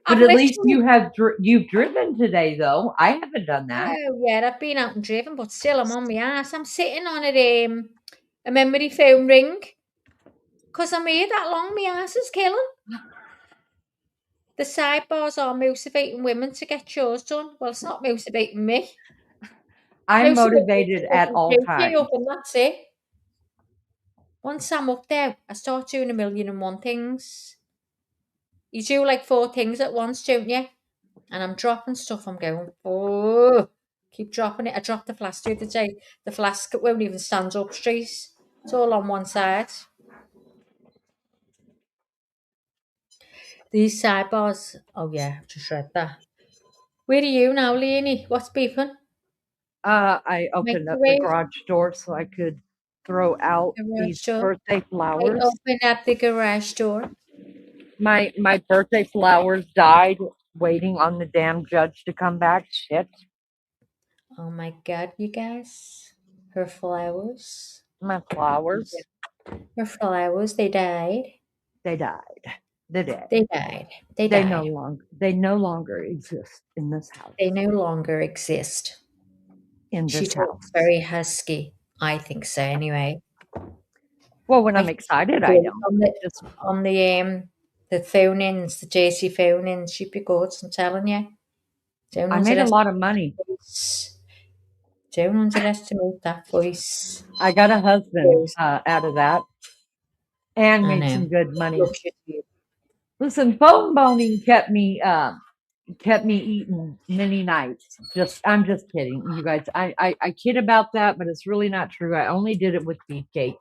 But at least you've driven today, though. I haven't done that. Oh yeah, I've been out and driven, but still I'm on my ass. I'm sitting on a memory foam ring because I'm here that long. My ass is killing. The sidebars are motivating women to get chores done. Well, it's not motivating me. I'm motivated at all times. Up and that's it. Once I'm up there, I start doing 1,000,001 things. You do like 4 things at once, don't you? And I'm dropping stuff. I'm going, oh, keep dropping it. I dropped the flask the other day. The flask won't even stand up straight. It's all on one side. These sidebars. Oh yeah, I've just read that. Where are you now, Leonie? What's beeping? I opened up the garage door so I could throw out these birthday flowers. I opened up the garage door. My birthday flowers died waiting on the damn judge to come back. Shit. Oh my God, you guys. Her flowers. My flowers. Her flowers, they died. They died. They're dead. They died. They no longer exist in this house. They no longer exist. In this She talks very husky. I think so, anyway. Well, when I'm excited, I don't. On the phone-ins, the JC phone-ins, she'd be good, I'm telling you. I made a lot of money. Don't underestimate that voice. I got a husband out of that and made some good money. Listen, phone boning kept me eating many nights. I'm just kidding, you guys. I kid about that, but it's really not true. I only did it with beefcake,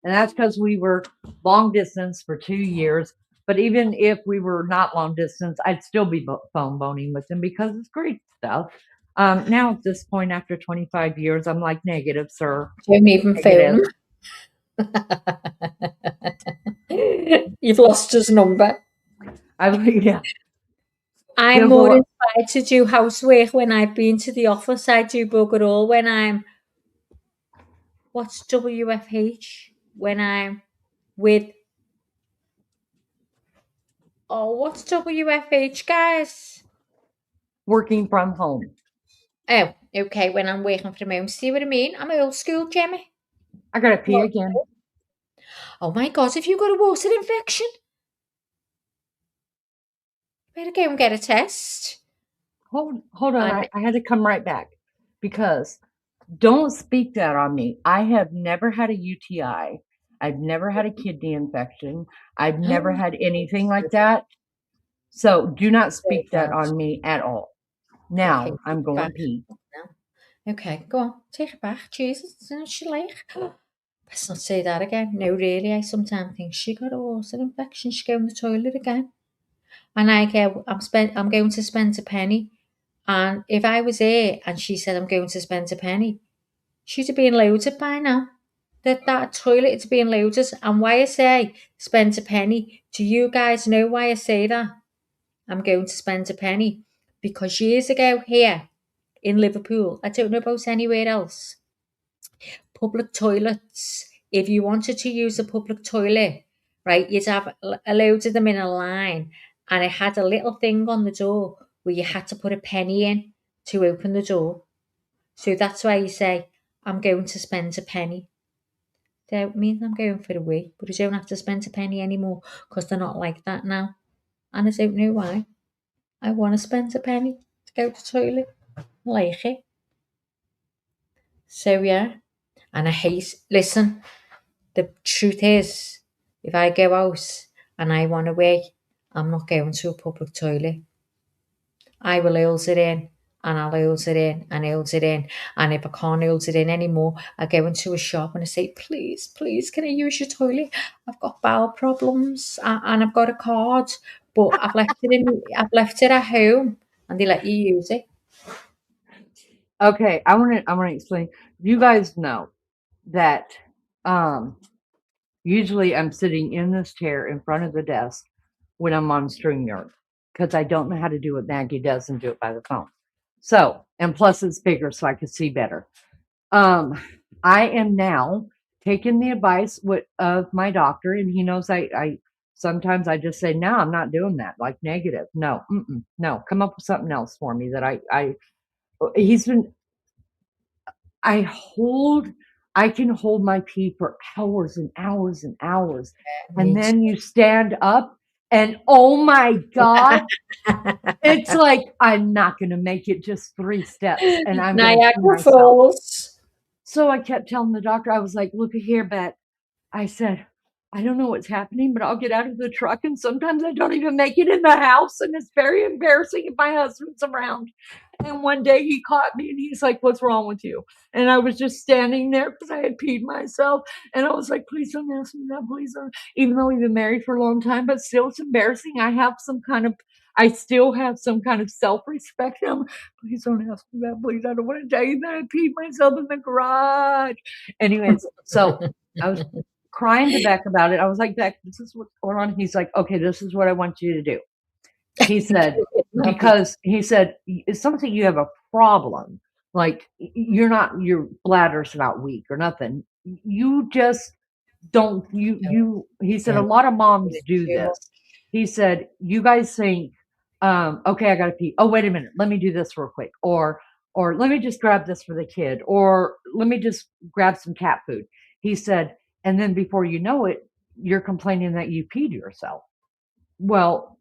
and that's because we were long distance for 2 years. But even if we were not long distance, I'd still be phone boning with him because it's great stuff. Now at this point, after 25 years, I'm like, negative, sir. Don't even phone. You've lost his number. Yeah. I'm more inspired to do housework when I've been to the office. I do bugger all when I'm... What's WFH? When I'm with, what's WFH, guys? Working from home. Oh, okay, when I'm working from home. See what I mean? I'm old school, Jimmy. I gotta pee again. Oh my God, if you got a water infection, better go and get a test. Hold on. I had to come right back because don't speak that on me. I have never had a UTI. I've never had a kidney infection. I've never had anything like that. So do not speak that on me at all. Now I'm going to pee. Okay, go on. Take it back. Jesus, isn't she like? Let's not say that again. No, really, I sometimes think she got a water infection. She go in the toilet again. And I'm going to spend a penny. And if I was here and she said I'm going to spend a penny, she'd have been loaded by now. That toilet is being loaded. And why I say spend a penny, do you guys know why I say that? I'm going to spend a penny. Because years ago here in Liverpool, I don't know about anywhere else, public toilets, if you wanted to use a public toilet, right, you'd have a load of them in a line, and it had a little thing on the door where you had to put a penny in to open the door. So that's why you say, I'm going to spend a penny. Don't mean I'm going for a wee, but you don't have to spend a penny anymore because they're not like that now. And I don't know why. I want to spend a penny to go to the toilet. I like it. So yeah. And I hate, listen, the truth is, if I go out and I want to wee, I'm not going to a public toilet. I will hold it in, and I'll hold it in, and hold it in. And if I can't hold it in anymore, I go into a shop and I say, please, please, can I use your toilet? I've got bowel problems and I've got a card, but I've left it at home, and they let you use it. Okay, I want to explain. You guys know that usually I'm sitting in this chair in front of the desk when I'm on StreamYard because I don't know how to do what Maggie does and do it by the phone. So, and plus it's bigger so I can see better. I am now taking the advice of my doctor, and he knows I sometimes I just say, no, I'm not doing that. Like negative. No, no, come up with something else for me that he's been, I can hold my pee for hours and hours and hours. And then you stand up and oh my God, it's like I'm not going to make it just 3 steps and I'm going to pee myself. Falls. So I kept telling the doctor, I was like, look at here, Bet. I said, I don't know what's happening, but I'll get out of the truck and sometimes I don't even make it in the house. And it's very embarrassing if my husband's around. And one day he caught me and he's like, what's wrong with you? And I was just standing there because I had peed myself. And I was like, please don't ask me that, please don't. Even though we've been married for a long time, but still it's embarrassing. I still have some kind of self-respect. Please don't ask me that, please. I don't want to tell you that I peed myself in the garage. Anyways, so I was crying to Beck about it. I was like, Beck, this is what's going on. He's like, okay, this is what I want you to do. He said, because he said, it's something you have a problem. Like your bladder's not weak or nothing. You just don't, he said, a lot of moms do this. He said, you guys think, okay, I gotta pee. Oh, wait a minute. Let me do this real quick. Or let me just grab this for the kid. Or let me just grab some cat food. He said, and then before you know it, you're complaining that you peed yourself. Well,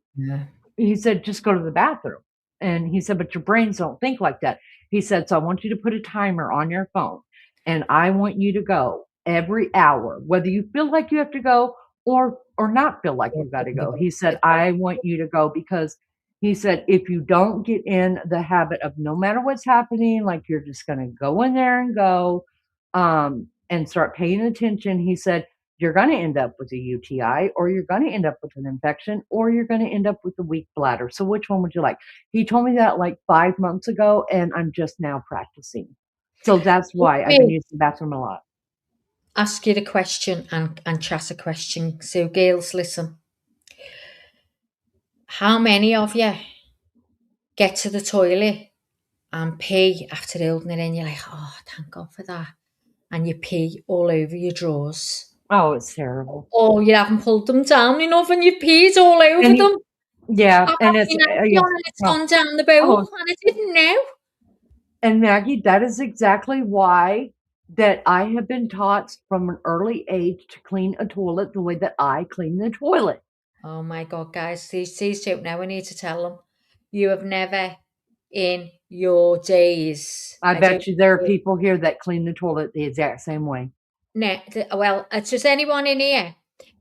he said, just go to the bathroom. And he said, but your brains don't think like that. He said, so I want you to put a timer on your phone and I want you to go every hour, whether you feel like you have to go or not feel like you've got to go. He said, I want you to go because he said, if you don't get in the habit of no matter what's happening, like you're just going to go in there and go and start paying attention. He said, you're going to end up with a UTI or you're going to end up with an infection or you're going to end up with a weak bladder. So which one would you like? He told me that like 5 months ago and I'm just now practicing. So that's why I've been using the bathroom a lot. Ask you the question and chat a question. So girls, listen. How many of you get to the toilet and pee after holding it in? You're like, oh, thank God for that. And you pee all over your drawers. Oh, it's terrible. or you haven't pulled them down enough and you've peed all over And them. yeah, I've and had it's my nanny yeah. on and it's Oh, gone down the bowl oh, and I didn't know. and Maggie, that is exactly why that I have been taught from an early age to clean a toilet the way that I clean the toilet. Oh my God, guys, these don't know. I need to tell them. You have never in your days. I I don't bet you there are people here that clean the toilet the exact same way. well, does anyone in here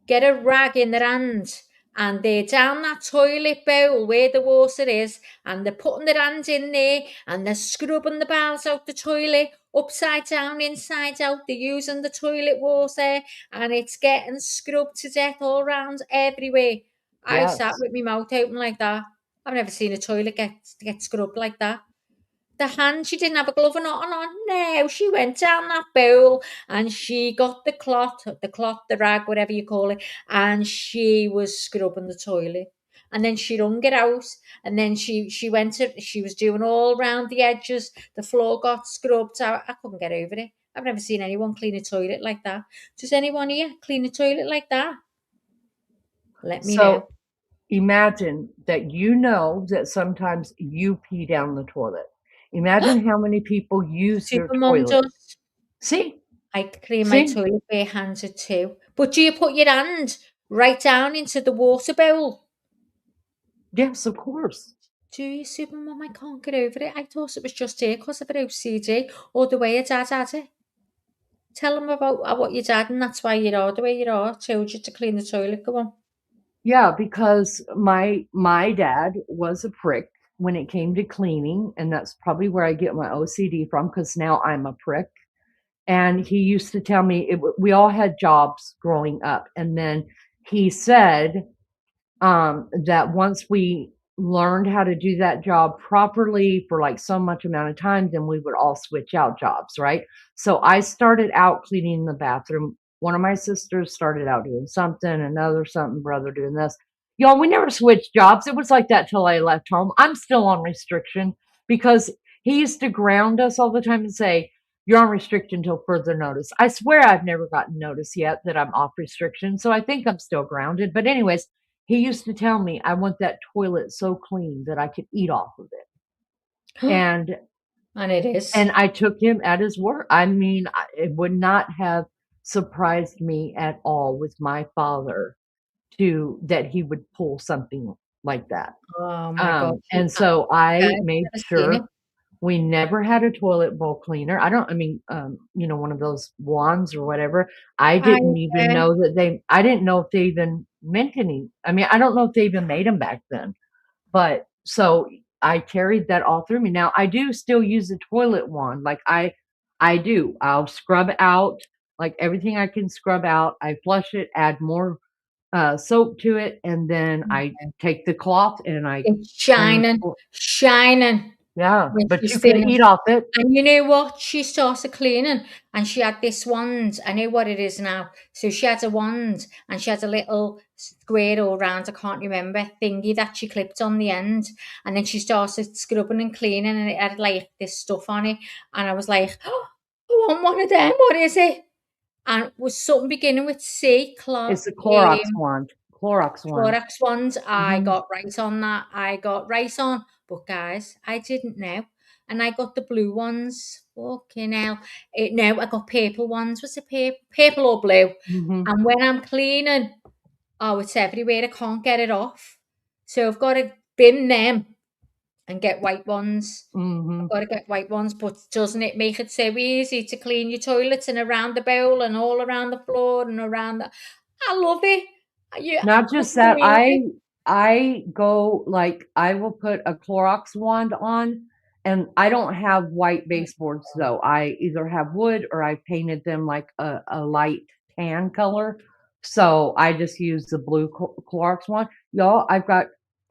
get a rag in their hand and they're down that toilet bowl where the water is and they're putting their hands in there and they're scrubbing the bowels out the toilet upside down, inside out. They're using the toilet water and it's getting scrubbed to death all around everywhere. I sat Yes. with my mouth open like that. I've never seen a toilet get scrubbed like that. The hand, she didn't have a glove or nothing on. No, she went down that bowl and she got the cloth, the rag, whatever you call it, and she was scrubbing the toilet. And then she wrung it out, and then she was doing all round the edges. The floor got scrubbed out. I couldn't get over it. I've never seen anyone clean a toilet like that. Does anyone here clean a toilet like that? Let me know. So imagine that you know that sometimes you pee down the toilet. Imagine how many people use your Supermum toilet. does. See? I clean my See? toilet bare-handed too. But do you put your hand right down into the water bowl? Yes, of course. Do you, Supermum? I can't get over it. I thought it was just here because of her OCD or the way your dad had it. Tell them about what your dad, and that's why you are the way you are, told you to clean the toilet. Go on. Yeah, because my dad was a prick when it came to cleaning, and that's probably where I get my OCD from because now I'm a prick. And he used to tell me we all had jobs growing up, and then he said that once we learned how to do that job properly for like so much amount of time, then we would all switch out jobs, right? So I started out cleaning the bathroom. One of my sisters started out doing something, another something, brother doing this. Y'all, we never switched jobs. It was like that till I left home. I'm still on restriction because he used to ground us all the time and say, "You're on restriction until further notice." I swear I've never gotten notice yet that I'm off restriction. So I think I'm still grounded. But anyways, he used to tell me, "I want that toilet so clean that I could eat off of it." And it is. and I took him at his word. I mean, it would not have surprised me at all with my father that he would pull something like that. Oh my God. And so Guys, I made never seen it. sure we never had a toilet bowl cleaner. One of those wands or whatever. I didn't even know that I didn't know if they even meant any. I mean, I don't know if they even made them back then. But so I carried that all through me. Now I do still use the toilet wand. Like I do. I'll scrub out like everything I can scrub out. I flush it, add more soap to it, and then I take the cloth and I It's clean. shining Yeah, when but she's you can finished. eat off it. And you know what? She started cleaning and she had this wand. I know what it is now. So she had a wand and she had a little square or round, I can't remember, thingy that she clipped on the end. And then she started scrubbing and cleaning and it had like this stuff on it. And I was like, oh, I want one of them. What is it? And it was something beginning with C. It's a Clorox wand. Clorox wand. Clorox ones. I Mhm. got right on that. I got right on. But guys, I didn't know. And I got the blue ones. Fucking hell. No, I got purple ones. Was it purple or blue? Mhm. And when I'm cleaning, oh, it's everywhere. I can't get it off. So I've got to bin them and get white ones. Mhm. I've got to get white ones. But doesn't it make it so easy to clean your toilets and around the bowl and all around the floor and around the... I love it. I Not just couldn't that, believe it. I go like I will put a Clorox wand on, and I don't have white baseboards though. I either have wood or I painted them like a light tan color. So I just use the blue Clorox wand. Y'all,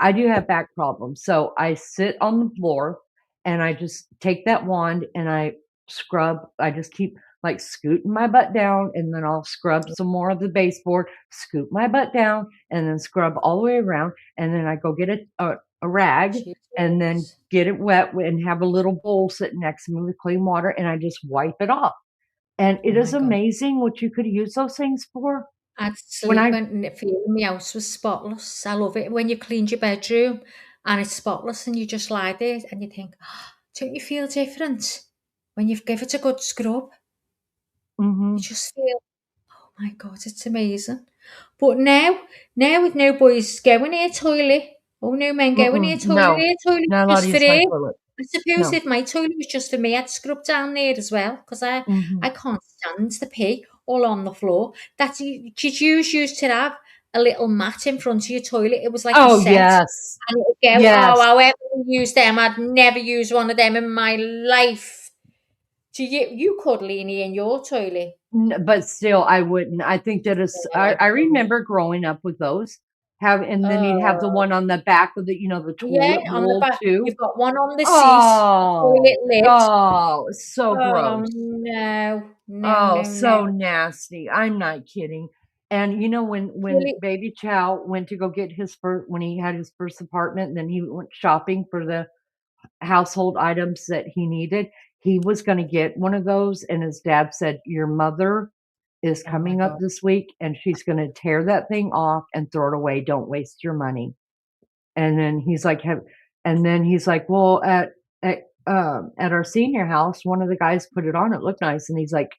I do have back problems. So I sit on the floor and I just take that wand and I scrub. I just keep like scooting my butt down and then I'll scrub some more of the baseboard, scoot my butt down, and then scrub all the way around. And then I go get a rag and then get it wet and have a little bowl sitting next to me with clean water and I just wipe it off. And it Oh is my God. amazing what you could use those things for. I'd When sleep I and feel my house was spotless. I love it when you cleaned your bedroom and it's spotless and you just lie there and you think, don't you feel different when you've given it a good scrub? You Mhm. just feel, oh my God, it's amazing. But now with no boys going near toilet, or no men going near toilet, No, their toilet's not allowed to just for use my them. toilet. I suppose No. if my toilet was just for me, I'd scrub down there as well because I Mhm. can't stand the pee all on the floor. Did you used to have a little mat in front of your toilet? It was like a Oh, set, yes. and it would go. Oh, Yes. however you use them, I'd never use one of them in my life. Do you cuddly in your toilet? But still, I wouldn't. I think that is. I, Oh, I remember growing up with those. And then you'd have the oh. one on the back of the Yeah, toilet on the bowl back. too. You've got one on the seat, the Oh, toilet lid. oh, so Oh gross. no, no, Oh, no, no. so nasty. I'm not kidding. And when Really, Baby Chow went to go get his first, when he had his first apartment, and then he went shopping for the household items that he needed, he was going to get one of those, and his dad said, "Your mother is oh my coming up God. this week, and she's going to tear that thing off and throw it away. Don't waste your money." And then he's like, "Well, at our senior house, one of the guys put it on. It looked nice." And he's like,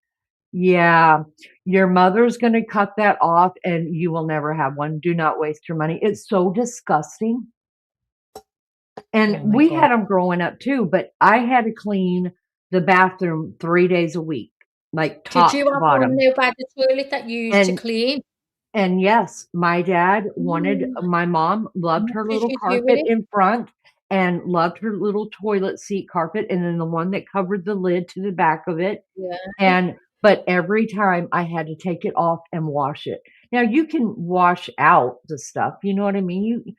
"Yeah, your mother's going to cut that off, and you will never have one. Do not waste your money." It's so disgusting. And Oh my we God. had them growing up too, but I had to clean the bathroom 3 days a week, like Did you top to have one bottom. there by the toilet that you used to And clean? and yes, my dad wanted Mm, my mom loved what her did little you do with carpet it? in front and loved her little toilet seat carpet, and then the one that covered the lid to the back of it. Yeah. And but every time I had to take it off and wash it. Now you can wash out the stuff, you know what I mean?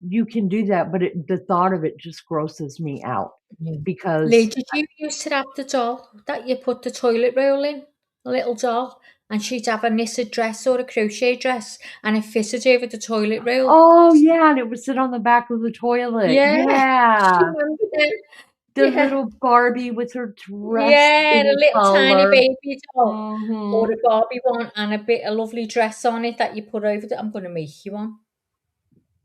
You can do that, but the thought of it just grosses me out Yeah. Lee, because did you used to have the doll that you put the toilet roll in? A little doll, and she'd have a knitted dress or a crochet dress, and it fitted over the toilet roll. oh yeah, and it would sit on the back of the toilet. Yeah, do you Yeah. remember them? The Yeah. little Barbie with her dress Yeah, the in little tiny color. baby doll or Mhm. the Barbie one and a lovely dress on it that you put over the I'm gonna make you one.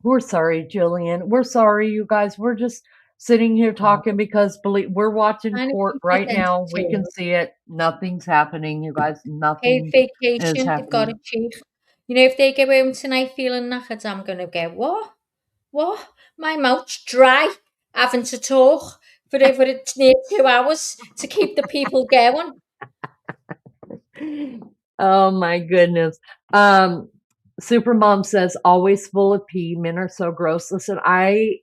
We're sorry, Jillian. We're sorry, you guys. We're just sitting here Oh, talking because believe we're watching trying to court keep it right now. We can entertained. see it. Nothing's happening, you guys. Paid Nothing is vacation, they've got a happening. chief. You know, if they go home tonight feeling knackered, I'm gonna go, "What? What? My mouth's dry, having to talk for it near 2 hours to keep the people going." Oh my goodness. Um, Supermom says always full of pee. Men are so gross. Listen, I've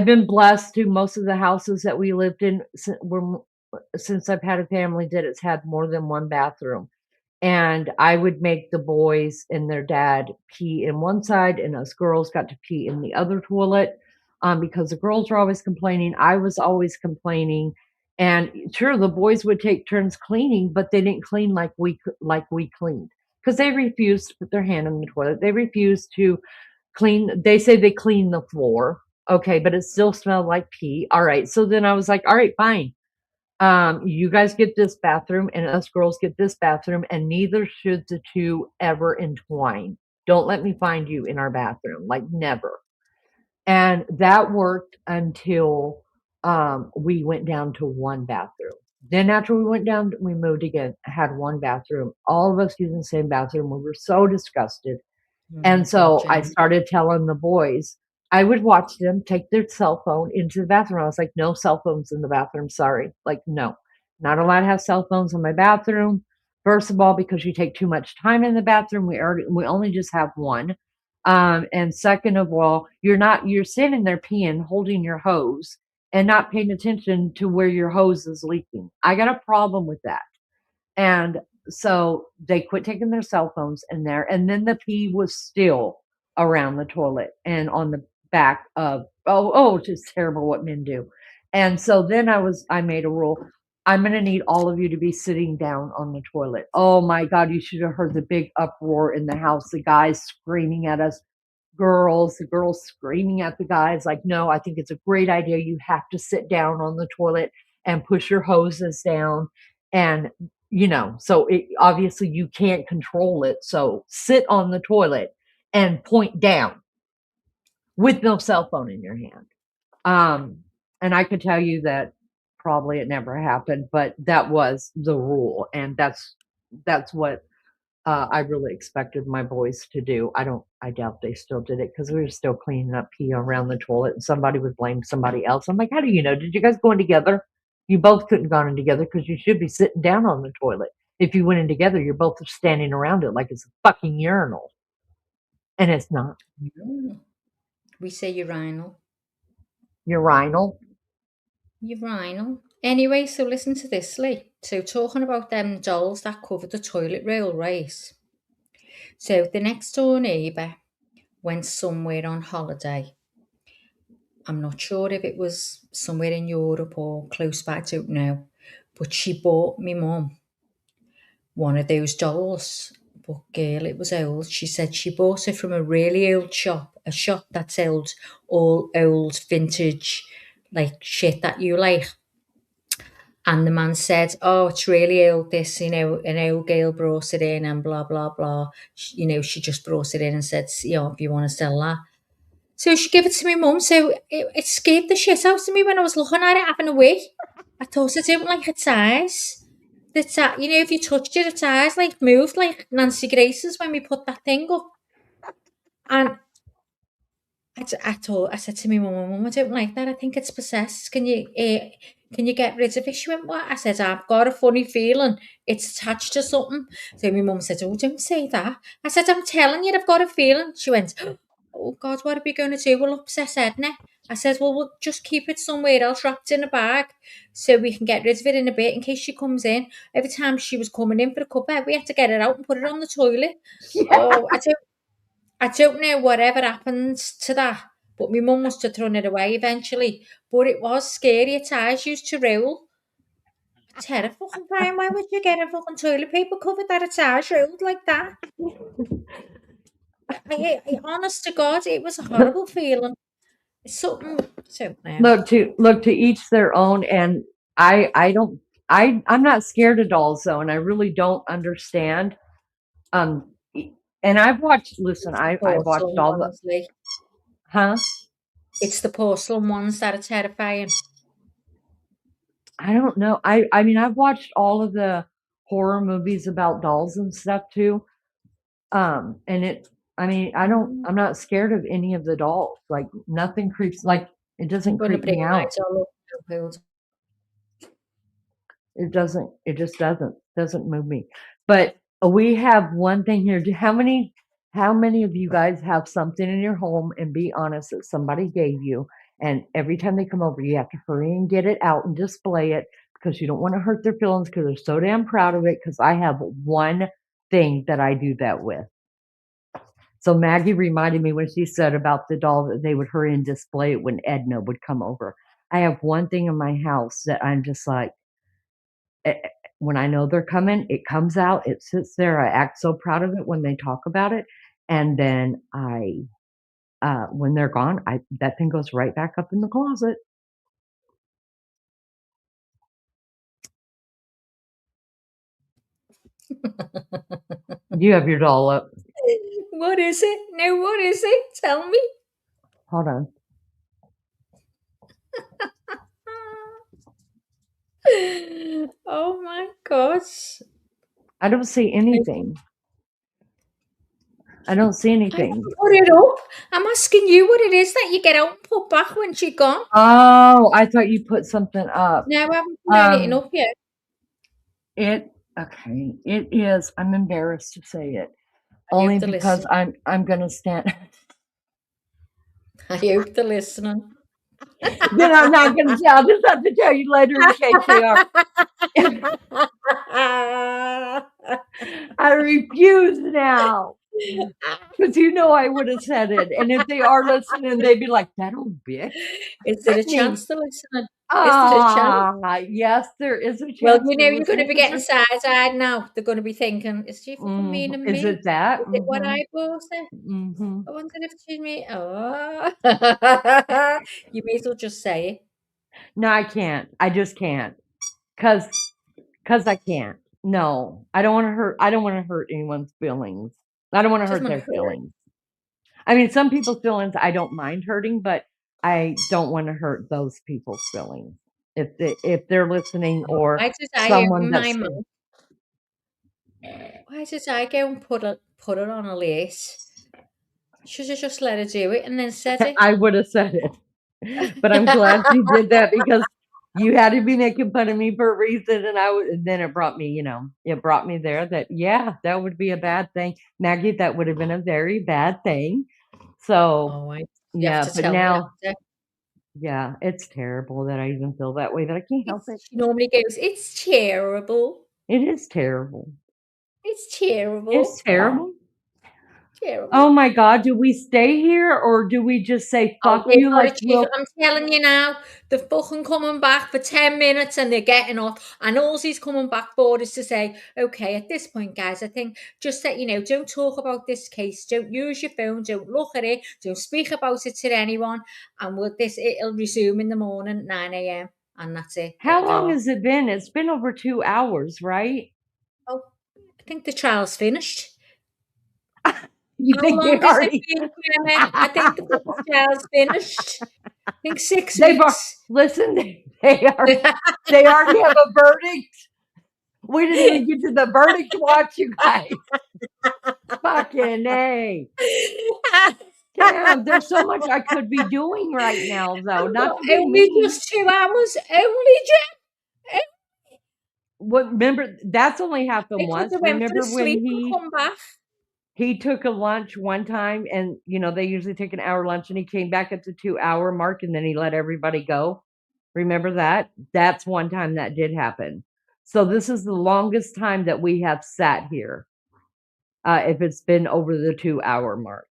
been blessed to most of the houses that we lived in since I've had a family that it's had more than one bathroom. And I would make the boys and their dad pee in one side, and us girls got to pee in the other toilet because the girls were always complaining. I was always complaining. And sure, the boys would take turns cleaning, but they didn't clean like we cleaned because they refused to put their hand in the toilet. They refused to clean. They say they clean the floor. Okay, but it still smelled like pee. All right. So then I was like, all right, fine. You guys get this bathroom and us girls get this bathroom, and neither should the two ever entwine. Don't let me find you in our bathroom, like never. And that worked until we went down to one bathroom. Then after we went down, we moved again, had one bathroom. All of us using the same bathroom. We were so disgusted. Oh my And God, so I Jen. started telling the boys, I would watch them take their cell phone into the bathroom. I was like, no cell phones in the bathroom. Sorry. Like, no, not allowed to have cell phones in my bathroom. First of all, because you take too much time in the bathroom. We only just have one. And second of all, you're sitting there peeing, holding your hose and not paying attention to where your hose is leaking. I got a problem with that. And so they quit taking their cell phones in there. And then the pee was still around the toilet and on the back of, it's just terrible what men do. And so then I made a rule. I'm going to need all of you to be sitting down on the toilet. Oh my God, you should have heard the big uproar in the house. The guys screaming at us, the girls screaming at the guys, like, no, I think it's a great idea. You have to sit down on the toilet. and push your hoses down. And, so obviously you can't control it. So sit on the toilet and point down with no cell phone in your hand. And I could tell you that probably it never happened, but that was the rule. And that's what I really expected my boys to do. I doubt they still did it because we were still cleaning up pee around the toilet and somebody would blame somebody else. I'm like, how do you know? Did you guys go in together? You both couldn't have gone in together because you should be sitting down on the toilet. If you went in together, you're both standing around it like it's a fucking urinal. And it's not. We say urinal. Urinal. Urinal. Anyway, so listen to this, Lee. So talking about them dolls that covered the toilet roll, right? So the next door neighbour went somewhere on holiday. I'm not sure if it was somewhere in Europe or close by, I don't know. But she bought me mum one of those dolls. But girl, it was old. She said she bought it from a really old shop, a shop that sells all old vintage, like shit that you like. And the man said, oh, it's really old, this, an old girl brought it in and blah, blah, blah. She just brought it in and said, if you want to sell that. So she gave it to my mum. So it scared the shit out of me when I was looking at it having a wee. I thought I didn't like its eyes. If you touched it, its eyes like moved like Nancy Grace's when we put that thing up. And I said to my mum, I don't like that. I think it's possessed. Can you get rid of it? She went, what? I said, I've got a funny feeling it's attached to something. So my mum said, oh, don't say that. I said, I'm telling you, I've got a feeling. She went, oh God, what are we going to do? We'll upset Edna. I said, well, we'll just keep it somewhere else wrapped in a bag so we can get rid of it in a bit in case she comes in. Every time she was coming in for a cuppa, we had to get it out and put it on the toilet. Oh, I don't know whatever happens to that, but my mum must have thrown it away eventually. But it was scary. Its eyes used to roll. Terrifying, Brian. Why would you get a fucking toilet paper cover that its eyes rolled like that? Honest to God, it was a horrible feeling. It's something. So now. Look to each their own. And I'm not scared of dolls though, and I really don't understand. And I've watched. Listen, I watched all the. Honestly. Huh? It's the porcelain ones that are terrifying. I don't know. I mean, I've watched all of the horror movies about dolls and stuff too. And I'm not scared of any of the dolls. Like nothing creeps. Like it doesn't creep me out. It doesn't. It just doesn't move me. But we have one thing here. How many of you guys have something in your home and be honest that somebody gave you, and every time they come over, you have to hurry and get it out and display it because you don't want to hurt their feelings because they're so damn proud of it. Because I have one thing that I do that with. So Maggie reminded me when she said about the doll that they would hurry and display it when Edna would come over. I have one thing in my house that I'm just like, when I know they're coming, it comes out, it sits there. I act so proud of it when they talk about it. And then when they're gone, that thing goes right back up in the closet. You have your doll up. What is it? No, what is it? Tell me. Hold on. Oh my gosh. I don't see anything. I don't see anything. Put it up. I'm asking you what it is that you get out and put back when she's gone. Oh, I thought you put something up. No, I haven't put anything up yet. It is. I'm embarrassed to say it. Only because I'm gonna stand. I hope they're listening. Then I'm not gonna tell. I'll just have to tell you later in case they are. I refuse now. Because I would have said it. And if they are listening, they'd be like, that old bitch. Is there a chance they're listening? Is there a chance? Yes, there is a chance. Well, you're going to be getting side-eyed now. They're going to be thinking, is she fucking meaning me? Is it that? Is it what I bought it? I wonder if she's me. Oh. You may as well just say it. No, I can't. I just can't. Cause I can't. No. I don't want to hurt anyone's feelings. I don't want to Doesn't hurt want their to hurt. feelings. I mean, some people's feelings I don't mind hurting, but I don't want to hurt those people's feelings. If they're listening or Why did I someone open my that's mouth? Why did I go and put it on a list? Should have just let her do it and then said it. I would have said it. But I'm glad you did that because you had to be making fun of me for a reason, and then it brought me, it brought me there that yeah, that would be a bad thing, Maggie. That would have been a very bad thing. So You have yeah, to but tell me now, after. yeah, it's terrible that I even feel that way, but I can't help it. She normally goes, "It's terrible. It is terrible. It's terrible. It's terrible. Terrible." Oh my God, do we stay here or do we just say Oh, fuck they've you got a like chicken. we'll? I'm telling you now, they're fucking coming back for 10 minutes and they're getting off. And all he's coming back for is to say, okay, at this point, guys, I think just that, don't talk about this case. Don't use your phone. Don't look at it. Don't speak about it to anyone. And it'll resume in the morning, 9 a.m. And that's it. How They're long off. has it been? It's been over 2 hours, right? Oh, I think the trial's finished. You How think they long has it already? been, Gemma? I think the fucking trial's finished. I think 6 They've weeks. listen. They already have a verdict. We didn't even get to the verdict watch, you guys. Fucking A. Damn, there's so much I could be doing right now, though. Not to be Only mean. just 2 hours. Only just. Remember, that's only happened They could once. have went for a Remember when sleep and come back. he took a lunch one time, and they usually take an hour lunch, and he came back at the 2 hour mark, and then he let everybody go. Remember that? That's one time that did happen. So this is the longest time that we have sat here, if it's been over the 2 hour mark.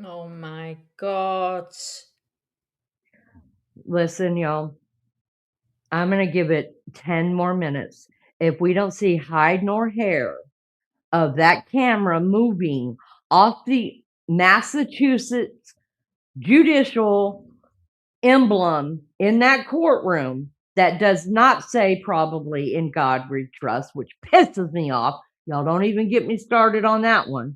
Oh my God. Listen, y'all, I'm going to give it 10 more minutes. If we don't see hide nor hair of that camera moving off the Massachusetts judicial emblem in that courtroom that does not say probably in God we trust, which pisses me off. Y'all don't even get me started on that one.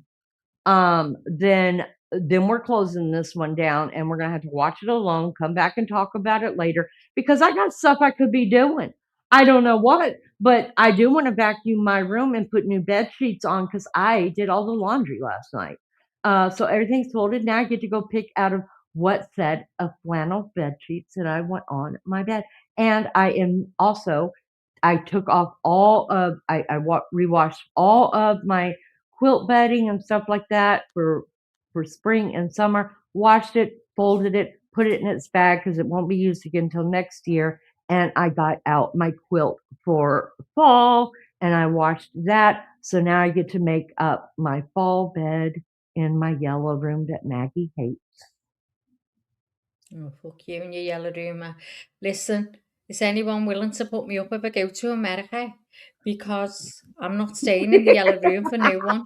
Then we're closing this one down and we're gonna have to watch it alone, come back and talk about it later because I got stuff I could be doing. I don't know what, but I do want to vacuum my room and put new bed sheets on because I did all the laundry last night. So everything's folded. Now I get to go pick out of what set of flannel bed sheets that I want on my bed. And I took off I rewashed all of my quilt bedding and stuff like that for spring and summer. Washed it, folded it, put it in its bag because it won't be used again until next year. And I got out my quilt for fall and I washed that. So now I get to make up my fall bed in my yellow room that Maggie hates. Oh, fuck you and your yellow room. Listen, is anyone willing to put me up if I go to America? Because I'm not staying in the yellow room for no one.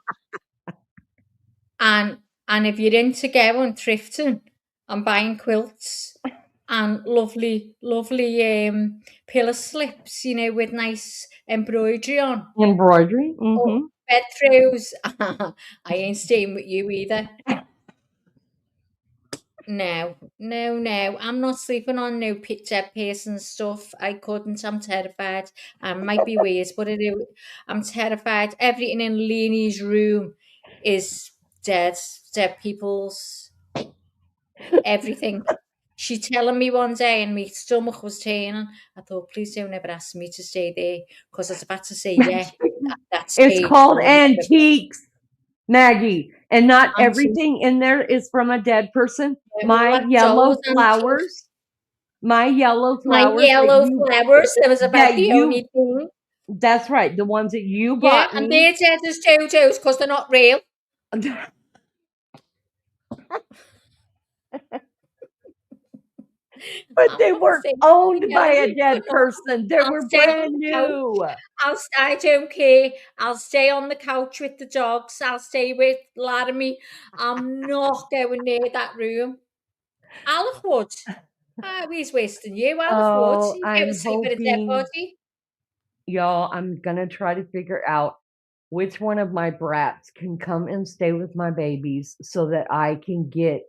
And if you're into going thrifting and buying quilts and lovely pillow slips, with nice embroidery on. Embroidery? Oh, bed throws. I ain't staying with you either. No. I'm not sleeping on no dead person stuff. I couldn't. I'm terrified. I might be weird, but I'm terrified. Everything in Leanie's room is dead people's. Everything. She telling me one day and my stomach was turning. I thought, please don't ever ask me to stay there because I was about to say, yeah, that It's stage. called antiques, Maggie, and not Antique. everything in there is from a dead person. Yeah, My well, that's yellow always antique. flowers, my yellow My flowers yellow flowers, that was about that the you, only thing. that's right, the ones that you Yeah, bought and me. they're dead as Jojo's because they're not real. But they weren't owned by a dead person. They were brand new. I don't care. I'll stay on the couch with the dogs. I'll stay with Laramie. I'm not going near that room. Alec would. Ah, he's worse than you. I would. Oh, You go and I'm sleep with a dead hoping, body. y'all, I'm gonna try to figure out which one of my brats can come and stay with my babies so that I can get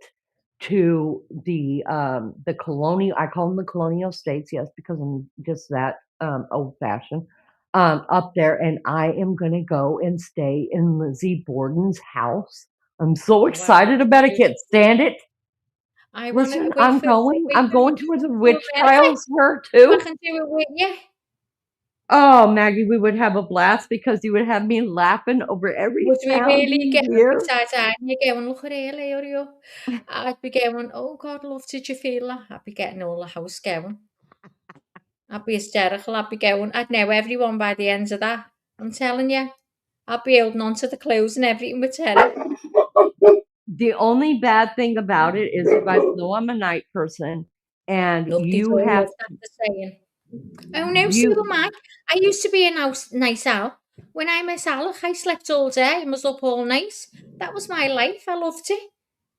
to the colonial, I call them the colonial states, yes, because I'm just that old fashioned. Up there, and I am gonna go and stay in Lizzie Borden's house. I'm so Oh, I want excited about it, to. can't stand it. I want to Listen, wait for I'm you going to to the to witch America trials her so I too. can do it with you. Oh, Maggie, we would have a blast because you would have me laughing over every Would we sound really you get hear. besides you going, look at here, Leo? I'd be going, oh God, love, did you feel that? I'd be getting all the house going. I'd be hysterical. I'd be going, I'd know everyone by the end of that. I'm telling you. I'd be holding on to the clothes and everything with terror. The only bad thing about it is you guys know I'm a night person and Nobody you don't have love that for saying. Oh no, so you am I. I used to be a nice owl. When I miss Alec, I slept all day and was up all night. That was my life. I loved it.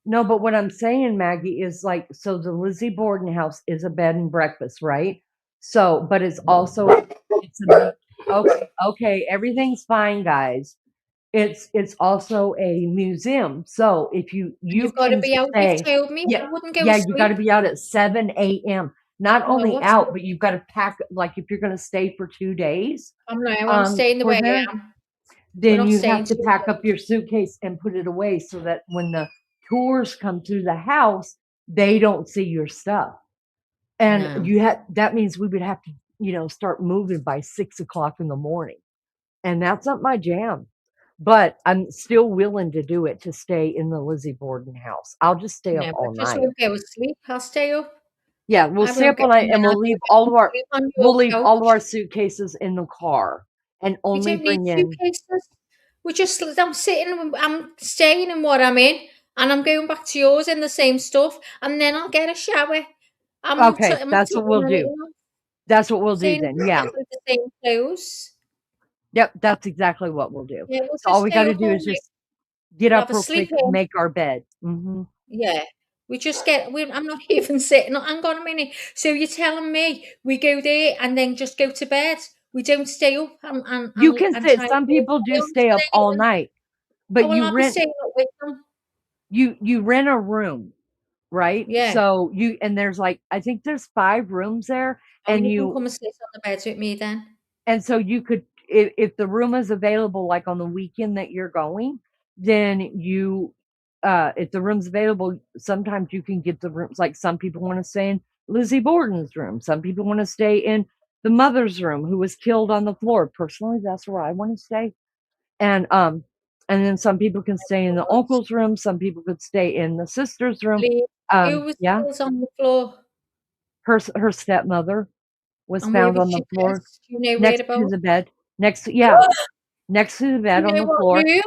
no, but what I'm saying, Maggie, is like so the Lizzie Borden house is a bed and breakfast, right? So, but it's also it's a okay, everything's fine, guys. It's also a museum. So if And you you've got to can be out, you've stay, told me. yeah, I wouldn't go to yeah, you got to sleep. be out at 7 a.m. Not No, only out, but you've got to pack like if you're going to stay for 2 days, I'm no, I'm staying the for way there, I am. We're then not you staying have to too pack late. up your suitcase and put it away so that when the tours come through the house, they don't see your stuff. And No, that means we would have to, start moving by 6 o'clock in the morning. And that's not my jam. But I'm still willing to do it to stay in the Lizzie Borden house. I'll just stay no, up I all just night. won't go to sleep. I'll stay up. Yeah, we'll I stay won't up get, all night and and then I'll go back and sleep on we'll your leave all of couch. our suitcases in the car and We only don't need bring in. suitcases. I'm sitting, I'm staying in what I'm in, and I'm going back to yours in the same stuff, and then I'll get a shower. Okay, I'm not that's taking what we'll do. anything off. That's what we'll do Staying then. Yeah. exactly the same clothes. Yep, that's exactly what we'll do. Yeah, we'll So all just we stay got to up do all is night. just get We'll up have a real sleep quick and in. make our bed. Hmm. Yeah. I'm not even sitting. Hang on a minute. So you're telling me we go there and then just go to bed? We don't stay up You can and sit. try and Some people do carry on stay up all staying? night, Oh, but well, I'll be staying up with them. you rent a room, right? Yeah. So and there's like I think there's 5 rooms there, Oh, and you can come and sit on the bed with me then. so you could if the room is available like on the weekend that you're going, then if the room's available, sometimes you can get the rooms. Like some people want to stay in Lizzie Borden's room, some people want to stay in the mother's room who was killed on the floor. Personally, that's where I want to stay. And then some people can stay in the But uncle's room, some people could stay in the sister's room. Lee, who was Yeah, killed on the floor? her stepmother was And where found was on she the floor placed? Do you know where next to about? the bed. Next to the Do bed you on know the what floor. room?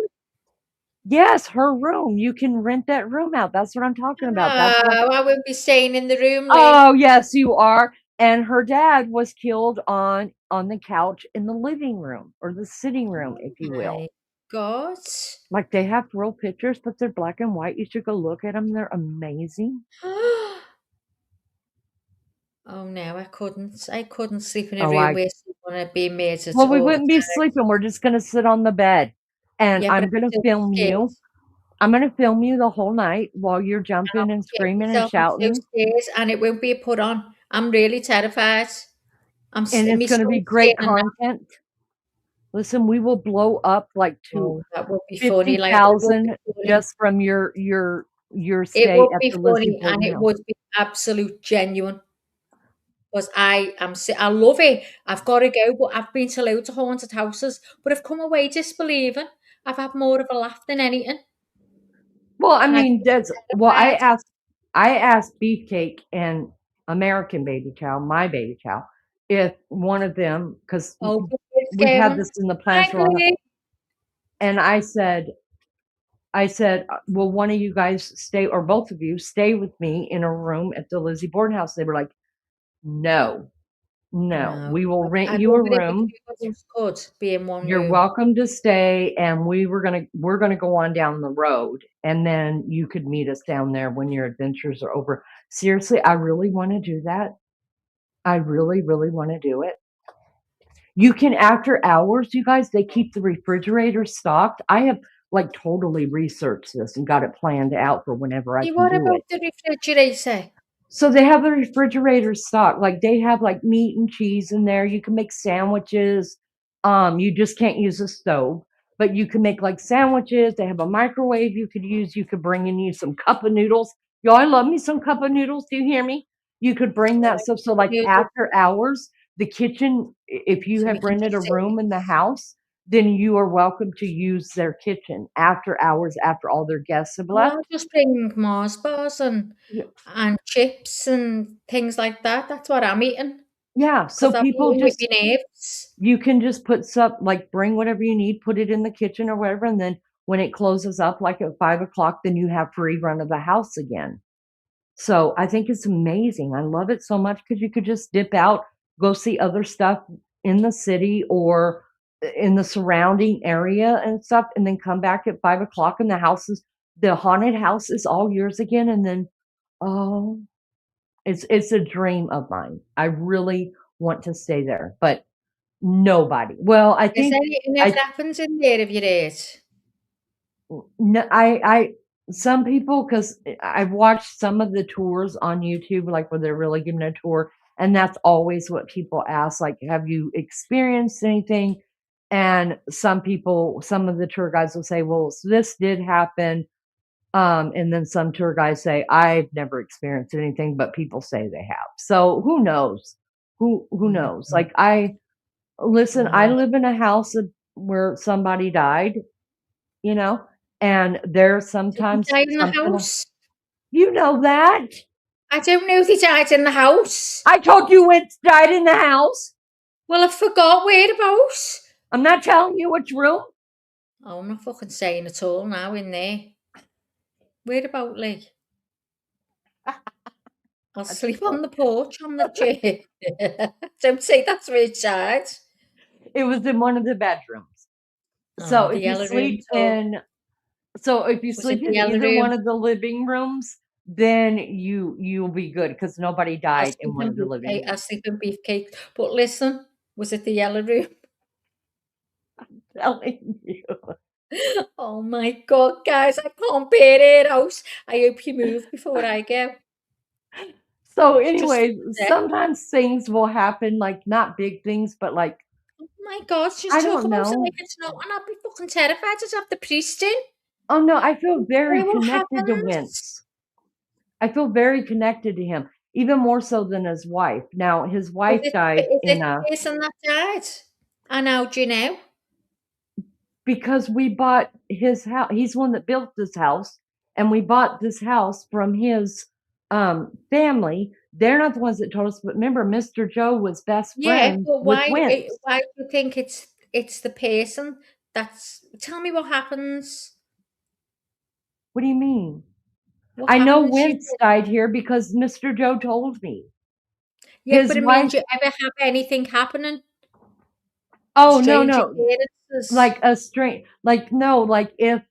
Yes, her room. You can rent that room out. That's what I'm talking about. Oh, I won't be staying in the room, Lee. Oh, yes, you are. And her dad was killed on the couch in the living room or the sitting room, Oh if you will. my God. Like they have real pictures, but they're black and white. You should go look at them. They're amazing. Oh no, I couldn't. I couldn't sleep in a Oh, room where someone had been murdered well, we all the wouldn't be time. sleeping. We're just gonna sit on the bed, and Yeah, but I'm I'm gonna still film scared. you. I'm gonna film you the whole night while you're And I'll jumping be and shitting screaming and myself. I'm so shouting, scared, and it won't be put on. I'm really terrified. and it's My gonna be stomach's great turning now. content. Listen, we will blow up like to Oh, that would be funny. Like it would be 50,000 funny. just from your It stay would at be the Lizzie funny, and Borden it house. would be absolute genuine. Because I love it. I've got to go, but I've been to loads of haunted houses, but I've come away disbelieving. I've had more of a laugh than anything, Well, I and I mean, just that's well, terrified. I asked Beefcake and American Baby Cow, my baby cow, if one of them, because Oh, but it's we've had going. this in the Hi, plans for a long, Glee. and I said, will one of you guys stay, or both of you stay with me in a room at the Lizzie Borden house? They were like, no. No, No. we will rent I you a wondered if room. you could be in one You're room. welcome to stay, and we're gonna go on down the road, and then you could meet us down there when your adventures are over. Seriously, I really want to do that. I really, really want to do it. You can after hours, you guys, they keep the refrigerator stocked. I have like totally researched this and got it planned out for whenever I Hey, can what do about it. the refrigerator? So they have the refrigerator stocked. Like they have like meat and cheese in there. You can make sandwiches. You just can't use a stove, but you can make like sandwiches. They have a microwave you could use. You could bring in you some cup of noodles. Y'all, I love me some cup of noodles. Do you hear me? You could bring that stuff. So like Noodle, after hours, the kitchen, if you so we have can rented a just sit. room in the house, then you are welcome to use their kitchen after hours, after all their guests have Well, left. I'll just bring Mars bars and chips and things like that. That's what I'm eating Yeah. So because I'm people eating with just, my nerves. you can just put some, like bring whatever you need, put it in the kitchen or whatever, and then when it closes up, like at 5 o'clock, then you have free run of the house again. So I think it's amazing. I love it so much because you could just dip out, go see other stuff in the city or in the surrounding area and stuff, and then come back at 5 o'clock, and the haunted house is all yours again. And then, oh, it's a dream of mine. I really want to stay there, but nobody. Well, I Is think anything I ever happens in there if you ate? no, some people, because I've watched some of the tours on YouTube, like where they're really giving a tour, and that's always what people ask, like, have you experienced anything? And some people, some of the tour guides will say, well, this did happen. And then some tour guides say, I've never experienced anything, but people say they have. So who knows? Who knows? Mhm. Like listen, I Oh, live in a house where somebody died, you know, and there's did he sometimes die in the something, house? you know that. I don't know if he died in the house. I told you it died in the house. Well, I forgot whereabouts. I'm not telling you which room. Oh, I'm not fucking saying at all now in there. Whereabout, Lee? I'll sleep on the porch on the chair. Don't say that's which side. It was in one of the bedrooms. So Oh, the if you yellow room. sleep in, so if you Was it sleep the in yellow either one room? of the living rooms, then you'll be good because nobody I'll died in sleep one in of the living beefcake. I'll rooms. sleep in beefcake. But listen, was it the yellow room? Telling you. Oh my God, guys, I can't bear it house. I hope you move before I go. So Just anyway, there. sometimes things will happen, like not big things, but like Oh my God, I just talk don't about it know. like it's not, and I'd be fucking terrified to have the priest in. Oh no, I feel very Hey, what connected to happens? Wince. I feel very connected to him, even more so than his wife. Now, his wife died Is it in the person that died? And how do you know? because we bought his house. He's the one that built this house, and we bought this house from his family. They're not the ones that told us, but remember, Mr. Joe was best Yeah, friends but with Wince. why do you think it's the person that's tell me what happens. What do you mean? What I know happens? Wince died here because Mr. Joe told me. Yeah, His but I mean, wife, do you ever have anything happening? oh no, Strange no, occurrences? like a strange, like no, like if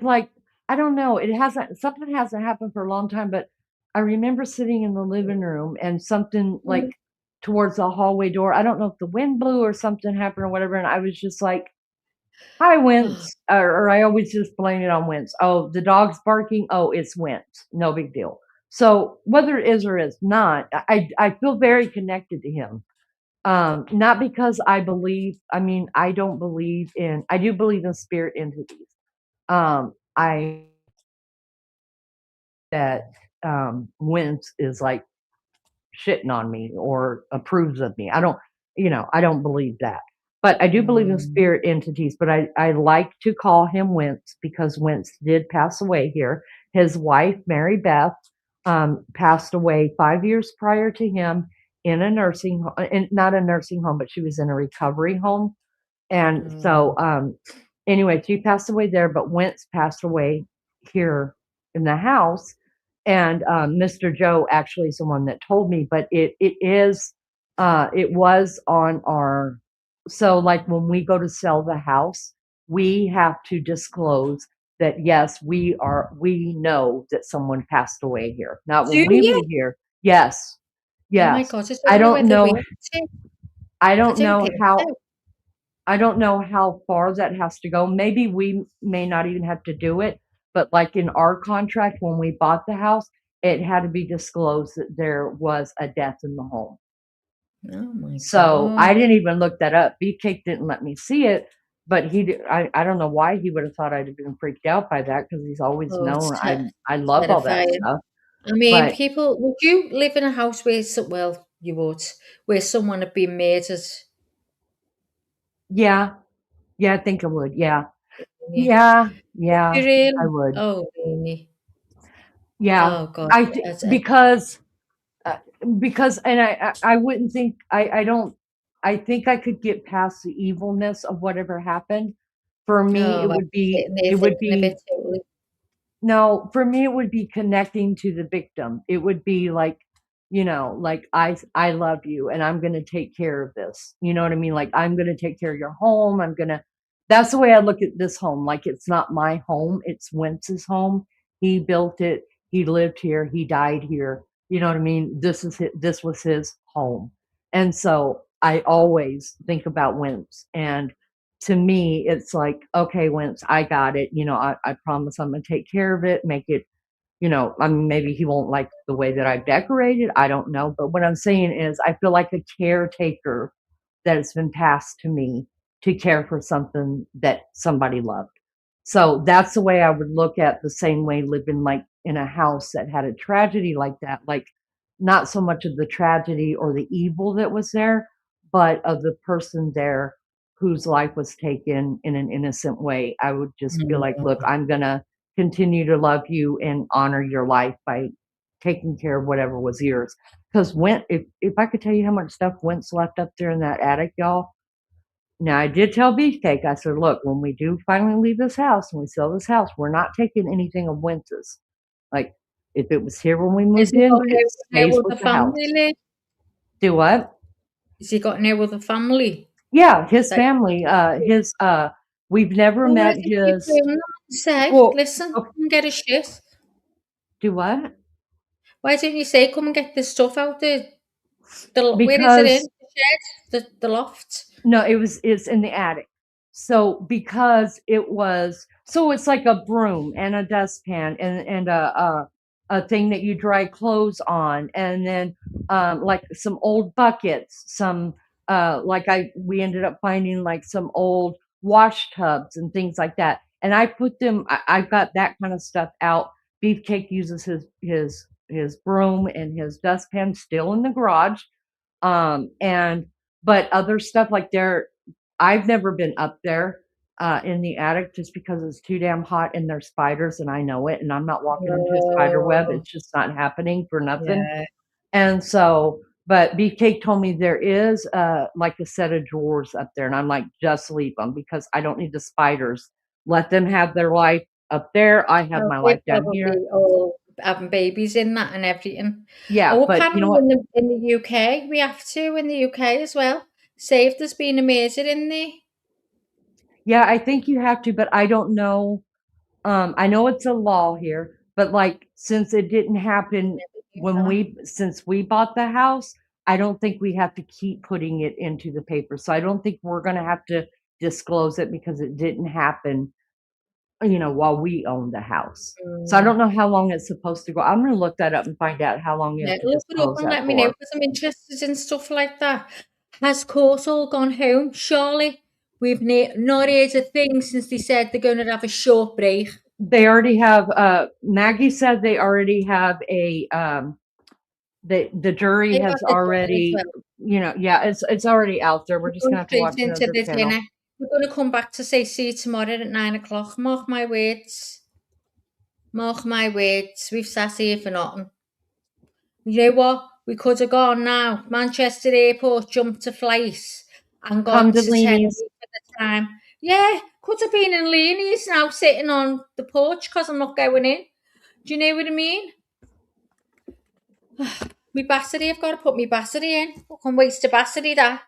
like I don't know, it hasn't something hasn't happened for a long time, but I remember sitting in the living room and something like Mm. towards the hallway door. I don't know if the wind blew or something happened or whatever, and I was just like, "Hi, Oh, Wince," or I always just blame it on Wince. Oh, the dog's barking. Oh, it's Wince. No big deal. So whether it is or is not, I feel very connected to him. Not because I believe. I mean, I don't believe in. I do believe in spirit entities. I that Wentz is like shitting on me or approves of me. I don't believe that. But I do believe in mm, spirit entities, but I like to call him Wentz because Wentz did pass away here. His wife, Mary Beth, passed away 5 years prior to him in a nursing home, not a nursing home, but she was in a recovery home. And so, mm, anyway, she passed away there, but Wentz passed away here in the house. And Mr. Joe actually is the one that told me, but it is It was on our, so like when we go to sell the house, we have to disclose that yes, we know that someone passed away here. Not Do when we you? live here. Yes. Oh my Yes. God, I I don't know don't whether we know. have to. I I don't don't know think how. so. I don't know how far that has to go. Maybe we may not even have to do it, but like in our contract when we bought the house, it had to be disclosed that there was a death in the home. Oh my So God. I didn't even look that up. Beefcake didn't let me see it, but I don't know why he would have thought I'd have been freaked out by that because he's always Oh, it's known I love all that terrifying. stuff. I mean, But people, would you live in a house where, well, you would, where someone had been murdered? yeah, yeah, I think I would. Yeah, Yeah. yeah, Would yeah, you I really? would. Oh, really? Yeah, Oh God. I th- uh, because and I wouldn't think I don't I think I could get past the evilness of whatever happened. For me, Oh, it I'm would be sitting there it would thinking of it be totally. no, for me it would be connecting to the victim. It would be like, like I love you and I'm going to take care of this. You know what I mean? Like I'm going to take care of your home. That's the way I look at this home. Like it's not my home, it's Wentz's home. He built it. He lived here. He died here. You know what I mean? This was his home. And so I always think about Wentz, and to me, it's like, okay, Wentz, I got it. I promise I'm going to take care of it, make it, I mean, maybe he won't like the way that I decorated. I don't know. But what I'm saying is, I feel like a caretaker that has been passed to me to care for something that somebody loved. So that's the way I would look at the same way living like in a house that had a tragedy like that. Like, not so much of the tragedy or the evil that was there, but of the person there whose life was taken in an innocent way. I would just feel like, look, Mm. I'm going to continue to love you and honor your life by taking care of whatever was yours. Because if I could tell you how much stuff Wentz left up there in that attic, y'all. Now I did tell Beefcake, I said, look, when we do finally leave this house and we sell this house, we're not taking anything of Wentz's. Like if it was here when we Has moved he in, got it no stays with other the house. family, Liv? Do what? Has he got no other family? Yeah, his That, family. We've never well, why met didn't you his. phone them and say, Well, listen, okay, come and get a shit? do what? Why didn't you say, come and get this stuff out there? Where is it in? Because The shed? The loft? no, it's in the attic. So because it's like a broom and a dustpan and a thing that you dry clothes on, and then like some old buckets, some like we ended up finding like some old wash tubs and things like that. And I put them. I've got that kind of stuff out. Beefcake uses his broom and his dustpan still in the garage. And but other stuff like I've never been up there in the attic just because it's too damn hot and there's spiders and I know it and I'm not walking into a spider web. Oh, It's just not happening for nothing. yeah. And so, but Beefcake told me there is like a set of drawers up there, and I'm like, just leave them because I don't need the spiders. Let them have their life up there. I have Oh, my they're life down probably here. all having babies in that and everything. Yeah, Oh, but you know apparently what? in the UK, we have to in the UK as well. Say if there's been a murder in there. Yeah, I think you have to, but I don't know. I know it's a law here, but like since it didn't happen Never knew that. since we bought the house, I don't think we have to keep putting it into the paper. So I don't think we're going to have to disclose it because it didn't happen, while we owned the house. So I Mm. don't know how long it's supposed to go. I'm going to look that up and find out how long you Yeah, have to look it up disclose and that let me know for. because I'm interested in stuff like that. Has Court all gone home? Surely we've not heard a thing since they said they're going to have a short break. They already have Maggie said they already have the jury They've has had the dinner as already, well. yeah, it's already out there. We're We're just going gonna have to straight watch into another the channel. dinner. We're going to come back to say see you tomorrow at 9 o'clock. Mark my words. Mark my words. We've sat here for nothing. You know what? We could have gone now. Manchester Airport, jumped a flight and Come gone to to Tenerife Leanie's. at the time. Yeah, could have been in Leanie's now sitting on the porch because I'm not going in. Do you know what I mean? My battery, I've got to put my battery in. Fucking waste the battery, that.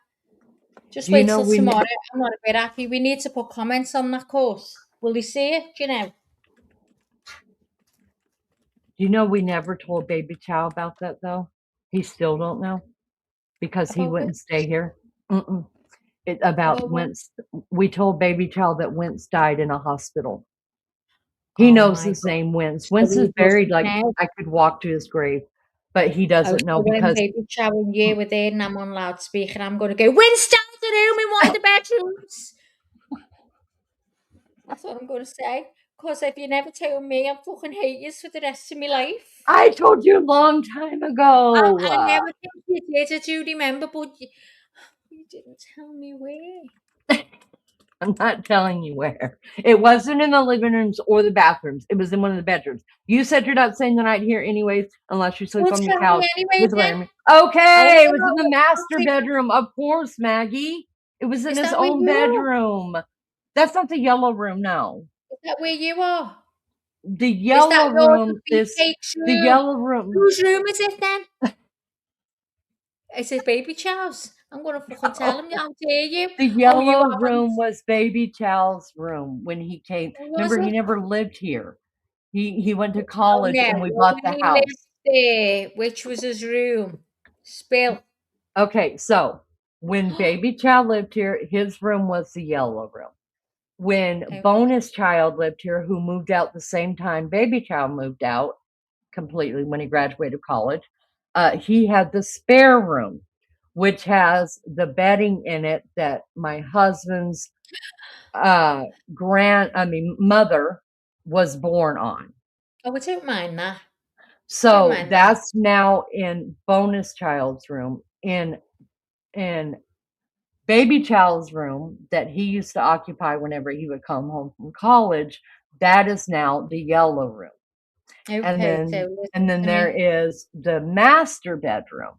Just Do you wait know till we? tomorrow. I'm not a bit happy. We need to put comments on that course. Will they see it? Do you know? Do you know we never told Baby Chow about that though? He still don't know because he About wouldn't what? stay here. Mm-mm. About About what? Wentz. We told Baby Chow that Wentz died in a hospital. He Oh knows my his God. name, Wentz. So Wentz is he buried doesn't like know. I could walk to his grave, but he Oh, doesn't know so when because Baby Chow and you were there and I'm on loudspeaker, I'm going to go, Winston, the room in one of the bedrooms. That's what I'm going to say. Because if you never tell me, I fucking hate you for the rest of my life. I told you a long time ago. I never think you did. I do remember, but you didn't tell me where. I'm not telling you where. It wasn't in the living rooms or the bathrooms. It was in one of the bedrooms. You said you're not staying the night here anyways, unless you sleep Well, on your tell me couch anyway with then. Remy. I want Okay, it to was in the know. master bedroom, of course, Maggie. It was in Is his that where own you are? bedroom. That's not the yellow room, no. Is that where you are? The Is that yellow your room is beefcake's the room? yellow room. Whose room is it then? Is it Baby Chow's? I'm gonna fucking tell him. How dare you? The Oh, you yellow haven't. room was Baby Chow's room when he came. Who was Remember, he it? never lived here. He went to Oh college no. and we Well, bought when the he lived house. there, which was his room? Spill. Okay, so when Baby Child lived here, his room was the yellow room. When Okay. Bonus Child lived here, who moved out the same time Baby Child moved out completely when he graduated college, he had the spare room, which has the bedding in it that my husband's mother was born on. Oh, I don't mind that. Don't So mind that. that's now in Bonus Child's room. In Baby Child's room that he used to occupy whenever he would come home from college, that is now the yellow room. And Okay, so then listen and then to there me. is the master bedroom.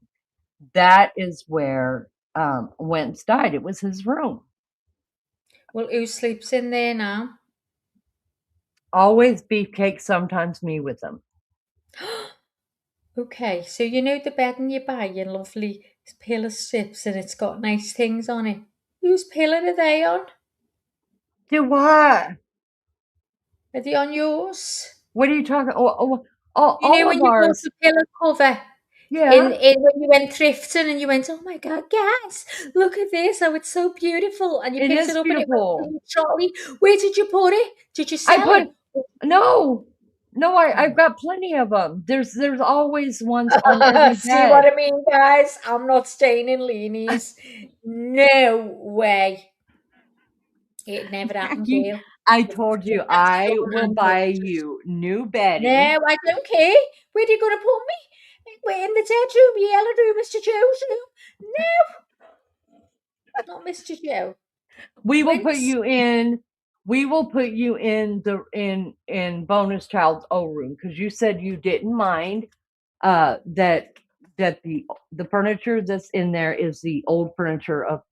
That is where Wentz died. It was his room. Well, who sleeps in there now? Always beefcake, sometimes me with him. Okay, so you know the bedding you buy, your lovely pillow strips, and it's got nice things on it. Whose pillow are they on? Do what? Are they on yours? What are you talking? You know All when of you bought ours. the pillow cover Yeah, in when you went thrifting and you went, oh my God, guys, look at this, oh it's so beautiful, and you it picked it is up and it went to beautiful. the trolley. Where did you put it? Did you I sell put it? no, no. I've Oh. got plenty of them. There's always ones on every See what bed. I mean, guys? I'm not staying in Leanie's. No way. It never happened, Jackie, girl. I You've told you that's I your will handle. buy you new No, bedding. I don't care. Where are you going to put me? Where in the dead room, the yellow room, Mr. Joe's room? No, not Mr. Joe. We will put Wince. you in. We will put you in the in bonus child's O room because you said you didn't mind that the furniture that's in there is the old furniture of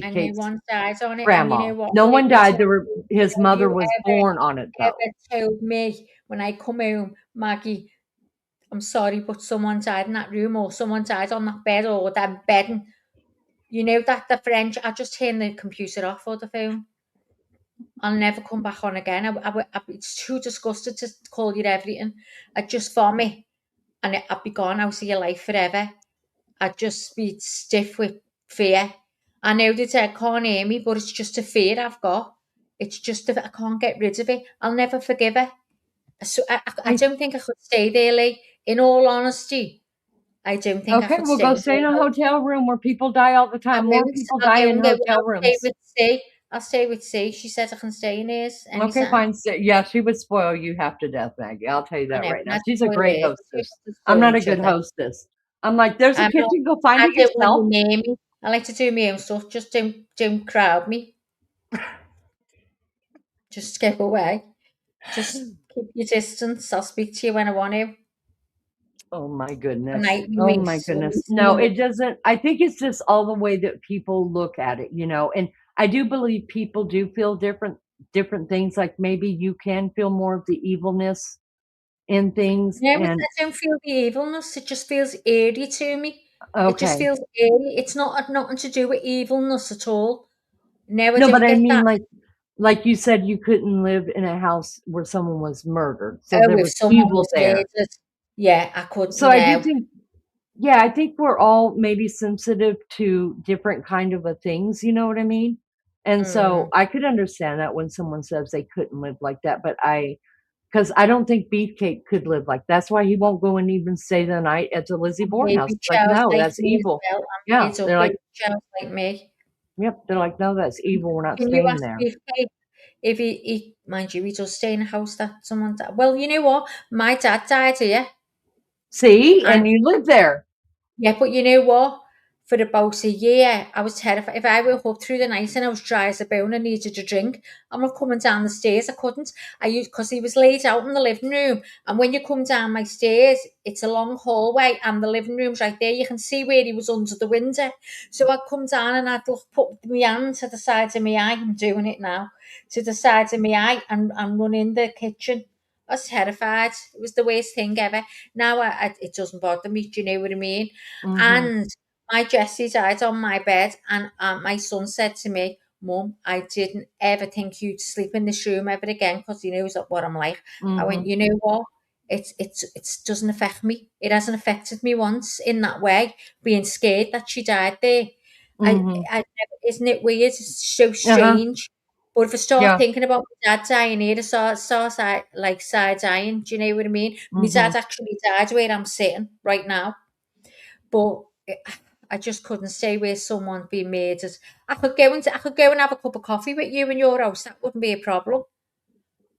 And no Beefcake's one dies on it. And you grandma. know what? No one Let me died. tell There were you, his have mother you was born on it though. ever told me when I come home, Maggie, I'm sorry, but someone died in that room or someone died on that bed or that bedding. You know that the French, I just turn the computer off or the phone. I'll never come back on again. It's too disgusted to call you everything. I'd just vomit and I'd be gone out of your life forever. I'd just be stiff with fear. I know that I can't hear me, but it's just a fear I've got. It's just I can't get rid of it. I'll never forgive her. So I I don't think I could stay there, Lee. In all honesty, I don't think I Okay, could we'll stay go there. stay in a hotel room where people die all the I time. More won't. people I'll die go in and go. hotel I'll stay rooms. with C. I'll stay with C. She says I can stay in hers Okay, anytime. fine. So, yeah, she would spoil you half to death, Maggie. I'll tell you I that know, right now. not She's a spoil great her. We hostess. have to I'm spoil not a each good other. hostess. I'm like, there's a I'm not. kitchen. Go find I it don't want yourself. you near me. I like to do my own stuff. Just don't crowd me. Just go away. Just keep your distance. I'll speak to you when I want to. Oh my Good goodness. night, Oh my Louise. goodness. Louise in the No, it doesn't. I think it's just all the way that people look at it, and I do believe people do feel different things. Like maybe you can feel more of the evilness in things. No, And I don't feel the evilness. It just feels eerie to me. It just okay. feels eerie. It's not nothing to do with evilness at all. No, I No, but don't I get mean, that. like you said, you couldn't live in a house where someone was murdered. So Oh, there if was someone evil was there. murdered, yeah, I So couldn't I do know. think, yeah, I think we're all maybe sensitive to different kind of a things, you know what I mean? And so Mm, I could understand that when someone says they couldn't live like that, but because I don't think Beefcake could live like that's why he won't go and even stay the night at the Lizzie and Borden house. baby It's like, Charles no, like that's me as evil. well. I'm Yeah, made up they're like, baby Charles like me. yep, they're like, no, that's evil. We're not Can you staying ask there. Beefcake if mind you, he does stay in a house that someone died. Well, you know what? My dad died here. See, And and you live there. yeah, but you know what? For about a year, I was terrified. If I woke up through the night and I was dry as a bone and needed a drink, I'm not coming down the stairs. I couldn't. I used because he was laid out in the living room. And when you come down my stairs, it's a long hallway, and the living room's right there. You can see where he was under the window. So I'd come down and I'd put my hand to the side of my eye. I'm doing it now to the side of my eye and run in the kitchen. I was terrified. It was the worst thing ever. Now it doesn't bother me. Do you know what I mean? Hmm. And my Jessie died on my bed, and my son said to me, "Mum, I didn't ever think you'd sleep in this room ever again because he knows what I'm like." I went, Hmm. "You know what? It doesn't affect me. It hasn't affected me once in that way. Being scared that she died there. Hmm. Isn't it weird? It's so Uh-huh. strange." But if I start Yeah. thinking about my dad dying here, I start like side dying. Do you know what I mean? My Hmm. dad actually died where I'm sitting right now. But I just couldn't stay where someone being murdered. I could go and have a cup of coffee with you in your house. That wouldn't be a problem.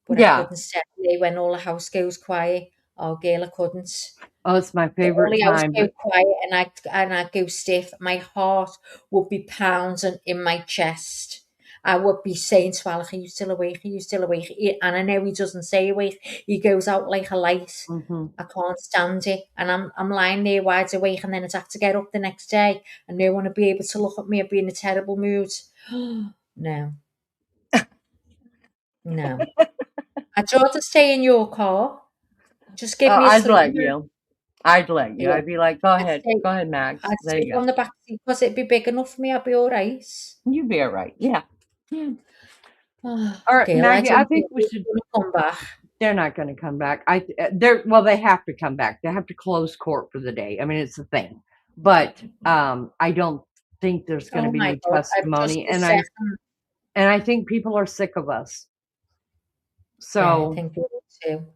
But I Yeah. couldn't stay there when all the house goes quiet. Oh, girl, I couldn't. Oh, it's my The favorite only house time, go but quiet and I go stiff. My heart would be pounding in my chest. I would be saying to Alec, "Are you still awake? Are you still awake?" And I know he doesn't say awake. He goes out like a light. hmm. I can't stand it. And I'm lying there wide awake, and then I'd have to get up the next day and no one would be able to look at me and be in a terrible mood. No, no. I'd rather stay in your car. Just give me a I'd sleeping let bag. you. I'd let you. Yeah. I'd be like, I'd stay go ahead, Max. I'd There sleep you go. on the back seat because it'd be big enough for me. I'd be all right. You'd be all right. Yeah. Yeah. Oh, All right, girl, I Maggie. I don't think think we they're should. going to come back. They're not going to come back. They're well. They have to come back. They have to close court for the day. I mean, it's a thing. But I don't think there's going to Oh be my any God, I've just testimony. a second. And I think people are sick of us. Yeah, I So think they will too.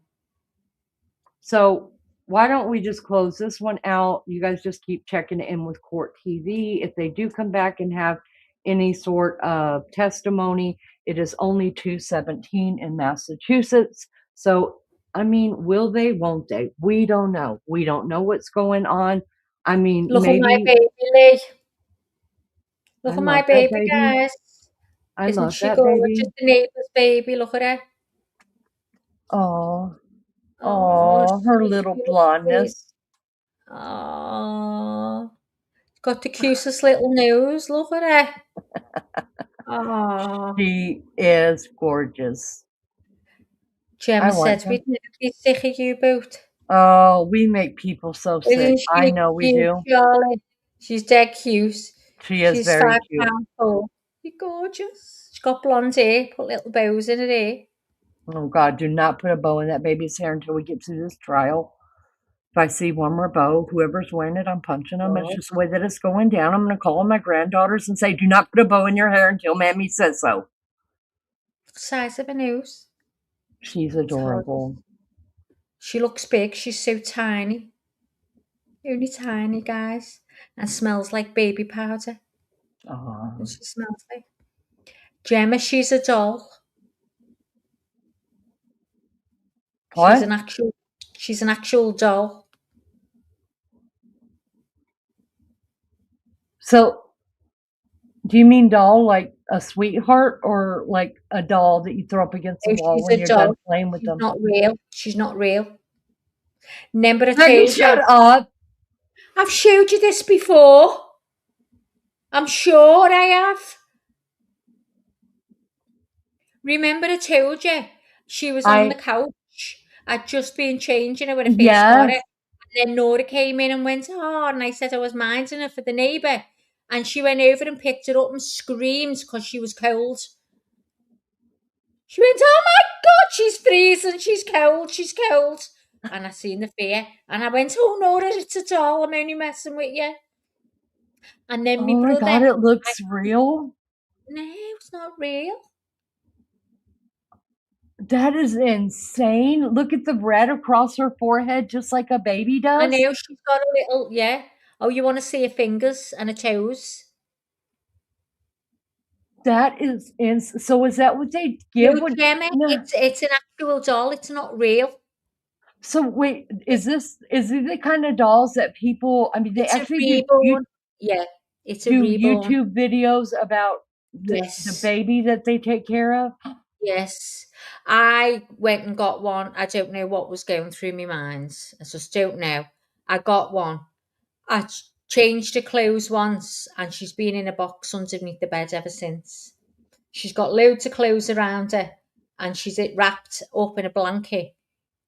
So why don't we just close this one out? You guys just keep checking in with Court TV. If they do come back and have any sort of testimony, it is only 217 in Massachusetts. So, I mean, will they, won't they? We don't know. We don't know what's going on. I mean, Look at my maybe baby, Lee. I Look at my love that baby, baby. guys. I Isn't love she that gorgeous? baby. The neighbour's baby, look at her. Oh, Oh, oh, her she's little so sweet. blondness. Oh, got the cutest little nose. Look at her. Oh, She is gorgeous. I Gemma want said her. we'd never be sick of you both. Oh, we make people so sick. Isn't I she know we cute, do. Charlie? She's dead cute. She is She's very five cute. pound four. She's gorgeous. She's got blonde hair, put little bows in her hair. Oh God, do not put a bow in that baby's hair until we get through this trial. If I see one more bow, whoever's wearing it, I'm punching them. It's Oh, just the way that it's going down. I'm going to call my granddaughters and say, do not put a bow in your hair until Mammy says so. size of her nose. She's It's hard. adorable. She looks big. She's so tiny. Only tiny, guys. And smells like baby powder. Oh, And she smells like. Gemma, she's a doll. She's what? an actual. She's an actual doll. So, do you mean doll like a sweetheart or like a doll that you throw up against the Oh, wall she's when a you're doll. done playing with She's them? not real. She's not real. Remember I Maggie, told you. shut up. I've showed you this before. I'm sure I have. Remember I told you she was on the I couch I'd just been changing her when I first got Yes. it. And then Nora came in and went, oh, and I said I was minding her for the neighbour. And she went over and picked her up and screamed because she was cold. She went, oh my God, she's freezing, she's cold. And I seen the fear. And I went, oh, Nora, it's a doll, I'm only messing with you. And then my Oh my God, brother, it looks real. no, it's not real. That is insane. Look at the red across her forehead, just like a baby I does. know she's got a little, yeah. Oh, you want to see her fingers and her toes? That is so. Is that what they No, give when? Gemma, No. it's an actual doll. It's not real. So wait, is it the kind of dolls that people? I mean, they It's a actually do reborn. Yeah, it's a do reborn. YouTube videos about the Yes, baby that they take care of. yes. I went and got one. I don't know what was going through my mind. I just don't know. I got one. I changed her clothes once, and she's been in a box underneath the bed ever since. She's got loads of clothes around her, and she's wrapped up in a blanket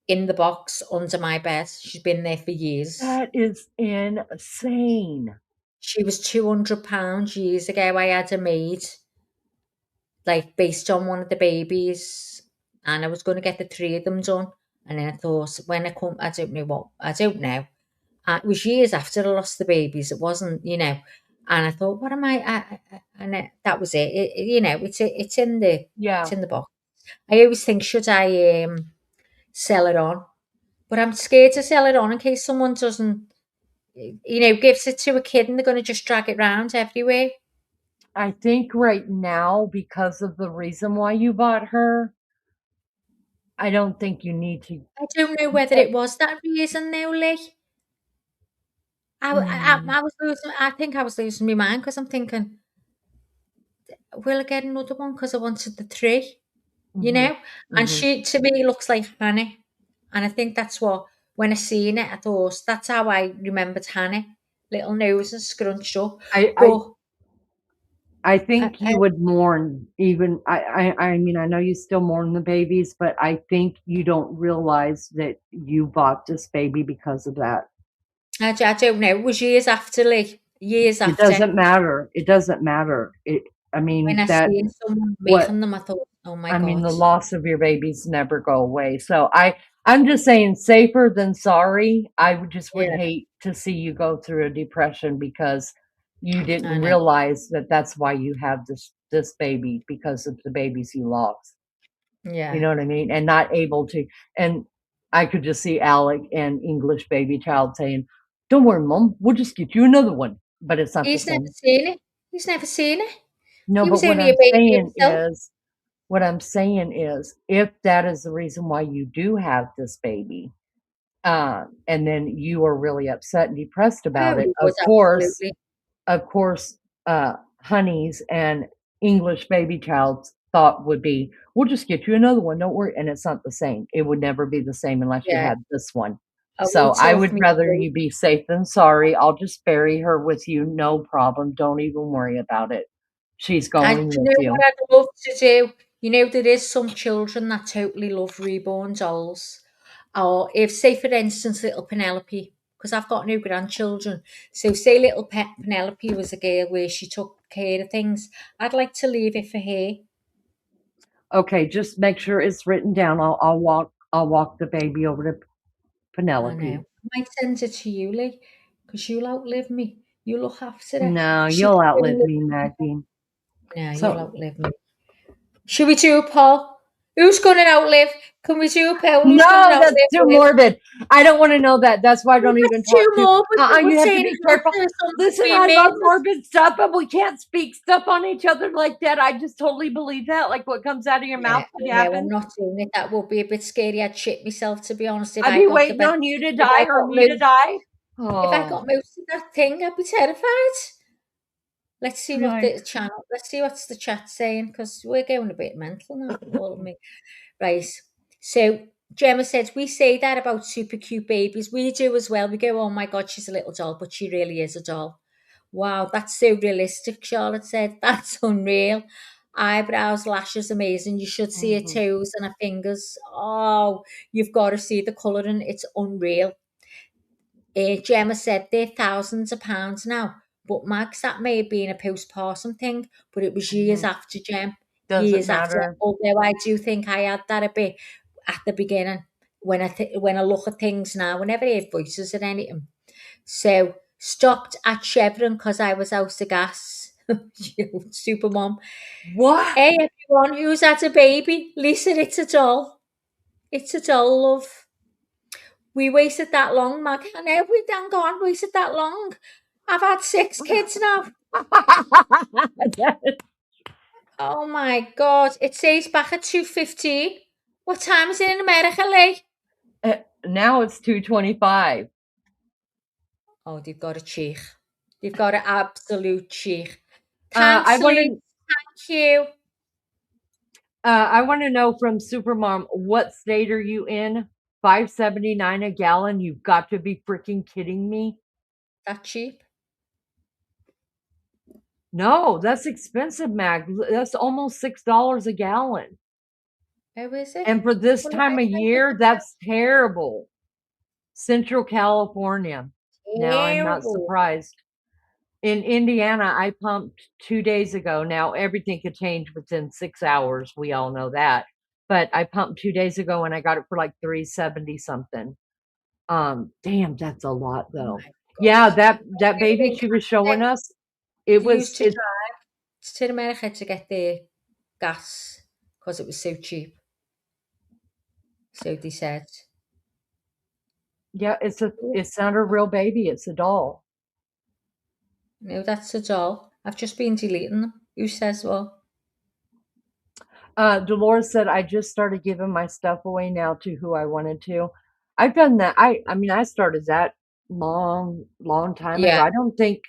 in the box under my bed. She's been there for years. That is insane. She was £200 years ago. I had her made, like based on one of the babies, and I was going to get the three of them done. And then I thought, when I come, I don't know what, I don't know. It was years after I lost the babies. It wasn't, you know. And I thought, what am and that was it. It's in the it's Yeah, in the box. I always think, should I sell it on? But I'm scared to sell it on in case someone doesn't, gives it to a kid and they're going to just drag it round everywhere. I think right now, because of the reason why you bought her, I don't think you need to. I don't know whether eh, it was that reason though, Lee. mm, I was losing. I think I was losing my mind because I'm thinking, will I get another one? Because I wanted the three, you mhm, know. And mhm. she to me looks like Hannah, and I think that's what when I seen it, I thought that's how I remembered Hannah, little nose and scrunched up. I, I But I I, think I, you would mourn even I mean I know you still mourn the babies, but I think you don't realize that you bought this baby because of that. I don't know. It was years after, Lee. Years It after. doesn't matter. It doesn't matter. I When mean I that seen someone what making them, I thought, oh my I mean God. the loss of your babies never go away. So I'm just saying safer than sorry. I would Yeah, hate to see you go through a depression because you didn't I know. realize that that's why you have this baby because of the babies you lost. You Yeah. know what I mean? And not able to. And I could just see Alec and English baby child saying, "Don't worry, mom, we'll just get you another one." But it's not the He's never same. seen it. He's never seen it. No, He but was only a baby himself. what I'm saying is, if that is the reason why you do have this baby, and then you are really upset and depressed Oh, about it, he was absolutely. of course, Honey's and English baby child's thought would be, "We'll just get you another one, don't worry." And it's not the same. It would never be the same unless you Yeah. had this one. Oh, he So I took would me rather through. you be safe than sorry. I'll just bury her with you, no problem. Don't even worry about it. She's And do going you with know what you. I'd love to do? There is some children that totally love reborn dolls. Or if, say, for instance, little Penelope, because I've got no grandchildren. So, say, little pet Penelope was a girl where she took care of things. I'd like to leave it for her. Okay, just make sure it's written down. I'll walk the baby over to I know. Penelope. I might send it to you, Lee, because you'll outlive me. You look after her. No, She you'll could outlive only me, Maggie. No, you'll So outlive me. Should we do a poll? Who's going to outlive? Can we do a poll? Who's going to no, that's outlive too Liv? morbid. I don't want to know that. That's why I Well, don't even that's two talk to. more, but we're You have to saying be it has careful. to something Listen, we I made. love morbid stuff, but we can't speak stuff on each other like that. I just totally believe that. Like what comes out of your Yeah, mouth I could know, I'm happen. not doing it. That would be a bit scary. I'd shit myself, to be honest, I'd be waiting on you to if I die or got me to most, die. if I got Oh, most of that thing, I'd be terrified. Let's see what yeah. the channel, let's see what's the chat saying, because we're going a bit mental now, all of me. Right. So Gemma says, we say that about super cute babies. We do as well. We go, oh my God, she's a little doll, but she really is a doll. Wow, that's so realistic, Charlotte said. That's unreal. eyebrows, lashes, amazing. You should see her toes and her fingers. Oh, you've got to see the colouring. It's unreal. Gemma said they're thousands of pounds now. But Max, that may have been a postpartum thing, but it was years after, Gem. Doesn't Years after. matter. Although I do think I had that a bit at the beginning. When I look at things now, I never heard voices or anything. So stopped at Chevron because I was out of gas. You super mom. What? Hey everyone, who's had a baby? Lisa, it's a doll. It's a doll, love. We waited that long, Mag. I know we done gone waited that long. I've had 6 kids now. Oh my god. It says back at 2:15. What time is it in America, Lee? Now it's 2:25. Oh, they've got a cheek. They've got an absolute cheek. I Thanks, want Lee. to. Thank you. I want to know from Supermom, what state are you in? $5.79 a gallon. You've got to be freaking kidding me. That cheap? No, that's expensive, Mag. That's almost $6 a gallon. Oh, is it? And for this Well, time of year, that's terrible. Central California. Now I'm not terrible. surprised. In Indiana, I pumped 2 days ago. Now everything could change within 6 hours. We all know that. But I pumped 2 days ago and I got it for like 370 something. Damn, that's a lot Oh though. my Yeah, gosh. that baby she was showing us, it They used was to drive to America to get their gas because it was so cheap. So they said. yeah, it's not a real baby, it's a doll. No, that's a doll. I've just been deleting them. Who says what? Dolores said I just started giving my stuff away now to who I wanted to. I've done that. I mean I started that long time ago. Yeah. I don't think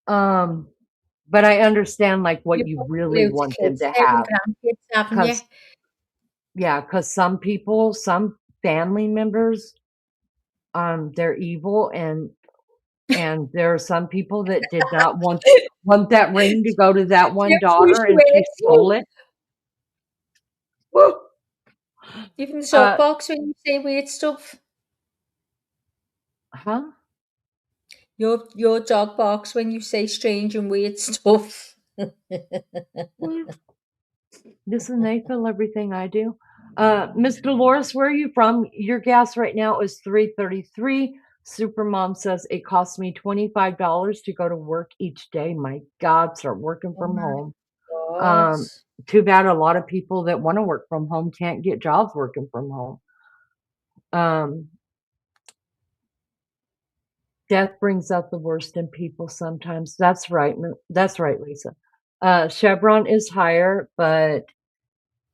but I understand like what You've you got really loads of want them kids to now and have. grandkids, haven't you? Cause yeah, cause some people, some family members, they're evil and there are some people that did not want that ring to go to that one Just use daughter your and she stole words. it. Woo! Even the Uh, soapbox when you say weird stuff. huh? Your dog barks when you say strange and weird stuff. Listen, they feel everything I do. Miss Dolores, where are you from? Your gas right now is $3.33. Supermom says it costs me $25 to go to work each day. My God, start working Oh from my home. god. Too bad a lot of people that want to work from home can't get jobs working from home. Death brings out the worst in people sometimes. That's right. That's right, Lisa. Chevron is higher, but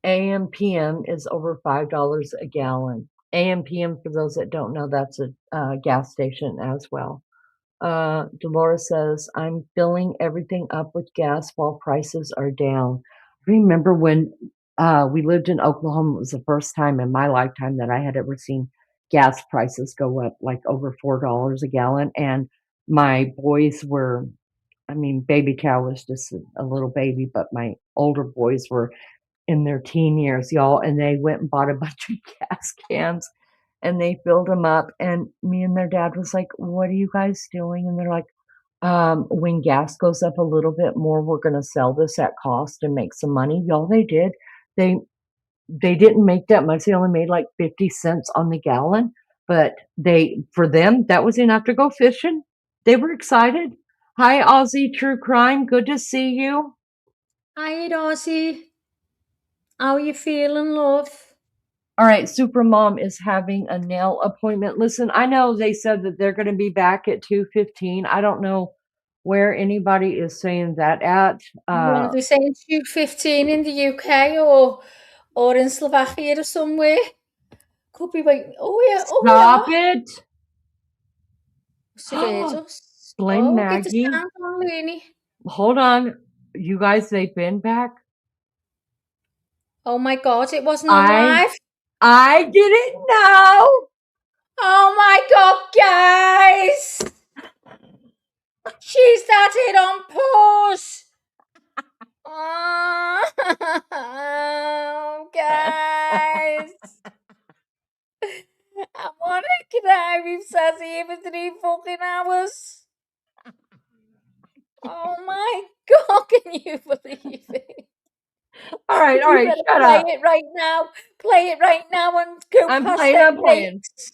AM PM is over $5 a gallon. AM PM, for those that don't know, that's a gas station as well. Dolores says, I'm filling everything up with gas while prices are down. Remember when we lived in Oklahoma, it was the first time in my lifetime that I had ever seen gas prices go up like over $4 a gallon. And my boys were, I mean, baby cow was just a little baby, but my older boys were in their teen years, y'all, and they went and bought a bunch of gas cans and they filled them up. And me and their dad was like, what are you guys doing? And they're like, when gas goes up a little bit more, we're going to sell this at cost and make some money. Y'all, they did. They didn't make that much. They only made like 50 cents on the gallon, but for them, that was enough to go fishing. They were excited. Hi, Aussie True Crime. Good to see you. Hi, Rosie. How you feeling, love? All right, Supermom is having a nail appointment. Listen, I know they said that they're going to be back at 2:15. I don't know where anybody is saying that at. Well, they're saying 2:15 in the UK or in Slovakia or somewhere. Could be waiting. Oh yeah, oh we Stop are. it. Sevedos. Blame Oh, get the Maggie. sound on, Looney. Hold on. You guys, they've been back. Oh my god, it wasn't on live. I didn't know. Oh my god, guys! She's had it on pause. Oh, guys. I want to cry. We've sat here for 3 fucking hours. Oh my God, can you believe it? All right, You better shut play up. it right now. Play it right now and go I'm past playing, them I'm playing. dates.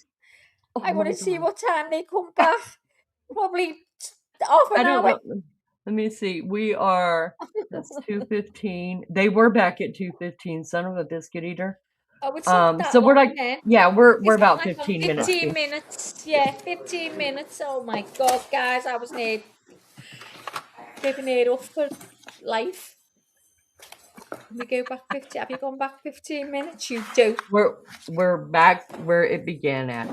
Oh I want my to see God. what time they come back. Probably half I an don't hour. know. Let me see. We are, that's 2:15. They were back at 2:15, son of a biscuit eater. Oh, it's not that So we're long like, then. yeah, we're It's about hang on, 15 minutes. 15 minutes. Yeah, 15 minutes. Oh my God, guys, I was near giving it up for life. Can we go back 50? Have you gone back 15 minutes? You do. We're back where it began at.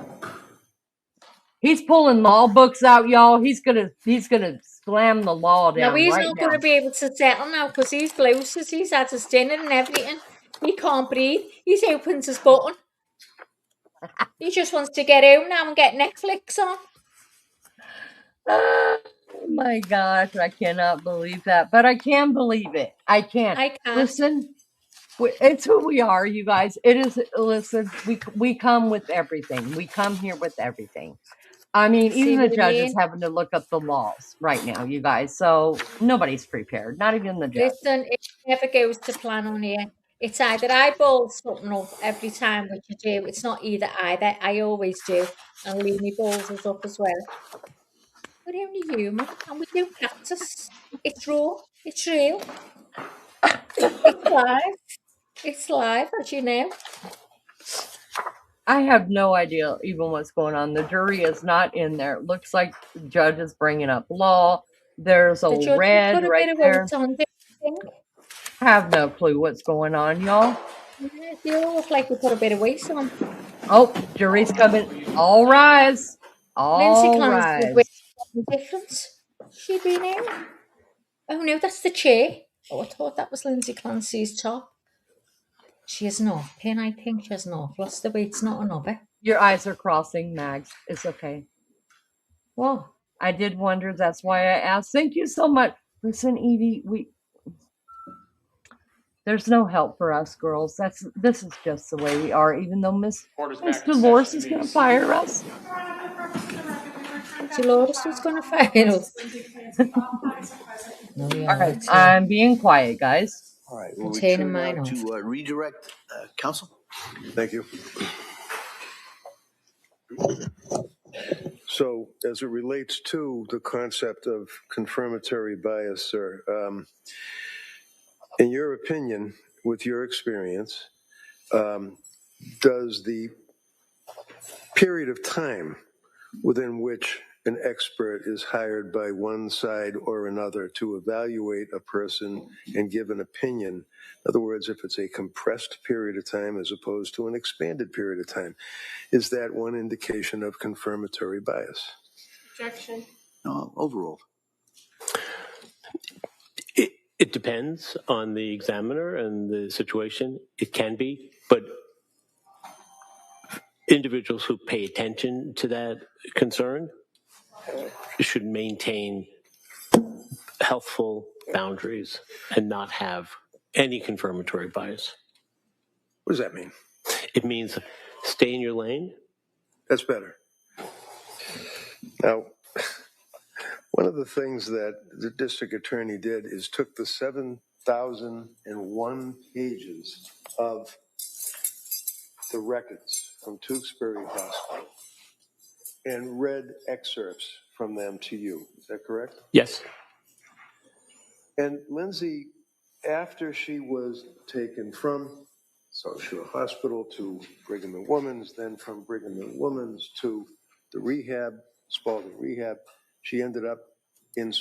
He's pulling law books out, y'all. He's gonna slam the law down No, he's right not now. going to be able to settle now because he's closes. He's had his dinner and everything. He can't breathe. He's opened his button. He just wants to get home now and get Netflix on. Oh my gosh, I cannot believe that, but I can believe it. I can. I can't. Listen, it's who we are, you guys. It is. Listen, we come with everything. We come here with everything. I mean, See even the what I judge is mean? having to look up the laws right now, you guys. So nobody's prepared, not even the judge. Listen, it never goes to plan on here. It's either I ball something up every time, which I do. It's not either. I always do. And Looney balls us up as well. We're only human and we do practice. It's raw. It's real. It's live. It's live, as you know. I have no idea even what's going on. The jury is not in there. It looks like the judge is bringing up law. There's a The judge red put a right bit of there. weight on, do you think? Have no clue what's going on, y'all. Yeah, they all look like they put a bit of weight on. Oh, jury's coming. All rise. Lindsay All Clancy rise. with difference. She been in? Oh no, that's the chair. Oh, I thought that was Lindsay Clancy's top. She has not. Pin, I think she has not. Lost the weight's not another. Your eyes are crossing, Mags. It's okay. Well, I did wonder. That's why I asked. Thank you so much. Listen, Evie, there's no help for us girls. This is just the way we are, even though Miss Dolores is gonna fire us. Dolores was going to fire us. No, we All are. right, I'm being quiet, guys. All right, I'm we'll turning return mine now off. to redirect counsel. Thank you. So, as it relates to the concept of confirmatory bias, sir, in your opinion, with your experience, does the period of time within which an expert is hired by one side or another to evaluate a person and give an opinion, in other words, if it's a compressed period of time as opposed to an expanded period of time, is that one indication of confirmatory bias? Objection. No, overruled. It depends on the examiner and the situation. It can be, but individuals who pay attention to that concern should maintain healthful boundaries and not have any confirmatory bias. What does that mean? It means stay in your lane. That's better. Now, one of the things that the district attorney did is took the 7,001 pages of the records from Tewksbury Hospital and read excerpts from them to you. Is that correct? Yes. And Lindsay, after she was taken from South Shore Hospital to Brigham and Women's, then from Brigham and Women's to the rehab, Spalding Rehab, she ended up in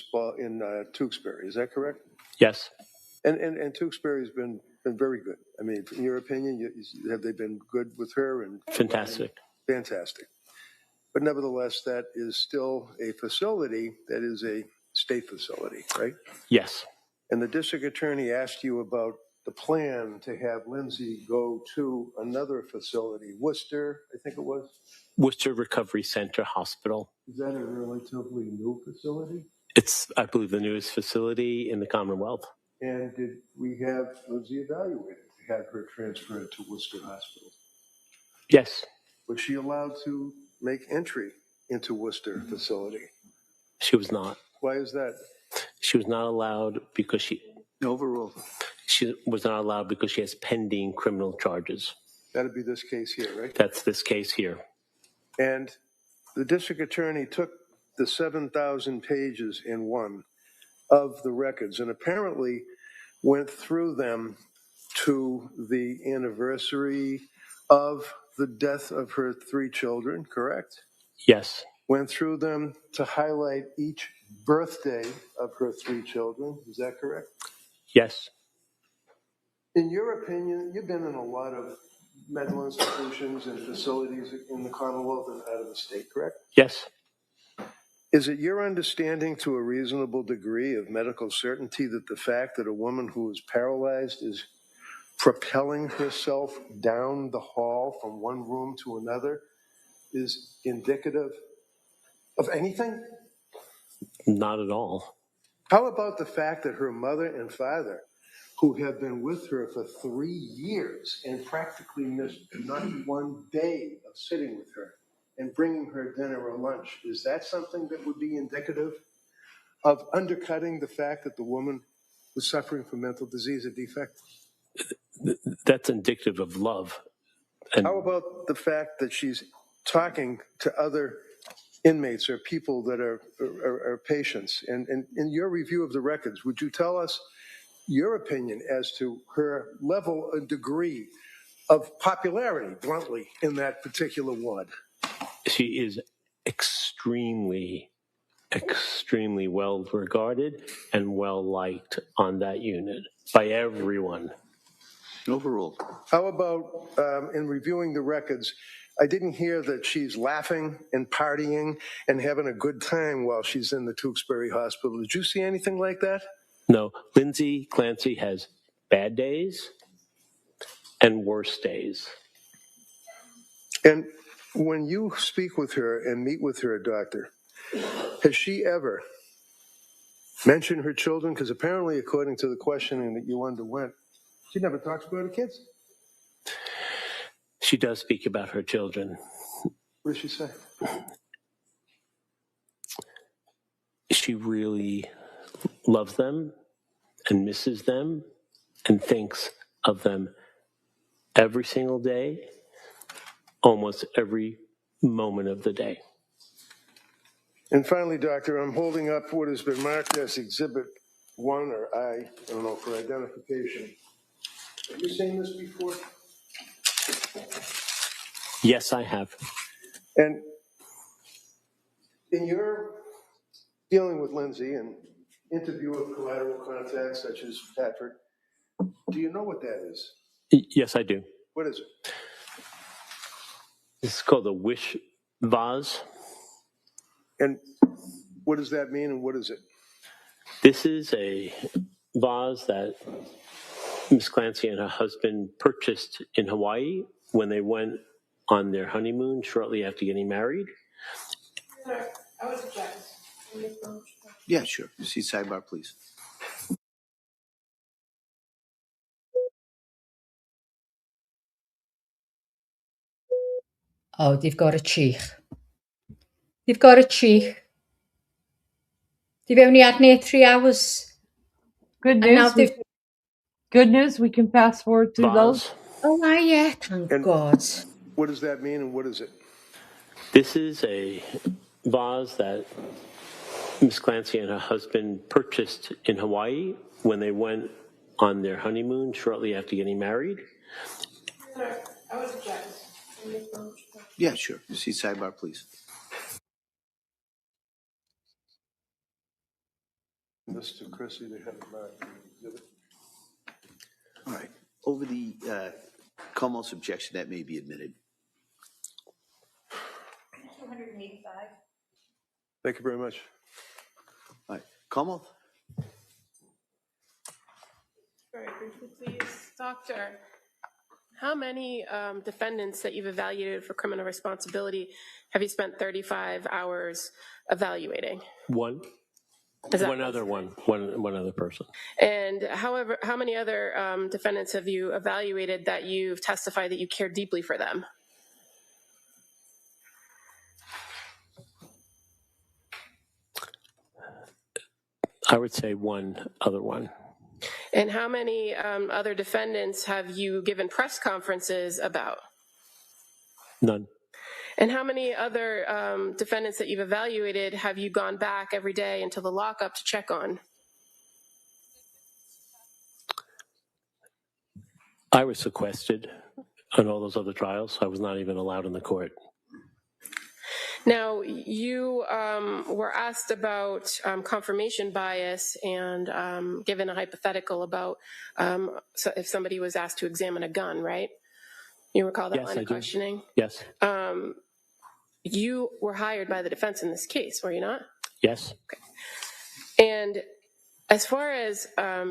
Tewksbury. Is that correct? Yes. And Tewksbury's been very good. I mean, in your opinion, have they been good with her? And Fantastic. Fantastic. But nevertheless, that is still a facility that is a state facility, right? Yes. And the district attorney asked you about the plan to have Lindsay go to another facility, Worcester, I think it was. Worcester Recovery Center Hospital. Is that a relatively new facility? It's, I believe, the newest facility in the Commonwealth. And did we have Lindsay evaluated to have her transferred to Worcester Hospital? Yes, Was she allowed to make entry into Worcester facility? she was not. Why is that? She was not allowed because she Overruled. was not allowed because she has pending criminal charges. That'd be this case here, right? That's this case here. And the district attorney took the 7,000 pages in one of the records and apparently went through them to the anniversary of the death of her 3 children, correct? Yes, Went through them to highlight each birthday of her 3 children. Is that correct? yes, In your opinion, you've been in a lot of mental institutions and facilities in the Commonwealth and out of the state, correct? yes. Is it your understanding to a reasonable degree of medical certainty that the fact that a woman who is paralyzed is propelling herself down the hall from one room to another is indicative of anything? Not at all. How about the fact that her mother and father, who have been with her for 3 years and practically missed not one day of sitting with her and bringing her dinner or lunch, is that something that would be indicative of undercutting the fact that the woman was suffering from mental disease or defect? That's indicative of love. And How about the fact that she's talking to other inmates or people that are patients? And in your review of the records, would you tell us your opinion as to her level and degree of popularity, bluntly, in that particular ward? she is extremely well regarded and well liked on that unit by everyone. Overruled. How about in reviewing the records, I didn't hear that she's laughing and partying and having a good time while she's in the Tewksbury Hospital. Did you see anything like that? No, Lindsay Clancy has bad days and worse days. And when you speak with her and meet with her, doctor, has she ever mentioned her children? Because apparently, according to the questioning that you underwent, she never talks about her kids. She does speak about her children. What does she say? She really loves them and misses them and thinks of them every single day, almost every moment of the day. And finally, doctor, I'm holding up what has been marked as Exhibit 1 or I don't know, for identification. Have you seen this before? Yes, I have. And in your dealing with Lindsay and interview of collateral contacts such as Patrick, do you know what that is? Yes, I do. What is it? This is called the wish vase. And what does that mean and what is it? This is a vase that Miss Clancy and her husband purchased in Hawaii when they went on their honeymoon shortly after getting married. I was object. Yeah, sure. See sidebar, please. Oh, they've got a cheek. They've got a cheek. They've only had near 3 hours. Good And now news. they've... Good news. We can fast forward through those. Vase. Oh, yeah, thank And God. what does that mean and what is it? This is a vase that Miss Clancy and her husband purchased in Hawaii when they went on their honeymoon shortly after getting married. I was object. Yeah, sure. See sidebar, please. This to Chrissy, they have it marked in the exhibit. All right. Over the Como's objection, that may be admitted. 285. Thank you very much. All right. Como? Very briefly, please. Doctor, how many defendants that you've evaluated for criminal responsibility have you spent 35 hours evaluating? One. Is that One other person. And how many other defendants have you evaluated that you've testified that you care deeply for them? I would say one other one. And how many other defendants have you given press conferences about? None. And how many other defendants that you've evaluated have you gone back every day until the lockup to check on? I was sequestered on all those other trials. I was not even allowed in the court. Now, you were asked about confirmation bias and given a hypothetical about so if somebody was asked to examine a gun, right? You recall that Yes, line I of do. questioning? Yes. You were hired by the defense in this case, were you not? Yes. Okay. And as far as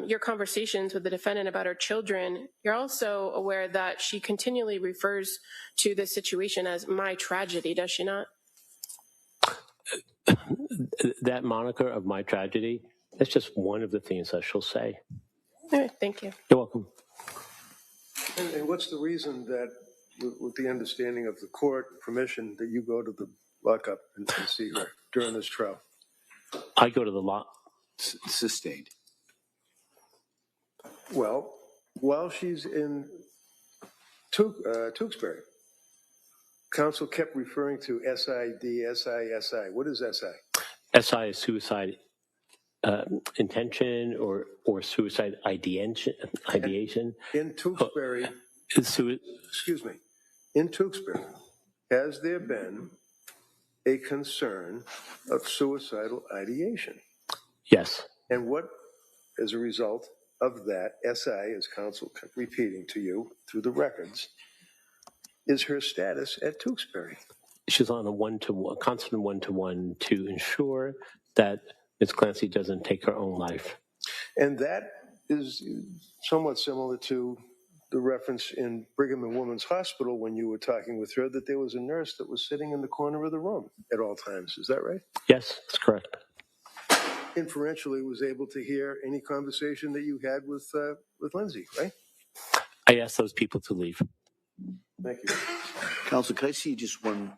your conversations with the defendant about her children, you're also aware that she continually refers to this situation as my tragedy, does she not? That moniker of my tragedy, that's just one of the things that she'll say. All right, thank you. You're welcome. And what's the reason that, with the understanding of the court permission, that you go to the lockup and see her during this trial? I go to the lot. Sustained. Well, while she's in Tewksbury, counsel kept referring to SID, SI. What is SI? SI is suicide intention or suicide ideation. In Tewksbury, excuse me, in Tewksbury, has there been a concern of suicidal ideation? Yes. And what, as a result of that, SI, as counsel kept repeating to you through the records, is her status at Tewksbury? She's on a constant one-to-one to ensure that Ms. Clancy doesn't take her own life. And that is somewhat similar to the reference in Brigham and Women's Hospital when you were talking with her that there was a nurse that was sitting in the corner of the room at all times. Is that right? Yes, that's correct. Inferentially was able to hear any conversation that you had with Lindsay, right? I asked those people to leave. Thank you. Counsel, could I see just one?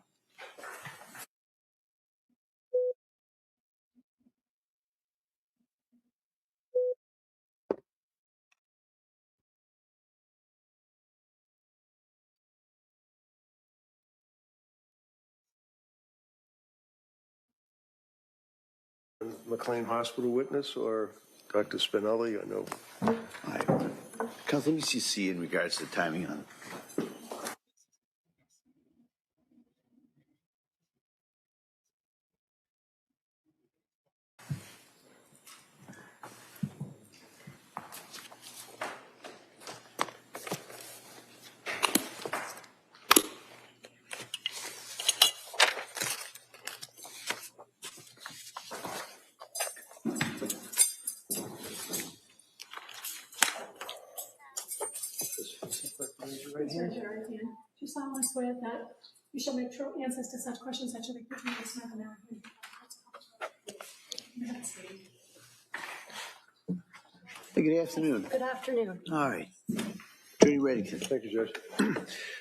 McLean Hospital witness or Dr. Spinelli? I know. All right. Counsel, let me see in regards to the timing on it. You solemnly swear that you shall make true answers to such questions that shall be put to you this matter now. Hey, good afternoon. Good afternoon. All right. Attorney Reddington. Thank you, Judge.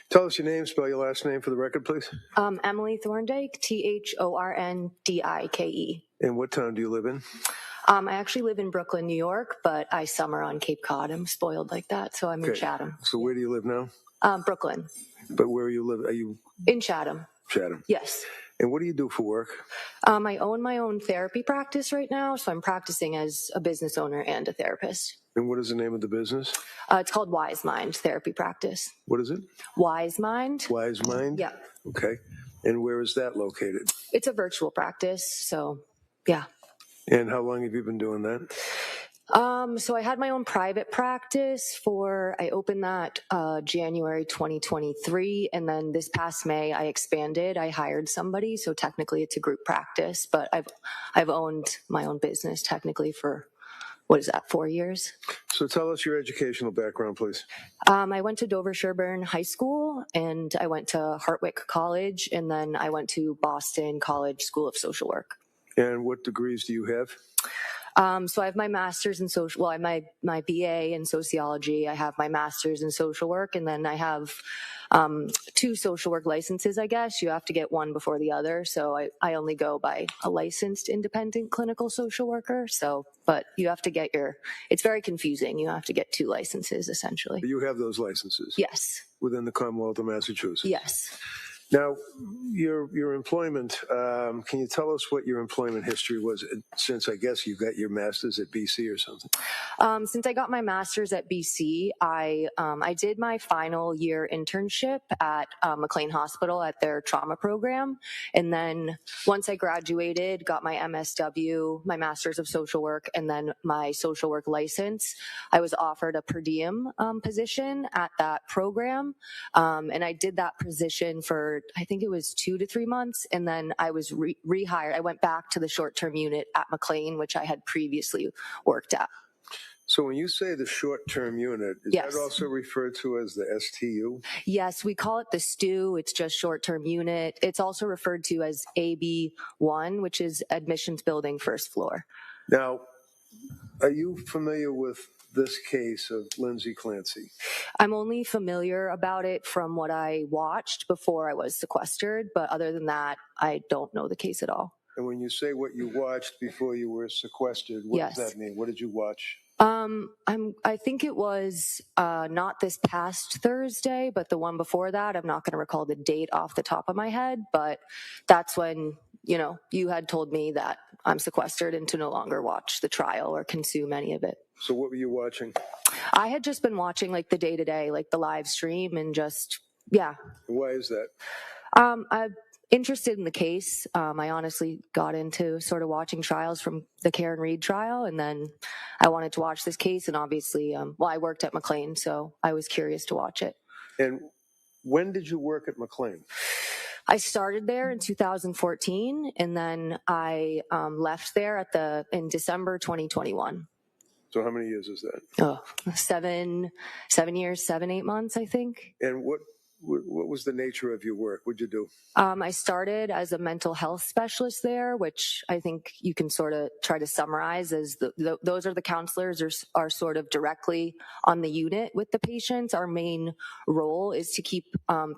Tell us your name, spell your last name for the record, please. Emily Thorndike, Thorndike. And what town do you live in? I actually live in Brooklyn, New York, but I summer on Cape Cod. I'm spoiled like that, so I'm in Chatham. So where do you live now? Brooklyn. But where you live? Are you in Chatham? Chatham. Yes. And what do you do for work? I own my own therapy practice right now, so I'm practicing as a business owner and a therapist. And what is the name of the business? It's called Wise Mind Therapy Practice. What is it? Wise Mind. Wise Mind? Yeah. Okay. And where is that located? It's a virtual practice, so yeah. And how long have you been doing that? So I had my own private practice I opened that January 2023, and then this past May I expanded. I hired somebody, so technically it's a group practice, but I've owned my own business technically for, 4 years? So tell us your educational background, please. I went to Dover Sherburne High School, and I went to Hartwick College, and then I went to Boston College School of Social Work. And what degrees do you have? So I have my master's in social, well, I have my BA in sociology. I have my master's in social work, and then I have 2 social work licenses, I guess. You have to get one before the other. So I only go by a licensed independent clinical social worker. So, but you have to get it's very confusing. You have to get 2 licenses, essentially. You have those licenses? Yes. Within the Commonwealth of Massachusetts? Yes. Now, your employment, can you tell us what your employment history was since I guess you got your master's at BC or something? Since I got my master's at BC, I did my final year internship at McLean Hospital at their trauma program. And then once I graduated, got my MSW, my master's of social work, and then my social work license, I was offered a per diem position at that program. And I did that position for, I think it was 2 to 3 months. And then I was rehired. I went back to the short-term unit at McLean, which I had previously worked at. So when you say the short-term unit, is Yes. that also referred to as the STU? Yes, we call it the STU. It's just short-term unit. It's also referred to as AB1, which is admissions building first floor. Now, are you familiar with this case of Lindsay Clancy? I'm only familiar about it from what I watched before I was sequestered, but other than that, I don't know the case at all. And when you say what you watched before you were sequestered, what Yes. does that mean? What did you watch? I think it was not this past Thursday, but the one before that. I'm not going to recall the date off the top of my head, but that's when, you had told me that I'm sequestered and to no longer watch the trial or consume any of it. So what were you watching? I had just been watching like the day-to-day, like the live stream, and just, yeah. Why is that? I'm interested in the case. I honestly got into sort of watching trials from the Karen Reed trial, and then I wanted to watch this case, and obviously, I worked at McLean, so I was curious to watch it. And when did you work at McLean? I started there in 2014, and then I left there in December 2021. So how many years is that? 7 years, 8 months, I think. And what was the nature of your work? What'd you do? I started as a mental health specialist there, which I think you can sort of try to summarize as those are the counselors are sort of directly on the unit with the patients. Our main role is to keep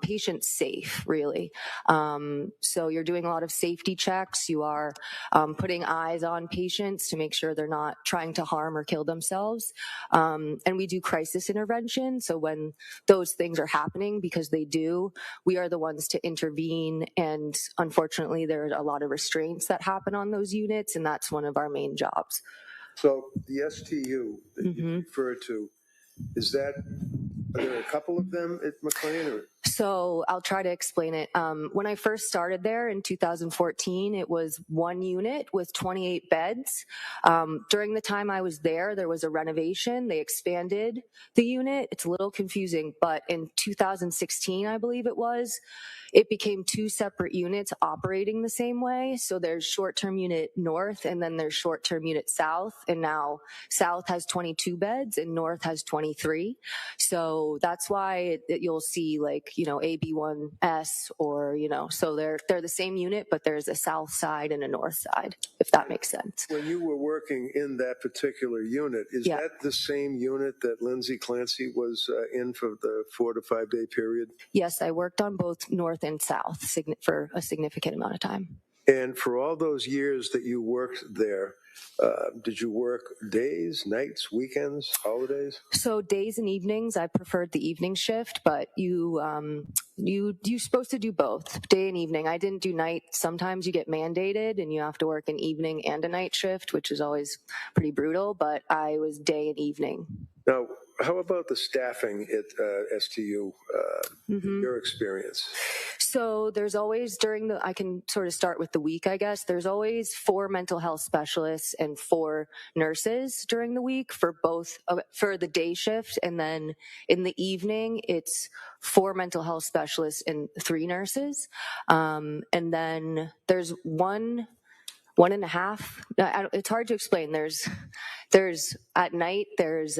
patients safe, really. So you're doing a lot of safety checks. You are putting eyes on patients to make sure they're not trying to harm or kill themselves. And we do crisis intervention. So when those things are happening, because they do, we are the ones to intervene, and unfortunately there are a lot of restraints that happen on those units, and that's one of our main jobs. So the STU that you refer to, are there a couple of them at McLean? Or? So I'll try to explain it. When I first started there in 2014, it was 1 unit with 28 beds. During the time I was there was a renovation. They expanded the unit. It's a little confusing, but in 2016, I believe it became 2 separate units operating the same way. So there's short-term unit north, and then there's short-term unit south. And now south has 22 beds and north has 23. So that's why you'll see AB1S or, so they're the same unit, but there's a south side and a north side, if that makes sense. When you were working in that particular unit, is that the same unit that Lindsay Clancy was in for the 4 to 5 day period? Yes, I worked on both north and south for a significant amount of time. And for all those years that you worked there, did you work days, nights, weekends, holidays? So days and evenings, I preferred the evening shift, but you're supposed to do both, day and evening. I didn't do night. Sometimes you get mandated and you have to work an evening and a night shift, which is always pretty brutal, but I was day and evening. Now, how about the staffing at STU, your experience? So there's always I can sort of start with the week, I guess. There's always 4 mental health specialists and 4 nurses during the week for the day shift. And then in the evening, it's 4 mental health specialists and 3 nurses. And then there's 1.5. It's hard to explain. There's at night, there's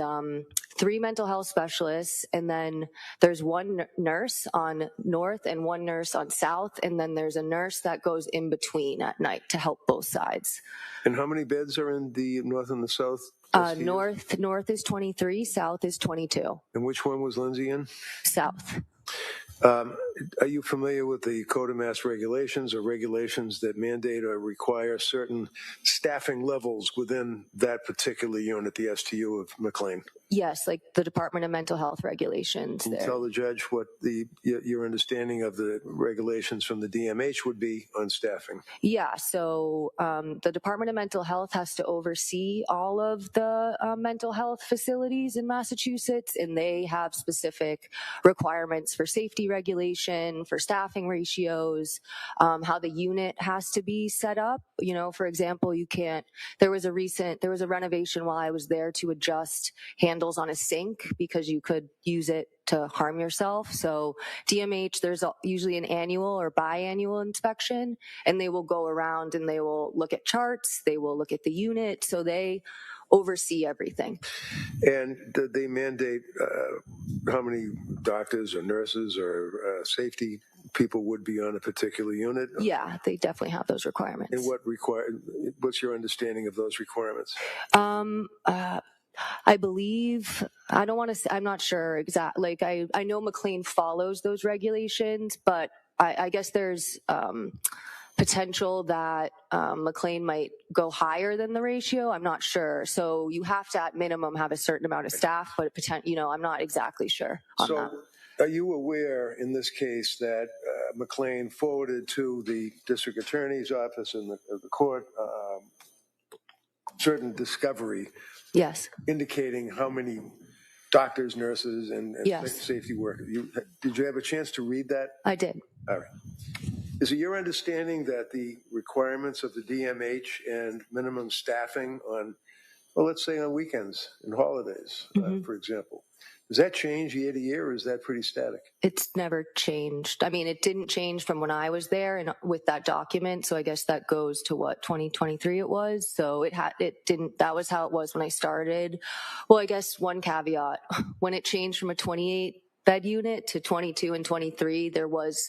3 mental health specialists, and then there's one nurse on north and one nurse on south, and then there's a nurse that goes in between at night to help both sides. And how many beds are in the north and the south? North is 23, south is 22. And which one was Lindsay in? South. Are you familiar with the Code of Mass Regulations or regulations that mandate or require certain staffing levels within that particular unit, the STU of McLean? Yes, like the Department of Mental Health regulations. Can you tell the judge what your understanding of the regulations from the DMH would be on staffing? Yeah, so the Department of Mental Health has to oversee all of the mental health facilities in Massachusetts, and they have specific requirements for safety regulation, for staffing ratios, how the unit has to be set up. You know, for example, there was a renovation while I was there to adjust handles on a sink because you could use it to harm yourself. So DMH, there's usually an annual or biannual inspection, and they will go around and they will look at charts, they will look at the unit, so they oversee everything. And did they mandate how many doctors or nurses or safety people would be on a particular unit? Yeah, they definitely have those requirements. And what's your understanding of those requirements? I believe, I don't want to say, I'm not sure exactly. Like I know McLean follows those regulations, but I guess there's potential that McLean might go higher than the ratio. I'm not sure. So you have to at minimum have a certain amount of staff, but I'm not exactly sure on that. Are you aware in this case that McLean forwarded to the district attorney's office and the court certain discovery? Yes. Indicating how many doctors, nurses, and yes. safety workers. Did you have a chance to read that? I did. All right. Is it your understanding that the requirements of the DMH and minimum staffing on, well, let's say on weekends and holidays, for example, does that change year to year, or is that pretty static? It's never changed. I mean, it didn't change from when I was there and with that document. So I guess that goes to what, 2023 it was. So it didn't, that was how it was when I started. Well, I guess one caveat, when it changed from a 28 bed unit to 22 and 23, there was,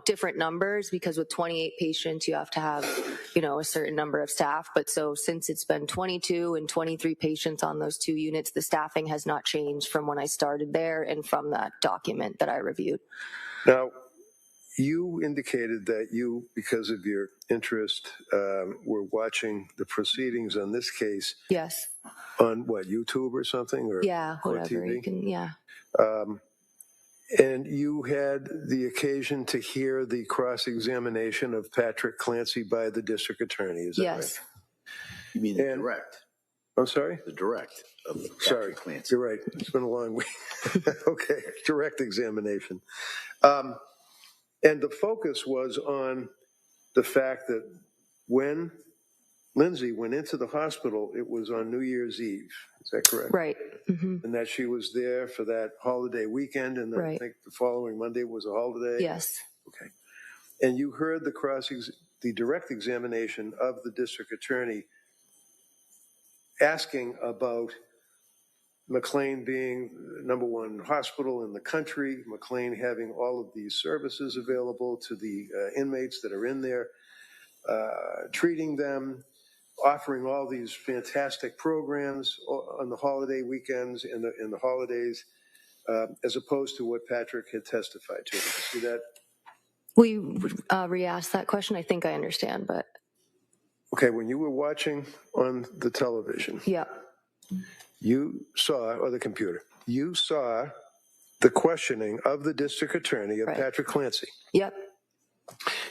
different numbers, because with 28 patients, you have to have, a certain number of staff. But so since it's been 22 and 23 patients on those 2 units, the staffing has not changed from when I started there and from that document that I reviewed. Now, you indicated that you, because of your interest, were watching the proceedings on this case. Yes. On what, YouTube or something? Or yeah, whatever. TV? You can, yeah. And you had the occasion to hear the cross-examination of Patrick Clancy by the district attorney, is that yes. right? You mean the direct? I'm sorry? The direct of Sorry, Clancy. You're right. It's been a long week. Okay, direct examination. And the focus was on the fact that when Lindsay went into the hospital, it was on New Year's Eve. Is that correct? Right. Mm-hmm. And that she was there for that holiday weekend, and then I think the following Monday was a holiday? Yes. Okay. And you heard the direct examination of the district attorney asking about McLean being number one hospital in the country, McLean having all of these services available to the inmates that are in there, treating them, offering all these fantastic programs on the holiday weekends and the holidays, as opposed to what Patrick had testified to. Did you see that? We re-asked that question. I think I understand, but. Okay, when you were watching on the television, yeah, you saw, or the computer, you saw the questioning of the district attorney of Patrick Clancy. Yep.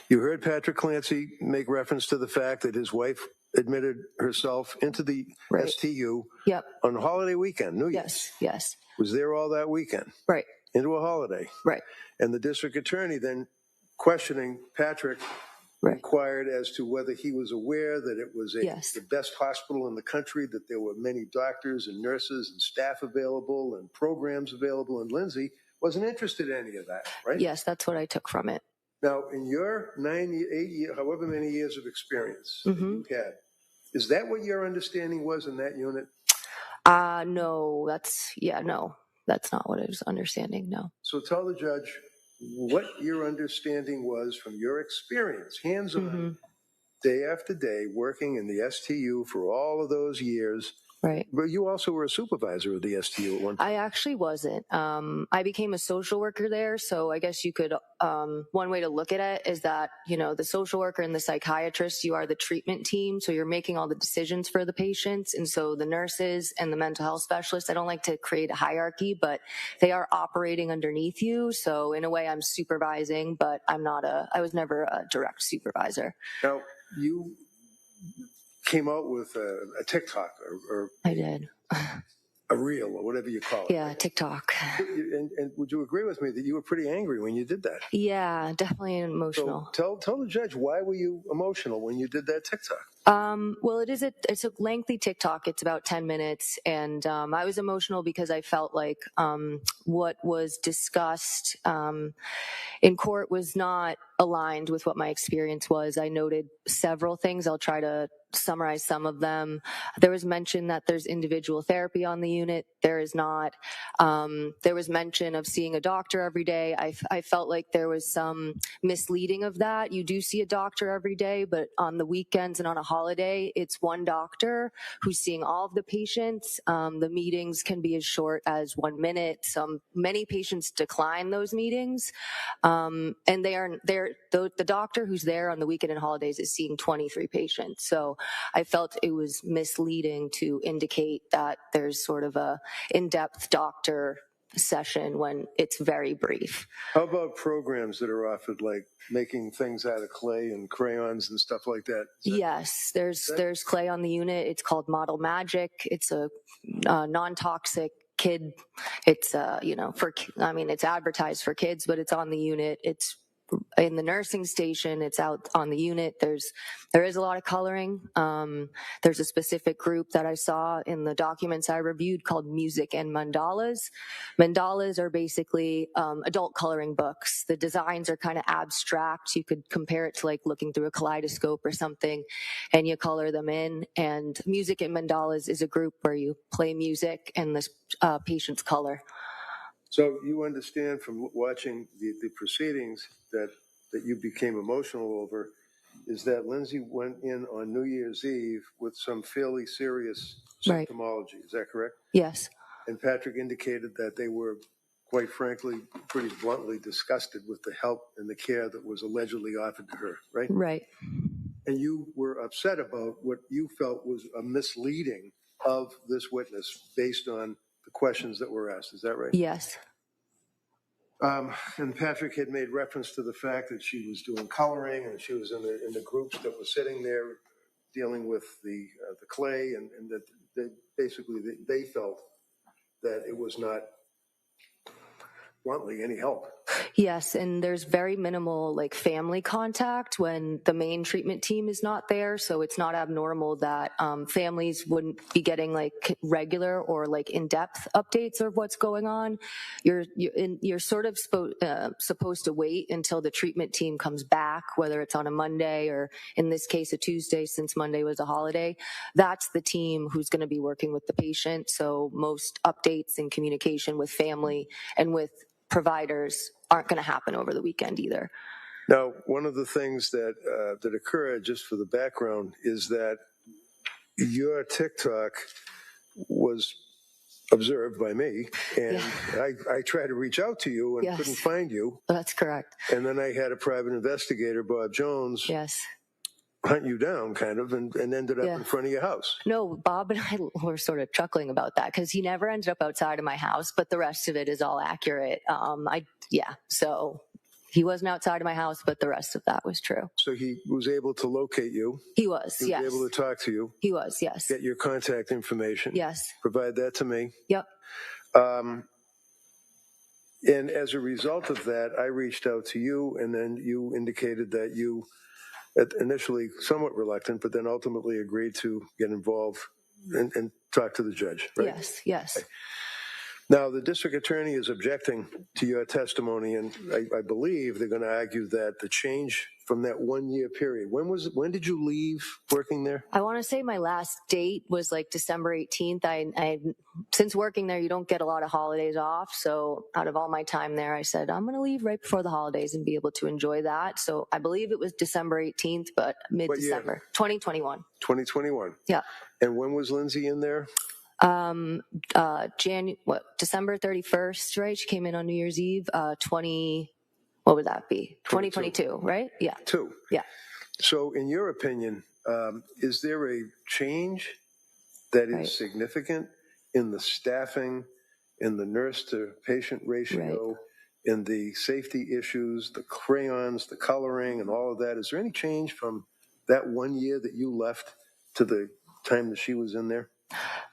You heard Patrick Clancy make reference to the fact that his wife admitted herself into the STU on holiday weekend, New Year's. Yes. Was there all that weekend. Right. Into a holiday. Right. And the district attorney then questioning Patrick inquired as to whether he was aware that it was the best hospital in the country, that there were many doctors and nurses and staff available and programs available, and Lindsay wasn't interested in any of that, right? Yes, that's what I took from it. Now, in your 8 years, however many years of experience that you had, is that what your understanding was in that unit? No, that's not what I was understanding. No. So tell the judge what your understanding was from your experience, hands-on, day after day, working in the STU for all of those years. Right. But you also were a supervisor of the STU at one time. I actually wasn't. I became a social worker there. So I guess you could, one way to look at it is that, the social worker and the psychiatrist, you are the treatment team. So you're making all the decisions for the patients. And so the nurses and the mental health specialists, I don't like to create a hierarchy, but they are operating underneath you. So in a way I'm supervising, but I was never a direct supervisor. Now, you came out with a TikTok or I did. a reel or whatever you call it. Yeah, right? TikTok. And would you agree with me that you were pretty angry when you did that? Yeah, definitely emotional. So tell the judge, why were you emotional when you did that TikTok? Well, it's a lengthy TikTok. It's about 10 minutes. And I was emotional because I felt like what was discussed in court was not aligned with what my experience was. I noted several things. I'll try to summarize some of them. There was mention that there's individual therapy on the unit. There is not. There was mention of seeing a doctor every day. I felt like there was some misleading of that. You do see a doctor every day, but on the weekends and on a holiday, it's one doctor who's seeing all of the patients. The meetings can be as short as 1 minute. Many patients decline those meetings. And the doctor who's there on the weekend and holidays is seeing 23 patients. So I felt it was misleading to indicate that there's sort of a in-depth doctor session when it's very brief. How about programs that are offered, like making things out of clay and crayons and stuff like that? Yes, there's clay on the unit. It's called Model Magic. It's a non-toxic kid. It's it's advertised for kids, but it's on the unit. It's in the nursing station. It's out on the unit. There is a lot of coloring. There's a specific group that I saw in the documents I reviewed called Music and Mandalas. Mandalas are basically adult coloring books. The designs are kind of abstract. You could compare it to like looking through a kaleidoscope or something, and you color them in. And Music and Mandalas is a group where you play music and the patients color. So you understand from watching the proceedings that you became emotional over is that Lindsay went in on New Year's Eve with some fairly serious symptomology. Right. Is that correct? Yes. And Patrick indicated that they were, quite frankly, pretty bluntly disgusted with the help and the care that was allegedly offered to her, right? Right. And you were upset about what you felt was a misleading of this witness based on the questions that were asked. Is that right? Yes. And Patrick had made reference to the fact that she was doing coloring and she was in the groups that were sitting there dealing with the clay, and that basically they felt that it was not, bluntly, any help. Yes, and there's very minimal like family contact when the main treatment team is not there, so it's not abnormal that families wouldn't be getting like regular or like in-depth updates of what's going on. You're sort of supposed to wait until the treatment team comes back, whether it's on a Monday or in this case a Tuesday, since Monday was a holiday. That's the team who's going to be working with the patient, so most updates and communication with family and with providers aren't going to happen over the weekend either. Now, one of the things that occurred, just for the background, is that your TikTok was observed by me, and I tried to reach out to you and couldn't find you. That's correct. And then I had a private investigator, Bob Jones, hunt you down, kind of, and ended up in front of your house. No, Bob and I were sort of chuckling about that because he never ended up outside of my house, but the rest of it is all accurate. So he wasn't outside of my house, but the rest of that was true. So he was able to locate you. He was, He was able to talk to you. He was, yes. Get your contact information. Yes. Provide that to me. Yep. And as a result of that, I reached out to you, and then you indicated that you, initially somewhat reluctant, but then ultimately agreed to get involved and talk to the judge, right? Yes. Okay. Now, the district attorney is objecting to your testimony, and I believe they're going to argue that the change from that 1 year period. When did you leave working there? I want to say my last date was like December 18th. I since working there, you don't get a lot of holidays off. So out of all my time there, I said, I'm going to leave right before the holidays and be able to enjoy that. So I believe it was December 18th, but mid-December, 2021. 2021. Yeah. And when was Lindsay in there? December 31st, right? She came in on New Year's Eve, what would that be? 2022, right? Yeah. Yeah. So in your opinion, is there a change that is Right. significant in the staffing, in the nurse to patient ratio, in the safety issues, the crayons, the coloring, and all of that? Is there any change from that 1 year that you left to the time that she was in there?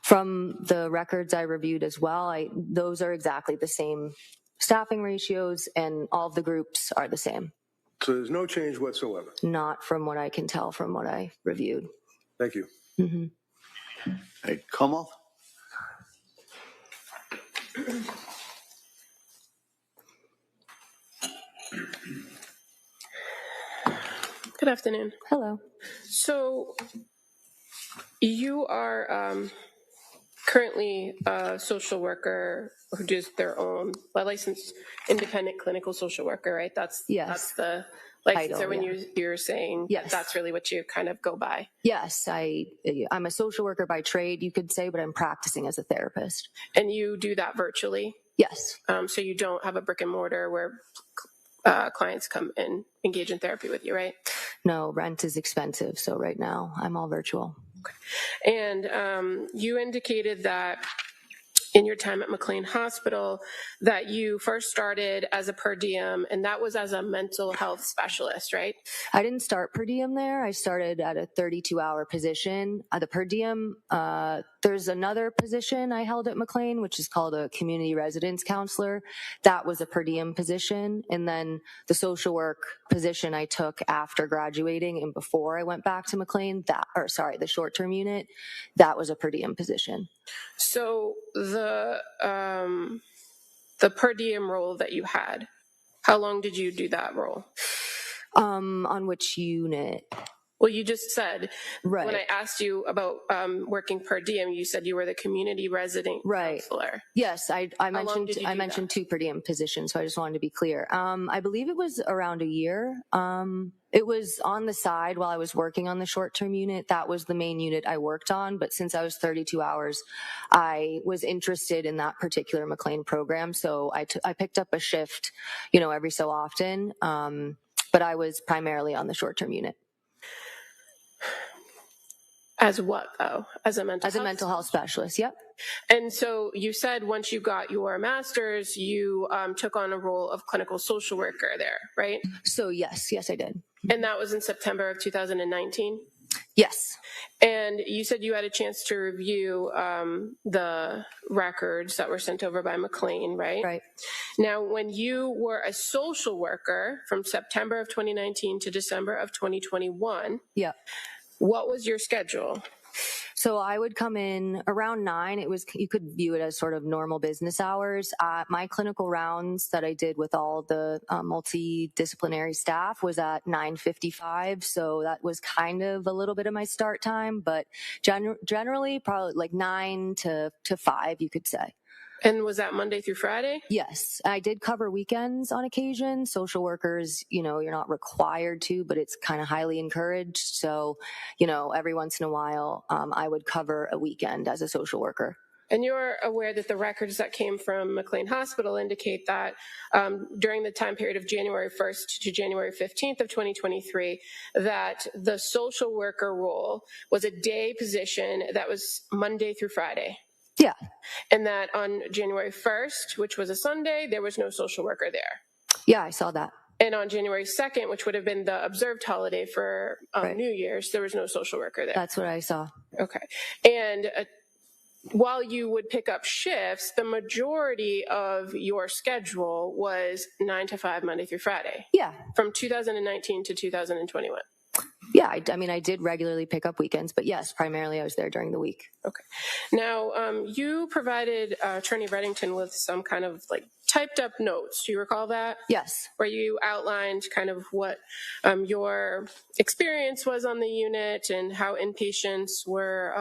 From the records I reviewed as well, those are exactly the same staffing ratios, and all of the groups are the same. So there's no change whatsoever? Not from what I can tell from what I reviewed. Thank you. Mm-hmm. All right, Kamal? Good afternoon. Hello. So you are currently a social worker who does their own, a licensed independent clinical social worker, right? That's the license. Title, when yeah. you're saying that's really what you kind of go by. Yes, I'm a social worker by trade, you could say, but I'm practicing as a therapist. And you do that virtually? Yes. So you don't have a brick and mortar where clients come and engage in therapy with you, right? No, rent is expensive, so right now I'm all virtual. Okay. And you indicated that in your time at McLean Hospital that you first started as a per diem, and that was as a mental health specialist, right? I didn't start per diem there. I started at a 32-hour position. The per diem, there's another position I held at McLean, which is called a community residence counselor. That was a per diem position. And then the social work position I took after graduating and before I went back to McLean, the short-term unit, that was a per diem position. So the per diem role that you had, how long did you do that role? On which unit? Well, you just said, right. When I asked you about working per diem, you said you were the community resident counselor. Yes, I mentioned two per diem positions, so I just wanted to be clear. I believe it was around a year. It was on the side while I was working on the short-term unit. That was the main unit I worked on, but since I was 32 hours, I was interested in that particular McLean program, so I picked up a shift, every so often, but I was primarily on the short-term unit. As what, though? As a mental health specialist, yep. And so you said once you got your master's, you took on a role of clinical social worker there, right? So yes, I did. And that was in September of 2019? Yes. And you said you had a chance to review the records that were sent over by McLean, right? Right. Now, when you were a social worker from September of 2019 to December of 2021, yeah. What was your schedule? So I would come in around 9. You could view it as sort of normal business hours. My clinical rounds that I did with all the multidisciplinary staff was at 9:55. So that was kind of a little bit of my start time, but generally probably like 9 to 5, you could say. And was that Monday through Friday? Yes. I did cover weekends on occasion. Social workers, you're not required to, but it's kind of highly encouraged. So, every once in a while, I would cover a weekend as a social worker. And you're aware that the records that came from McLean Hospital indicate that during the time period of January 1st to January 15th of 2023, that the social worker role was a day position that was Monday through Friday. Yeah. And that on January 1st, which was a Sunday, there was no social worker there. Yeah, I saw that. And on January 2nd, which would have been the observed holiday for New Year's, there was no social worker there. That's what I saw. Okay. And while you would pick up shifts, the majority of your schedule was 9 to 5, Monday through Friday. Yeah. From 2019 to 2021. Yeah, I mean, I did regularly pick up weekends, but yes, primarily I was there during the week. Okay. Now, you provided Attorney Reddington with some kind of like typed up notes. Do you recall that? Yes. Where you outlined kind of what your experience was on the unit and how inpatients were,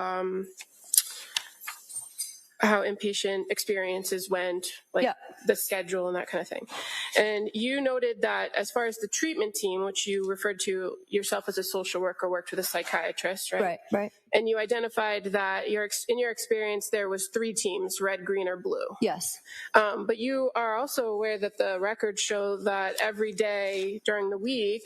how inpatient experiences went, like the schedule and that kind of thing. And you noted that as far as the treatment team, which you referred to yourself as a social worker, worked with a psychiatrist, right? Right. And you identified that in your experience, there was 3 teams, red, green, or blue. Yes. But you are also aware that the records show that every day during the week,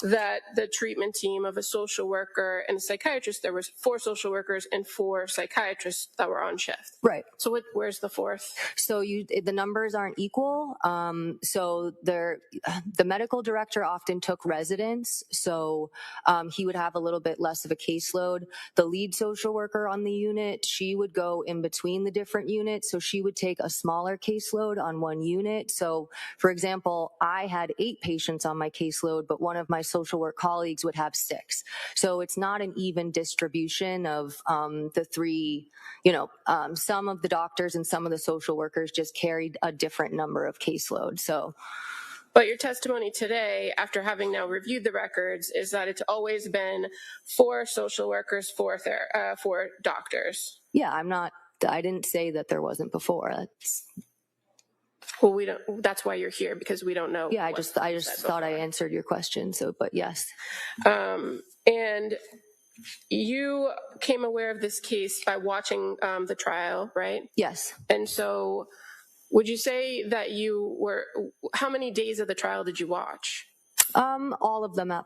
that the treatment team of a social worker and a psychiatrist, there was 4 social workers and 4 psychiatrists that were on shift. Right. So where's the 4th? So the numbers aren't equal. So the medical director often took residents, so he would have a little bit less of a caseload. The lead social worker on the unit, she would go in between the different units, so she would take a smaller caseload on one unit. So, for example, I had 8 patients on my caseload, but one of my social work colleagues would have 6. So it's not an even distribution of the 3, some of the doctors and some of the social workers just carried a different number of caseload. So, but your testimony today, after having now reviewed the records, is that it's always been 4 social workers, 4 doctors. Yeah, I didn't say that there wasn't before. Well, we don't. That's why you're here, because we don't know. Yeah, I just thought I answered your question. So, but yes. And you came aware of this case by watching the trial, right? Yes. And so, would you say that how many days of the trial did you watch? All of them up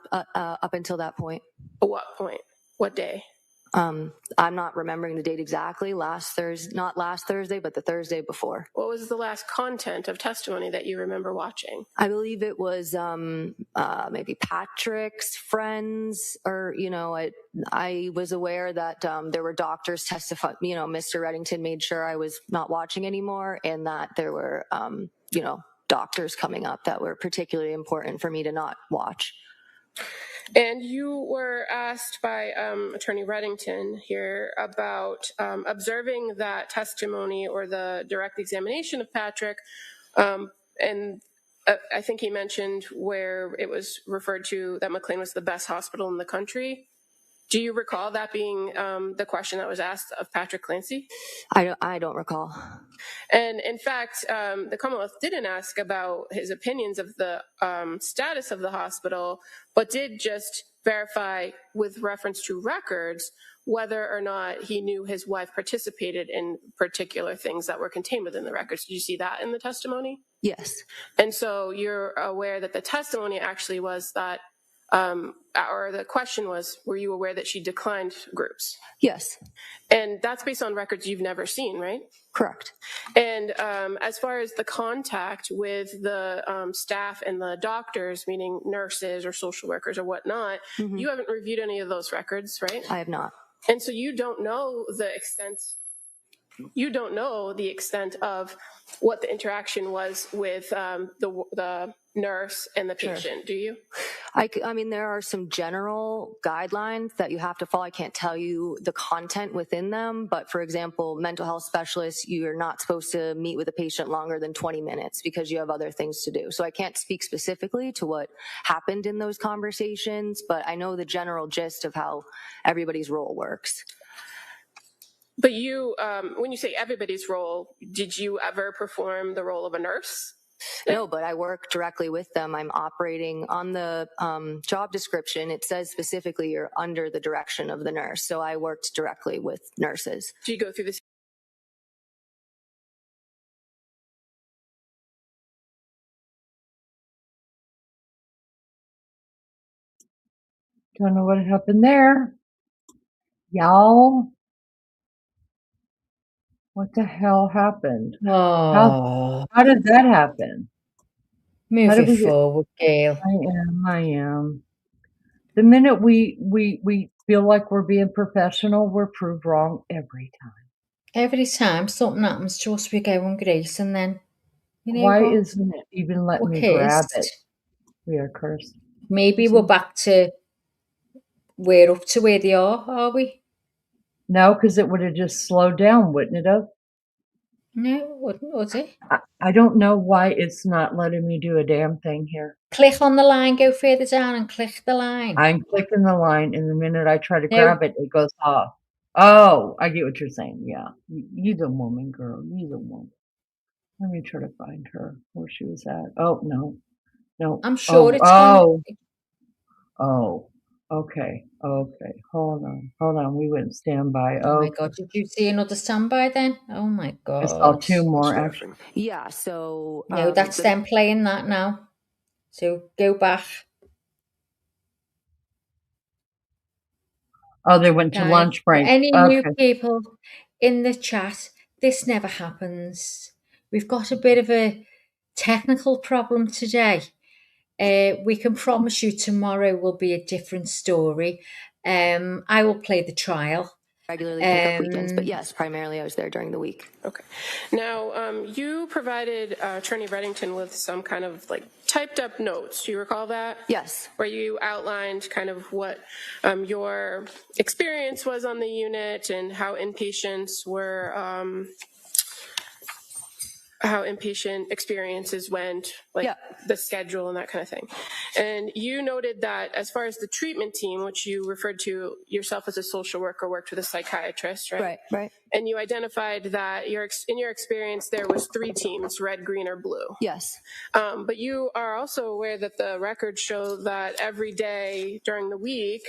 until that point. What point? What day? I'm not remembering the date exactly. Not last Thursday, but the Thursday before. What was the last content of testimony that you remember watching? I believe it was maybe Patrick's friends, or I was aware that there were doctors testify. Mr. Reddington made sure I was not watching anymore, and that there were doctors coming up that were particularly important for me to not watch. And you were asked by Attorney Reddington here about observing that testimony or the direct examination of Patrick. And I think he mentioned where it was referred to that McLean was the best hospital in the country. Do you recall that being the question that was asked of Patrick Clancy? I don't recall. And in fact, the Commonwealth didn't ask about his opinions of the status of the hospital, but did just verify with reference to records whether or not he knew his wife participated in particular things that were contained within the records. Did you see that in the testimony? Yes. And so you're aware that the testimony actually was that, or the question was, were you aware that she declined groups? Yes. And that's based on records you've never seen, right? Correct. And as far as the contact with the staff and the doctors, meaning nurses or social workers or whatnot, you haven't reviewed any of those records, right? I have not. And so you don't know the extent of what the interaction was with the nurse and the patient, do you? I mean, there are some general guidelines that you have to follow. I can't tell you the content within them, but for example, mental health specialists, you're not supposed to meet with a patient longer than 20 minutes because you have other things to do. So I can't speak specifically to what happened in those conversations, but I know the general gist of how everybody's role works. But you, when you say everybody's role, did you ever perform the role of a nurse? No, but I work directly with them. I'm operating on the job description. It says specifically you're under the direction of the nurse. So I worked directly with nurses. Do you go through this? Don't know what happened there. Y'all, what the hell happened? Oh, How did that happen? move How did it forward, Gail. I am. The minute we feel like we're being professional, we're proved wrong every time. Every time something happens to us, we go on grace, and then, Why what? isn't it even letting We're me grab cursed. it? We are cursed. Maybe we're back to we're up to where they are we? No, because it would have just slowed down, wouldn't it have? No, it wouldn't, would it? I don't know why it's not letting me do a damn thing here. Click on the line, go further down and click the line. I'm clicking the line, and the minute I try to No. grab it, it goes off. Oh, I get what you're saying. Yeah. You're the woman, girl. You're the woman. Let me try to find her, where she was at. Oh, no. No. I'm sure it's Oh. Okay. Hold on. We went standby. Oh my God, did you see another standby then? Oh my I saw God. 2 more, actually. Yeah, so No, that's them playing that now. So go back. Oh, they went to Guys, lunch break. any Okay. new people in the chat, this never happens. We've got a bit of a technical problem today. We can promise you tomorrow will be a different story. I will play the trial. regularly pick up weekends, but yes, primarily I was there during the week. Okay. Now, you provided Attorney Reddington with some kind of like typed up notes. Do you recall that? Yes. Where you outlined kind of what your experience was on the unit and how inpatients were, how inpatient experiences went, like the schedule and that kind of thing. And you noted that as far as the treatment team, which you referred to yourself as a social worker, worked with a psychiatrist, right? Right. And you identified that in your experience, there was 3 teams, red, green, or blue. Yes. But you are also aware that the records show that every day during the week,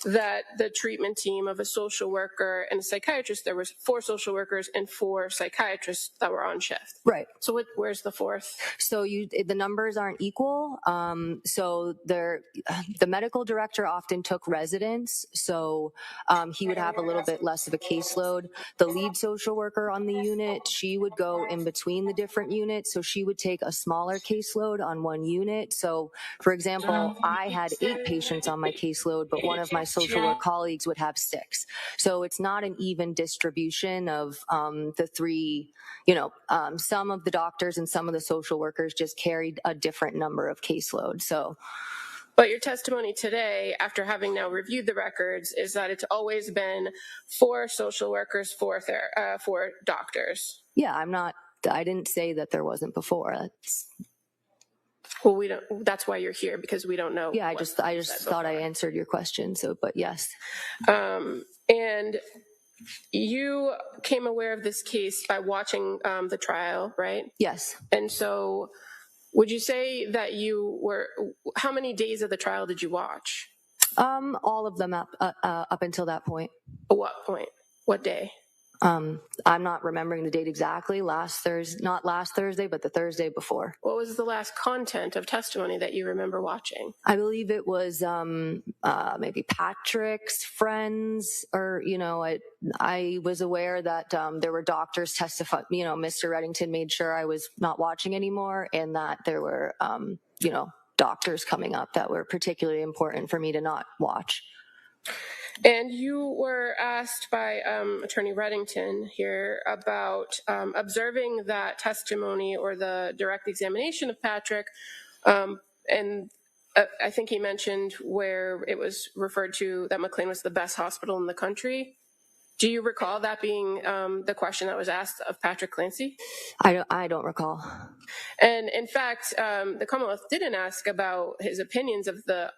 that the treatment team of a social worker and a psychiatrist, there was 4 social workers and 4 psychiatrists that were on shift. Right. So where's the 4th? So the numbers aren't equal. So the medical director often took residents. So he would have a little bit less of a caseload. The lead social worker on the unit, she would go in between the different units. So she would take a smaller caseload on one unit. So for example, I had 8 patients on my caseload, but one of my social work colleagues would have 6. So it's not an even distribution of the 3, some of the doctors and some of the social workers just carried a different number of caseload. So, but your testimony today, after having now reviewed the records, is that it's always been 4 social workers, 4 doctors. Yeah, I didn't say that there wasn't before. Well, we don't. That's why you're here, because we don't know. Yeah, I just thought I answered your question. So, but yes. And you came aware of this case by watching the trial, right? Yes. And so, would you say that how many days of the trial did you watch? All of them up until that point. What point? What day? I'm not remembering the date exactly. Not last Thursday, but the Thursday before. What was the last content of testimony that you remember watching? I believe it was maybe Patrick's friends, or I was aware that there were doctors testify. Mr. Reddington made sure I was not watching anymore, and that there were doctors coming up that were particularly important for me to not watch. And you were asked by Attorney Reddington here about observing that testimony or the direct examination of Patrick. And I think he mentioned where it was referred to that McLean was the best hospital in the country. Do you recall that being the question that was asked of Patrick Clancy? I don't recall. And in fact, the Commonwealth didn't ask about his opinions of the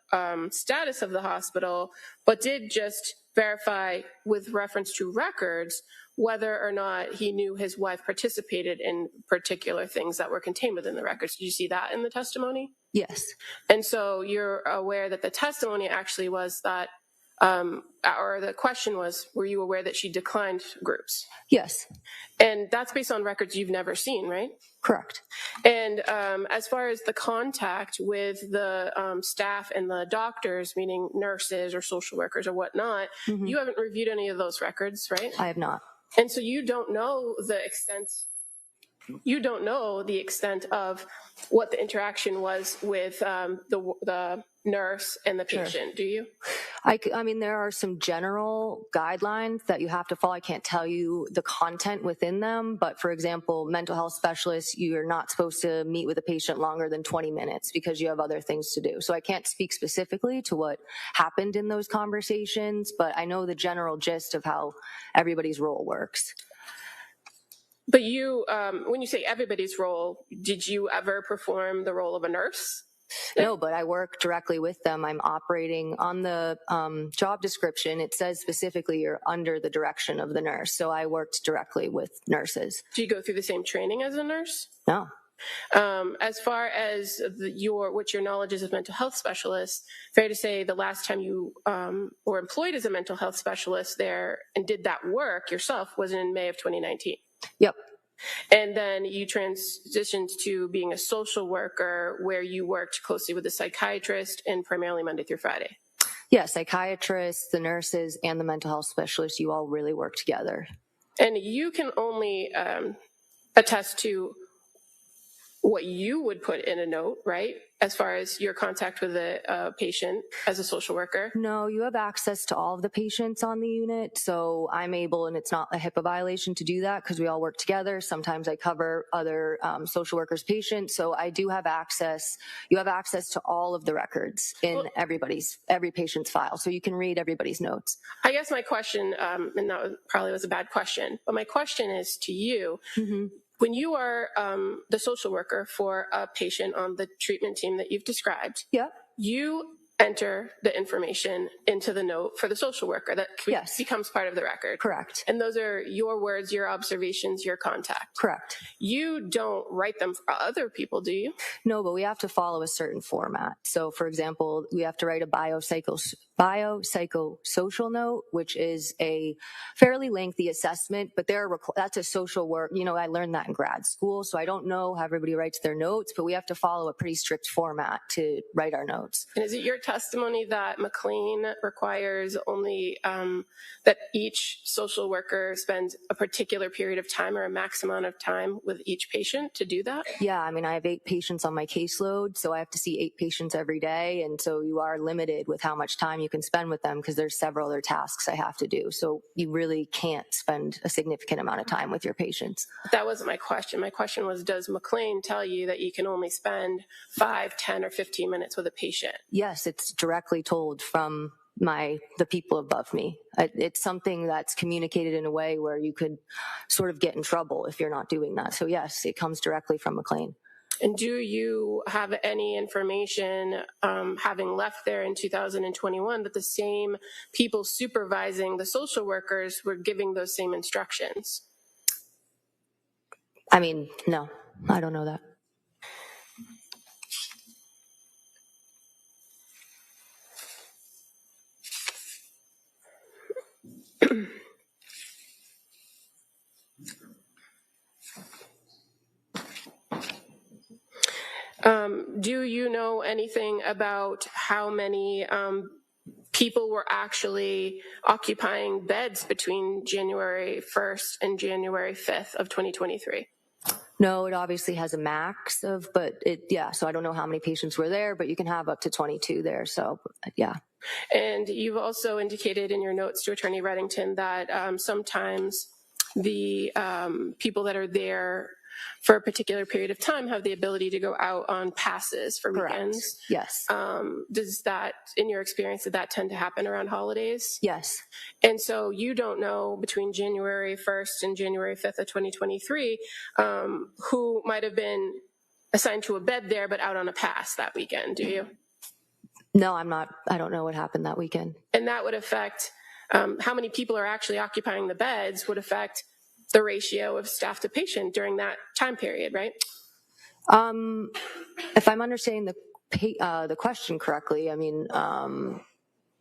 status of the hospital, but did just verify with reference to records whether or not he knew his wife participated in particular things that were contained within the records. Did you see that in the testimony? Yes. And so you're aware that the testimony actually was that, or the question was, were you aware that she declined groups? Yes. And that's based on records you've never seen, right? Correct. And as far as the contact with the staff and the doctors, meaning nurses or social workers or whatnot, you haven't reviewed any of those records, right? I have not. And so you don't know the extent. You don't know the extent of what the interaction was with the nurse and the patient, do you? I mean, there are some general guidelines that you have to follow. I can't tell you the content within them, but for example, mental health specialists, you're not supposed to meet with a patient longer than 20 minutes because you have other things to do. So I can't speak specifically to what happened in those conversations, but I know the general gist of how everybody's role works. But you, when you say everybody's role, did you ever perform the role of a nurse? No, but I work directly with them. I'm operating on the job description. It says specifically you're under the direction of the nurse. So I worked directly with nurses. Do you go through the same training as a nurse? No. As far as what your knowledge is of mental health specialists, fair to say the last time you were employed as a mental health specialist there and did that work yourself was in May of 2019. Yep. And then you transitioned to being a social worker where you worked closely with a psychiatrist and primarily Monday through Friday. Yeah, psychiatrists, the nurses, and the mental health specialists, you all really work together. And you can only attest to what you would put in a note, right? As far as your contact with a patient as a social worker? No, you have access to all of the patients on the unit. So I'm able, and it's not a HIPAA violation to do that because we all work together. Sometimes I cover other social workers' patients. So I do have access. You have access to all of the records in every patient's file. So you can read everybody's notes. I guess my question, and that probably was a bad question, but my question is to you. Mm-hmm. When you are the social worker for a patient on the treatment team that you've described, you enter the information into the note for the social worker that becomes part of the record. Correct. And those are your words, your observations, your contact. Correct. You don't write them for other people, do you? No, but we have to follow a certain format. So, for example, we have to write a biopsychosocial note, which is a fairly lengthy assessment, but that's a social work. You know, I learned that in grad school, so I don't know how everybody writes their notes, but we have to follow a pretty strict format to write our notes. And is it your testimony that McLean requires only that each social worker spends a particular period of time or a max amount of time with each patient to do that? Yeah, I mean, I have 8 patients on my caseload, so I have to see 8 patients every day, and so you are limited with how much time you can spend with them because there's several other tasks I have to do. So you really can't spend a significant amount of time with your patients. That wasn't my question. My question was, does McLean tell you that you can only spend 5, 10, or 15 minutes with a patient? Yes, it's directly told from the people above me. It's something that's communicated in a way where you could sort of get in trouble if you're not doing that. So yes, it comes directly from McLean. And do you have any information, having left there in 2021, that the same people supervising the social workers were giving those same instructions? I mean, no, I don't know that. Do you know anything about how many people were actually occupying beds between January 1st and January 5th of 2023? No, it obviously has a max of, so I don't know how many patients were there, but you can have up to 22 there, so yeah. And you've also indicated in your notes to Attorney Reddington that sometimes the people that are there for a particular period of time have the ability to go out on passes for weekends. Yes. Does that, in your experience, did that tend to happen around holidays? Yes. And so you don't know between January 1st and January 5th of 2023 who might have been assigned to a bed there but out on a pass that weekend, do you? No, I don't know what happened that weekend. And that would affect how many people are actually occupying the beds would affect the ratio of staff to patient during that time period, right? If I'm understanding the question correctly, I mean,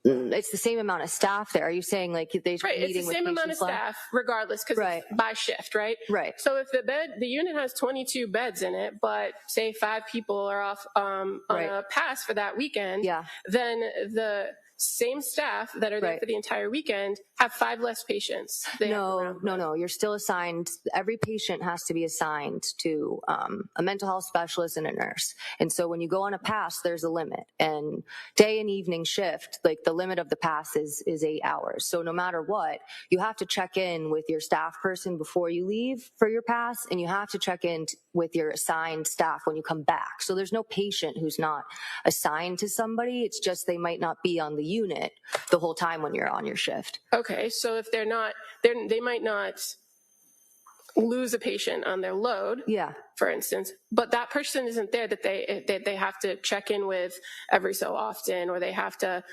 it's the same amount of staff there. Are you saying like they're right, meeting it's the with same amount of staff regardless because it's by shift, right? Right. So if the unit has 22 beds in it, but say 5 people are off on a pass for that weekend, then the same staff that are there Right. for the entire weekend have 5 less patients. They have to No, round no, up. no. You're still assigned. Every patient has to be assigned to a mental health specialist and a nurse. And so when you go on a pass, there's a limit. And day and evening shift, like the limit of the pass is 8 hours. So no matter what, you have to check in with your staff person before you leave for your pass, and you have to check in with your assigned staff when you come back. So there's no patient who's not assigned to somebody. It's just they might not be on the unit the whole time when you're on your shift. Okay, so if they're not, they might not lose a patient on their load, Yeah. for instance, but that person isn't there that they have to check in with every so often, or they have to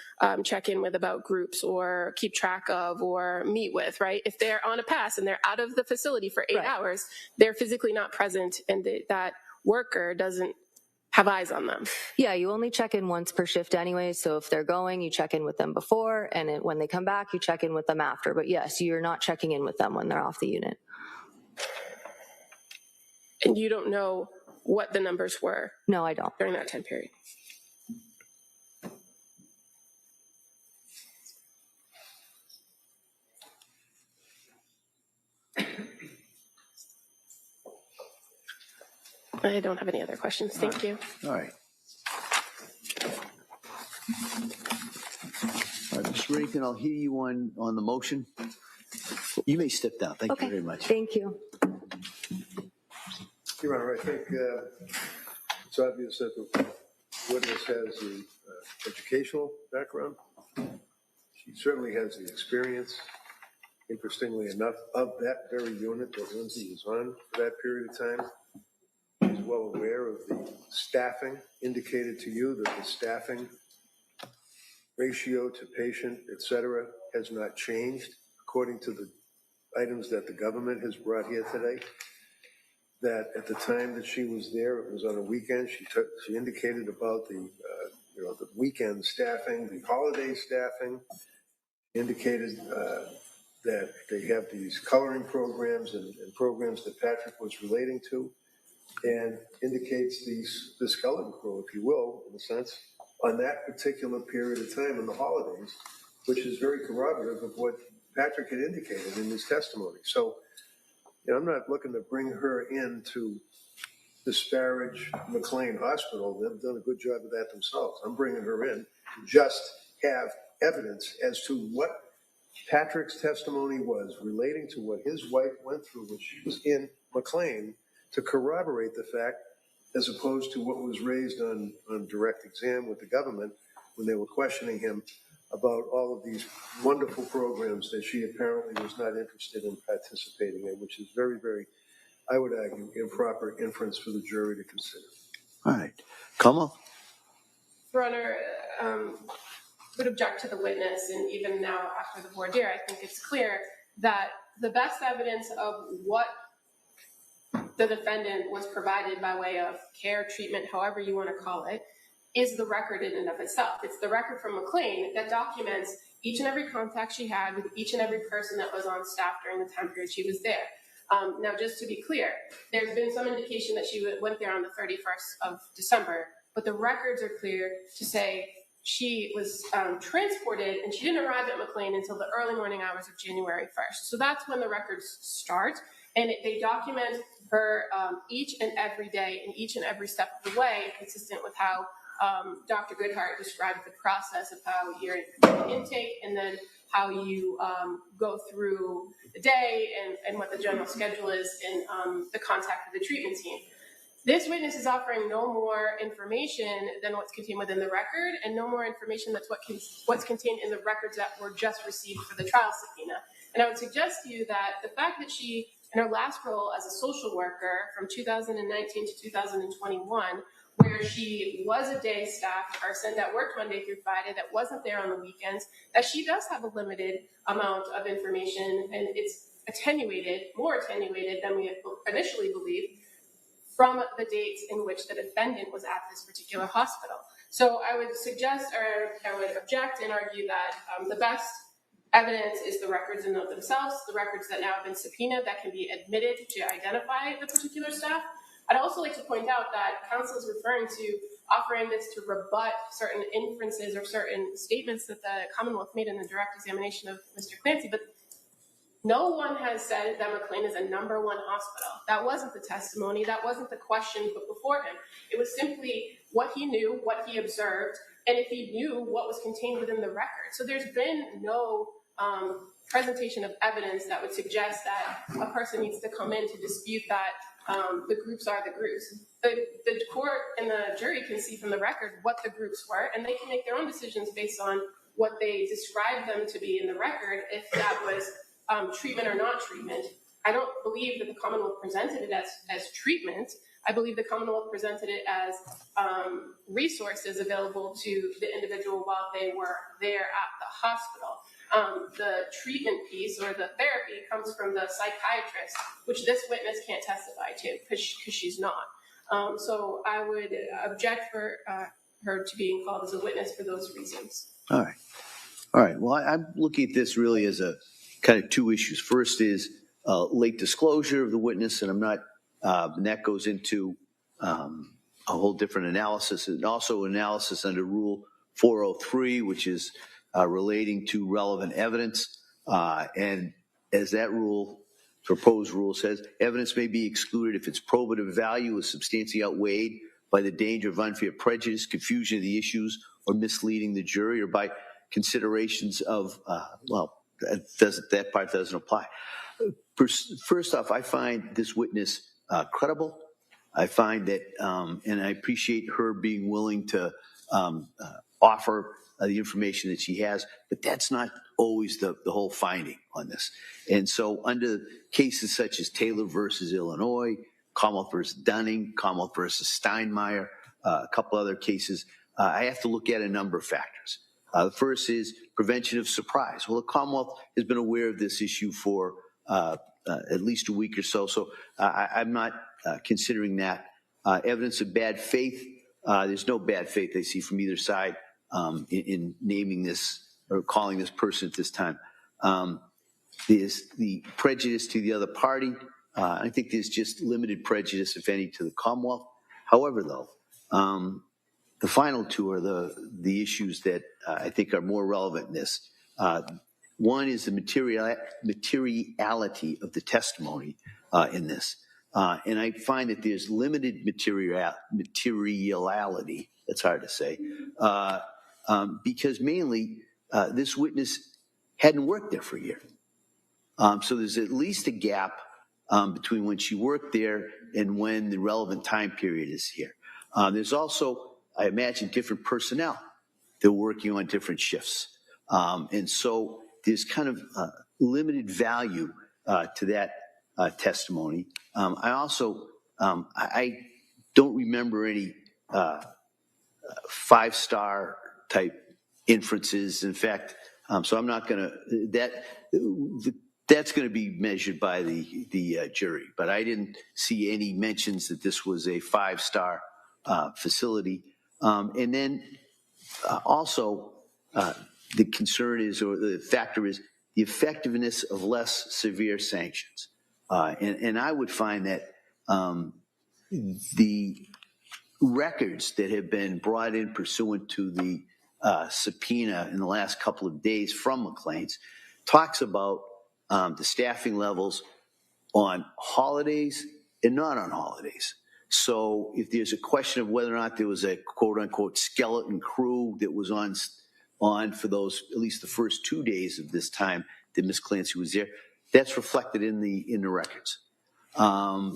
check in with about groups or keep track of or meet with, right? If they're on a pass and they're out of the facility for 8 Right. hours, they're physically not present, and that worker doesn't have eyes on them. Yeah, you only check in once per shift anyway. So if they're going, you check in with them before, and when they come back, you check in with them after. But yes, you're not checking in with them when they're off the unit. And you don't know what the numbers were No, I don't. during that time period. I don't have any other questions. Thank you. All right. All right, Mr. Rankin, I'll hear you on the motion. You may step down. Thank you very much. Thank you. Your Honor, I think it's obvious that the witness has the educational background. She certainly has the experience, interestingly enough, of that very unit that Lindsay was on for that period of time. She's well aware of the staffing, indicated to you that the staffing ratio to patient, et cetera, has not changed according to the items that the government has brought here today. That at the time that she was there, it was on a weekend. She indicated about the the weekend staffing, the holiday staffing. Indicated that they have these coloring programs and programs that Patrick was relating to, and indicates this skeleton crew, if you will, in a sense, on that particular period of time in the holidays, which is very corroborative of what Patrick had indicated in his testimony. So, I'm not looking to bring her in to disparage McLean Hospital. They've done a good job of that themselves. I'm bringing her in to just have evidence as to what Patrick's testimony was relating to what his wife went through when she was in McLean, to corroborate the fact, as opposed to what was raised on direct exam with the government when they were questioning him about all of these wonderful programs that she apparently was not interested in participating in, which is very, very, I would argue, improper inference for the jury to consider. All right. Kamal? Your Honor, would object to the witness, and even now after the voir dire, I think it's clear that the best evidence of what the defendant was provided by way of care, treatment, however you want to call it, is the record in and of itself. It's the record from McLean that documents each and every contact she had with each and every person that was on staff during the time period she was there. Now, just to be clear, there's been some indication that she went there on the 31st of December, but the records are clear to say she was transported, and she didn't arrive at McLean until the early morning hours of January 1st. So that's when the records start, and they document her each and every day and each and every step of the way, consistent with how Dr. Goodhart described the process of how you're in intake and then how you go through the day and what the general schedule is in the contact with the treatment team. This witness is offering no more information than what's contained within the record, and no more information that's what's contained in the records that were just received for the trial subpoena. And I would suggest to you that the fact that she, in her last role as a social worker from 2019 to 2021, where she was a day staff person that worked Monday through Friday, that wasn't there on the weekends, that she does have a limited amount of information, and it's attenuated, more attenuated than we initially believed, from the dates in which the defendant was at this particular hospital. So I would suggest, or I would object and argue that the best evidence is the records in and of themselves, the records that now have been subpoenaed that can be admitted to identify the particular staff. I'd also like to point out that counsel is referring to offering this to rebut certain inferences or certain statements that the Commonwealth made in the direct examination of Mr. Clancy, but no one has said that McLean is a #1 hospital. That wasn't the testimony. That wasn't the question put before him. It was simply what he knew, what he observed, and if he knew what was contained within the record. So there's been no presentation of evidence that would suggest that a person needs to come in to dispute that the groups are the groups. The court and the jury can see from the record what the groups were, and they can make their own decisions based on what they described them to be in the record, if that was treatment or not treatment. I don't believe that the Commonwealth presented it as treatment. I believe the Commonwealth presented it as resources available to the individual while they were there at the hospital. The treatment piece or the therapy comes from the psychiatrist, which this witness can't testify to because she's not. So I would object for her to being called as a witness for those reasons. All right. Well, I'm looking at this really as a kind of two issues. First is late disclosure of the witness, and I'm not, and that goes into a whole different analysis, and also analysis under Rule 403, which is relating to relevant evidence. And as that proposed rule says, evidence may be excluded if its probative value is substantially outweighed by the danger of unfair prejudice, confusion of the issues, or misleading the jury, or by considerations of, that part doesn't apply. First off, I find this witness credible. I find that, and I appreciate her being willing to offer the information that she has, but that's not always the whole finding on this. And so under cases such as Taylor versus Illinois, Commonwealth versus Dunning, Commonwealth versus Steinmeier, a couple other cases, I have to look at a number of factors. The first is prevention of surprise. Well, the Commonwealth has been aware of this issue for at least a week or so, so I'm not considering that. Evidence of bad faith, there's no bad faith I see from either side in naming this or calling this person at this time. There's the prejudice to the other party. I think there's just limited prejudice, if any, to the Commonwealth. However, though, the final two are the issues that I think are more relevant in this. One is the materiality of the testimony in this. And I find that there's limited materiality, that's hard to say, because mainly this witness hadn't worked there for a year. So there's at least a gap between when she worked there and when the relevant time period is here. There's also, I imagine, different personnel. They're working on different shifts. And so there's kind of limited value to that testimony. I also, I don't remember any 5-star type inferences. In fact, so I'm not going to, that's going to be measured by the jury. But I didn't see any mentions that this was a 5-star facility. And then also the concern is, or the factor is, the effectiveness of less severe sanctions. And I would find that the records that have been brought in pursuant to the subpoena in the last couple of days from McLean's talks about the staffing levels on holidays and not on holidays. So if there's a question of whether or not there was a quote unquote skeleton crew that was on for those, at least the first 2 days of this time that Ms. Clancy was there, that's reflected in the records.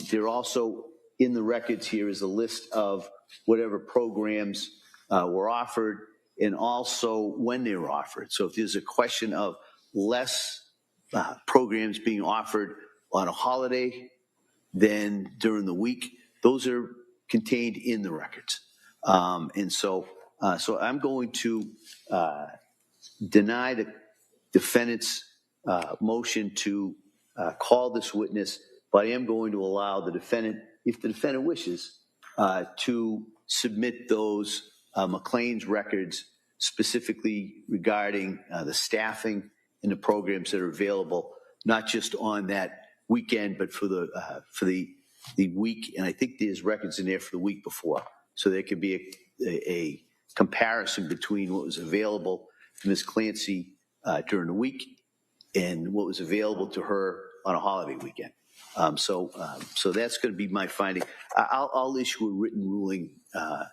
There also in the records here is a list of whatever programs were offered and also when they were offered. So if there's a question of less programs being offered on a holiday than during the week, those are contained in the records. And so I'm going to deny the defendant's motion to call this witness, but I am going to allow the defendant, if the defendant wishes, to submit those McLean's records specifically regarding the staffing and the programs that are available, not just on that weekend, but for the week. And I think there's records in there for the week before. So there could be a comparison between what was available to Ms. Clancy during the week and what was available to her on a holiday weekend. So that's going to be my finding. I'll issue a written ruling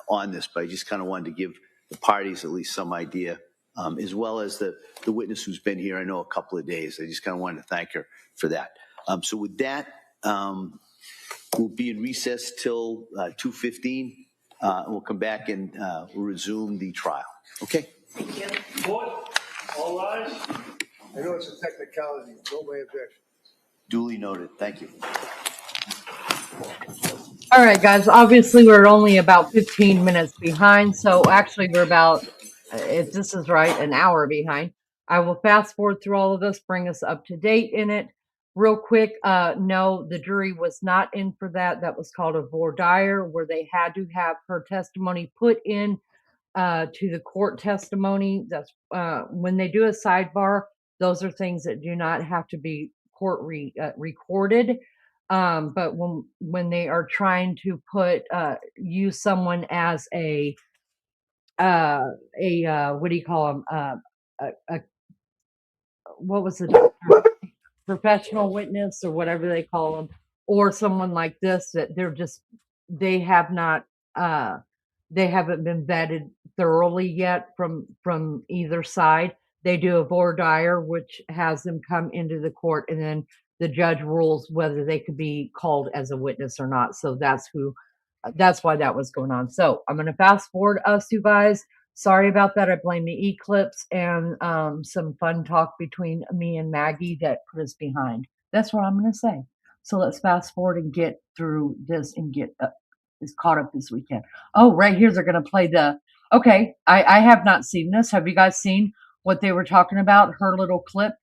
on this, but I just kind of wanted to give the parties at least some idea, as well as the witness who's been here, I know, a couple of days. I just kind of wanted to thank her for that. So with that, we'll be in recess till 2:15. We'll come back and we'll resume the trial. Okay? Board, all rise. I know it's a technicality. No my objection. Duly noted. Thank you. All right, guys. Obviously, we're only about 15 minutes behind. So actually, we're about, if this is right, an hour behind. I will fast forward through all of this, bring us up to date in it. Real quick, no, the jury was not in for that. That was called a voir dire, where they had to have her testimony put in to the court testimony. That's when they do a sidebar, those are things that do not have to be court recorded. But when they are trying to put use someone as a what do you call them, what was the professional witness or whatever they call them, or someone like this, that they have not they haven't been vetted thoroughly yet from either side. They do a voir dire, which has them come into the court, and then the judge rules whether they could be called as a witness or not. So that's why that was going on. So I'm going to fast forward us, you guys. Sorry about that. I blame the eclipse and some fun talk between me and Maggie that put us behind. That's what I'm going to say. So let's fast forward and get through this and get as caught up this weekend. Oh, right here they're going to play the. Okay, I have not seen this. Have you guys seen what they were talking about? Her little clip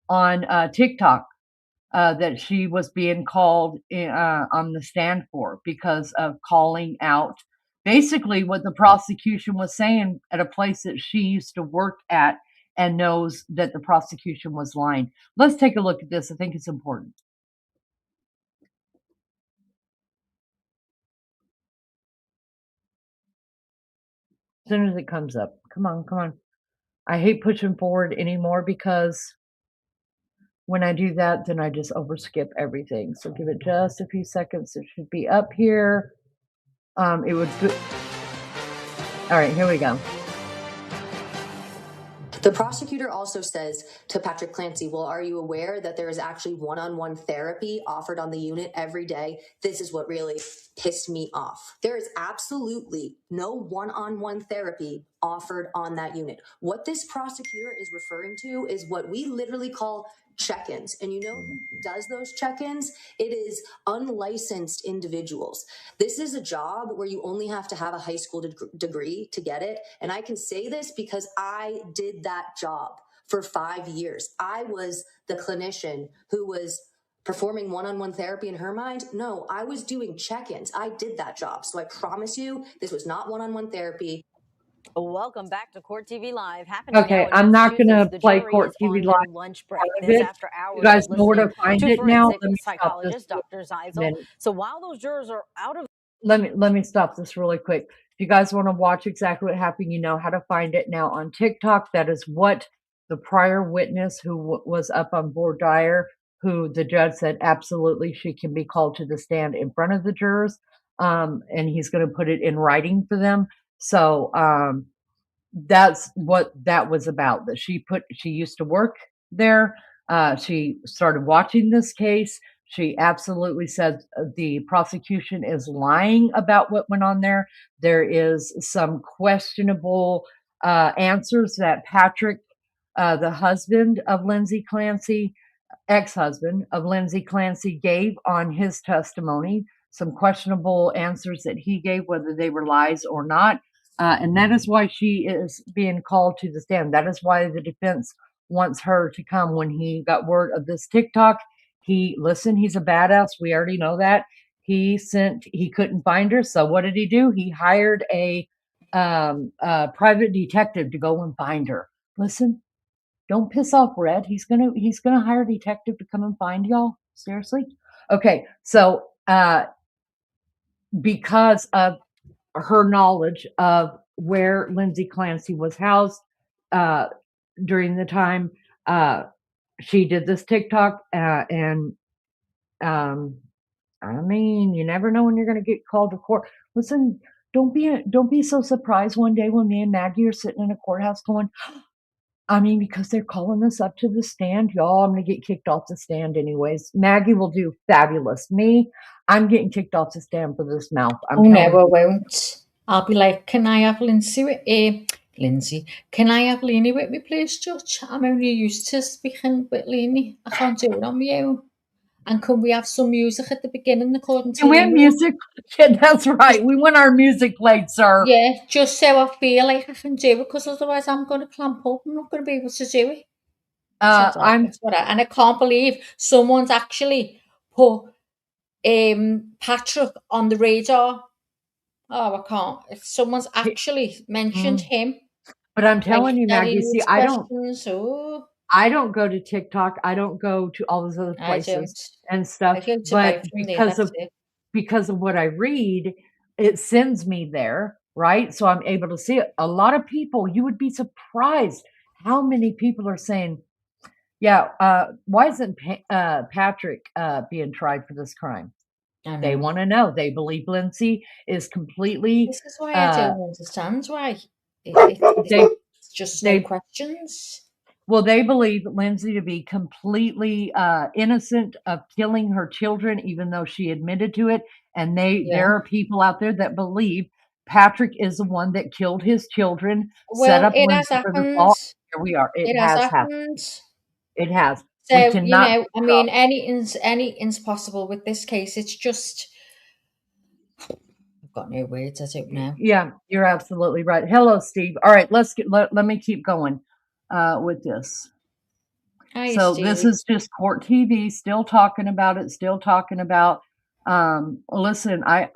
on TikTok that she was being called on the stand for because of calling out basically what the prosecution was saying at a place that she used to work at and knows that the prosecution was lying. Let's take a look at this. I think it's important. As soon as it comes up. Come on. I hate pushing forward anymore because when I do that, then I just overskip everything. So give it just a few seconds. It should be up here. It would. All right, here we go. The prosecutor also says to Patrick Clancy, well, are you aware that there is actually one-on-one therapy offered on the unit every day? This is what really pissed me off. There is absolutely no one-on-one therapy offered on that unit. What this prosecutor is referring to is what we literally call check-ins. And you know who does those check-ins? It is unlicensed individuals. This is a job where you only have to have a high school degree to get it. And I can say this because I did that job for 5 years. I was the clinician who was performing one-on-one therapy in her mind. No, I was doing check-ins. I did that job. So I promise you, this was not one-on-one therapy. Welcome back to Court TV Live. Happening Okay, now in I'm not going to Massachusetts, the play jury Court is TV on Live. their lunch break. This after hours You guys of know where to listening find to it now. forensic Let me stop this. psychologist Dr. Zeisel. So while those jurors are out of Let me stop this really quick. If you guys want to watch exactly what happened, you know how to find it now on TikTok. That is what the prior witness who was up on voir dire, who the judge said absolutely she can be called to the stand in front of the jurors, and he's going to put it in writing for them. So that's what that was about. That she used to work there. She started watching this case. She absolutely said the prosecution is lying about what went on there. There is some questionable answers that Patrick, the husband of Lindsay Clancy, ex-husband of Lindsay Clancy, gave on his testimony. Some questionable answers that he gave, whether they were lies or not. And that is why she is being called to the stand. That is why the defense wants her to come. When he got word of this TikTok, he's a badass. We already know that. He couldn't find her. So what did he do? He hired a private detective to go and find her. Listen, don't piss off Red. He's gonna hire a detective to come and find y'all. Seriously? Okay, so because of her knowledge of where Lindsay Clancy was housed during the time she did this TikTok, and I mean, you never know when you're going to get called to court. Listen, don't be so surprised one day when me and Maggie are sitting in a courthouse going, I mean, because they're calling us up to the stand, y'all, I'm going to get kicked off the stand anyways. Maggie will do fabulous. Me, I'm getting kicked off the stand for this mouth. Oh, no, I won't. I'll be like, can I have Lindsay Lindsay, can I have Lenny with me, please, Judge? I'm only used to speaking with Lenny. I can't do it on my own. And can we have some music at the beginning according to Can we have music? Yeah, that's right. We want our music played, sir. Yeah, just so I feel like I can do it, because otherwise I'm going to clamp up. I'm not going to be able to do it. And I can't believe someone's actually put Patrick on the radar. Oh, I can't. If someone's actually mentioned him. But I'm telling you, Maggie, see, I don't go to TikTok. I don't go to all those other places and stuff. But because of what I read, it sends me there, right? So I'm able to see it. A lot of people, you would be surprised how many people are saying, yeah, why isn't Patrick being tried for this crime? They want to know. They believe Lindsay is completely. This is why I don't understand why. It's just no questions. Well, they believe Lindsay to be completely innocent of killing her children, even though she admitted to it. And there are people out there that believe Patrick is the one that killed his children, set up Lindsay for the fall. Here we are. It has happened. It has. So, you know, I mean, anything's possible with this case. It's just, I've got no words. I don't know. Yeah, you're absolutely right. Hello, Steve. All right, let me keep going with this. Hi, so Steve. This is just Court TV, still talking about it, listen, I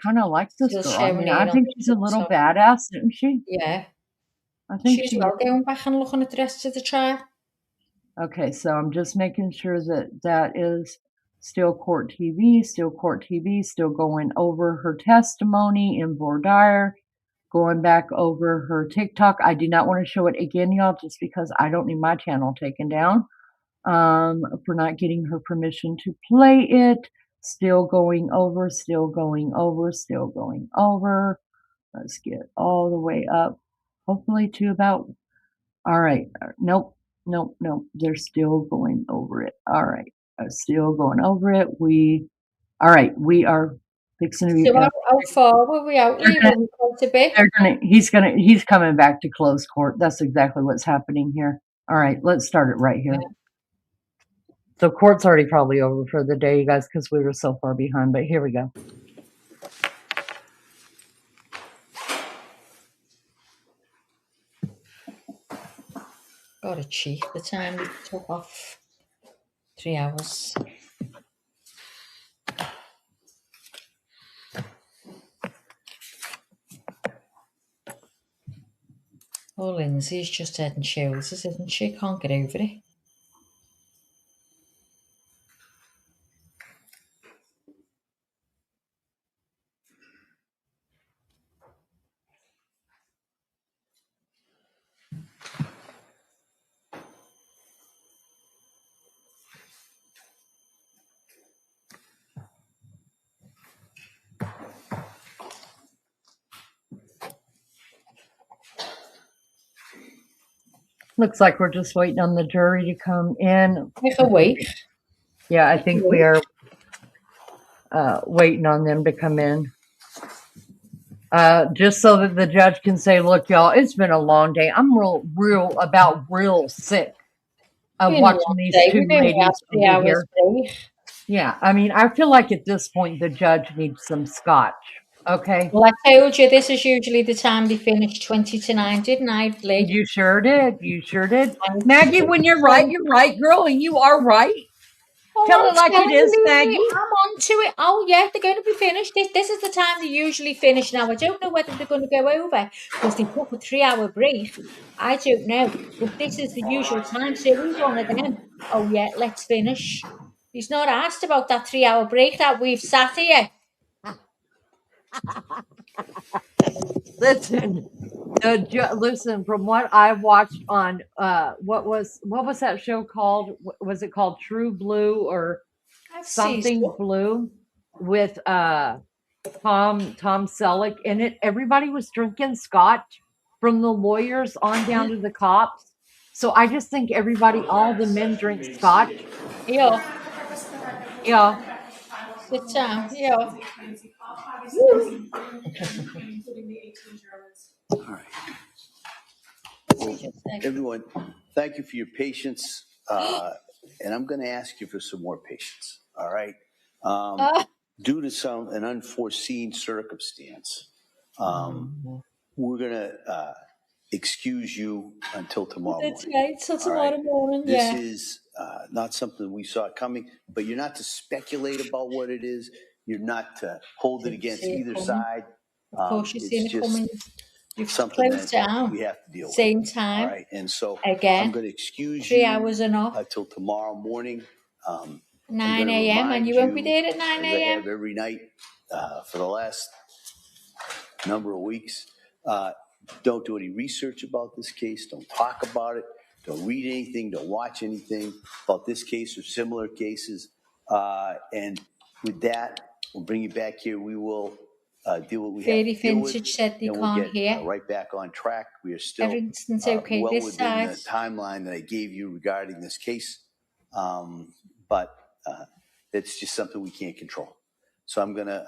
kind of like this girl. I mean, I think she's a little badass, isn't she? Yeah. I think she's well going back and looking at the rest of the trial. Okay, so I'm just making sure that is still Court TV, still going over her testimony in voir dire, going back over her TikTok. I do not want to show it again, y'all, just because I don't need my channel taken down for not getting her permission to play it. Still going over. Let's get all the way up, hopefully to about, all right, nope. They're still going over it. All right, still going over it. We are fixing to be. So how far were we out? He's coming back to close court. That's exactly what's happening here. All right, let's start it right here. Yeah. So court's already probably over for the day, you guys, because we were so far behind. But here we go. Got a cheat the time we took off 3 hours. Oh, Lindsay's just head and shoulders, isn't she? Can't get over it. Looks like we're just waiting on the jury to come in. Wait. Yeah, I think we are waiting on them to come in. Just so that the judge can say, look, y'all, it's been a long day. I'm real sick of watching these two ladies over here. Yeah, I mean, I feel like at this point the judge needs some scotch. Okay. Well, I told you this is usually the time they finish 20 to 9, didn't I, Lee? You sure did. Maggie, when you're right, girl, and you are right. Tell it like it is, Maggie. I'm on to it. Oh, yeah, they're going to be finished. This is the time they usually finish. Now, I don't know whether they're going to go over because they took a 3-hour break. I don't know. But this is the usual time. So he's one of them. Oh, yeah, let's finish. He's not asked about that 3-hour break that we've sat here. Listen, listen. From what I watched on what was that show called? Was it called True Blue or I've seen something some. Blue with Tom Selleck in it? Everybody was drinking scotch, from the lawyers on down to the cops. So I just think everybody, all the men drink scotch. Yeah, For purpose of the record, the Yeah. back of the file of sit common law down. versus Yeah. Lindsay, Clancy, obviously this including the 18 jurors. All right. Well, everyone, thank you for your patience. And I'm going to ask you for some more patience. All right. Due to an unforeseen circumstance, we're going to excuse you until tomorrow That's morning. right. Till All right? tomorrow morning. This Yeah. is not something we saw coming, but you're not to speculate about what it is. You're not to hold it against See it either coming. side. Of course, you've seen It's it just coming. You've something closed that down. we have to deal with. Same All time. right. And so Again. I'm going to excuse 3 you hours enough. until tomorrow morning. 9 a.m. and you won't be there at 9 as I a.m. have every night for the last number of weeks. Don't do any research about this case. Don't talk about it. Don't read anything. Don't watch anything about this case or similar cases. And with that, we'll bring you back here. We will deal what we have Fairy to deal with. Vintage said they And we'll can't get hear. right back on track. We are still Everything's okay well this within side. the timeline that I gave you regarding this case. But it's just something we can't control. So I'm going to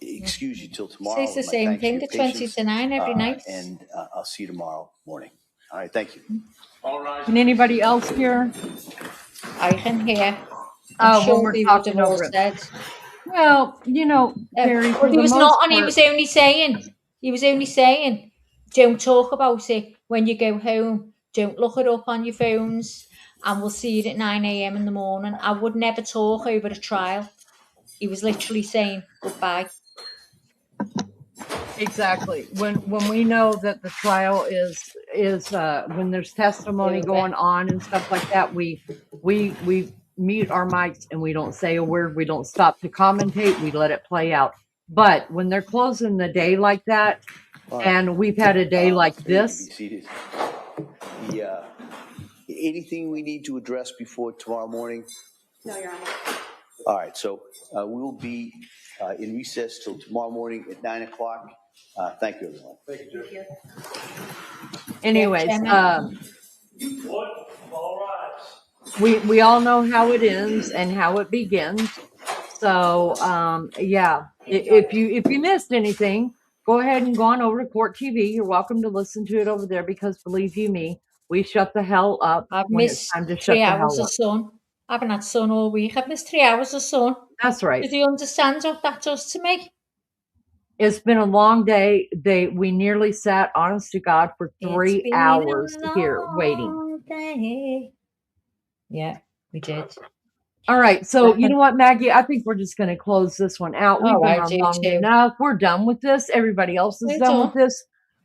excuse you till tomorrow. Says the My same thanks for thing, your the 20 patience, to 9 every night. And I'll see you tomorrow morning. All right. Thank you. All right. Can anybody else hear? I can hear. I'm Oh, when sure we're they would have talking all over it. said. Well, you know, Barry, But for he the was most not, and part, he was only saying, don't talk about it when you go home. Don't look it up on your phones, and we'll see you at 9 a.m. in the morning. I would never talk over a trial. He was literally saying goodbye. exactly. When we know that the trial is when there's testimony going on and stuff like that, we mute our mics and we don't say a word. We don't stop to commentate. We let it play out. But when they're closing the day like that, and we've had a day like this. Be seated. Anything we need to address before tomorrow morning? No, Your Honor. All right. So we will be in recess till tomorrow morning at 9 o'clock. Thank you, everyone. Thank you, Jeff. Anyways, All right. we all know how it ends and how it begins. So yeah, if you missed anything, go ahead and go on over to Court TV. You're welcome to listen to it over there because believe you me, we shut the hell up I've when it's missed time to 3 shut the hours hell of up. sun. I haven't had sun all week. I've missed 3 hours of sun. That's right. Do you understand what that does to me? It's been a long day. We nearly sat, honest to God, for 3 hours here waiting. Day. Yeah, we did. All right, so you know what, Maggie? I think we're just going to close this one out. We've been on long enough. We're done with this. Everybody else is done with this.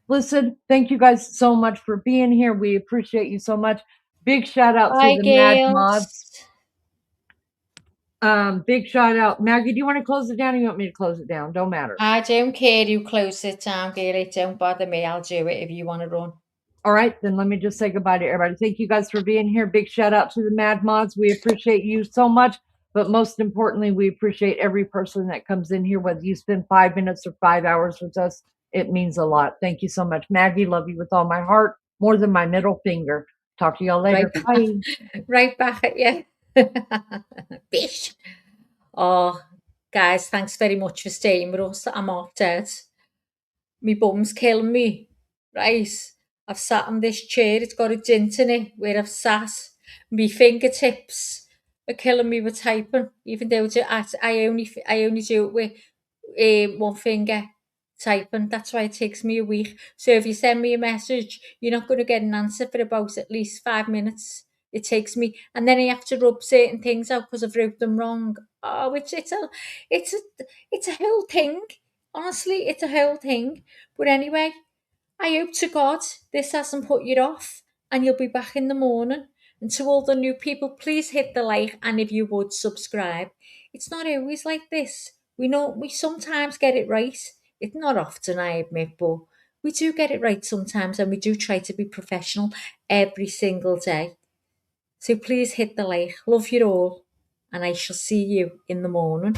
Listen, thank you guys so much for being here. We appreciate you so much. Big shout out to the Mad Mods. Big shout out. Maggie, do you want to close it down or you want me to close it down? Don't matter. I don't care you close it down, girl. It don't bother me. I'll do it if you want to run. All right, then let me just say goodbye to everybody. Thank you guys for being here. Big shout out to the Mad Mods. We appreciate you so much. But most importantly, we appreciate every person that comes in here, whether you spend 5 minutes or 5 hours with us. It means a lot. Thank you so much. Maggie, love you with all my heart, more than my middle finger. Talk to y'all later. Bye. Right back at you. Bish. Oh, guys, thanks very much for staying with us. I'm off dead. My bum's killing me. Right. I've sat on this chair. It's got a dint in it where I've sat. My fingertips are killing me with typing, even though I only do it with one finger typing. That's why it takes me a week. So if you send me a message, you're not going to get an answer for about at least 5 minutes. It takes me, and then I have to rub certain things out because I've wrote them wrong. Oh, it's a whole thing. Honestly, it's a whole thing. But anyway, I hope to God this hasn't put you off and you'll be back in the morning. And to all the new people, please hit the like and if you would subscribe. It's not always like this. We know we sometimes get it right. It's not often, I admit, but we do get it right sometimes, and we do try to be professional every single day. So please hit the like. Love you all, and I shall see you in the morning.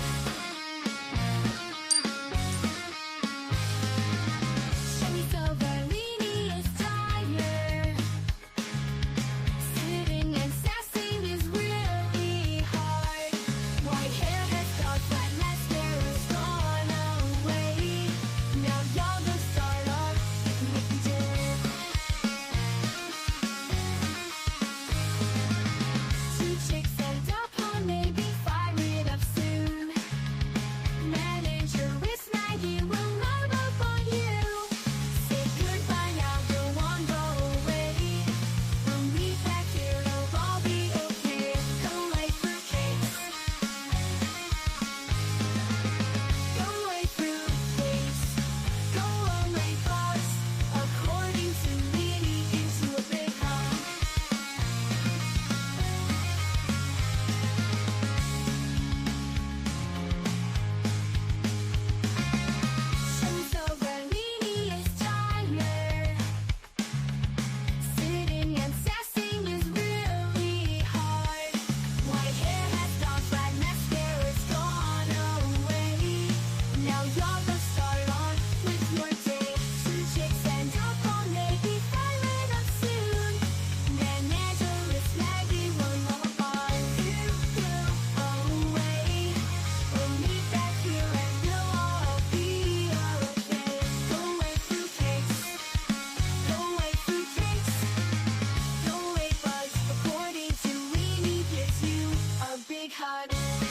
Big heart.